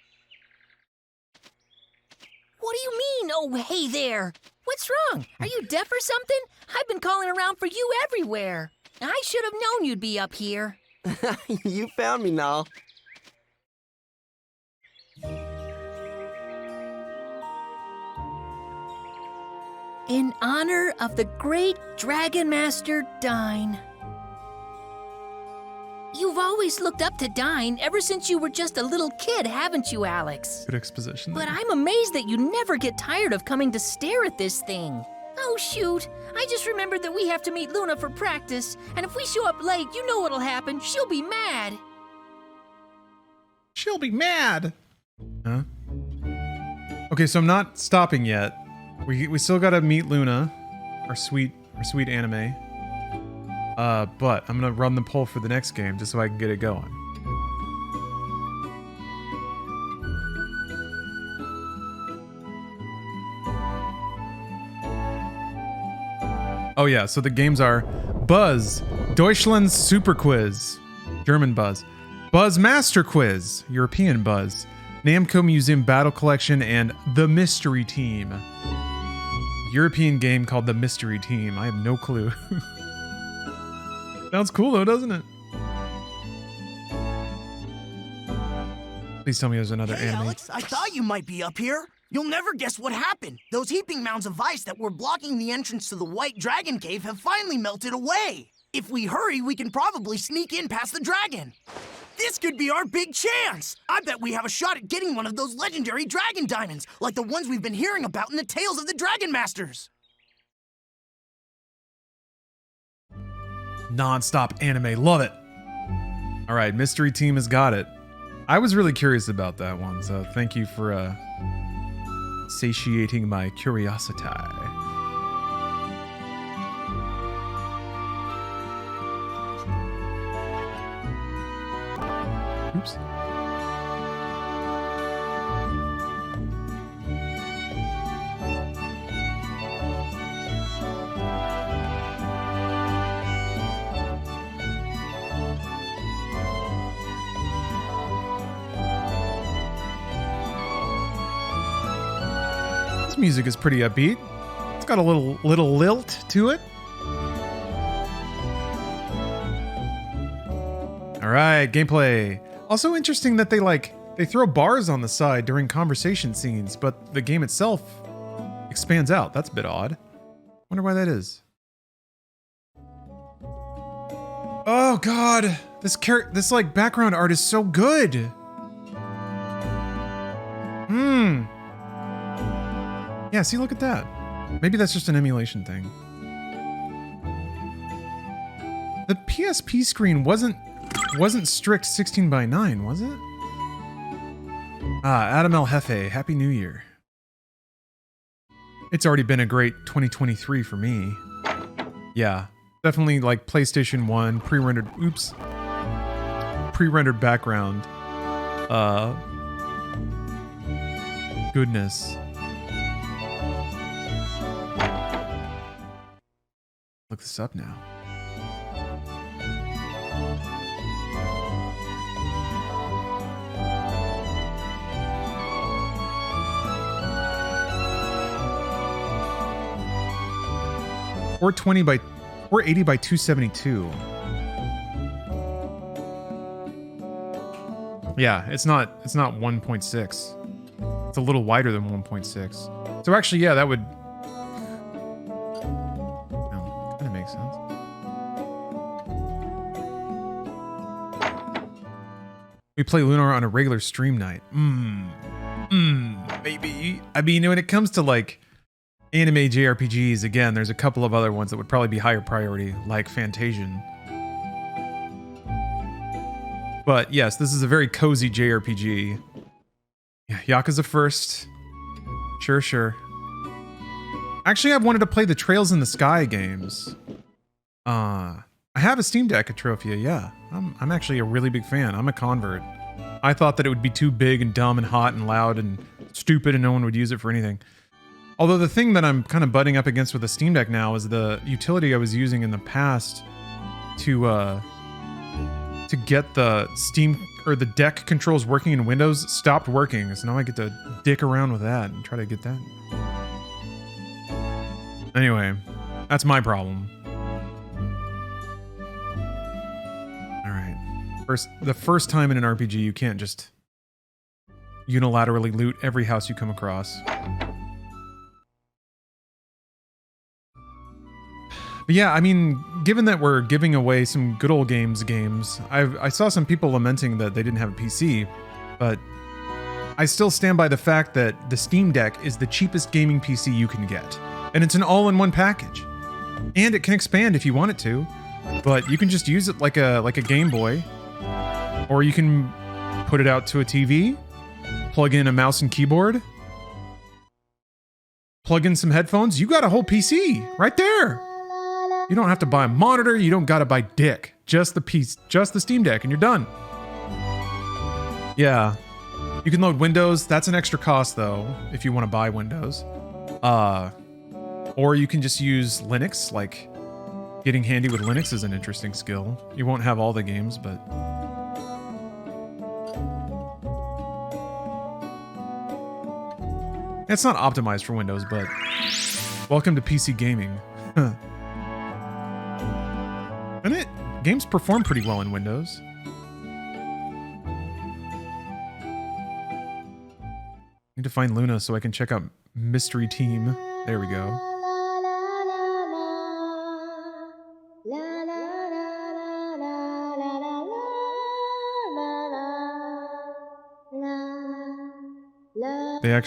What do you mean, oh, hey there? What's wrong? Are you deaf or something? I've been calling around for you everywhere. I should have known you'd be up here. You found me, Nal. In honor of the great Dragon Master Dine. You've always looked up to Dine ever since you were just a little kid, haven't you, Alex? Good exposition. But I'm amazed that you never get tired of coming to stare at this thing. Oh, shoot. I just remembered that we have to meet Luna for practice, and if we show up late, you know what'll happen. She'll be mad. She'll be mad. Huh? Okay, so I'm not stopping yet. We still gotta meet Luna, our sweet anime. But I'm gonna run the poll for the next game just so I can get it going. Oh yeah, so the games are Buzz, Deutschland's Super Quiz, German Buzz, Buzz Master Quiz, European Buzz, Namco Museum Battle Collection, and The Mystery Team. European game called The Mystery Team. I have no clue. Sounds cool though, doesn't it? Please tell me there's another Hey, anime. Alex, I thought you might be up here. You'll never guess what happened. Those heaping mounds of ice that were blocking the entrance to the White Dragon Cave have finally melted away. If we hurry, we can probably sneak in past the dragon. This could be our big chance. I bet we have a shot at getting one of those legendary dragon diamonds, like the ones we've been hearing about in the tales of the Dragon Masters. Non-stop anime, love it. All right, mystery team has got it. I was really curious about that one, so thank you for satiating my curiosity. Oops. This music is pretty upbeat. It's got a little lilt to it. All right, gameplay. Also interesting that they throw bars on the side during conversation scenes, but the game itself expands out. That's a bit odd. Wonder why that is. Oh god, this background art is so good. Yeah, see, look at that. Maybe that's just an emulation thing. The PSP screen wasn't strict 16:9, was it? Adam El Jefe, Happy New Year. It's already been a great 2023 for me. Yeah, definitely like PlayStation 1, pre-rendered background. Goodness. Look this up now. $480 by 272. Yeah, it's not 1.6. It's a little wider than 1.6. So actually, yeah, that would kind of make sense. We play Lunar on a regular stream night. Maybe. I mean, when it comes to like anime JRPGs, again, there's a couple of other ones that would probably be higher priority, like Fantasian. But yes, this is a very cozy JRPG. Yeah, Yakuza first. Sure. Actually, I've wanted to play the Trails in the Sky games. I have a Steam Deck Atrophia, yeah. I'm actually a really big fan. I'm a convert. I thought that it would be too big and dumb and hot and loud and stupid and no one would use it for anything. Although the thing that I'm kind of butting up against with the Steam Deck now is the utility I was using in the past to get the Steam or the deck controls working in Windows stopped working. So now I get to dick around with that and try to get that. Anyway, that's my problem. All right. The first time in an RPG, you can't just unilaterally loot every house you come across. But yeah, I mean, given that we're giving away some good old games, I saw some people lamenting that they didn't have a PC, but I still stand by the fact that the Steam Deck is the cheapest gaming PC you can get. And it's an all-in-one package. And it can expand if you want it to, but you can just use it like a Game Boy, or you can put it out to a TV, plug in a mouse and keyboard, plug in some headphones, you got a whole PC right there. You don't have to buy a monitor, you don't gotta buy dick. Just the Steam Deck and you're done. Yeah. You can load Windows, that's an extra cost though, if you want to buy Windows. Or you can just use Linux, like getting handy with Linux is an interesting skill. You won't have all the games, but... It's not optimized for Windows, but welcome to PC gaming. And games perform pretty well in Windows. Need to to find Luna so I can check out Mystery Team. There we go.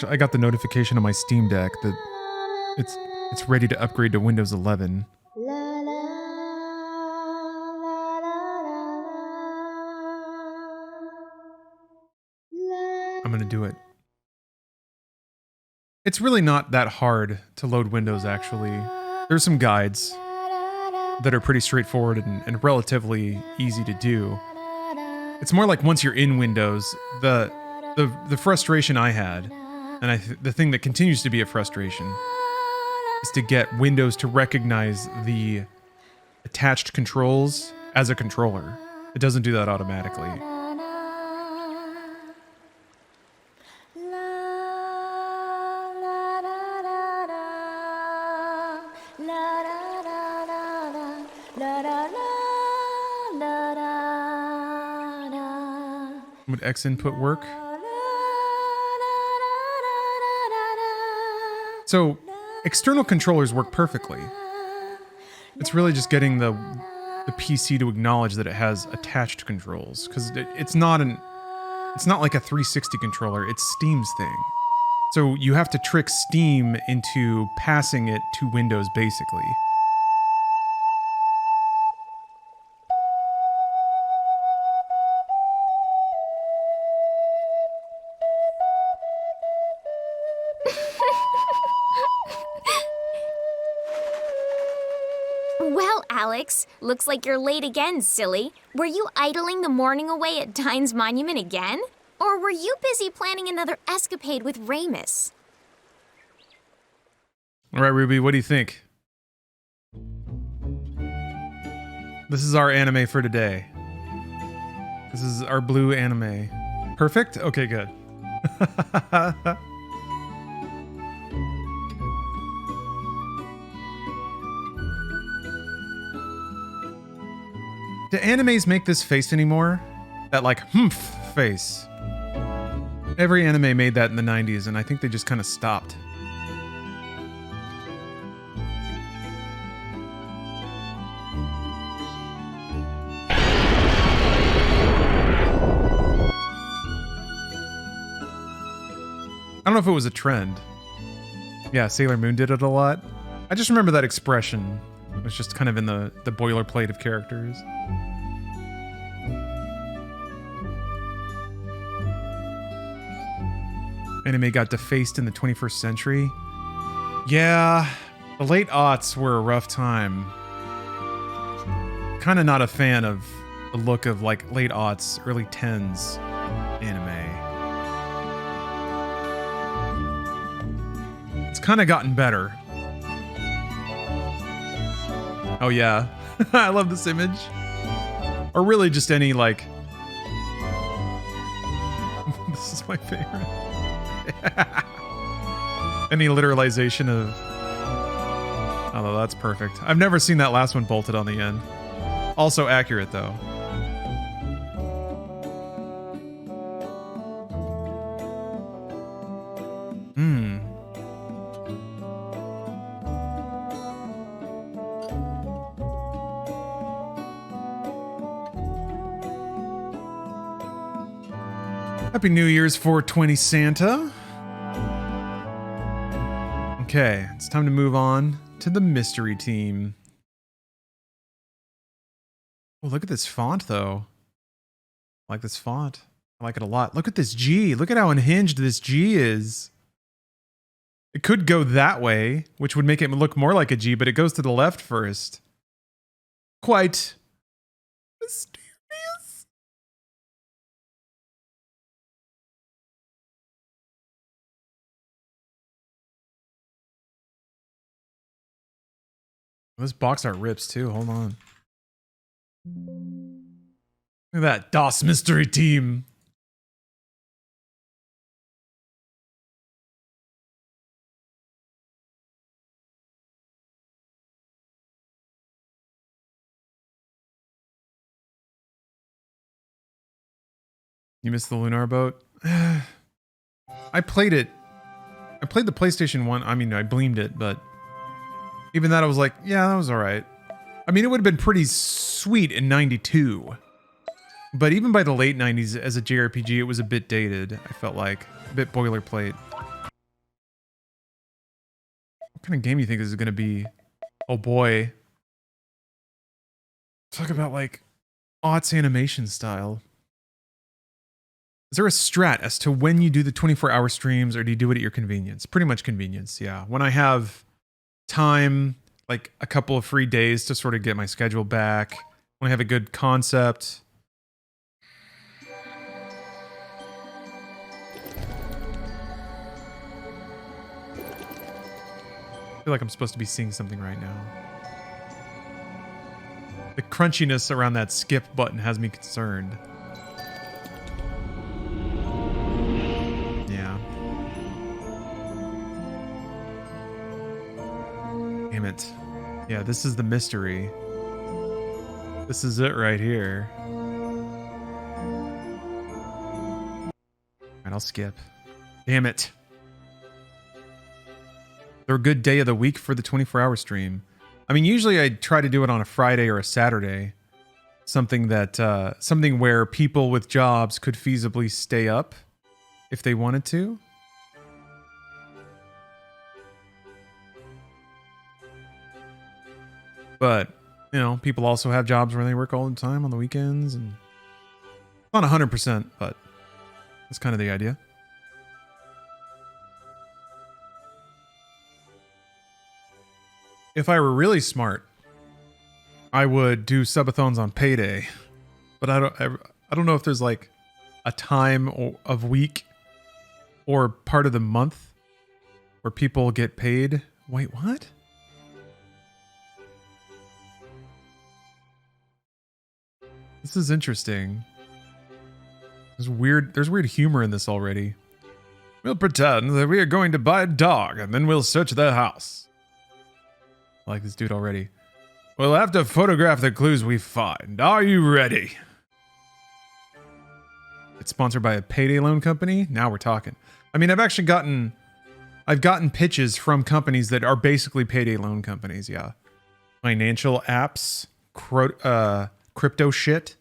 I got the notification on my Steam Deck that it's ready to upgrade to Windows 11. I'm gonna do it. It's really not that hard to load Windows, actually. There's some guides that are pretty straightforward and relatively easy to do. It's more like once you're in Windows, the frustration I had, and the thing that continues to be a frustration, is to get Windows to recognize the attached controls as a controller. It doesn't do that automatically. Would X input work? So, external controllers work perfectly. It's really just getting the PC to acknowledge that it has attached controls, because it's not like a 360 controller, it's Steam's thing. So you have to trick Steam into passing it to Windows, basically. Well, Alex, looks like you're late again, silly. Were you idling the morning away at Dine's monument again? Or were you busy planning another escapade with Ramus? All right, Ruby, what do you think? This is our anime for today. This is our blue anime. Perfect? Okay, good. Do animes make this face anymore? That like humph face. Every anime made that in the 90s, and I think they just kind of stopped. I don't know if it was a trend. Yeah, Sailor Moon did it a lot. I just remember that expression. It was just kind of in the boilerplate of characters. Anime got defaced in the 21st century. Yeah, the late aughts were a rough time. Kind of not a fan of the look of like late aughts, early 10s anime. It's kind of gotten better. Oh yeah, I love this image. Or really just any like... This is my favorite. Any literalization of... Oh, that's perfect. I've never seen that last one bolted on the end. Also accurate, though. Hmm. Happy New Year's 420 Santa. Okay, it's time to move on to the mystery team. Oh, look at this font, though. I like this font. I like it a lot. Look at this G. Look at how unhinged this G is. It could go that way, which would make it look more like a G, but it goes to the left first. Quite mysterious. This box art rips too. Hold on. Look at that DOS mystery team. You missed the Lunar boat? I played it I played the PlayStation 1. I mean, I bleamed it, but even that I was like, yeah, that was all right. I mean, it would have been pretty sweet in 92. But even by the late 90s as a JRPG, it was a bit dated, I felt like. A bit boilerplate. What kind of game do you think this is going to be? Oh boy. Talk about like aughts animation style. Is there a strat as to when you do the 24-hour streams, or do you do it at your convenience? Pretty much convenience, yeah. When I have time, like a couple of free days to sort of get my schedule back, when I have a good concept. I feel like I'm supposed to be seeing something right now. The crunchiness around that skip button has me concerned. Yeah. Damn it. Yeah, this is the mystery. This is it right here. Alright, I'll skip. Damn it. They're a good day of the week for the 24-hour stream. I mean, usually I try to do it on a Friday or a Saturday. Something that, something where people with jobs could feasibly stay up if they wanted to. But, you know, people also have jobs where they work all the time on the weekends, and not 100%, but that's kind of the idea. If I were really smart, I would do subathons on payday, but I don't know if there's like a time of week or part of the month where people get paid. Wait, what? This is interesting. There's weird humor in this already. We'll pretend that we are going to buy a dog, and then we'll search their house. I like this dude already. We'll have to photograph the clues we find. Are you ready? It's sponsored by a payday loan company. Now we're talking. I mean, I've gotten pitches from companies that are basically payday loan companies. Yeah. Financial apps, crypto shit.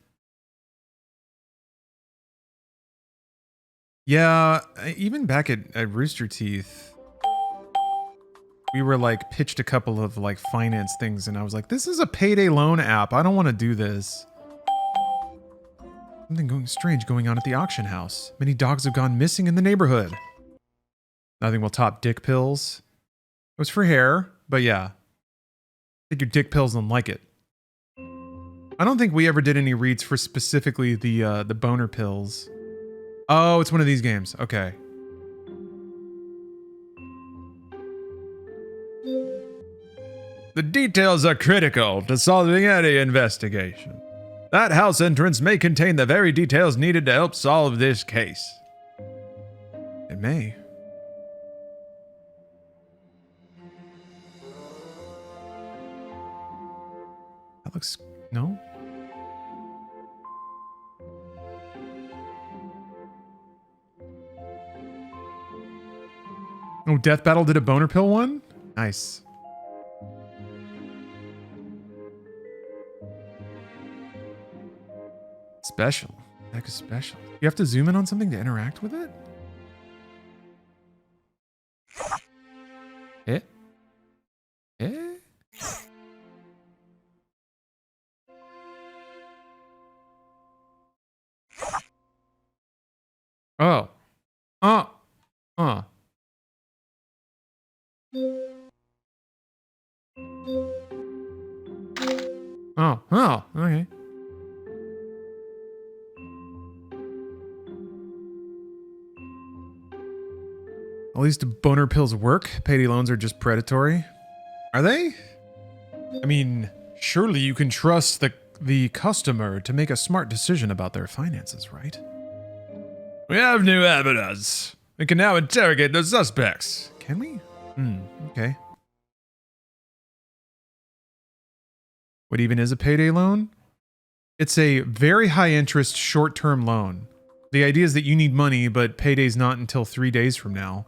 Yeah. Even back at Rooster Teeth, we were like pitched a couple of like finance things, and I was like, this is a payday loan app. I don't want to do this. Something strange going on at the auction house. Many dogs have gone missing in the neighborhood. Nothing will top dick pills. It was for hair, but yeah. Take your dick pills and like it. I don't think we ever did any reads for specifically the boner pills. Oh, it's one of these games. Okay. The details are critical to solving any investigation. That house entrance may contain the very details needed to help solve this case. It may. That looks... no? Oh, Death Battle did a boner pill one? Nice. Special. Heck is special. You have to zoom in on something to interact with it? Oh. Oh, okay. At least boner pills work. Payday loans are just predatory. Are they? I mean, surely you can trust the customer to make a smart decision about their finances, right? We have new evidence. We can now interrogate the suspects. Can we? Okay. What even is a payday loan? It's a very high interest short-term loan. The idea is that you need money, but payday's not until 3 days from now.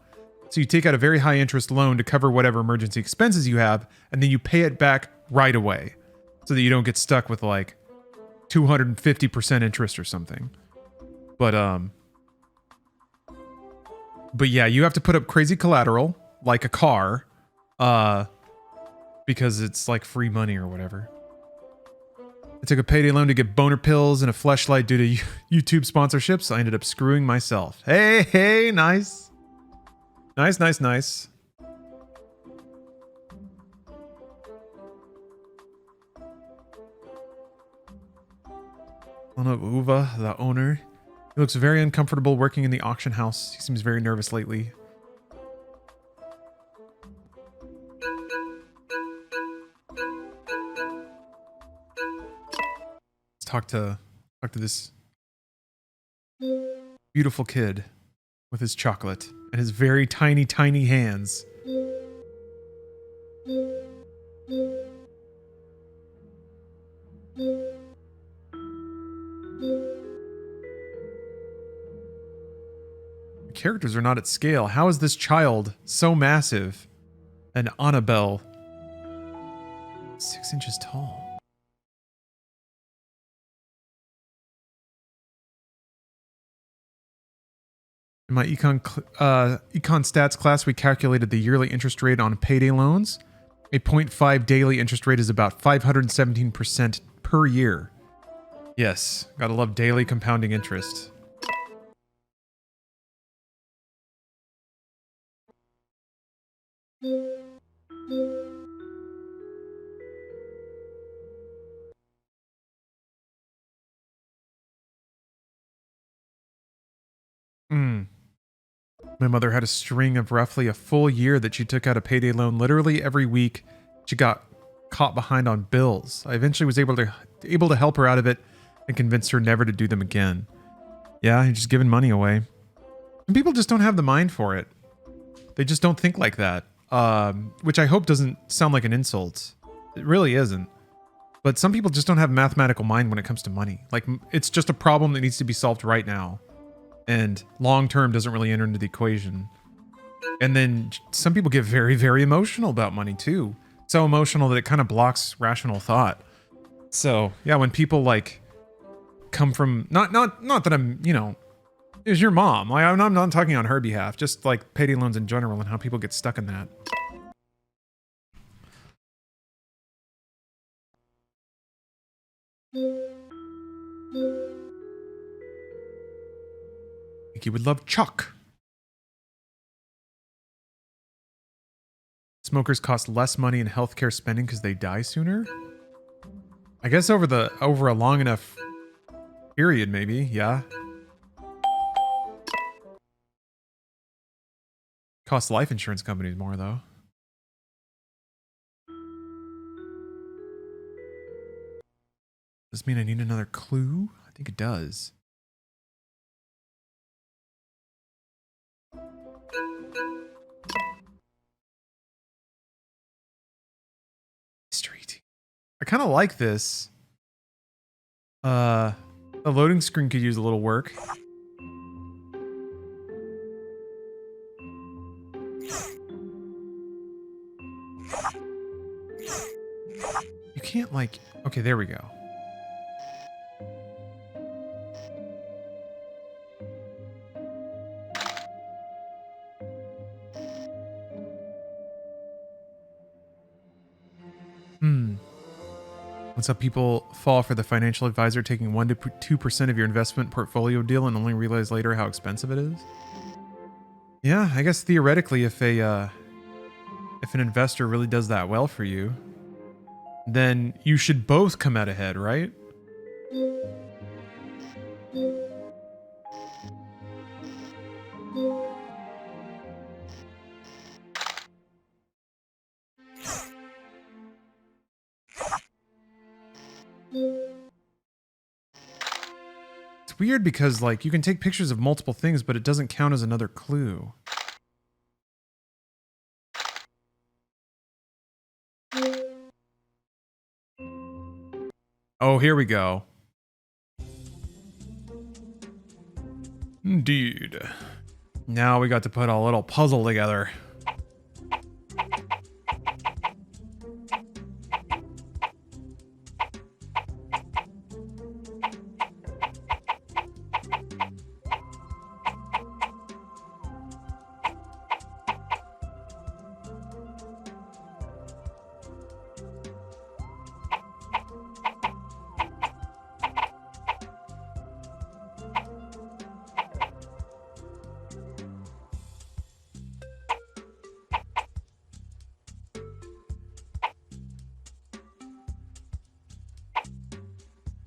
So you take out a very high interest loan to cover whatever emergency expenses you have, and then you pay it back right away so that you don't get stuck with like 250% interest or something. But yeah, you have to put up crazy collateral like a car because it's like free money or whatever. I took a payday loan to get boner pills and a fleshlight due to YouTube sponsorships. I ended up screwing myself. Hey, nice. Nice. One of Uva, the owner. He looks very uncomfortable working in the auction house. He seems very nervous lately. Let's talk to this beautiful kid with his chocolate and his very tiny hands. The characters are not at scale. How is this child so massive? And Annabelle 6 inches tall. In my econ stats class, we calculated the yearly interest rate on payday loans. A 0.5 daily interest rate is about 517% per year. Yes, gotta love daily compounding interest. My mother had a string of roughly a full year that she took out a payday loan literally every week. She got caught behind on bills. I eventually was able to help her out of it and convince her never to do them again. Yeah, you're just giving money away. And people just don't have the mind for it. They just don't think like that. Which I hope doesn't sound like an insult. It really isn't. But some people just don't have a mathematical mind when it comes to money. Like, it's just a problem that needs to be solved right now. And long-term doesn't really enter into the equation. And then some people get very, very emotional about money too. So emotional that it kind of blocks rational thought. So yeah, when people like come from, not that I'm, you know, is your mom. Like, I'm not talking on her behalf, just like payday loans in general and how people get stuck in that. I think you would love Chuck. Smokers cost less money in healthcare spending because they die sooner? I guess over a long enough period, maybe, yeah. Costs life insurance companies more, though. Does this mean I need another clue? I think it does. Street. I kind of like this. The loading screen could use a little work. You can't like... Okay, there we go. What's up, people fall for the financial advisor taking 1 to 2% of your investment portfolio deal and only realize later how expensive it is? Yeah, I guess theoretically, if an investor really does that well for you, then you should both come out ahead, right? It's weird because, like, you can take pictures of multiple things, but it doesn't count as another clue. Oh, here we go. Indeed. Now we got to put a little puzzle together.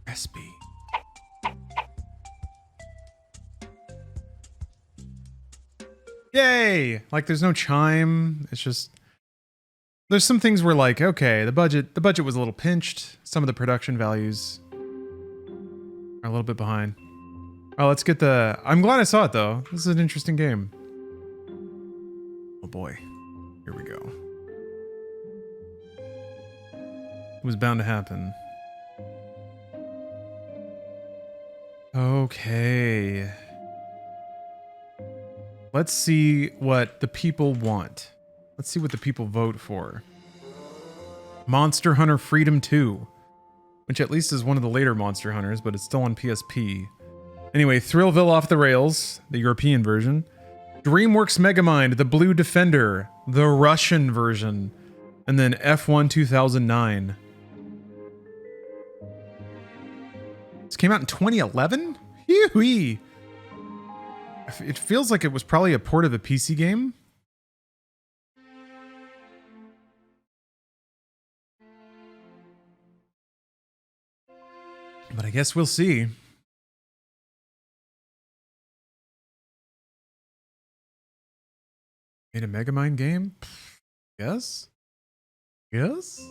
Recipe. Yay! Like there's no chime. It's just there's some things where like, okay, the budget was a little pinched. Some of the production values are a little bit behind. Oh, let's get the I'm glad I saw it though. This is an interesting game. Oh boy. Here we go. It was bound to happen. Okay. Let's see what the people want. Let's see what the people vote for. Monster Hunter Freedom 2, which at least is one of the later Monster Hunters, but it's still on PSP. Anyway, Thrillville Off the Rails, the European version. DreamWorks Megamind, the Blue Defender, the Russian version. And then F1 2009. This came out in 2011? Hee-wee! It feels like it was probably a port of a PC game. But I guess we'll see. Made a Megamind game? Yes? Yes?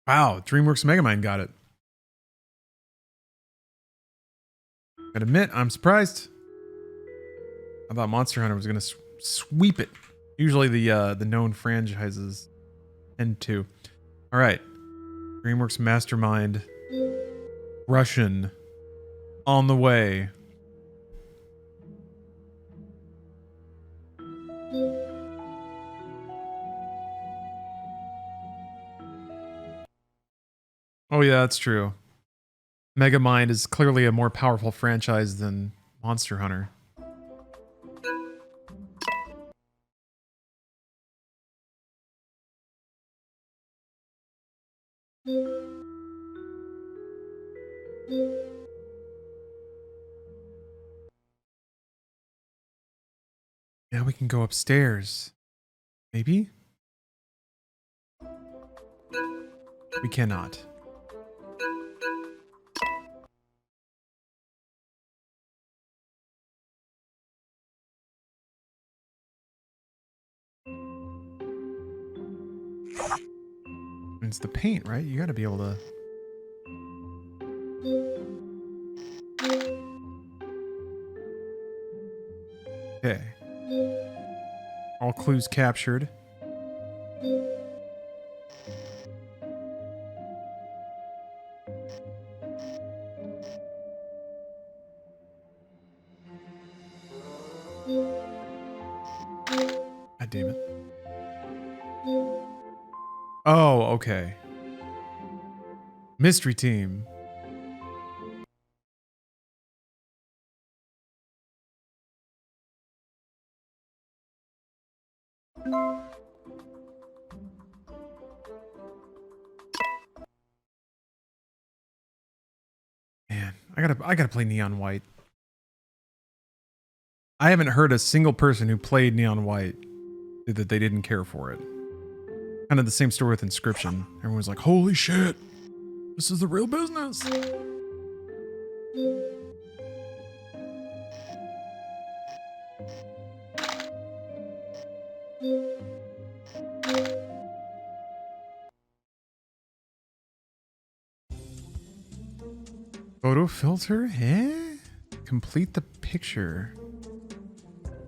Wow, DreamWorks Megamind got it. Gotta admit, I'm surprised. I thought Monster Hunter was gonna sweep it. Usually the known franchises tend to. All right, DreamWorks Mastermind, Russian, on the way. Oh yeah, that's true. Megamind is clearly a more powerful franchise than Monster Hunter. Now we can go upstairs. Maybe? We cannot. It's the paint, right? You gotta be able to... Okay. All clues captured. God damn it. Oh, okay. Mystery team. Man, I gotta play Neon White. I haven't heard a single person who played Neon White that they didn't care for it. Kind of the same story with Inscription. Everyone's like, holy shit, this is the real business. Photo filter? Eh? Complete the picture.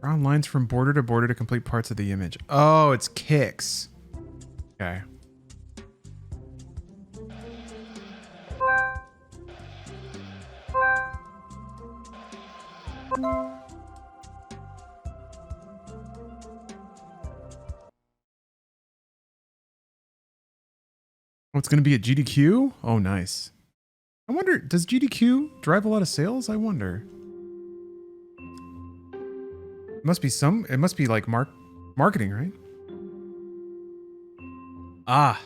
Brown lines from border to border to complete parts of the image. Oh, it's kicks. Okay. Oh, it's going to be at GDQ? Oh, nice. I wonder, does GDQ drive a lot of sales? I wonder. It must be like marketing, right? Ah,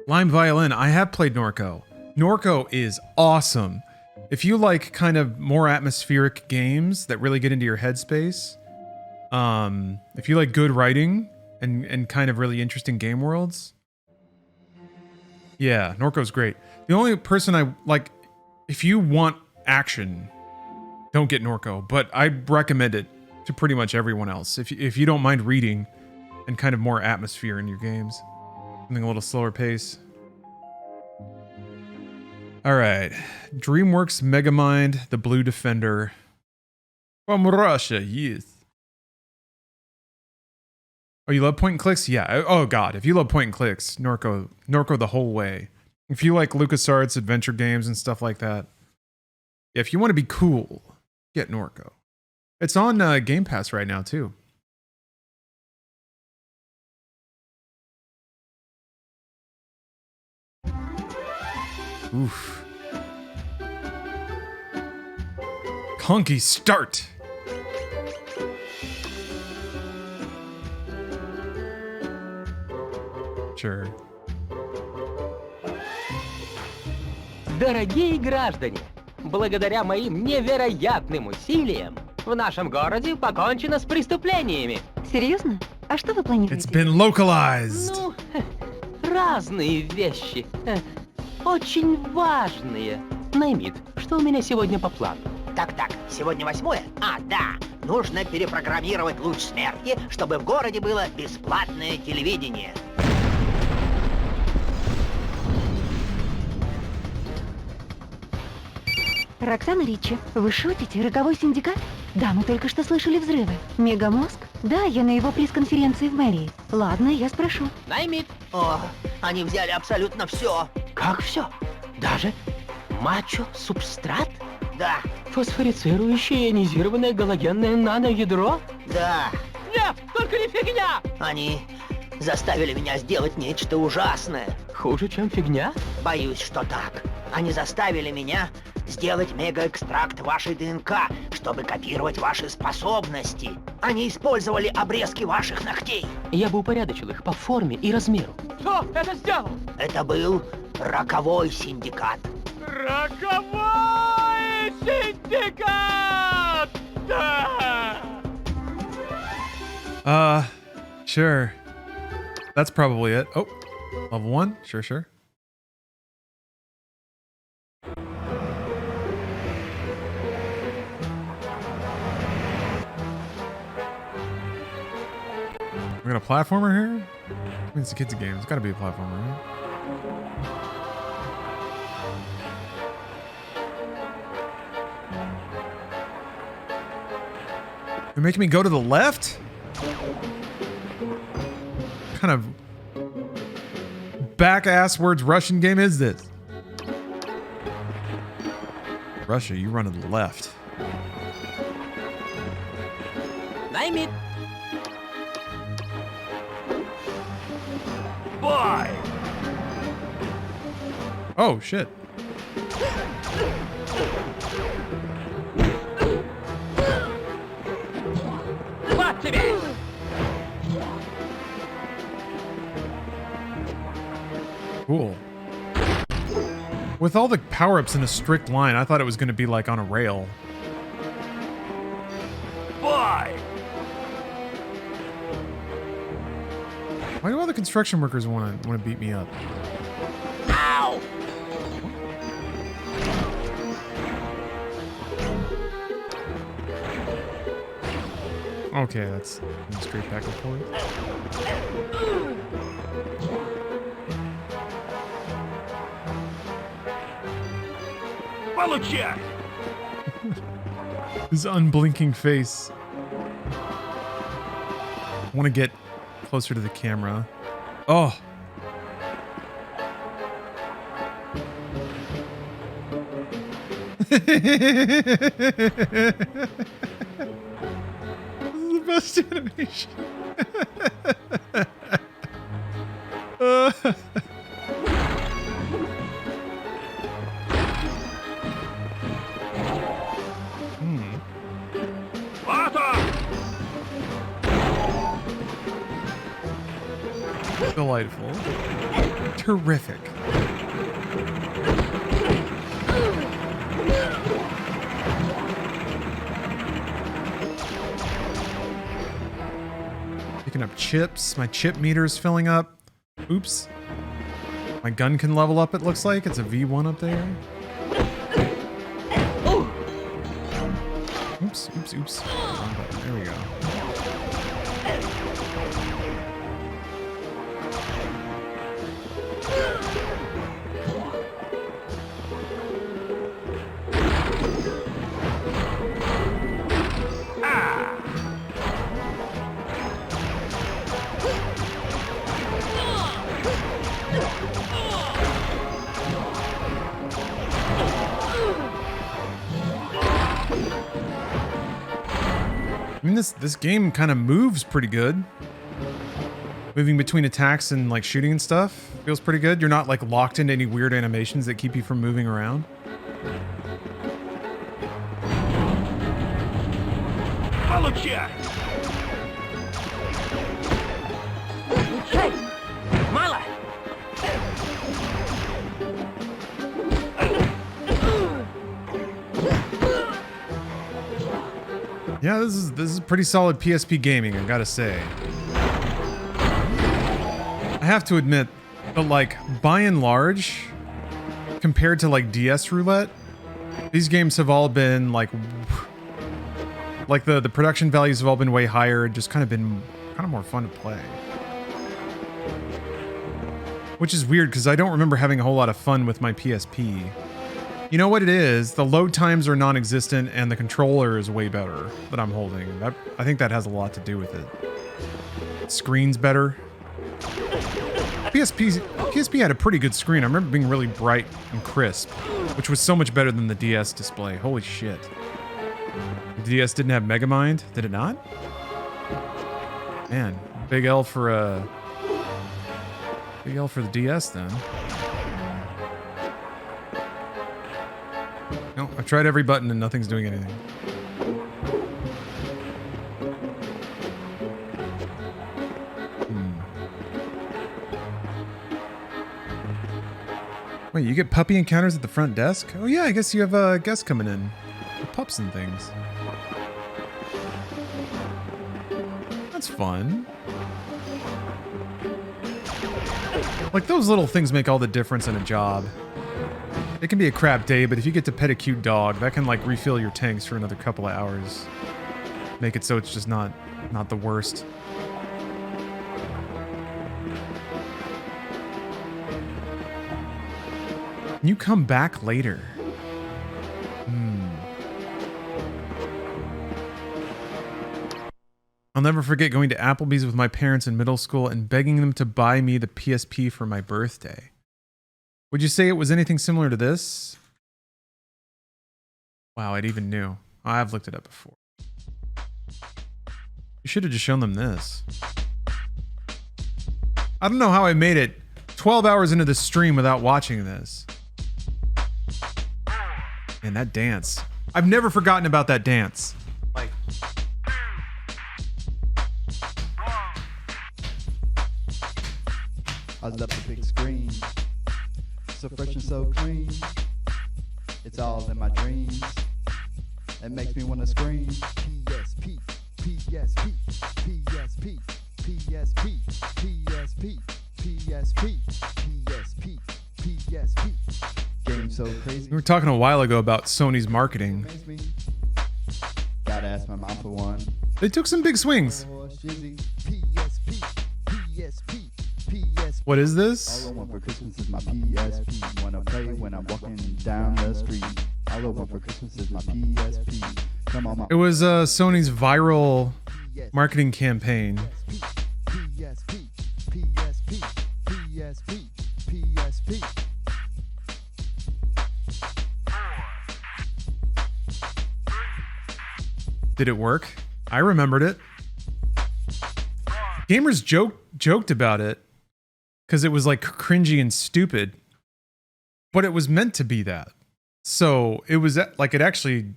Lime Violin. I have played Norco. Norco is awesome. If you like kind of more atmospheric games that really get into your headspace, if you like good writing and kind of really interesting game worlds, yeah, Norco's great. The only person I like, if you want action, don't get Norco, but I recommend it to pretty much everyone else. If you don't mind reading and kind of more atmosphere in your games, something a little slower pace. All right, DreamWorks Megamind, The Blue Defender from Russia. Yes. Oh, you love point and clicks? Yeah. Oh God, if you love point and clicks, Norco the whole way. If you like LucasArts adventure games and stuff like that, if you want to be cool, get Norco. It's on Game Pass right now too. Oof. Clunky start. Sure. Дорогие граждане, благодаря моим невероятным усилиям в нашем городе покончено с преступлениями. Серьезно? А что вы планируете? It's been localized. Ну, разные вещи. Очень важные. Наймит, что у меня сегодня по плану? Так, сегодня 8-е? А, да. Нужно перепрограммировать луч смерти, чтобы в городе было бесплатное телевидение. Роксана Ричи, вы шутите? Роковой синдикат? Да, мы только что слышали взрывы. Мегамозг? Да, я на его пресс-конференции в мэрии. Ладно, я спрошу. Наймит. О, они взяли абсолютно все. Как все? Даже мачо-субстрат? Да. Фосфорицирующее ионизированное галогенное наноядро? Да. Нет, только не фигня! Они заставили меня сделать нечто ужасное. Хуже, чем фигня? Боюсь, что так. Они заставили меня сделать мегаэкстракт вашей ДНК, чтобы копировать ваши способности. Они использовали обрезки ваших ногтей. Я бы упорядочил их по форме и размеру. Кто это сделал? Это был роковой синдикат. Роковой синдикат! Да! Sure. That's probably it. Oh, level 1? Sure. We got a platformer here? I mean, it's a kids' game. It's gotta be a platformer, right? You're making me go to the left? What kind of back-ass-words Russian game is this? Russia, you run to the left. Name it. Bye. Oh, shit. Cool. With all the power-ups in a strict line, I thought it was going to be like on a rail. Bye. Why do all the construction workers want to beat me up? Ow! Okay, that's straight back and forth. Получай! His unblinking face. want to get closer to the camera. Oh. This is the best animation. Delightful. Terrific. Picking up chips. My chip meter is filling up. Oops. My gun can level up, it looks like. It's a V1 up there. Oops, oops, oops. There we go. I mean, this game kind of moves pretty good. Moving between attacks and like shooting and stuff feels pretty good. You're not like locked into any weird animations that keep you from moving around. Получай! Hey, Mila! Yeah, this is pretty solid PSP gaming, I gotta say. I have to admit that, like, by and large, compared to like DS Roulette, these games have all been like the production values have all been way higher, just kind of more fun to play. Which is weird because I don't remember having a whole lot of fun with my PSP. You know what it is? The load times are non-existent and the controller is way better that I'm holding. I think that has a lot to do with it. Screen's better. PSP had a pretty good screen. I remember being really bright and crisp, which was so much better than the DS display. Holy shit. The DS didn't have Megamind? Did it not? Man, big L for the DS then. No, I've tried every button and nothing's doing anything. Wait, you get puppy encounters at the front desk? Oh yeah, I guess you have guests coming in. Pups and things. That's fun. Like, those little things make all the difference in a job. It can be a crap day, but if you get to pet a cute dog, that can like refill your tanks for another couple of hours. Make it so it's just not the worst. You come back later. I'll never forget going to Applebee's with my parents in middle school and begging them to buy me the PSP for my birthday. Would you say it was anything similar to this? Wow, it even knew. I've looked it up before. You should have just shown them this. I don't know how I made it 12 hours into the stream without watching this. And that dance. I've never forgotten about that dance. Like, I love the big screen. So fresh and so clean. It's all in my dreams. It makes me want to scream. PSP, PSP, PSP, PSP, PSP, PSP, PSP, PSP. Game so crazy. We were talking a while ago about Sony's marketing. Gotta ask my mom for one. They took some big swings. What is this? All I want for Christmas is my PSP. Wanna play when I'm walking down the street. All I want for Christmas is my PSP. Come on, It was Sony's viral marketing campaign. PSP, PSP, PSP, PSP. Did it work? I remembered it. Gamers joked about it because it was like cringy and stupid, but it was meant to be that. So it was like it actually,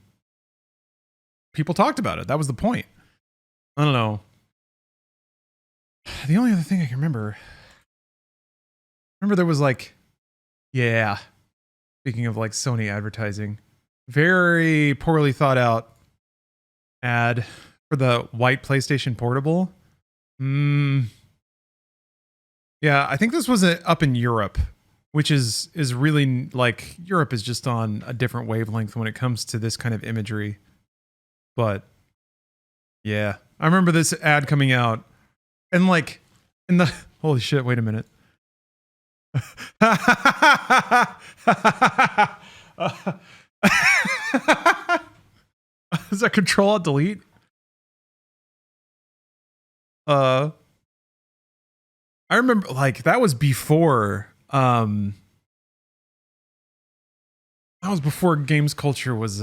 people talked about it. That was the point. I don't know. The only other thing I can remember there was like, yeah, speaking of like Sony advertising, very poorly thought out ad for the white PlayStation Portable. Yeah, I think this was up in Europe, which is really like, Europe is just on a different wavelength when it comes to this kind of imagery. But yeah, I remember this ad coming out and like in the, holy shit, wait a minute. Is that Control-Alt-Delete? I remember like that was before games culture was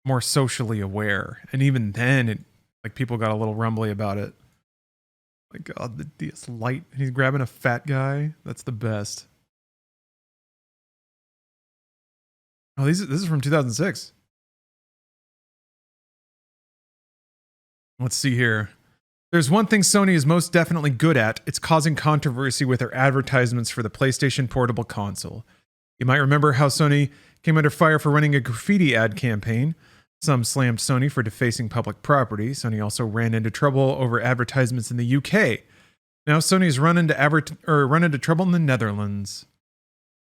more socially aware, and even then it like people got a little rumbly about it. My god, this light, he's grabbing a fat guy. That's the best. Oh, this is from 2006. Let's see here. There's one thing Sony is most definitely good at. It's causing controversy with their advertisements for the PlayStation Portable console. You might remember how Sony came under fire for running a graffiti ad campaign. Some slammed Sony for defacing public property. Sony also ran into trouble over advertisements in the UK. Now Sony's run into trouble in the Netherlands.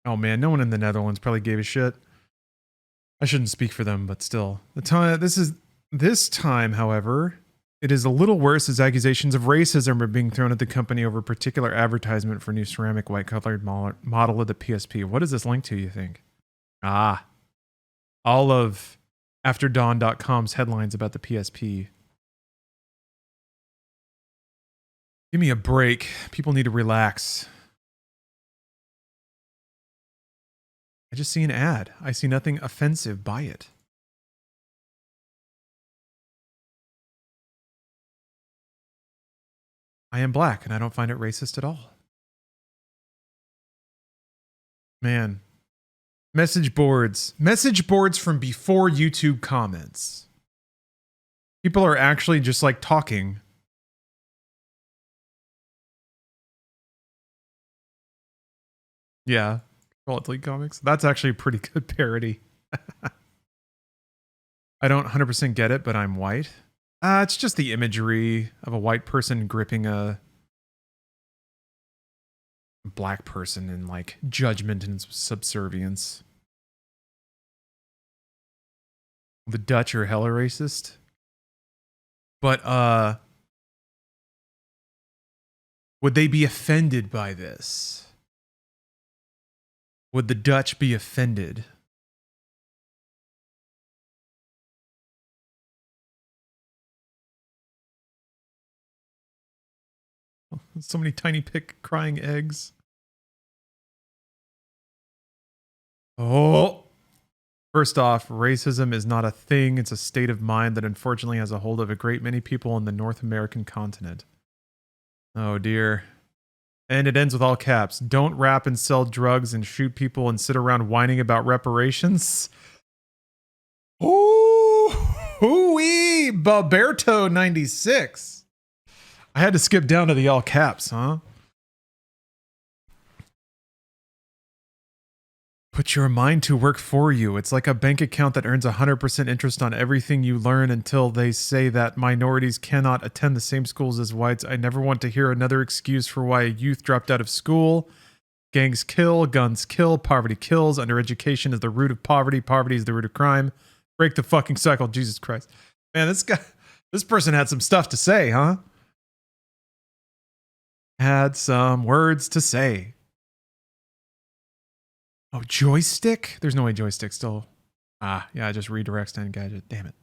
Oh man, no one in the Netherlands probably gave a shit. I shouldn't speak for them, but still. This time, however, it is a little worse as accusations of racism are being thrown at the company over a particular advertisement for new ceramic white-colored model of the PSP. What is this linked to, you think? Ah. All of AfterDawn.com's headlines about the PSP. Give me a break. People need to relax. I just see an ad. I see nothing offensive by it. I am black and I don't find it racist at all. Man. Message boards. Message boards from before YouTube comments. People are actually just like talking. Yeah. Delete comics. That's actually a pretty good parody. I don't 100% get it, but I'm white. It's just the imagery of a white person gripping a black person in like judgment and subservience. The Dutch are hella racist. But would they be offended by this? Would the Dutch be offended? So many tiny pig crying eggs. Oh. First off, racism is not a thing. It's a state of mind that unfortunately has a hold of a great many people on the North American continent. Oh dear. And it ends with all caps. Don't rap and sell drugs and shoot people and sit around whining about reparations. Ooh, hooey, Baberto 96. I had to skip down to the all caps, huh? Put your mind to work for you. It's like a bank account that earns 100% interest on everything you learn until they say that minorities cannot attend the same schools as whites. I never want to hear another excuse for why a youth dropped out of school. Gangs kill, guns kill, poverty kills. Undereducation is the root of poverty. Poverty is the root of crime. Break the fucking cycle, Jesus Christ. Man, this person had some stuff to say, huh? Had some words to say. Oh, joystick? There's no way joystick still. Ah, yeah, it just redirects to Engadget. Damn it.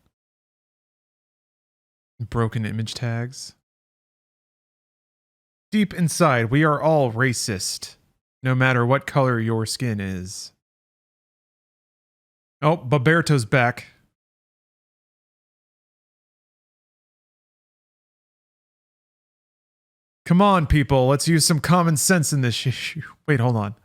Broken image tags. Deep inside, we are all racist, no matter what color your skin is. Oh, Baberto's back. Come on, people, let's use some common sense in this issue. Wait, hold on.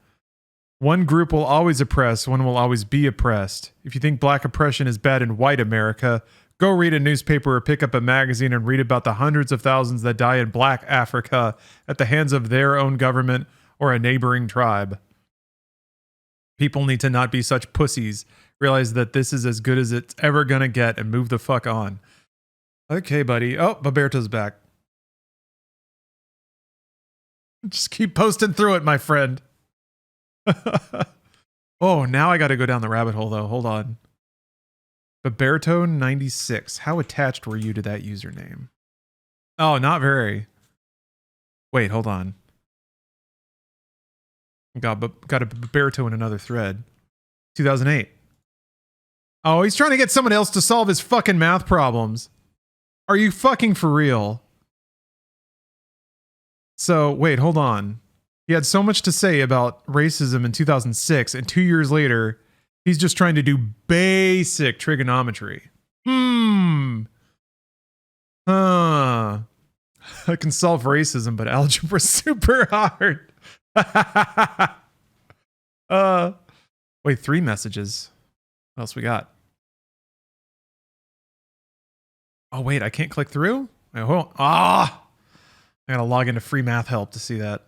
One group will always oppress, one will always be oppressed. If you think black oppression is bad in white America, go read a newspaper or pick up a magazine and read about the hundreds of thousands that die in black Africa at the hands of their own government or a neighboring tribe. People need to not be such pussies. Realize that this is as good as it's ever gonna get and move the fuck on. Okay, buddy. Oh, Baberto's back. Just keep posting through it, my friend. Oh, now I gotta go down the rabbit hole, though. Hold on. Baberto96. How attached were you to that username? Oh, not very. Wait, hold on. Got a Baberto in another thread. 2008. Oh, he's trying to get someone else to solve his fucking math problems. Are you fucking for real? So, wait, hold on. He had so much to say about racism in 2006, and 2 years later, he's just trying to do basic trigonometry. I can solve racism, but algebra's super hard. Wait, 3 messages. What else we got? Oh, wait, I can't click through? Wait, hold on. I gotta log into free math help to see that.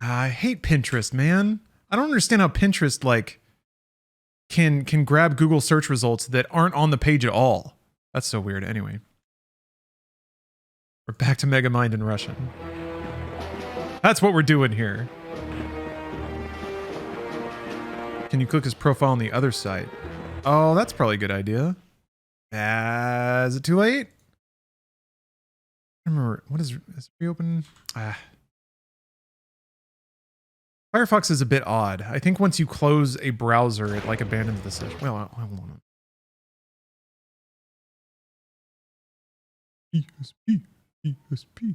I hate Pinterest, man. I don't understand how Pinterest, like, can grab Google search results that aren't on the page at all. That's so weird. Anyway. We're back to Megamind in Russian. That's what we're doing here. Can you click his profile on the other site? Oh, that's probably a good idea. Is it too late? I don't remember. What is reopen? Firefox is a bit odd. I think once you close a browser, it like abandons the session. Well, hold on. PSP.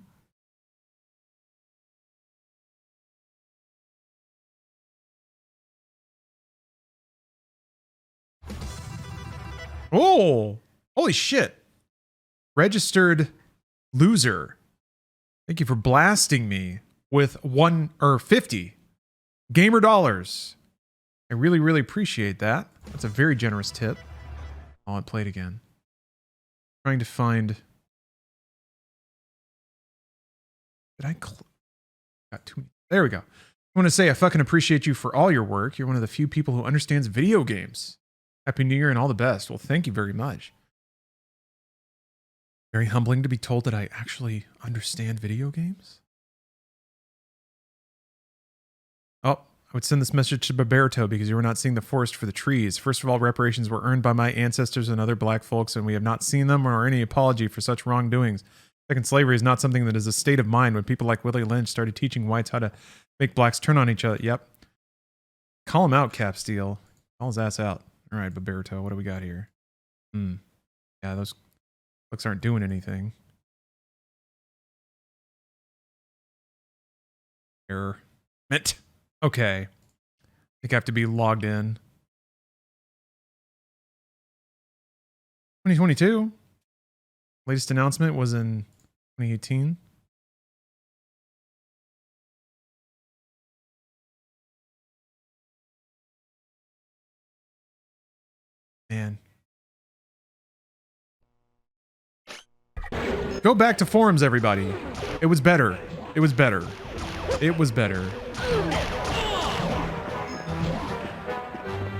Oh, holy shit. Registered loser. Thank you for blasting me with 50 gamer dollars. I really, really appreciate that. That's a very generous tip. Oh, I played again. Trying to find. Did I got too many? There we go. I want to say I fucking appreciate you for all your work. You're one of the few people who understands video games. Happy New Year and all the best. Well, thank you very much. Very humbling to be told that I actually understand video games. Oh, I would send this message to Baberto because you were not seeing the forest for the trees. First of all, reparations were earned by my ancestors and other black folks, and we have not seen them or any apology for such wrongdoings. Second, slavery is not something that is a state of mind. When people like Willie Lynch started teaching whites how to make blacks turn on each other. Yep. Call him out, Capsteel. Call his ass out. All right, Baberto, what do we got here? Yeah, those books aren't doing anything. Error. Meant. Okay. I think I have to be logged in. 2022. Latest announcement was in 2018. Man. Go back to forums, everybody. It was better. It was better. It was better.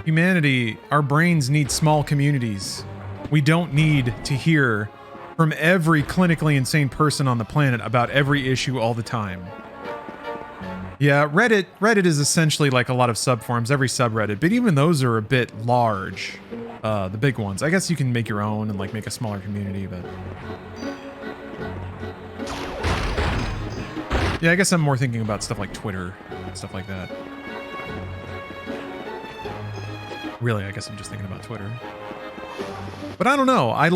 Humanity, our brains need small communities. We don't need to hear from every clinically insane person on the planet about every issue all the time. Yeah, Reddit is essentially like a lot of subforums, every subreddit, but even those are a bit large. The big ones. I guess you can make your own and like make a smaller community, but Yeah, I guess I'm more thinking about stuff like Twitter, stuff like that. Really, I guess I'm just thinking about Twitter. But I don't know. I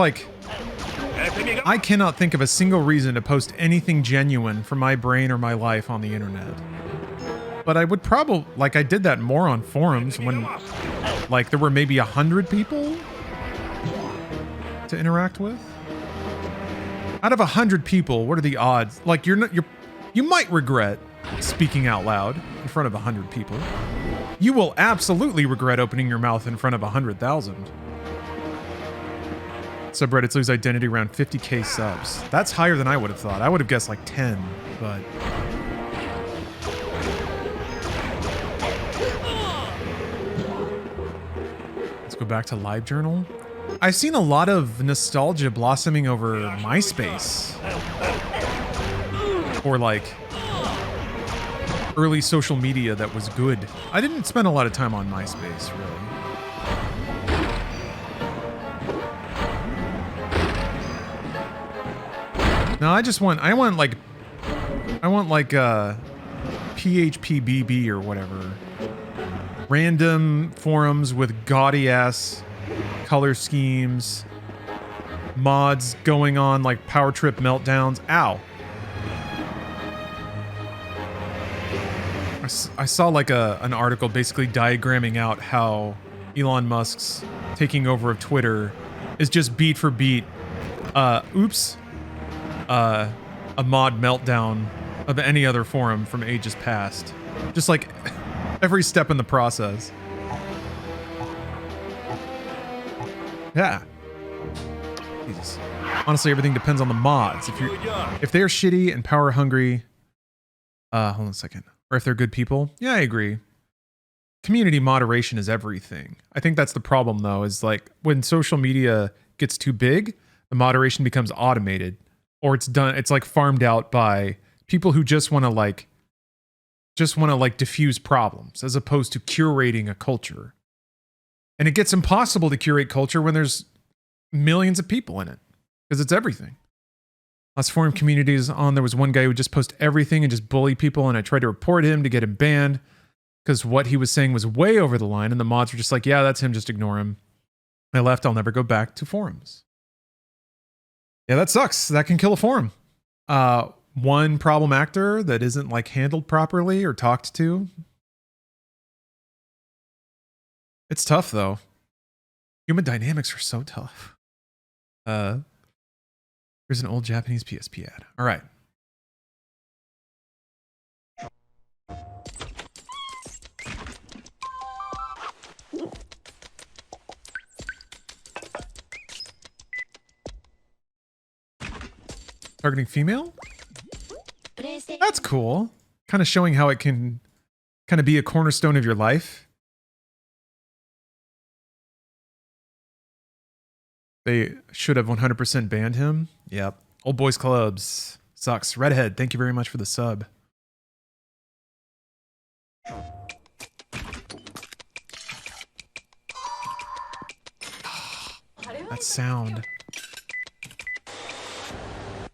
cannot think of a single reason to post anything genuine from my brain or my life on the internet. But I would probably, like, I did that more on forums when, like, there were maybe 100 people to interact with. Out of 100 people, what are the odds? Like, you might regret speaking out loud in front of 100 people. You will absolutely regret opening your mouth in front of 100,000. Subreddits lose identity around 50k subs. That's higher than I would have thought. I would have guessed like 10, but... Let's go back to LiveJournal. I've seen a lot of nostalgia blossoming over MySpace. Or like early social media that was good. I didn't spend a lot of time on MySpace, really. No, I want like PHPBB or whatever. Random forums with gaudy ass color schemes, mods going on like power trip meltdowns. Ow. I saw like an article basically diagramming out how Elon Musk's taking over of Twitter is just beat for beat. A mod meltdown of any other forum from ages past. Just like every step in the process. Yeah. Jesus. Honestly, everything depends on the mods. If they're shitty and power hungry, hold on a second. Or if they're good people, yeah, I agree. Community moderation is everything. I think that's the problem though, is like when social media gets too big, the moderation becomes automated. Or it's like farmed out by people who just want to diffuse problems as opposed to curating a culture. And it gets impossible to curate culture when there's millions of people in it because it's everything. Last forum communities on, there was one guy who would just post everything and just bully people, and I tried to report him to get him banned because what he was saying was way over the line, and the mods were just like, yeah, that's him, just ignore him. I left, I'll never go back to forums. Yeah, that sucks. That can kill a forum. One problem actor that isn't like handled properly or talked to. It's tough though. Human dynamics are so tough. Here's an old Japanese PSP ad. All right. Targeting female? That's cool. Kind of showing how it can kind of be a cornerstone of your life. They should have 100% banned him. Yep. Old boys clubs. Sucks. Redhead, thank you very much for the sub. That sound.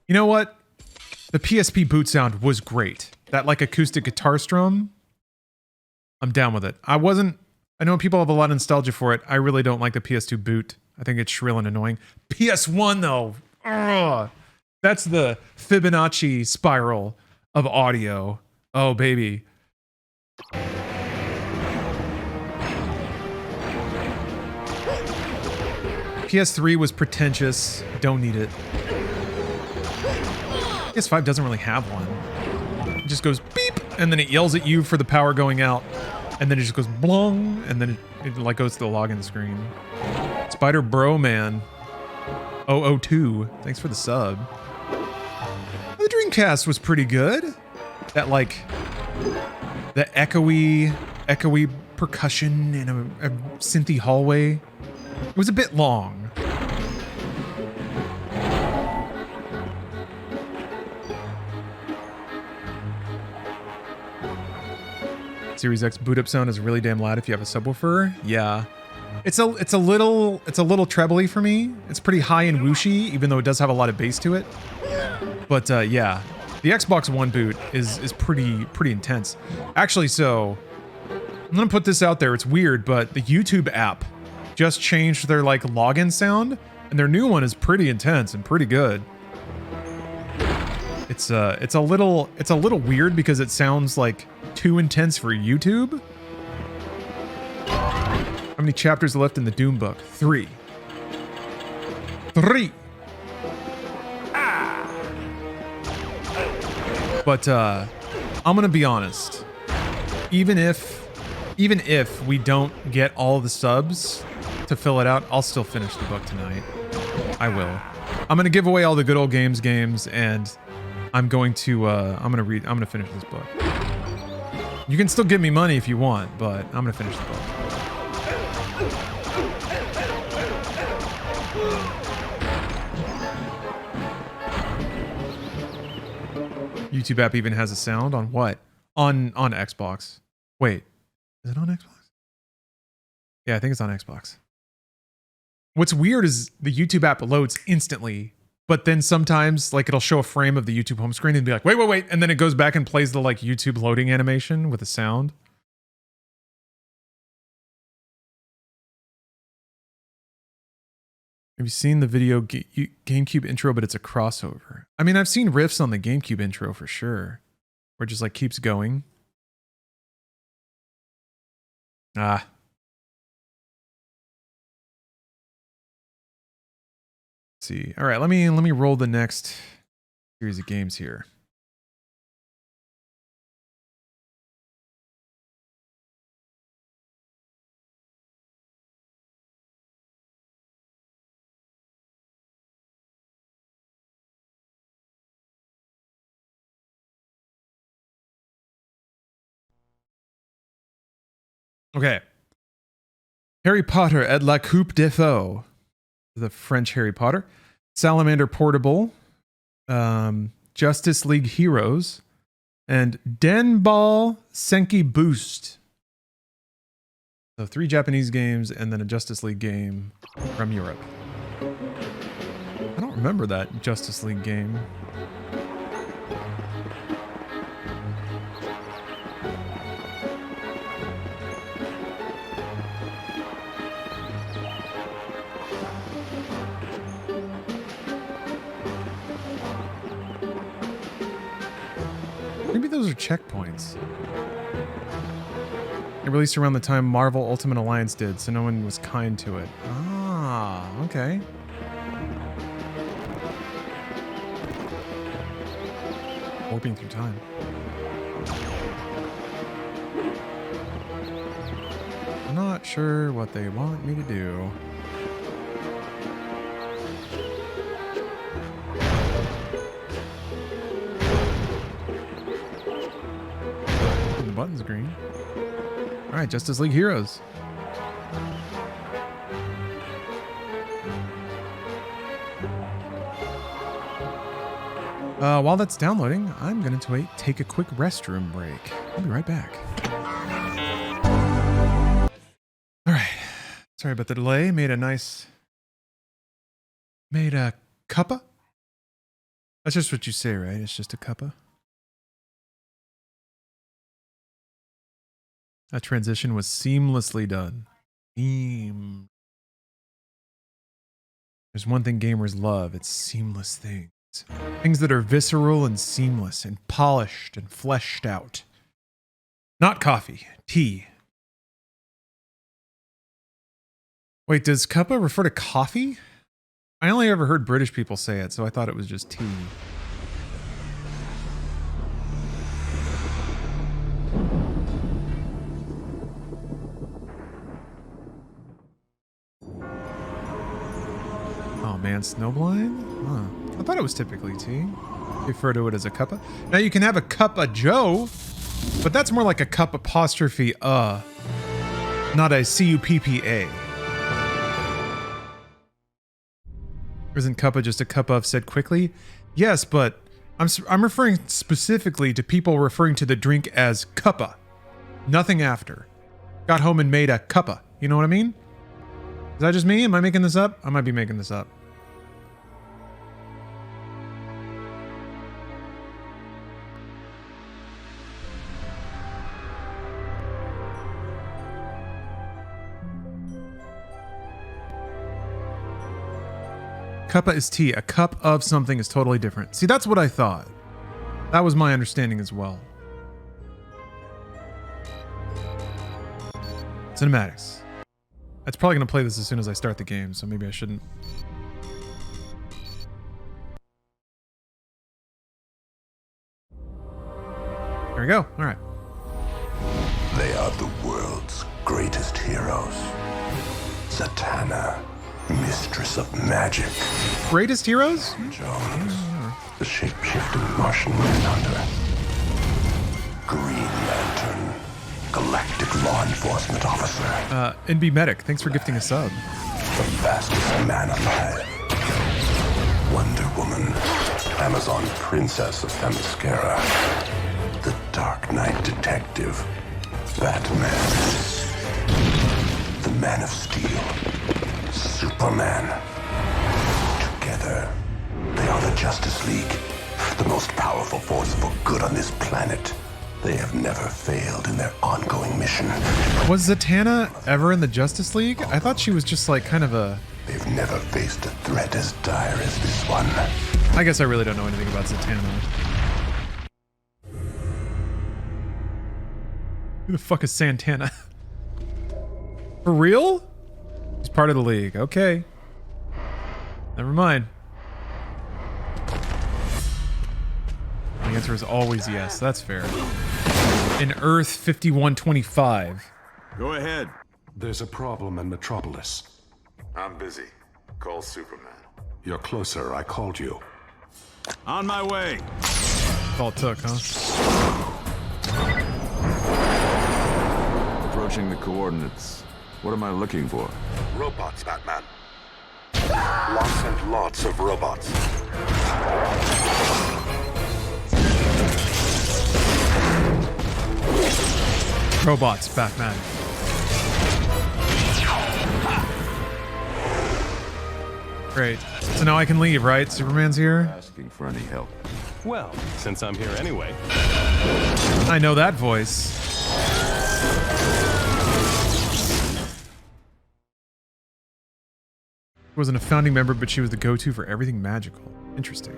You know what? The PSP boot sound was great. That like acoustic guitar strum. I'm down with it. I know people have a lot of nostalgia for it. I really don't like the PS2 boot. I think it's shrill and annoying. PS1 though. Ugh. That's the Fibonacci spiral of audio. Oh baby. PS3 was pretentious. Don't need it. PS5 doesn't really have one. It just goes beep, and then it yells at you for the power going out, and then it just goes blong, and then it like goes to the login screen. Spider Bro Man 002, thanks for the sub. The Dreamcast was pretty good. That like the echoey percussion in a synthy hallway. It was a bit long. Series X boot up sound is really damn loud if you have a subwoofer. Yeah. It's a little trebly for me. It's pretty high and whooshy, even though it does have a lot of bass to it. But yeah, The Xbox One boot is pretty intense. Actually, so I'm gonna put this out there. It's weird, but the YouTube app just changed their like login sound, and their new one is pretty intense and pretty good. It's a little weird because it sounds like too intense for YouTube. How many chapters are left in the Doom book? 3. 3. But I'm gonna be honest. Even if we don't get all the subs to fill it out, I'll still finish the book tonight. I will. I'm gonna give away all the good old games, and I'm gonna finish this book. You can still give me money if you want, but I'm gonna finish the book. YouTube app even has a sound on what? On Xbox. Wait, is it on Xbox? Yeah, I think it's on Xbox. What's weird is the YouTube app loads instantly, but then sometimes like it'll show a frame of the YouTube home screen and be like, wait, and then it goes back and plays the like YouTube loading animation with a sound. Have you seen the video GameCube intro, but it's a crossover? I mean, I've seen riffs on the GameCube intro for sure, where it just like keeps going. Ah. Let's see. All right, let me roll the next series of games here. Okay. Harry Potter et la Coupe de Feu. The French Harry Potter. Salamander Portable. Justice League Heroes. And Denball Senki Boost. So 3 Japanese games and then a Justice League game from Europe. I don't remember that Justice League game. Maybe those are checkpoints. It released around the time Marvel Ultimate Alliance did, so no one was kind to it. Ah, okay. Warping through time. I'm not sure what they want me to do. The button's green. All right, Justice League Heroes. While that's downloading, I'm going to take a quick restroom break. I'll be right back. All right. Sorry about the delay. Made a cuppa? That's just what you say, right? It's just a cuppa? That transition was seamlessly done. There's one thing gamers love. It's seamless things. Things that are visceral and seamless and polished and fleshed out. Not coffee. Tea. Wait, does cuppa refer to coffee? I only ever heard British people say it, so I thought it was just tea. Oh man, snowblind? Huh. I thought it was typically tea. Refer to it as a cuppa. Now you can have a cup of joe, but that's more like a cup apostrophe not a cuppa. Isn't cuppa just a cup of said quickly? Yes, but I'm referring specifically to people referring to the drink as cuppa. Nothing after. Got home and made a cuppa. You know what I mean? Is that just me? Am I making this up? I might be making this up. Cuppa is tea. A cup of something is totally different. See, that's what I thought. That was my understanding as well. Cinematics. That's probably going to play this as soon as I start the game, so maybe I shouldn't. There we go. All right. They are the world's greatest heroes. Zatanna, mistress of magic. Greatest heroes? Jones, the shape-shifting Martian manhunter. Green Lantern, galactic law enforcement officer. NB Medic, thanks for gifting a sub. The fastest man alive. Wonder Woman, Amazon princess of Themyscira. The Dark Knight detective. Batman. The Man of Steel. Superman. Together, they are the Justice League. The most powerful force for good on this planet. They have never failed in their ongoing mission. Was Zatanna ever in the Justice League? I thought she was just like kind of a... They've never faced a threat as dire as this one. I guess I really don't know anything about Zatanna. Who the fuck is Santana? For real? He's part of the League. Okay. Never mind. The answer is always yes. That's fair. In Earth 5125. Go ahead. There's a problem in Metropolis. I'm busy. Call Superman. You're closer. I called you. On my way. That's all it took, huh? Approaching the coordinates. What am I looking for? Robots, Batman. Lots and lots of robots. Robots, Batman. Great. So now I can leave, right? Superman's here? Asking for any help. Well, since I'm here anyway. I know that voice. Wasn't a founding member, but she was the go-to for everything magical. Interesting.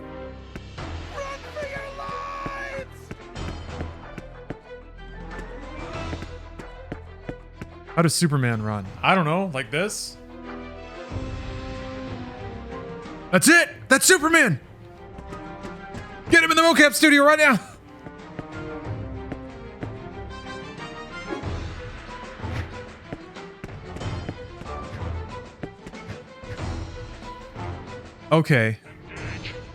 How does Superman run? I don't know, like this? That's it! That's Superman! Get him in the mocap studio right now! Okay.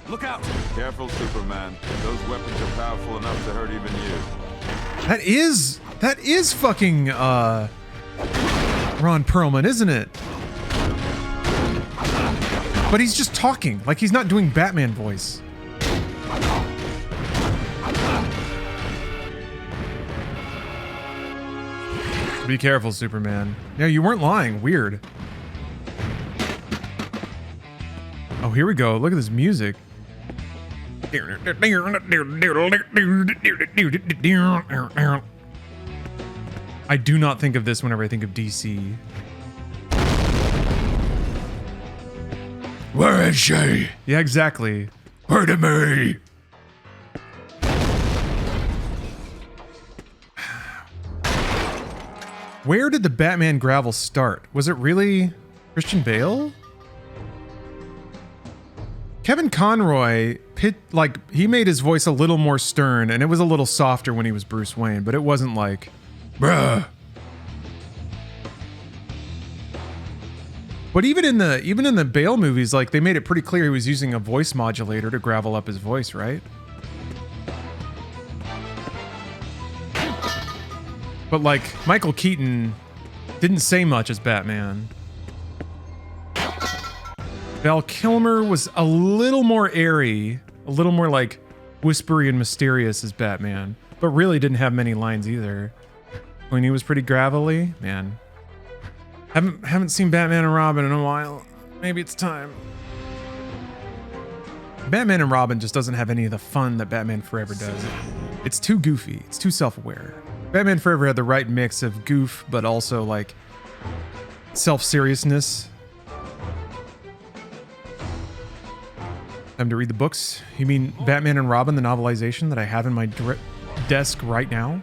Look out! Careful, Superman. Those weapons are powerful enough to hurt even you. That is fucking, Ron Perlman, isn't it? But he's just talking, like he's not doing Batman voice. Be careful, Superman. Yeah, you weren't lying. Weird. Oh, here we go. Look at this music. I do not think of this whenever I think of DC. Where is she? Yeah, exactly. Where to me? Where did the Batman gravel start? Was it really Christian Bale? Kevin Conroy, he made his voice a little more stern, and it was a little softer when he was Bruce Wayne, but it wasn't like, bruh. But even in the Bale movies, like they made it pretty clear he was using a voice modulator to gravel up his voice, right? But like Michael Keaton didn't say much as Batman. Val Kilmer was a little more airy, a little more like whispery and mysterious as Batman, but really didn't have many lines either. When he was pretty gravelly, man. Haven't seen Batman and Robin in a while. Maybe it's time. Batman and Robin just doesn't have any of the fun that Batman Forever does. It's too goofy. It's too self-aware. Batman Forever had the right mix of goof, but also like Time to read the books. You mean Batman and Robin, the novelization that I have in my desk right now?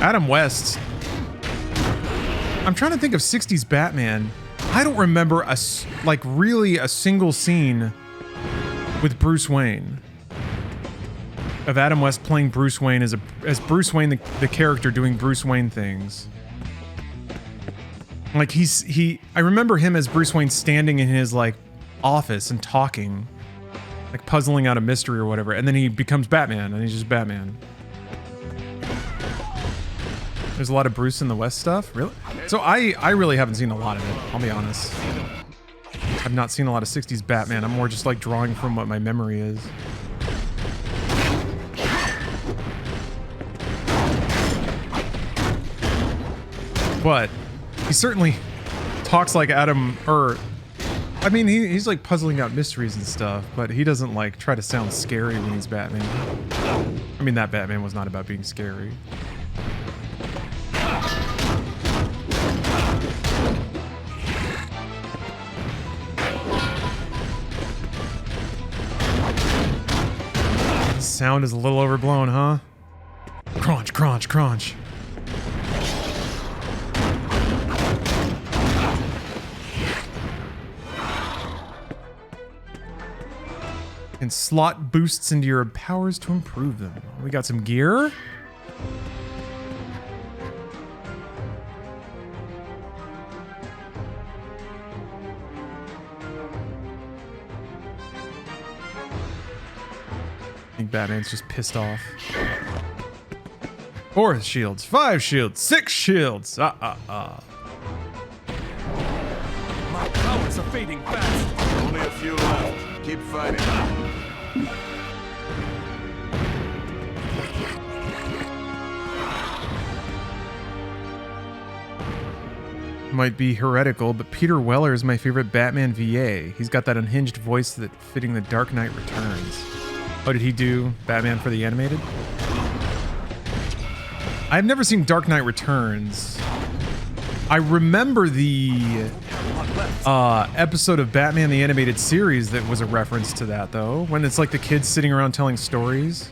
Adam West. I'm trying to think of 60s Batman. I don't remember really a single scene with Bruce Wayne. Of Adam West playing Bruce Wayne as Bruce Wayne, the character doing Bruce Wayne things. Like I remember him as Bruce Wayne standing in his like office and talking, like puzzling out a mystery or whatever, and then he becomes Batman and he's just Batman. There's a lot of Bruce in the West stuff, really? So I really haven't seen a lot of it, I'll be honest. I've not seen a lot of 60s Batman. I'm more just like drawing from what my memory is. But he certainly talks like Adam, I mean, he's like puzzling out mysteries and stuff, but he doesn't like try to sound scary when he's Batman. I mean, that Batman was not about being scary. The sound is a little overblown, huh? Crunch, crunch, crunch. And slot boosts into your powers to improve them. We got some gear. I think Batman's just pissed off. 4 shields, 5 shields, 6 shields. My powers are fading fast. Only a few left. Keep fighting. Might be heretical, but Peter Weller is my favorite Batman VA. He's got that unhinged voice that fitting The Dark Knight Returns. Oh, did he do Batman for the animated? I've never seen Dark Knight Returns. I remember the episode of Batman the Animated Series that was a reference to that, though, when it's like the kids sitting around telling stories.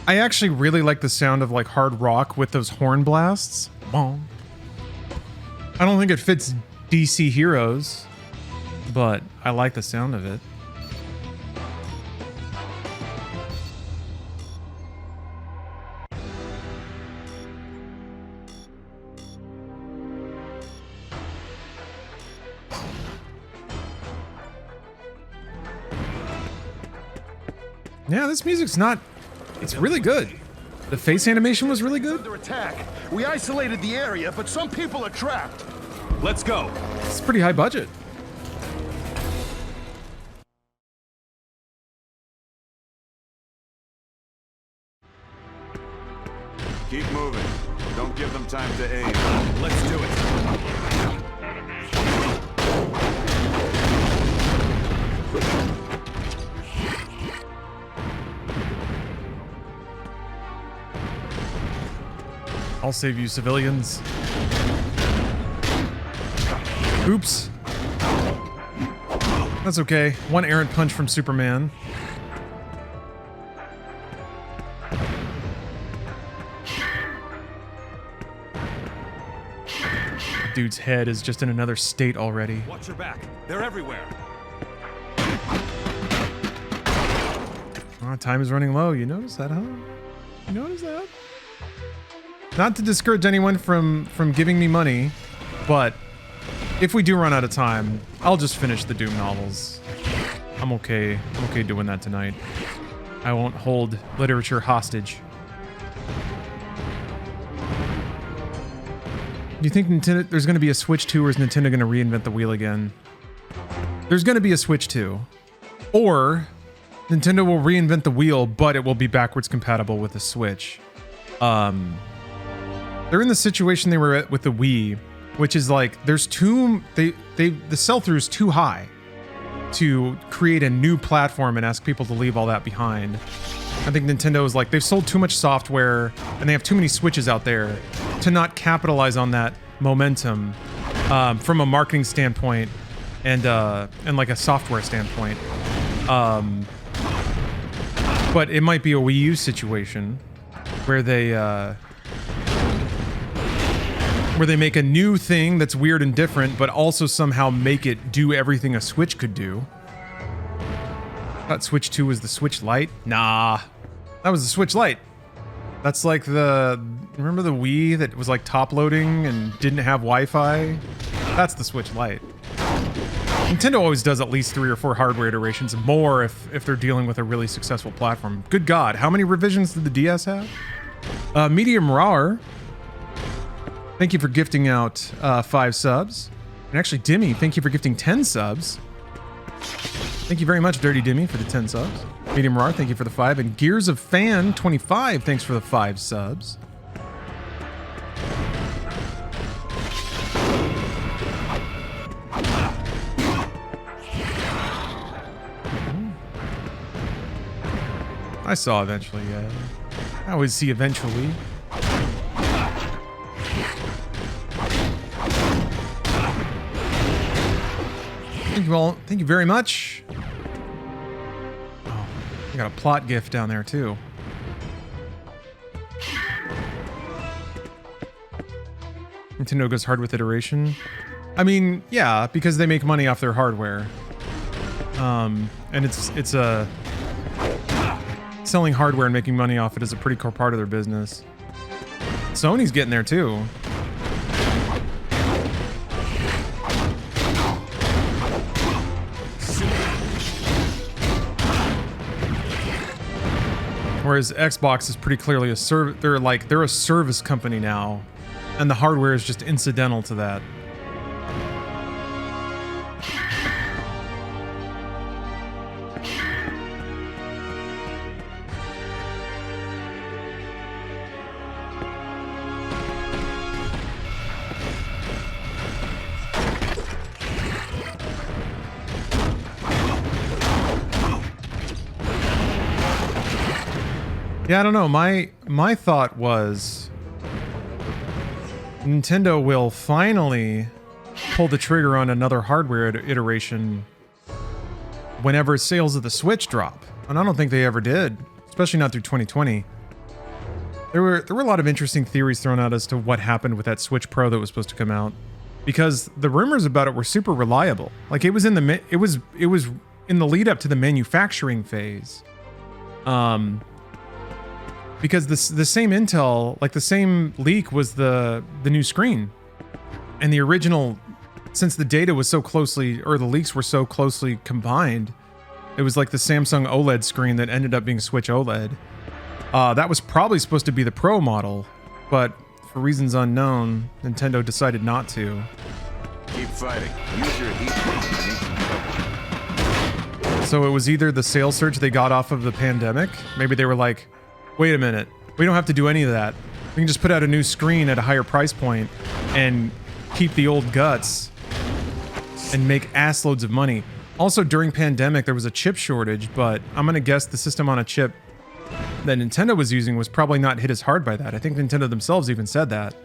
I actually really like the sound of like hard rock with those horn blasts. Boom. I don't think it fits DC Heroes, but I like the sound of it. Yeah, this music's not... It's really good. The face animation was really good. Under attack. We isolated the area, but some people are trapped. Let's go. It's pretty high budget. Keep moving. Don't give them time to aim. Let's do it. I'll save you, civilians. Oops. That's okay. One errant punch from Superman. Dude's head is just in another state already. Watch your back. They're everywhere. Oh, time is running low. You notice that, huh? You notice that? Not to discourage anyone from giving me money, but if we do run out of time, I'll just finish the Doom novels. I'm okay doing that tonight. I won't hold literature hostage. Do you think Nintendo there's going to be a Switch 2, or is Nintendo going to reinvent the wheel again? There's going to be a Switch 2. Or Nintendo will reinvent the wheel, but it will be backwards compatible with the Switch. They're in the situation they were at with the Wii, which is like there's the sell-through is too high to create a new platform and ask people to leave all that behind. I think Nintendo is like, they've sold too much software and they have too many Switches out there to not capitalize on that momentum from a marketing standpoint and like a software standpoint. But it might be a Wii U situation where they make a new thing that's weird and different, but also somehow make it do everything a Switch could do. I thought Switch 2 was the Switch Lite? Nah, that was the Switch Lite. That's like remember the Wii that was like top loading and didn't have Wi-Fi? That's the Switch Lite. Nintendo always does at least 3 or 4 hardware iterations, more if they're dealing with a really successful platform. Good God, how many revisions did the DS have? Medium Rawr, thank you for gifting out 5 subs. And actually, Dimmy, thank you for gifting 10 subs. Thank you very much, Dirty Dimmy, for the 10 subs. Medium Rawr, thank you for the 5. And Gears of Fan 25, thanks for the 5 subs. I saw eventually, yeah. I always see eventually. Thank you all. Thank you very much. Oh, I got a plot gift down there too. Nintendo goes hard with iteration. I mean, yeah, because they make money off their hardware. And it's a selling hardware and making money off it is a pretty core part of their business. Sony's getting there too. Whereas Xbox is pretty clearly they're a service company now, and the hardware is just incidental to that. Yeah, I don't know. My thought was Nintendo will finally pull the trigger on another hardware iteration whenever sales of the Switch drop. And I don't think they ever did, especially not through 2020. There were a lot of interesting theories thrown out as to what happened with that Switch Pro that was supposed to come out, because the rumors about it were super reliable. Like it was in the lead up to the manufacturing phase. Because the same intel, like the same leak, was the new screen. And the original, since the data was so closely, or the leaks were so closely combined, it was like the Samsung OLED screen that ended up being Switch OLED. That was probably supposed to be the Pro model, but for reasons unknown, Nintendo decided not to. Keep fighting. Use your heat. So it was either the sales surge they got off of the pandemic, maybe they were like, wait a minute, we don't have to do any of that. We can just put out a new screen at a higher price point and keep the old guts and make ass loads of money. Also, during pandemic, there was a chip shortage, but I'm going to guess the system on a chip that Nintendo was using was probably not hit as hard by that. I think Nintendo themselves even said that.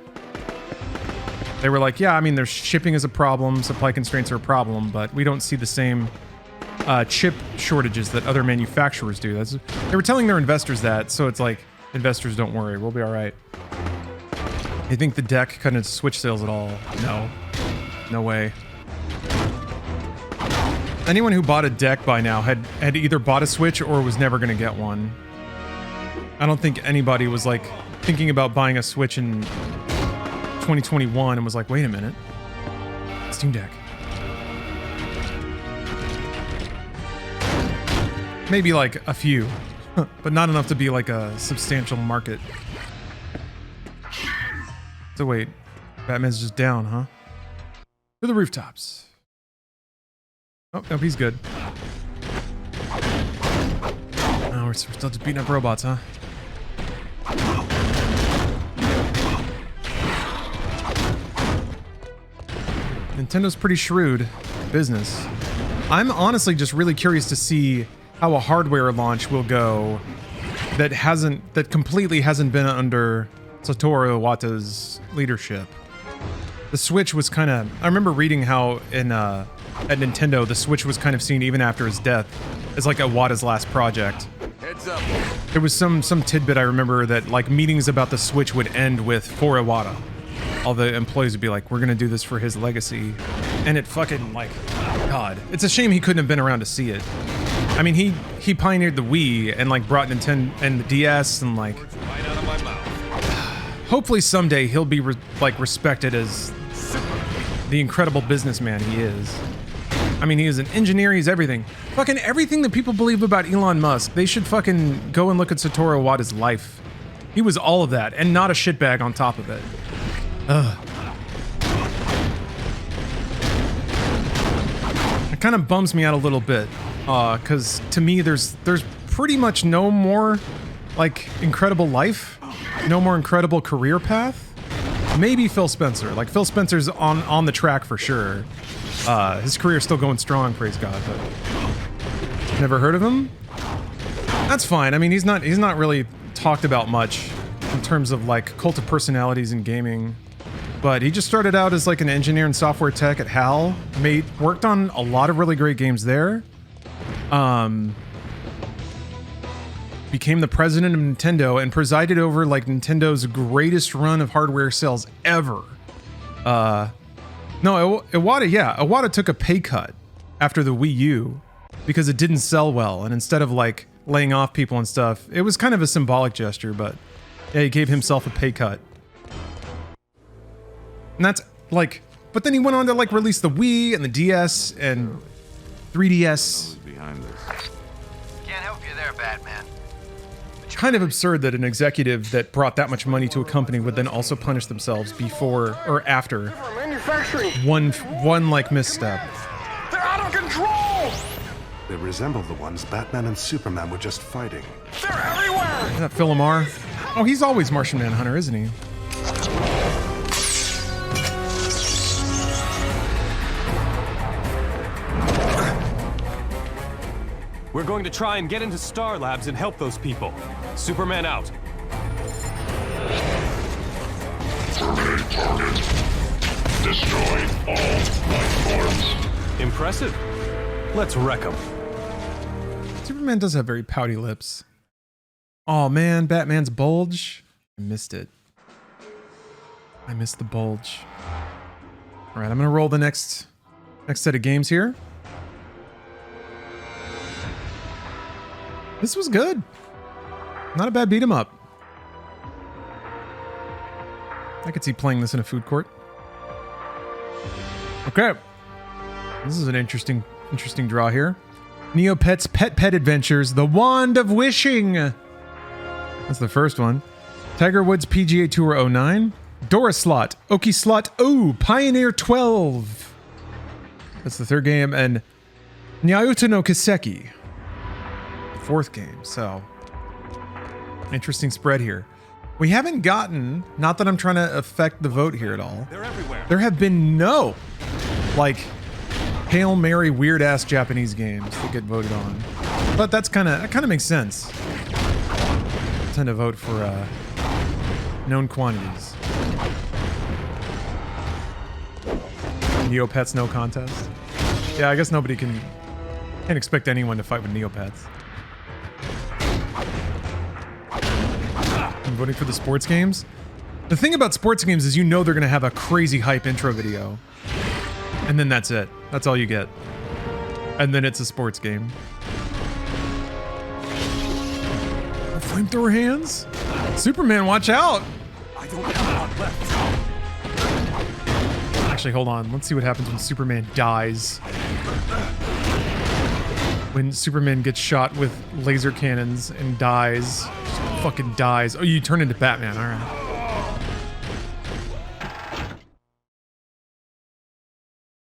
They were like, yeah, I mean, there's shipping is a problem, supply constraints are a problem, but we don't see the same chip shortages that other manufacturers do. They were telling their investors that, so it's like, investors, don't worry, we'll be all right. You think the deck cut into Switch sales at all? No. No way. Anyone who bought a deck by now had either bought a Switch or was never going to get one. I don't think anybody was like thinking about buying a Switch in 2021 and was like, wait a minute, Steam Deck. Maybe like a few, but not enough to be like a substantial market. So wait, Batman's just down, huh? To the rooftops. Oh, nope, he's good. Oh, we're still just beating up robots, huh? Nintendo's pretty shrewd business. I'm honestly just really curious to see how a hardware launch will go that completely hasn't been under Satoru Iwata's leadership. The Switch was kind of... I remember reading how at Nintendo, the Switch was kind of seen even after his death as like Iwata's last project. Heads up. There was some tidbit I remember that like meetings about the Switch would end with for Iwata. All the employees would be like, we're gonna do this for his legacy. And it fucking, like, God. It's a shame he couldn't have been around to see it. I mean, he pioneered the Wii and like brought Nintendo and the DS and like... Right out of my mouth. Hopefully someday he'll be respected as the incredible businessman he is. I mean, he is an engineer, he's everything. Fucking everything that people believe about Elon Musk, they should fucking go and look at Satoru Iwata's life. He was all of that, and not a shitbag on top of it. Ugh. It kind of bums me out a little bit, because to me, there's pretty much no more, like, incredible life, no more incredible career path. Maybe Phil Spencer. Like, Phil Spencer's on the track for sure. His career's still going strong, praise God, but never heard of him? That's fine. I mean, he's not really talked about much in terms of, like, cult of personalities in gaming. But he just started out as like an engineer in software tech at HAL. Worked on a lot of really great games there. Became the president of Nintendo and presided over like Nintendo's greatest run of hardware sales ever. No, Iwata took a pay cut after the Wii U because it didn't sell well. And instead of like laying off people and stuff, it was kind of a symbolic gesture, but yeah, he gave himself a pay cut. And that's like, but then he went on to like release the Wii and the DS and 3DS. Behind this. Can't help you there, Batman. Kind of absurd that an executive that brought that much money to a company would then also punish themselves before or after one like misstep. They're out of control! They resemble the ones Batman and Superman were just fighting. They're everywhere! Is that Phil Lamar? Oh, he's always Martian Manhunter, isn't he? We're going to try and get into Star Labs and help those people. Superman out. Survey target. Destroy all life forms. Impressive. Let's wreck them. Superman does have very pouty lips. Oh man, Batman's bulge. I missed it. I missed the bulge. All right, I'm gonna roll the next set of games here. This was good. Not a bad beat 'em up. I could see playing this in a food court. Okay. This is an interesting draw here. Neopets Pet Adventures, The Wand of Wishing. That's the first one. Tiger Woods PGA Tour 09. Dora Slot, Oki Slot, Pioneer 12. That's the third game. And Nyauta no Kiseki. Fourth game, so interesting spread here. We haven't gotten, not that I'm trying to affect the vote here at all. They're everywhere. There have been no, like, Hail Mary weird ass Japanese games that get voted on. But that kind of makes sense. I tend to vote for known quantities. Neopets no contest. Yeah, I guess nobody can't expect anyone to fight with Neopets. I'm voting for the sports games. The thing about sports games is you know they're going to have a crazy hype intro video. And then that's it. That's all you get. And then it's a sports game. Flamethrower hands? Superman, watch out! I don't have a lot left. Actually, hold on. Let's see what happens when Superman dies. When Superman gets shot with laser cannons and dies. Just fucking dies. Oh, you turn into Batman. All right.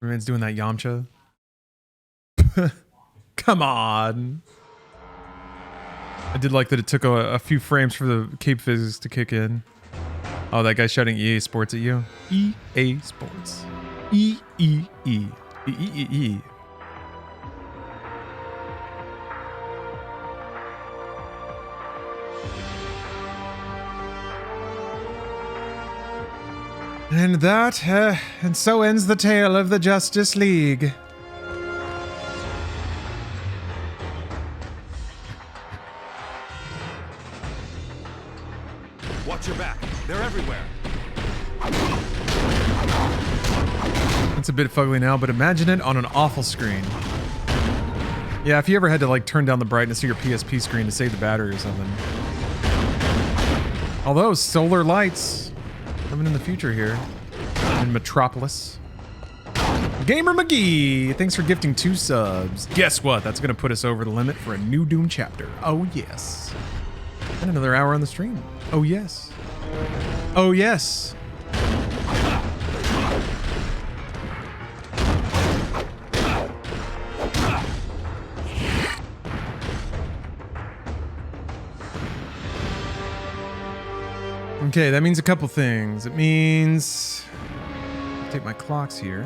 Man's doing that Yamcha. Come on. I did like that it took a few frames for the cape physics to kick in. Oh, that guy's shouting EA Sports at you. EA Sports. E-E-E. E-E-E-E. And that, and so ends the tale of the Justice League. Watch your back. They're everywhere. It's a bit fugly now, but imagine it on an awful screen. Yeah, if you ever had to like turn down the brightness of your PSP screen to save the battery or something. Although solar lights living in the future here in Metropolis. Gamer McGee, thanks for gifting 2 subs. Guess what? That's gonna put us over the limit for a new Doom chapter. Oh yes. And another hour on the stream. Oh yes. Oh yes. Okay, that means a couple things. It means I'll take my clocks here.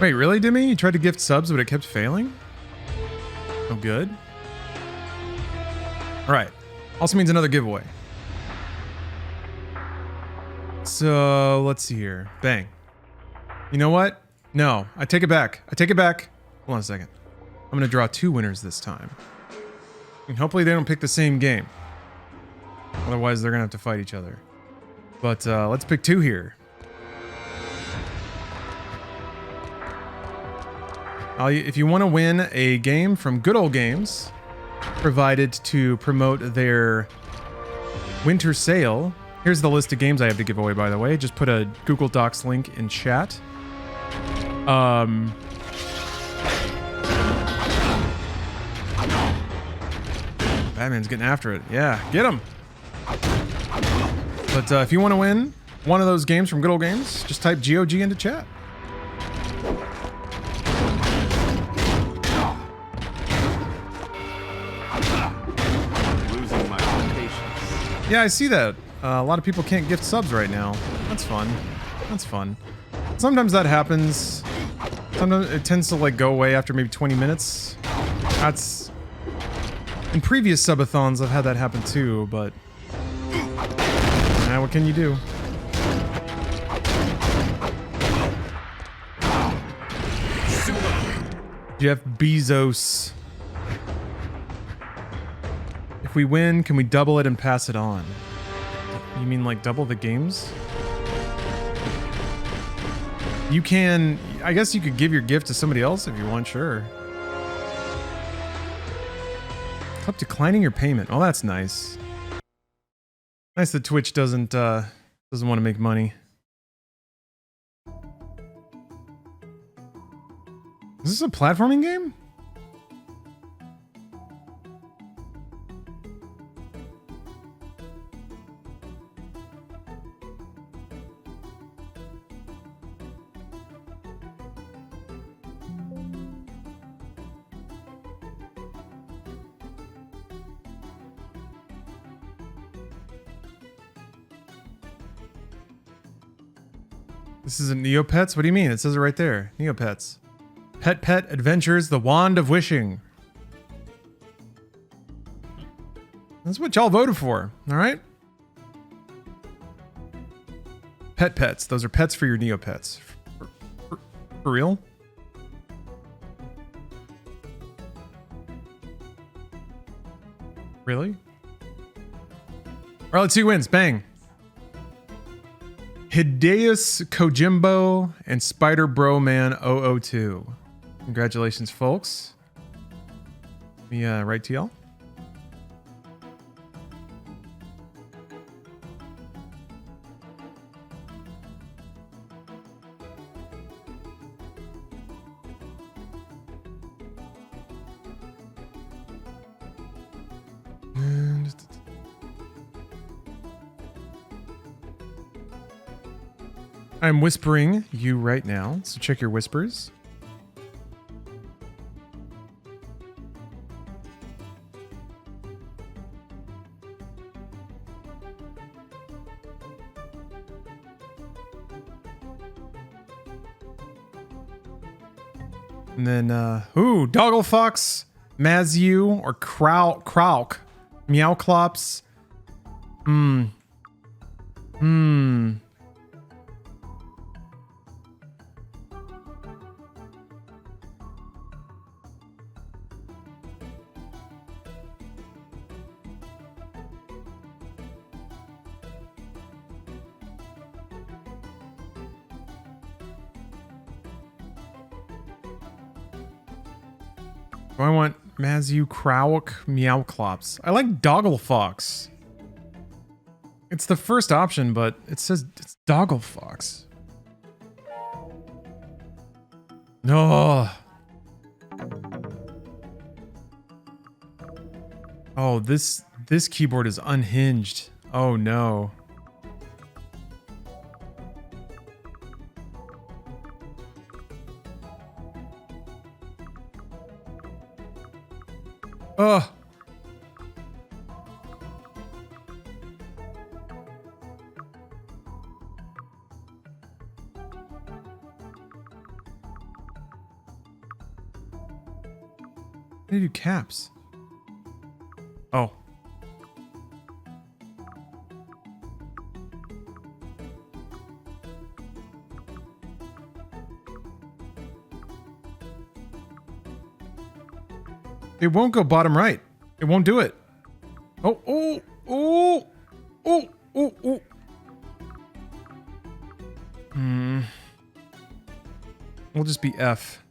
Wait, really, Dimmy? You tried to gift subs, but it kept failing? No good. All right. Also means another giveaway. So let's see here. Bang. You know what? No, I take it back. I take it back. Hold on a second. I'm gonna draw 2 winners this time. And hopefully they don't pick the same game. Otherwise they're gonna have to fight each other. But let's pick 2 here. If you want to win a game from Good Old Games, provided to promote their winter sale. Here's the list of games I have to give away, by the way. Just put a Google Docs link in chat. Batman's getting after it. Yeah, get him. But if you want to win one of those games from Good Old Games, just type GOG into chat. Losing my patience. Yeah, I see that. A lot of people can't gift subs right now. That's fun. That's fun. Sometimes that happens. Sometimes it tends to like go away after maybe 20 minutes. That's... In previous subathons, I've had that happen too, but... what can you do? Jeff Bezos. If we win, can we double it and pass it on? You mean like double the games? You can... I guess you could give your gift to somebody else if you want, sure. Stop declining your payment. Oh, that's nice. Nice that Twitch doesn't want to make money. Is this a platforming game? This isn't Neopets? What do you mean? It says it right there. Neopets. Pet Pet Adventures, The Wand of Wishing. That's what y'all voted for, alright? Pet Pets. Those are pets for your Neopets. For real? Really? Alright, let's see who wins. Bang. Hideus Kojimbo and Spider Bro Man 002. Congratulations, folks. Let me write to y'all. I'm whispering you right now, so check your whispers. And then, Dogglefox, Mazu, or Krauk, Meowclops. Do I want Mazu, Krauk, Meowclops? I like Dogglefox. It's the first option, but it says it's Dogglefox. No. Oh, this keyboard is unhinged. Oh no. Ugh. How do you do caps? Oh. It won't go bottom right. It won't do it. Oh, oh, oh, oh, oh, oh. We'll just be F.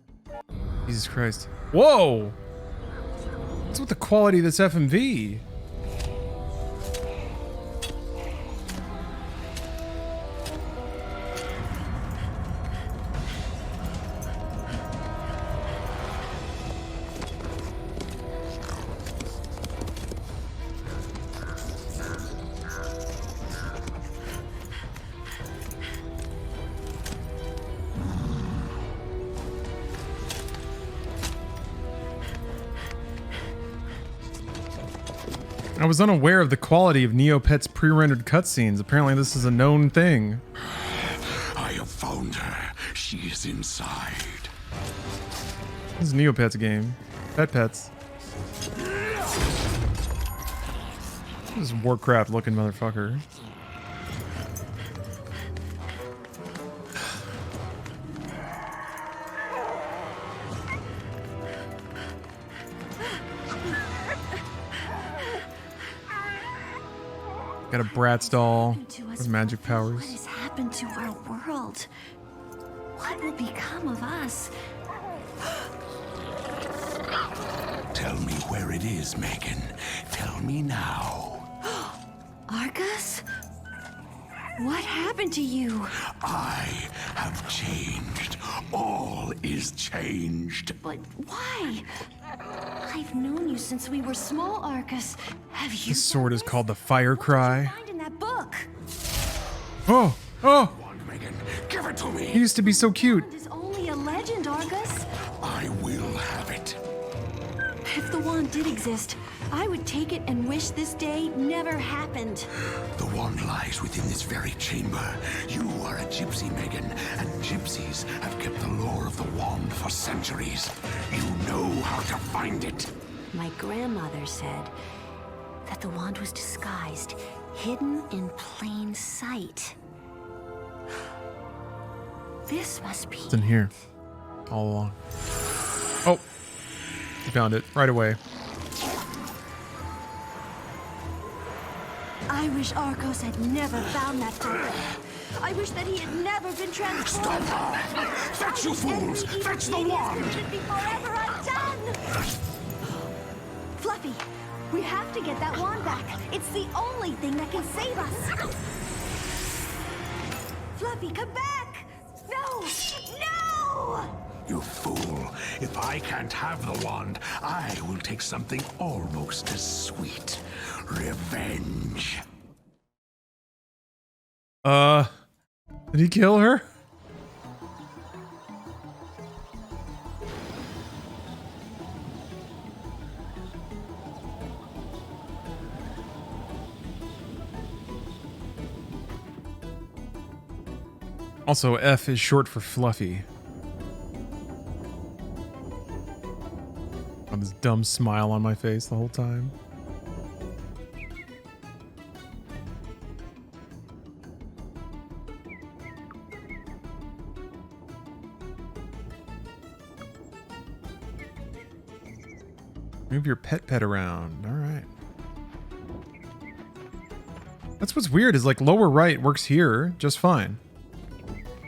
Jesus Christ. Whoa! What's with the quality of this FMV? I was unaware of the quality of Neopets' pre-rendered cutscenes. Apparently this is a known thing. I have found her. She is inside. This is Neopets game. Pets. This is Warcraft looking motherfucker. Got a Bratz doll with magic powers. What has happened to our world? What will become of us? Tell me where it is, Megan. Tell me now. Argus? What happened to you? I have changed. All is changed. But why? I've known you since we were small, Argus. Have you? This sword is called the Fire Cry. Find in that book. Oh! Oh! Megan, give it to me. He used to be so cute. It is only a legend, Argus. I will have it. If the wand did exist, I would take it and wish this day never happened. The wand lies within this very chamber. You are a gypsy, Megan, and gypsies have kept the lore of the wand for centuries. You know how to find it. My grandmother said that the wand was disguised, hidden in plain sight. This must be It's in here. All along. Oh! You found it right away. I wish Argos had never found that book. I wish that he had never been transformed. Stop! Fetch, you fools! Fetch the wand! Should be forever undone. Fluffy, we have to get that wand back. It's the only thing that can save us. Fluffy, come back! No! No! You fool. If I can't have the wand, I will take something almost as sweet. Revenge. Did he kill her? Also, F is short for fluffy. On this dumb smile on my face the whole time. Move your pet around. All right. That's what's weird is like lower right works here just fine.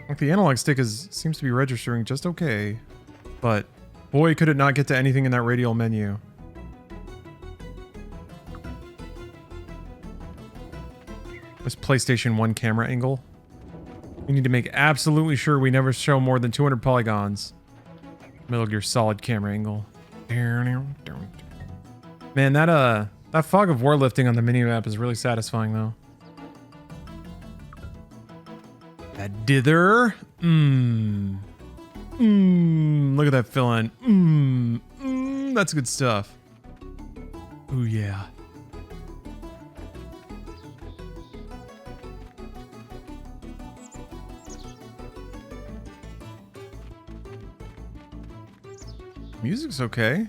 Like the analog stick seems to be registering just okay, but boy, could it not get to anything in that radial menu. This PlayStation 1 camera angle. We need to make absolutely sure we never show more than 200 polygons. Metal Gear Solid camera angle. Man, that fog of war lifting on the mini map is really satisfying though. That dither. Look at that fill-in. That's good stuff. Ooh, yeah. Music's okay.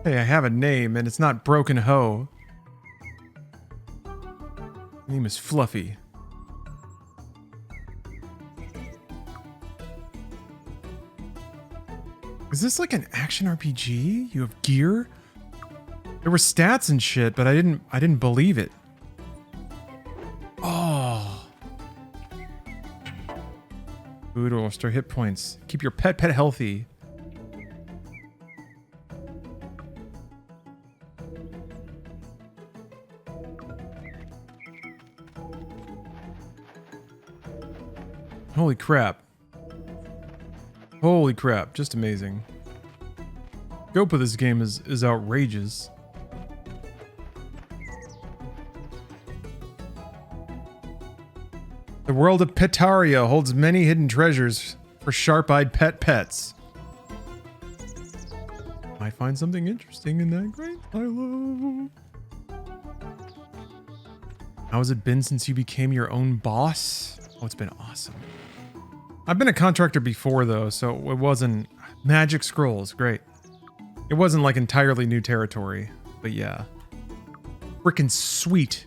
Hey, I have a name, and it's not Broken Hoe. My name is Fluffy. Is this like an action RPG? You have gear? There were stats and shit, but I didn't believe it. Oh. Food or restore hit points. Keep your pet healthy. Holy crap. Holy crap, just amazing. Scope of this game is outrageous. The world of Petaria holds many hidden treasures for sharp-eyed pets. Might find something interesting in that great silo. How has it been since you became your own boss? Oh, it's been awesome. I've been a contractor before though, so it wasn't Magic Scrolls, great. It wasn't like entirely new territory, but yeah. Frickin' sweet.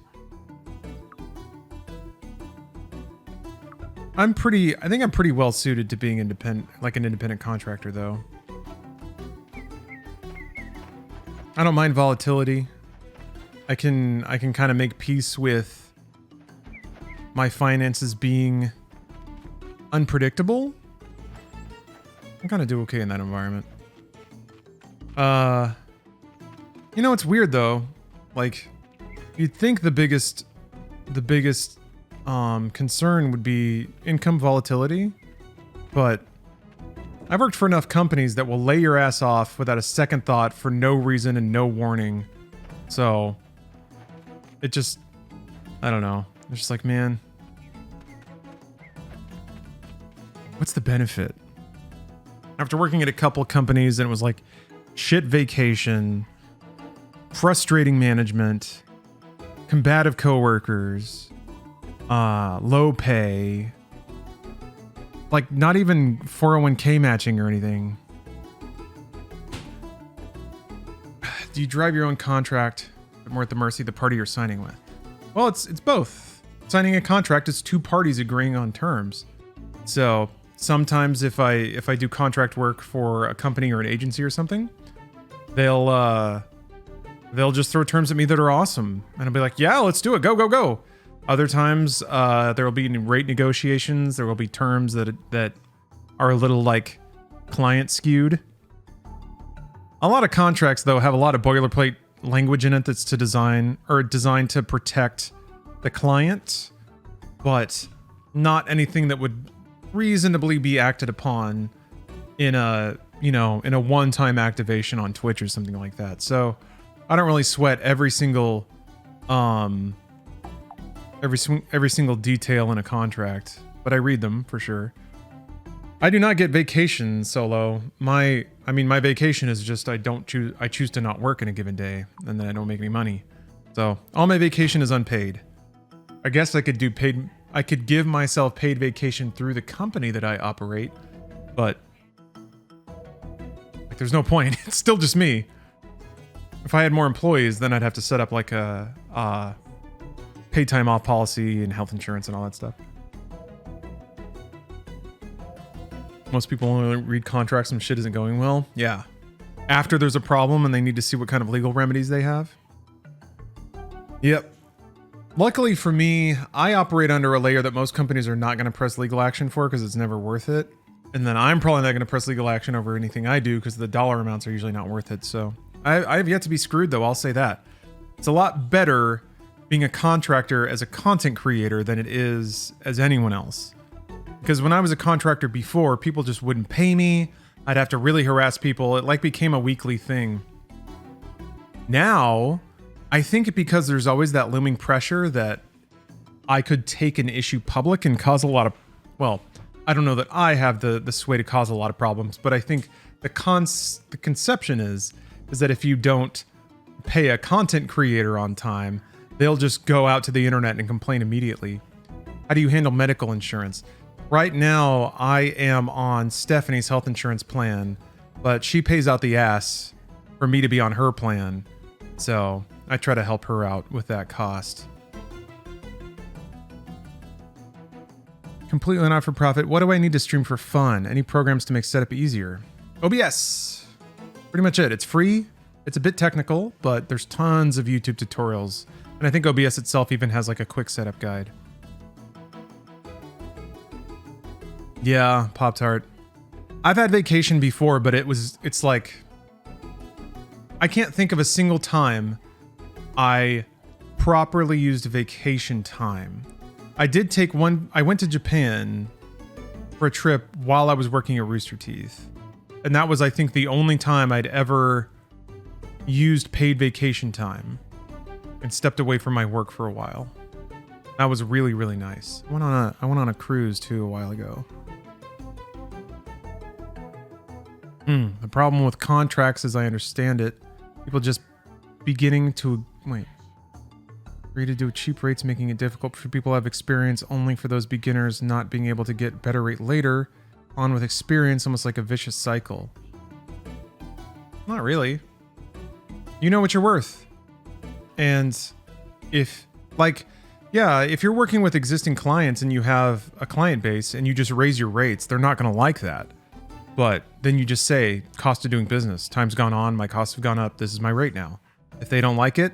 I think I'm pretty well suited to being independent, like an independent contractor though. I don't mind volatility. I can kind of make peace with my finances being unpredictable. I kind of do okay in that environment. You know, it's weird though. Like, you'd think the biggest concern would be income volatility, but I've worked for enough companies that will lay your ass off without a second thought for no reason and no warning. So it just, I don't know. It's just like, man, what's the benefit? After working at a couple companies and it was like shit vacation, frustrating management, combative coworkers, low pay, like not even 401k matching or anything. Do you drive your own contract, but more at the mercy of the party you're signing with? Well, it's both. Signing a contract is two parties agreeing on terms. So sometimes if I do contract work for a company or an agency or something, they'll just throw terms at me that are awesome, and I'll be like, yeah, let's do it, go. Other times there will be rate negotiations. There will be terms that are a little like client skewed. A lot of contracts though have a lot of boilerplate language in it that's to design or designed to protect the client, but not anything that would reasonably be acted upon in a, you know, in a one-time activation on Twitch or something like that. So I don't really sweat every single every single detail in a contract, but I read them for sure. I do not get vacation solo. My vacation is just I choose to not work in a given day, and then I don't make any money. So all my vacation is unpaid. I guess I could do paid. I could give myself paid vacation through the company that I operate, but like, there's no point. It's still just me. If I had more employees, then I'd have to set up like a paid time off policy and health insurance and all that stuff. Most people only read contracts when shit isn't going well. Yeah. After there's a problem and they need to see what kind of legal remedies they have. Yep. Luckily for me, I operate under a layer that most companies are not going to press legal action for because it's never worth it. And then I'm probably not going to press legal action over anything I do because the dollar amounts are usually not worth it. So I have yet to be screwed, though. I'll say that. It's a lot better being a contractor as a content creator than it is as anyone else. Because when I was a contractor before, people just wouldn't pay me. I'd have to really harass people. It like became a weekly thing. Now, I think because there's always that looming pressure that I could take an issue public and cause a lot of, well, I don't know that I have the sway to cause a lot of problems, but I think the conception is that if you don't pay a content creator on time, they'll just go out to the internet and complain immediately. How do you handle medical insurance? Right now, I am on Stephanie's health insurance plan, but she pays out the ass for me to be on her plan. So I try to help her out with that cost. Completely not for profit. What do I need to stream for fun? Any programs to make setup easier? OBS. Pretty much it. It's free. It's a bit technical, but there's tons of YouTube tutorials. And I think OBS itself even has like a quick setup guide. Yeah, Pop-Tart. I've had vacation before, but it's like, I can't think of a single time I properly used vacation time. I went to Japan for a trip while I was working at Rooster Teeth. And that was, I think, the only time I'd ever used paid vacation time and stepped away from my work for a while. That was really, really nice. I went on a cruise too a while ago. The problem with contracts, as I understand it, people just beginning to agree to do cheap rates, making it difficult for people who have experience, only for those beginners not being able to get better rate later on with experience, almost like a vicious cycle. Not really. You know what you're worth. And if you're working with existing clients and you have a client base and you just raise your rates, they're not going to like that. But then you just say, cost of doing business. Time's gone on, my costs have gone up, this is my rate now. If they don't like it,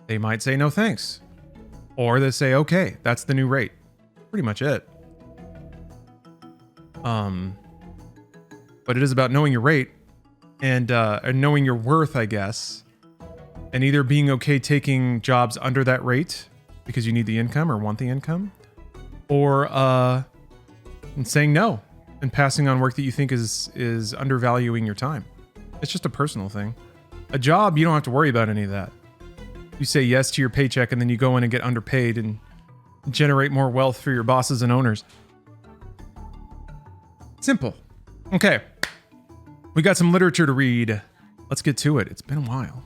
they might say no thanks. Or they say, okay, that's the new rate. Pretty much it. But it is about knowing your rate and knowing your worth, I guess. And either being okay taking jobs under that rate because you need the income or want the income. Or and saying no. And passing on work that you think is undervaluing your time. It's just a personal thing. A job, you don't have to worry about any of that. You say yes to your paycheck and then you go in and get underpaid and generate more wealth for your bosses and owners. Simple. Okay. We got some literature to read. Let's get to it. It's been a while.